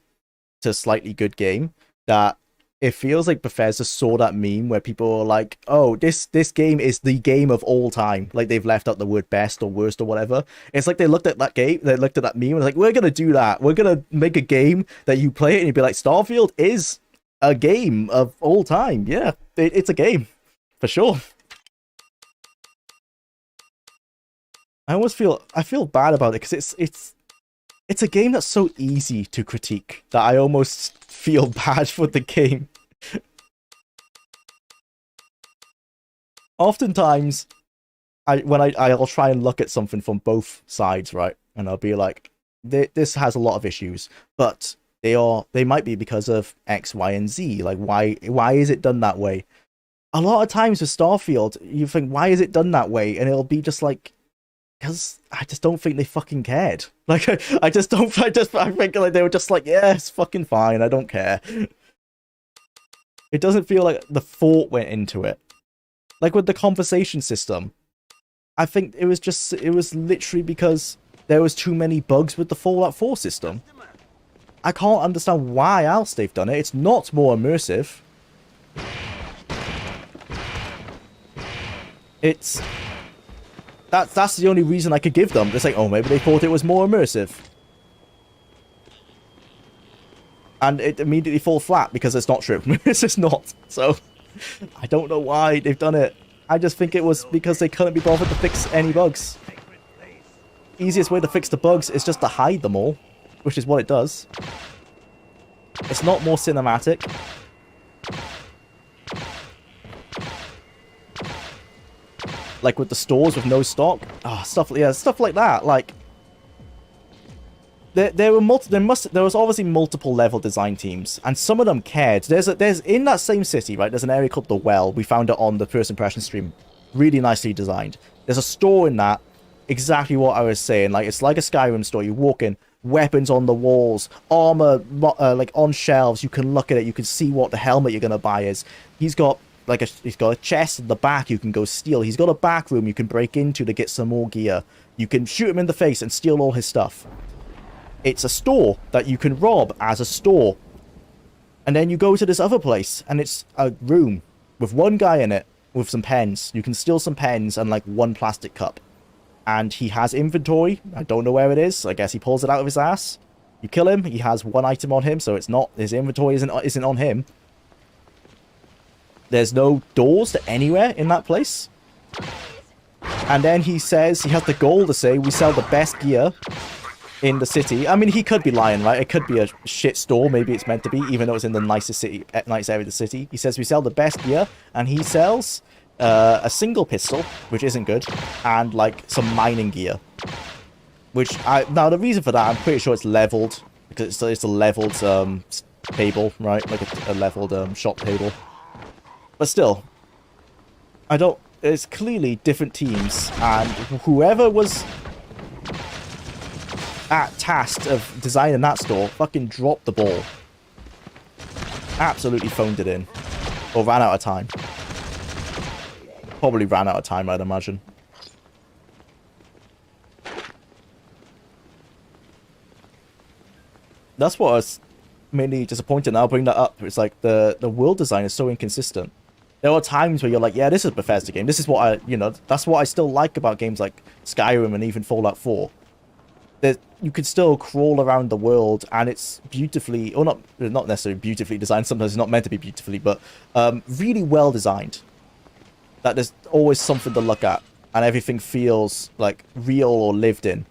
to slightly good game that it feels like Bethesda saw that meme where people are like, oh, this game is the game of all time. Like, they've left out the word best or worst or whatever. It's like they looked at that game, they looked at that meme and like, we're going to do that. We're going to make a game that you play it and you'd be like, Starfield is a game of all time. Yeah, it's a game. For sure. I feel bad about it because it's a game that's so easy to critique that I almost feel bad for the game. Oftentimes, I'll try and look at something from both sides, right? And I'll be like, this has a lot of issues, but they might be because of X, Y, and Z. Like, why is it done that way? A lot of times with Starfield, you think, why is it done that way? And it'll be just like, because I just don't think they fucking cared. Like, I think like they were just like, yeah, it's fucking fine, I don't care. It doesn't feel like the thought went into it. Like with the conversation system, I think it was literally because there was too many bugs with the Fallout 4 system. I can't understand why else they've done it. It's not more immersive. That's the only reason I could give them. It's like, oh, maybe they thought it was more immersive. And it immediately falls flat because it's not true. It's just not. So, I don't know why they've done it. I just think it was because they couldn't be bothered to fix any bugs. Easiest way to fix the bugs is just to hide them all, which is what it does. It's not more cinematic. Like with the stores with no stock. Stuff like that. Like there was obviously multiple level design teams, and some of them cared. There's in that same city, right? There's an area called the Well. We found it on the first impression stream. Really nicely designed. There's a store in that. Exactly what I was saying. Like, it's like a Skyrim store. You walk in, weapons on the walls, armor like on shelves. You can look at it. You can see what the helmet you're gonna buy is. He's got a chest in the back you can go steal. He's got a back room you can break into to get some more gear. You can shoot him in the face and steal all his stuff. It's a store that you can rob as a store. And then you go to this other place, and it's a room with one guy in it with some pens. You can steal some pens and like one plastic cup. And he has inventory. I don't know where it is. I guess he pulls it out of his ass. You kill him. He has one item on him, so it's not, his inventory isn't on him. There's no doors to anywhere in that place. And then he says, he has the goal to say, we sell the best gear in the city. I mean, he could be lying, right? It could be a shit store. Maybe it's meant to be, even though it's in the nicest area of the city. He says we sell the best gear, and he sells a single pistol, which isn't good, and like some mining gear. Now the reason for that, I'm pretty sure it's leveled, because it's a leveled table, right? Like a leveled shop table. But still, it's clearly different teams, and whoever was tasked of designing that store fucking dropped the ball. Absolutely phoned it in. Or ran out of time. Probably ran out of time, I'd imagine. That's what I was mainly disappointed, and I'll bring that up. It's like the world design is so inconsistent. There are times where you're like, yeah, this is a Bethesda game. This is what that's what I still like about games like Skyrim and even Fallout 4. That you can still crawl around the world, and it's beautifully, or not necessarily beautifully designed. Sometimes it's not meant to be beautifully, but really well designed. That there's always something to look at, and everything feels like real or lived in.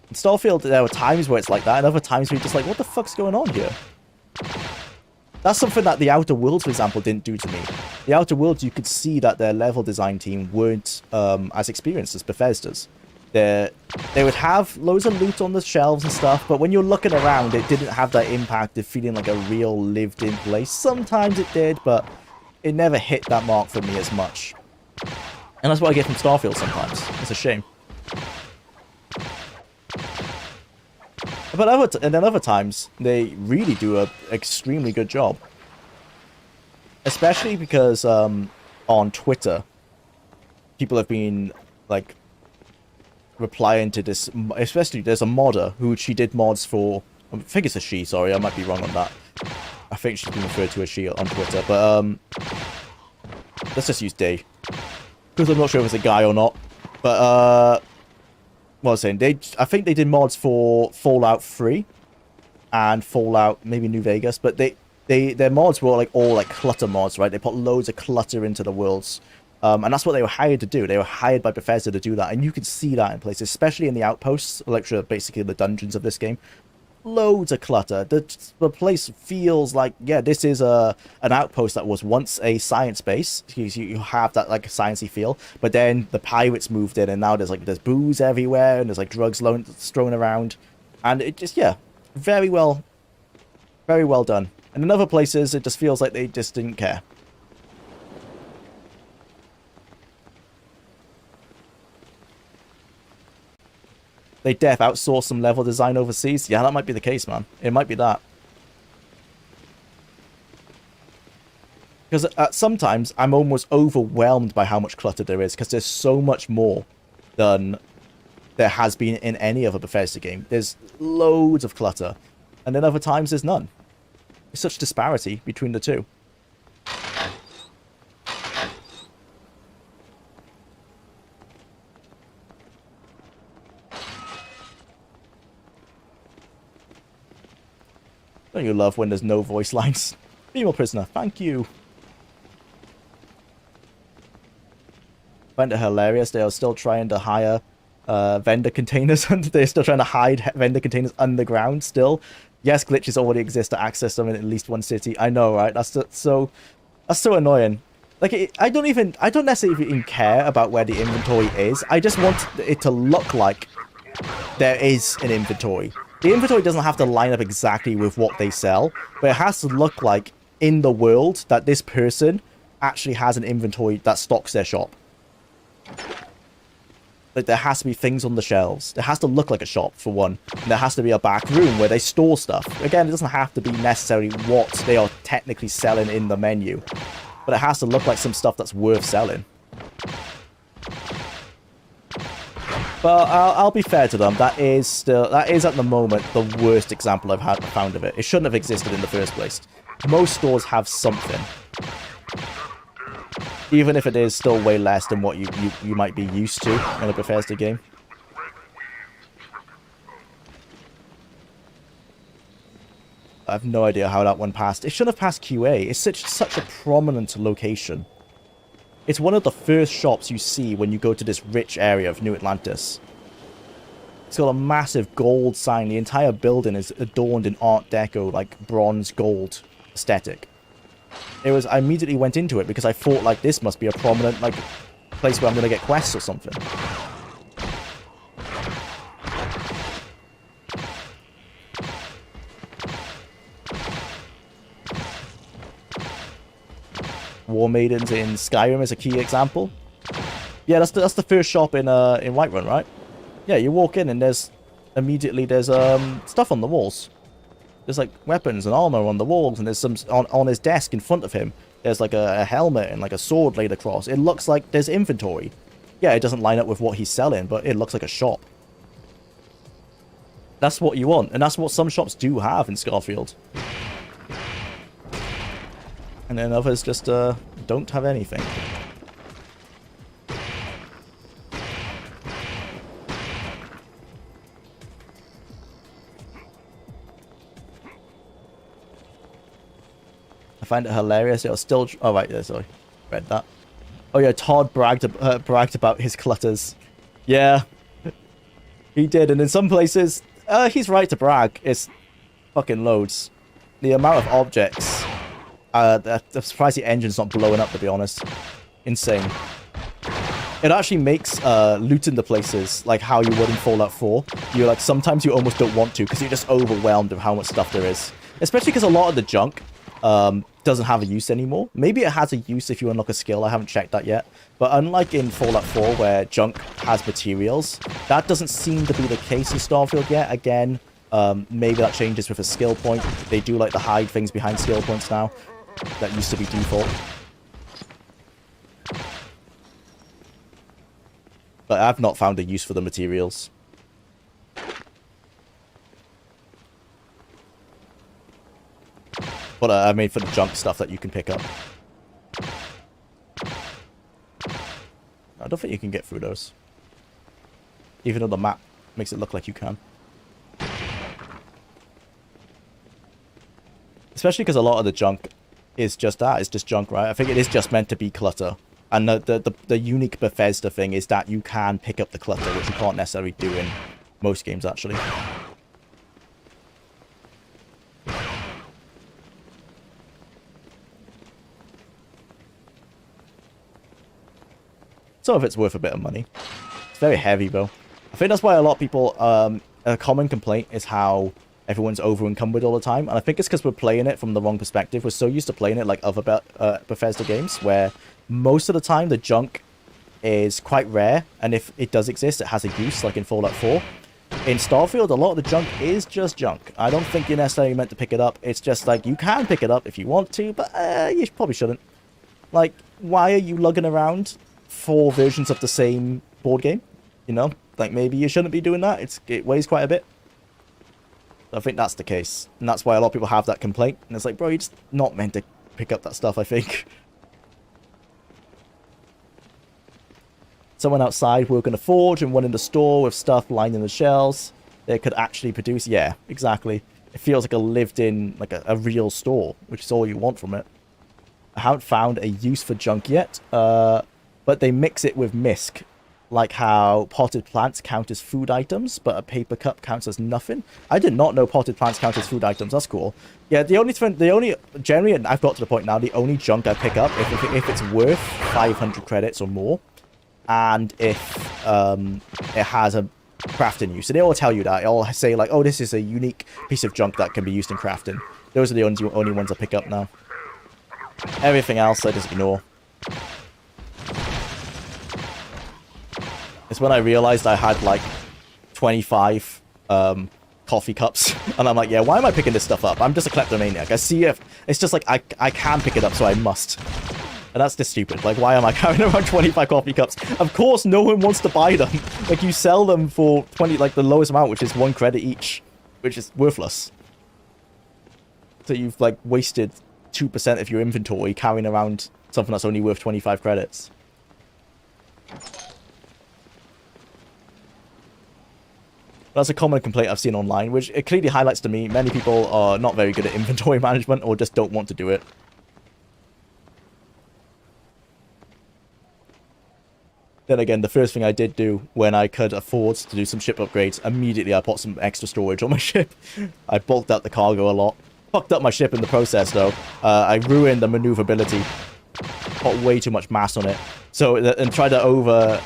In Starfield, there were times where it's like that, and other times where you're just like, what the fuck's going on here? That's something that the Outer Worlds, for example, didn't do to me. The Outer Worlds, you could see that their level design team weren't as experienced as Bethesda's. They would have loads of loot on the shelves and stuff, but when you're looking around, it didn't have that impact of feeling like a real lived-in place. Sometimes it did, but it never hit that mark for me as much. And that's what I get from Starfield sometimes. It's a shame. But then other times, they really do an extremely good job. Especially because on Twitter, people have been like replying to this, especially there's a modder who she did mods for, I think it's a she, sorry, I might be wrong on that. I think she's been referred to as she on Twitter, but let's just use they, because I'm not sure if it's a guy or not. But what I was saying, I think they did mods for Fallout 3 and Fallout maybe New Vegas, but their mods were like all like clutter mods, right? They put loads of clutter into the worlds, And that's what they were hired to do. They were hired by Bethesda to do that. And you can see that in places, especially in the outposts, like basically the dungeons of this game. Loads of clutter. The place feels like, yeah, this is an outpost that was once a science base. You have that like sciencey feel, but then the pirates moved in, and now there's booze everywhere, and there's like drugs thrown around, and it just, yeah, very well done. And in other places, it just feels like they just didn't care. They def outsource some level design overseas. Yeah, that might be the case, man. It might be that. Because sometimes I'm almost overwhelmed by how much clutter there is, because there's so much more than there has been in any other Bethesda game. There's loads of clutter. And then other times there's none. There's such disparity between the two. Don't you love when there's no voice lines? Female prisoner, thank you. I find it hilarious. They are still trying to hire vendor containers. They're still trying to hide vendor containers underground still. Yes, glitches already exist to access them in at least one city. I know, right? That's so annoying. Like, I don't necessarily even care about where the inventory is. I just want it to look like there is an inventory. The inventory doesn't have to line up exactly with what they sell, but it has to look like in the world that this person actually has an inventory that stocks their shop. Like, there has to be things on the shelves. There has to look like a shop, for one. And there has to be a back room where they store stuff. Again, it doesn't have to be necessarily what they are technically selling in the menu, but it has to look like some stuff that's worth selling. But I'll be fair to them. That is at the moment the worst example I've found of it. It shouldn't have existed in the first place. Most stores have something, even if it is still way less than what you might be used to in a Bethesda game. I have no idea how that one passed. It shouldn't have passed QA. It's such a prominent location. It's one of the first shops you see when you go to this rich area of New Atlantis. It's got a massive gold sign. The entire building is adorned in Art Deco, like bronze gold aesthetic. I immediately went into it because I thought, like, this must be a prominent, like, place where I'm going to get quests or something. War Maidens in Skyrim is a key example. Yeah, that's the first shop in Whiterun, right? Yeah, you walk in and there's stuff on the walls. There's like weapons and armor on the walls, and there's some on his desk in front of him. There's like a helmet and like a sword laid across. It looks like there's inventory. Yeah, it doesn't line up with what he's selling, but it looks like a shop. That's what you want, and that's what some shops do have in Scarfield. And then others just don't have anything. I find it hilarious. It was still... Oh, right, yeah, sorry. Read that. Oh, yeah, Todd bragged about his clutters. Yeah. He did, and in some places, he's right to brag. It's fucking loads. The amount of objects... I'm surprised the engine's not blowing up, to be honest. Insane. It actually makes looting the places like how you would in Fallout 4. You're like, sometimes you almost don't want to because you're just overwhelmed with how much stuff there is. Especially because a lot of the junk doesn't have a use anymore. Maybe it has a use if you unlock a skill. I haven't checked that yet. But unlike in Fallout 4 where junk has materials, that doesn't seem to be the case in Starfield yet. Again, maybe that changes with a skill point. They do like to hide things behind skill points now. That used to be default. But I've not found a use for the materials. But I mean for the junk stuff that you can pick up. I don't think you can get through those. Even though the map makes it look like you can. Especially because a lot of the junk is just that. It's just junk, right? I think it is just meant to be clutter. And the unique Bethesda thing is that you can pick up the clutter, which you can't necessarily do in most games, actually. Some of it's worth a bit of money. It's very heavy, though. I think that's why a lot of people, a common complaint is how everyone's over-encumbered all the time. And I think it's because we're playing it from the wrong perspective. We're so used to playing it like other Bethesda games, where most of the time the junk is quite rare. And if it does exist, it has a use, like in Fallout 4. In Starfield, a lot of the junk is just junk. I don't think you're necessarily meant to pick it up. It's just like, you can pick it up if you want to, but you probably shouldn't. Like, why are you lugging around 4 versions of the same board game? You know, like maybe you shouldn't be doing that. It weighs quite a bit. I think that's the case, and that's why a lot of people have that complaint. And it's like, bro, you're just not meant to pick up that stuff, I think. Someone outside working a forge and one in the store with stuff lining the shelves. They could actually produce, yeah, exactly. It feels like a lived-in, like a real store, which is all you want from it. I haven't found a use for junk yet, but they mix it with misc. Like how potted plants count as food items, but a paper cup counts as nothing. I did not know potted plants count as food items. That's cool. Yeah, generally, and I've got to the point now, the only junk I pick up, if it's worth 500 credits or more, and if it has a crafting use. So they all tell you that. They all say like, oh, this is a unique piece of junk that can be used in crafting. Those are the only ones I pick up now. Everything else I just ignore. It's when I realized I had like 25 coffee cups, and I'm like, yeah, why am I picking this stuff up? I'm just a kleptomaniac. I see if it's just like I can pick it up, so I must. And that's just stupid. Like, why am I carrying around 25 coffee cups? Of course, no one wants to buy them. Like, you sell them for 20, like the lowest amount, which is 1 credit each, which is worthless. So you've like wasted 2% of your inventory carrying around something that's only worth 25 credits. That's a common complaint I've seen online, which it clearly highlights to me many people are not very good at inventory management or just don't want to do it. Then again, the first thing I did do when I could afford to do some ship upgrades, immediately I put some extra storage on my ship. I bulked out the cargo a lot. Fucked up my ship in the process, though. I ruined the maneuverability. Put way too much mass on it. So, and tried to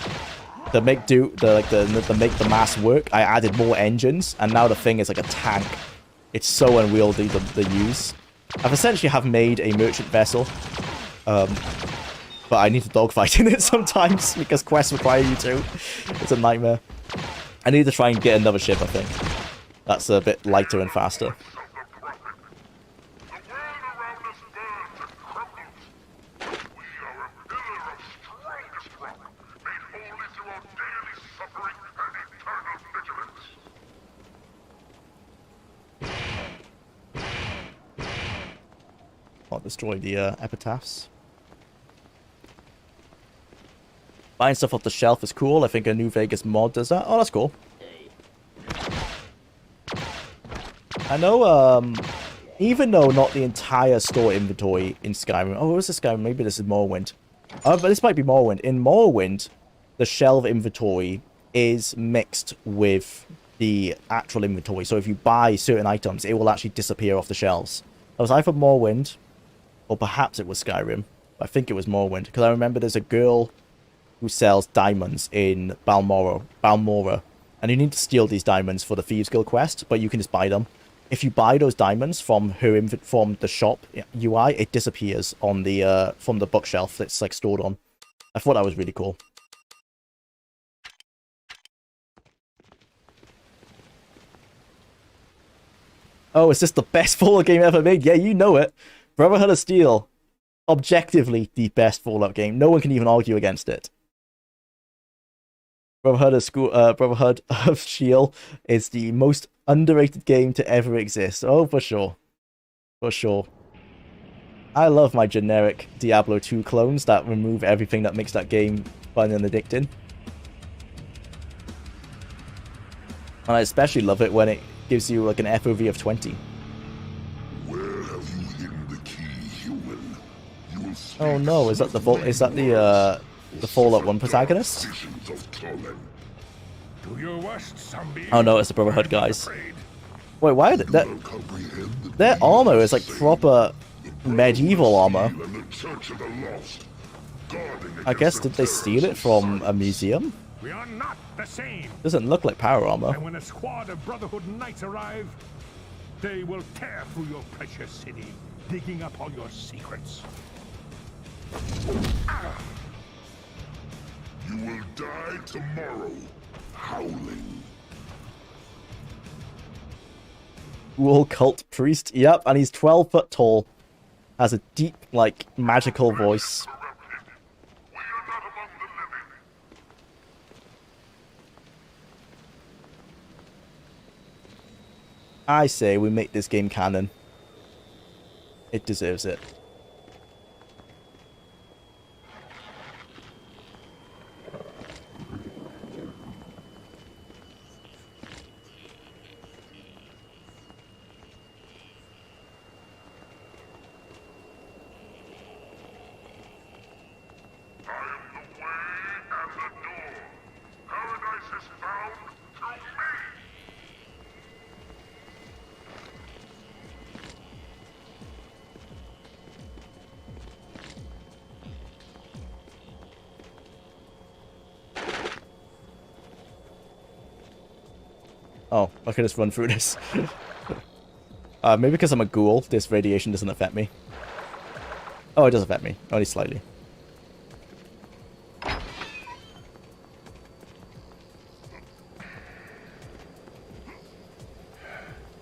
make the mass work, I added more engines, and now the thing is like a tank. It's so unwieldy to use. I've essentially made a merchant vessel. But I need to dogfight in it sometimes, because quests require you to. It's a nightmare. I need to try and get another ship, I think. That's a bit lighter and faster. I'll destroy the epitaphs. Buying stuff off the shelf is cool. I think a New Vegas mod does that. Oh, that's cool. I know, even though not the entire store inventory in Skyrim... Oh, what was this Skyrim? Maybe this is Morrowind. But this might be Morrowind. In Morrowind, the shelf inventory is mixed with the actual inventory. So if you buy certain items, it will actually disappear off the shelves. That was either Morrowind, or perhaps it was Skyrim. I think it was Morrowind, because I remember there's a girl who sells diamonds in Balmora, and you need to steal these diamonds for the Thieves Guild quest, but you can just buy them. If you buy those diamonds from the shop UI, it disappears on the from the bookshelf that's like stored on. I thought that was really cool. Oh, is this the best Fallout game ever made? Yeah, you know it. Brotherhood of Steel, objectively the best Fallout game. No one can even argue against it. Brotherhood of Steel is the most underrated game to ever exist. Oh, for sure. For sure. I love my generic Diablo 2 clones that remove everything that makes that game fun and addicting. And I especially love it when it gives you like an FOV of 20. Where have you hidden the key, human? You will Oh no, is that the Fallout 1 protagonist? Oh no, it's the Brotherhood guys. Wait, why are their armor is like proper medieval armor. I guess did they steal it from a museum? We are not the same. Doesn't look like power armor. And when a squad of Brotherhood knights arrive, they will tear through your precious city, digging up all your secrets. You will die tomorrow, howling. Ghoul cult priest. Yep, and he's 12 foot tall. Has a deep, like, magical voice. I say we make this game canon. It deserves it. Oh, I could just run through this. Maybe because I'm a ghoul, this radiation doesn't affect me. Oh, it does affect me. Only slightly.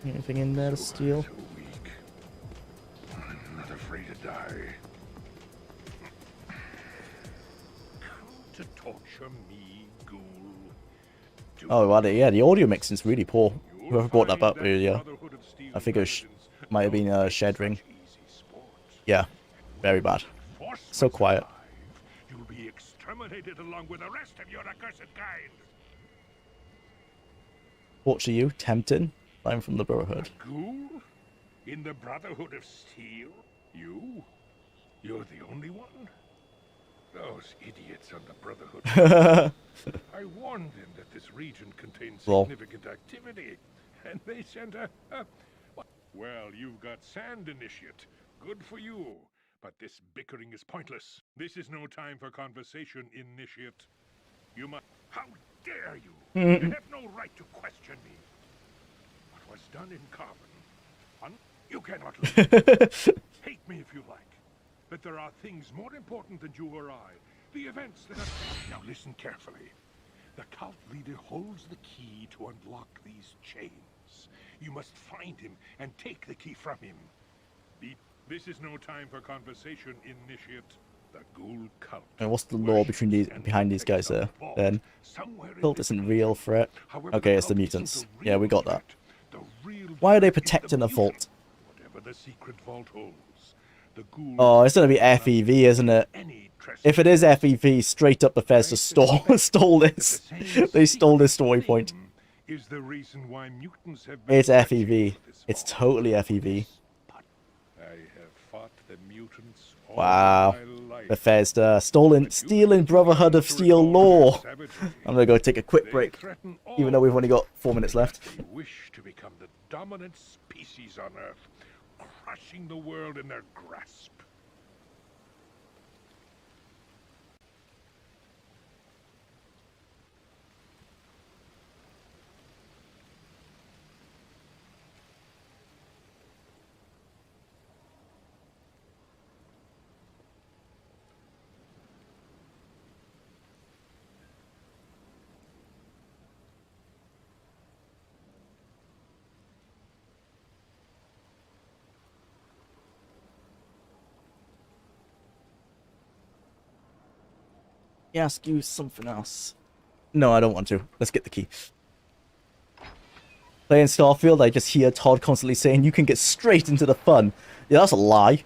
Anything in there to steal? I'm not afraid to die. Come to torture me, ghoul. Oh, well, yeah, the audio mixing's really poor. Whoever brought that up earlier, I think it might have been Shed Ring. Yeah, very bad. So quiet. You'll be exterminated along with the rest of your accursed kind. Torture you, tempting. I'm from the Brotherhood. Ghoul? In the Brotherhood of Steel? You? You're the only one? Those idiots on the Brotherhood. I warned them that this region contains significant activity, and they sent a... Well, you've got sand, Initiate. Good for you. But this bickering is pointless. This is no time for conversation, Initiate. You must... How dare you? You have no right to question me. What was done in Carbon... You cannot leave. Hate me if you like. But there are things more important than you or I. The events that have... Now listen carefully. The cult leader holds the key to unlock these chains. You must find him and take the key from him. This is no time for conversation, Initiate. The Ghoul cult. And what's the lore behind these guys there? Then, cult isn't real threat. Okay, it's the mutants. Yeah, we got that. Why are they protecting the vault? Whatever the secret vault holds, the Ghoul... Oh, it's gonna be FEV, isn't it? If it is FEV, straight up Bethesda stole this. They stole this story point. Is the reason why mutants have it's FEV. It's totally FEV. I have fought the mutants all Wow. my life. Bethesda stealing Brotherhood of Steel lore. I'm gonna go take a quick break, even though we've only got 4 minutes left. They wish to become the dominant species on Earth, crushing the world in their grasp. Ask you something else. No, I don't want to. Let's get the key. Playing Starfield, I just hear Todd constantly saying you can get straight into the fun. Yeah, that's a lie.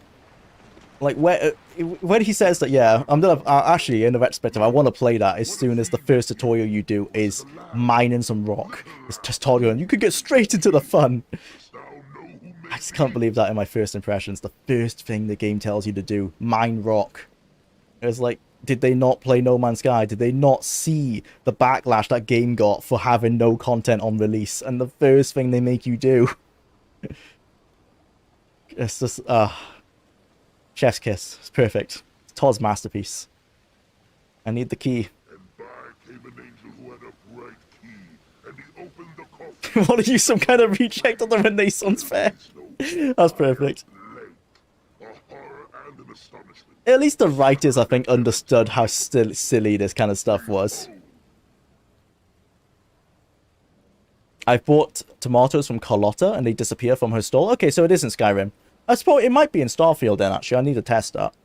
Like, when he says that, yeah, I'm gonna... actually, in the retrospective, I want to play that as soon as the first tutorial you do is mining some rock. It's just Todd going, you can get straight into the fun. I just can't believe that in my first impressions. The first thing the game tells you to do, mine rock. It was like, did they not play No Man's Sky? Did they not see the backlash that game got for having no content on release? And the first thing they make you do. It's just, chef's kiss. It's perfect. It's Todd's masterpiece. I need the key. What are you, some kind of reject of the Renaissance fair? That's perfect. At least the writers, I think, understood how silly this kind of stuff was. I've bought tomatoes from Carlotta and they disappear from her stall. Okay, so it isn't Skyrim. I suppose it might be in Starfield then, actually. I need to test that.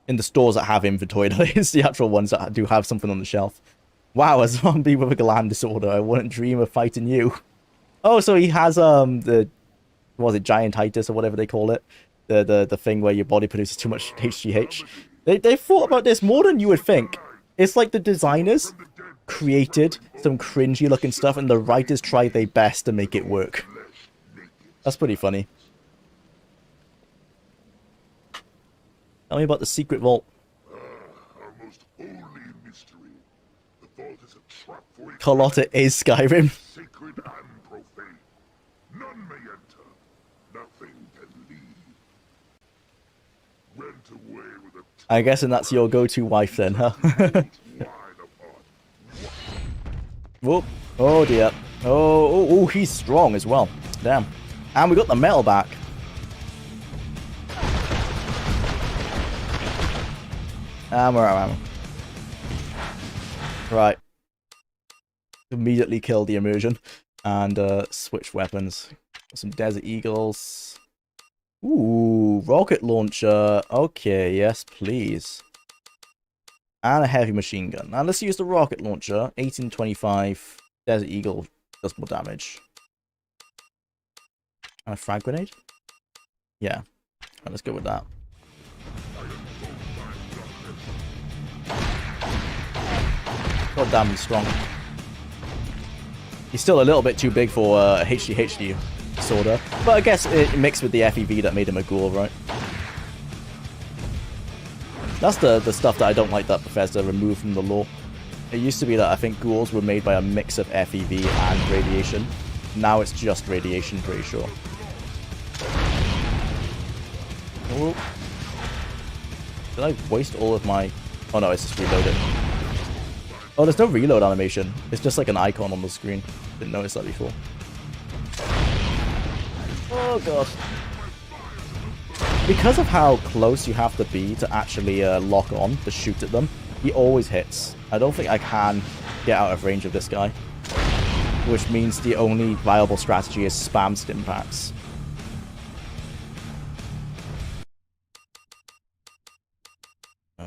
In the stores that have inventory, that is the actual ones that do have something on the shelf. Wow, a zombie with a gland disorder. I wouldn't dream of fighting you. Oh, so he has, the... What was it? Giantitis or whatever they call it. The thing where your body produces too much HGH. They thought about this more than you would think. It's like the designers created some cringy looking stuff and the writers tried their best to make it work. That's pretty funny. Tell me about the secret vault. Carlotta is Skyrim. I guess and that's your go-to wife then, huh? Whoop. Oh dear. Oh, he's strong as well. Damn. And we got the metal back. And we're out of ammo. Right. Immediately killed the immersion. And switch weapons. Some Desert Eagles. Ooh, rocket launcher. Okay, yes, please. And a heavy machine gun. Now let's use the rocket launcher. 1825. Desert Eagle does more damage. And a frag grenade? Yeah. Right, let's go with that. God damn, he's strong. He's still a little bit too big for a HDHD disorder. But I guess it mixed with the FEV that made him a ghoul, right? That's the stuff that I don't like that Bethesda removed from the lore. It used to be that I think ghouls were made by a mix of FEV and radiation. Now it's just radiation, pretty sure. Oh. Did I waste all of my... Oh no, it's just reloaded. Oh, there's no reload animation. It's just like an icon on the screen. Didn't notice that before. Oh god. Because of how close you have to be to actually lock on to shoot at them, he always hits. I don't think I can get out of range of this guy. Which means the only viable strategy is spam stim packs.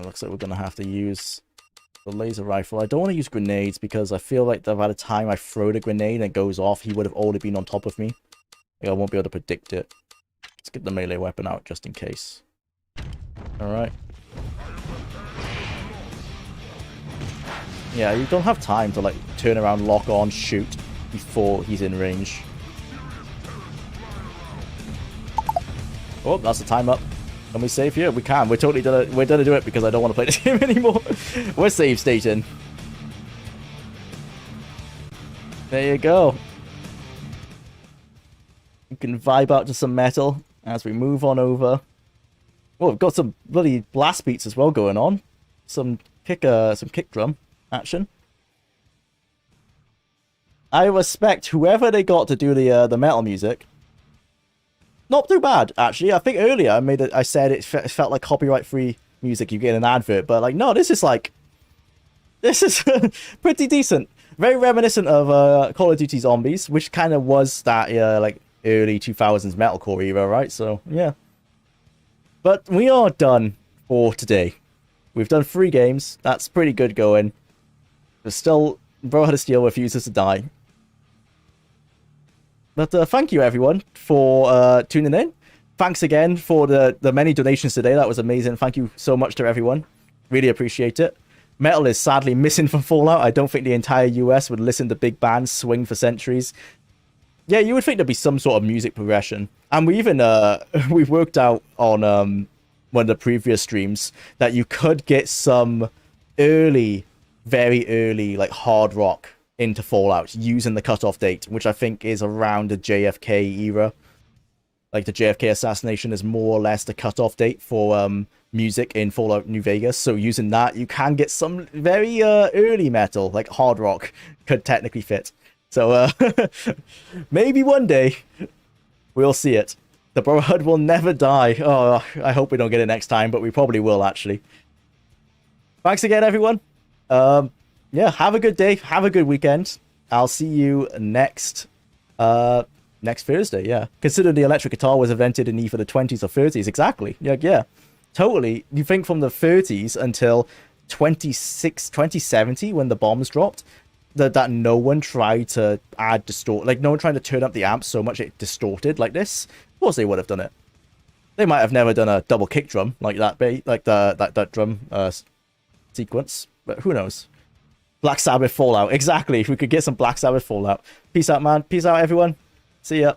Looks like we're going to have to use the laser rifle. I don't want to use grenades because I feel like by the time I throw the grenade and it goes off, he would have already been on top of me. Like I won't be able to predict it. Let's get the melee weapon out just in case. Alright. Yeah, you don't have time to like turn around, lock on, shoot before he's in range. Oh, that's the time up. Can we save here? We can. We're totally gonna do it because I don't want to play this game anymore. We're save stating. There you go. You can vibe out to some metal as we move on over. Oh, we've got some bloody blast beats as well going on. Some kick drum action. I respect whoever they got to do the metal music. Not too bad, actually. I think earlier I said it felt like copyright-free music you get in an advert, but like, no, this is pretty decent. Very reminiscent of Call of Duty Zombies, which kind of was that like early 2000s metalcore era, right? So yeah. But we are done for today. We've done 3 games. That's pretty good going. There's still Brotherhood of Steel refuses to die. But thank you, everyone, for tuning in. Thanks again for the many donations today. That was amazing. Thank you so much to everyone. Really appreciate it. Metal is sadly missing from Fallout. I don't think the entire US would listen to big bands swing for centuries. Yeah, you would think there'd be some sort of music progression. And we even we worked out on one of the previous streams that you could get some early, very early, like hard rock into Fallout using the cutoff date, which I think is around the JFK era. Like the JFK assassination is more or less the cutoff date for music in Fallout New Vegas. So using that, you can get some very early metal, like hard rock, could technically fit. So maybe one day we'll see it. The Brotherhood will never die. Oh, I hope we don't get it next time, but we probably will actually. Thanks again, everyone. Yeah, have a good day. Have a good weekend. I'll see you next Thursday. Yeah, consider the electric guitar was invented in either the 20s or 30s. Exactly. Yeah, totally. You think from the 30s until 2070 when the bombs dropped, that no one tried to add like no one tried to turn up the amp so much it distorted like this. Of course they would have done it. They might have never done a double kick drum like that, like that drum sequence, but who knows? Black Sabbath Fallout, exactly. If we could get some Black Sabbath Fallout. Peace out, man. Peace out, everyone. See ya.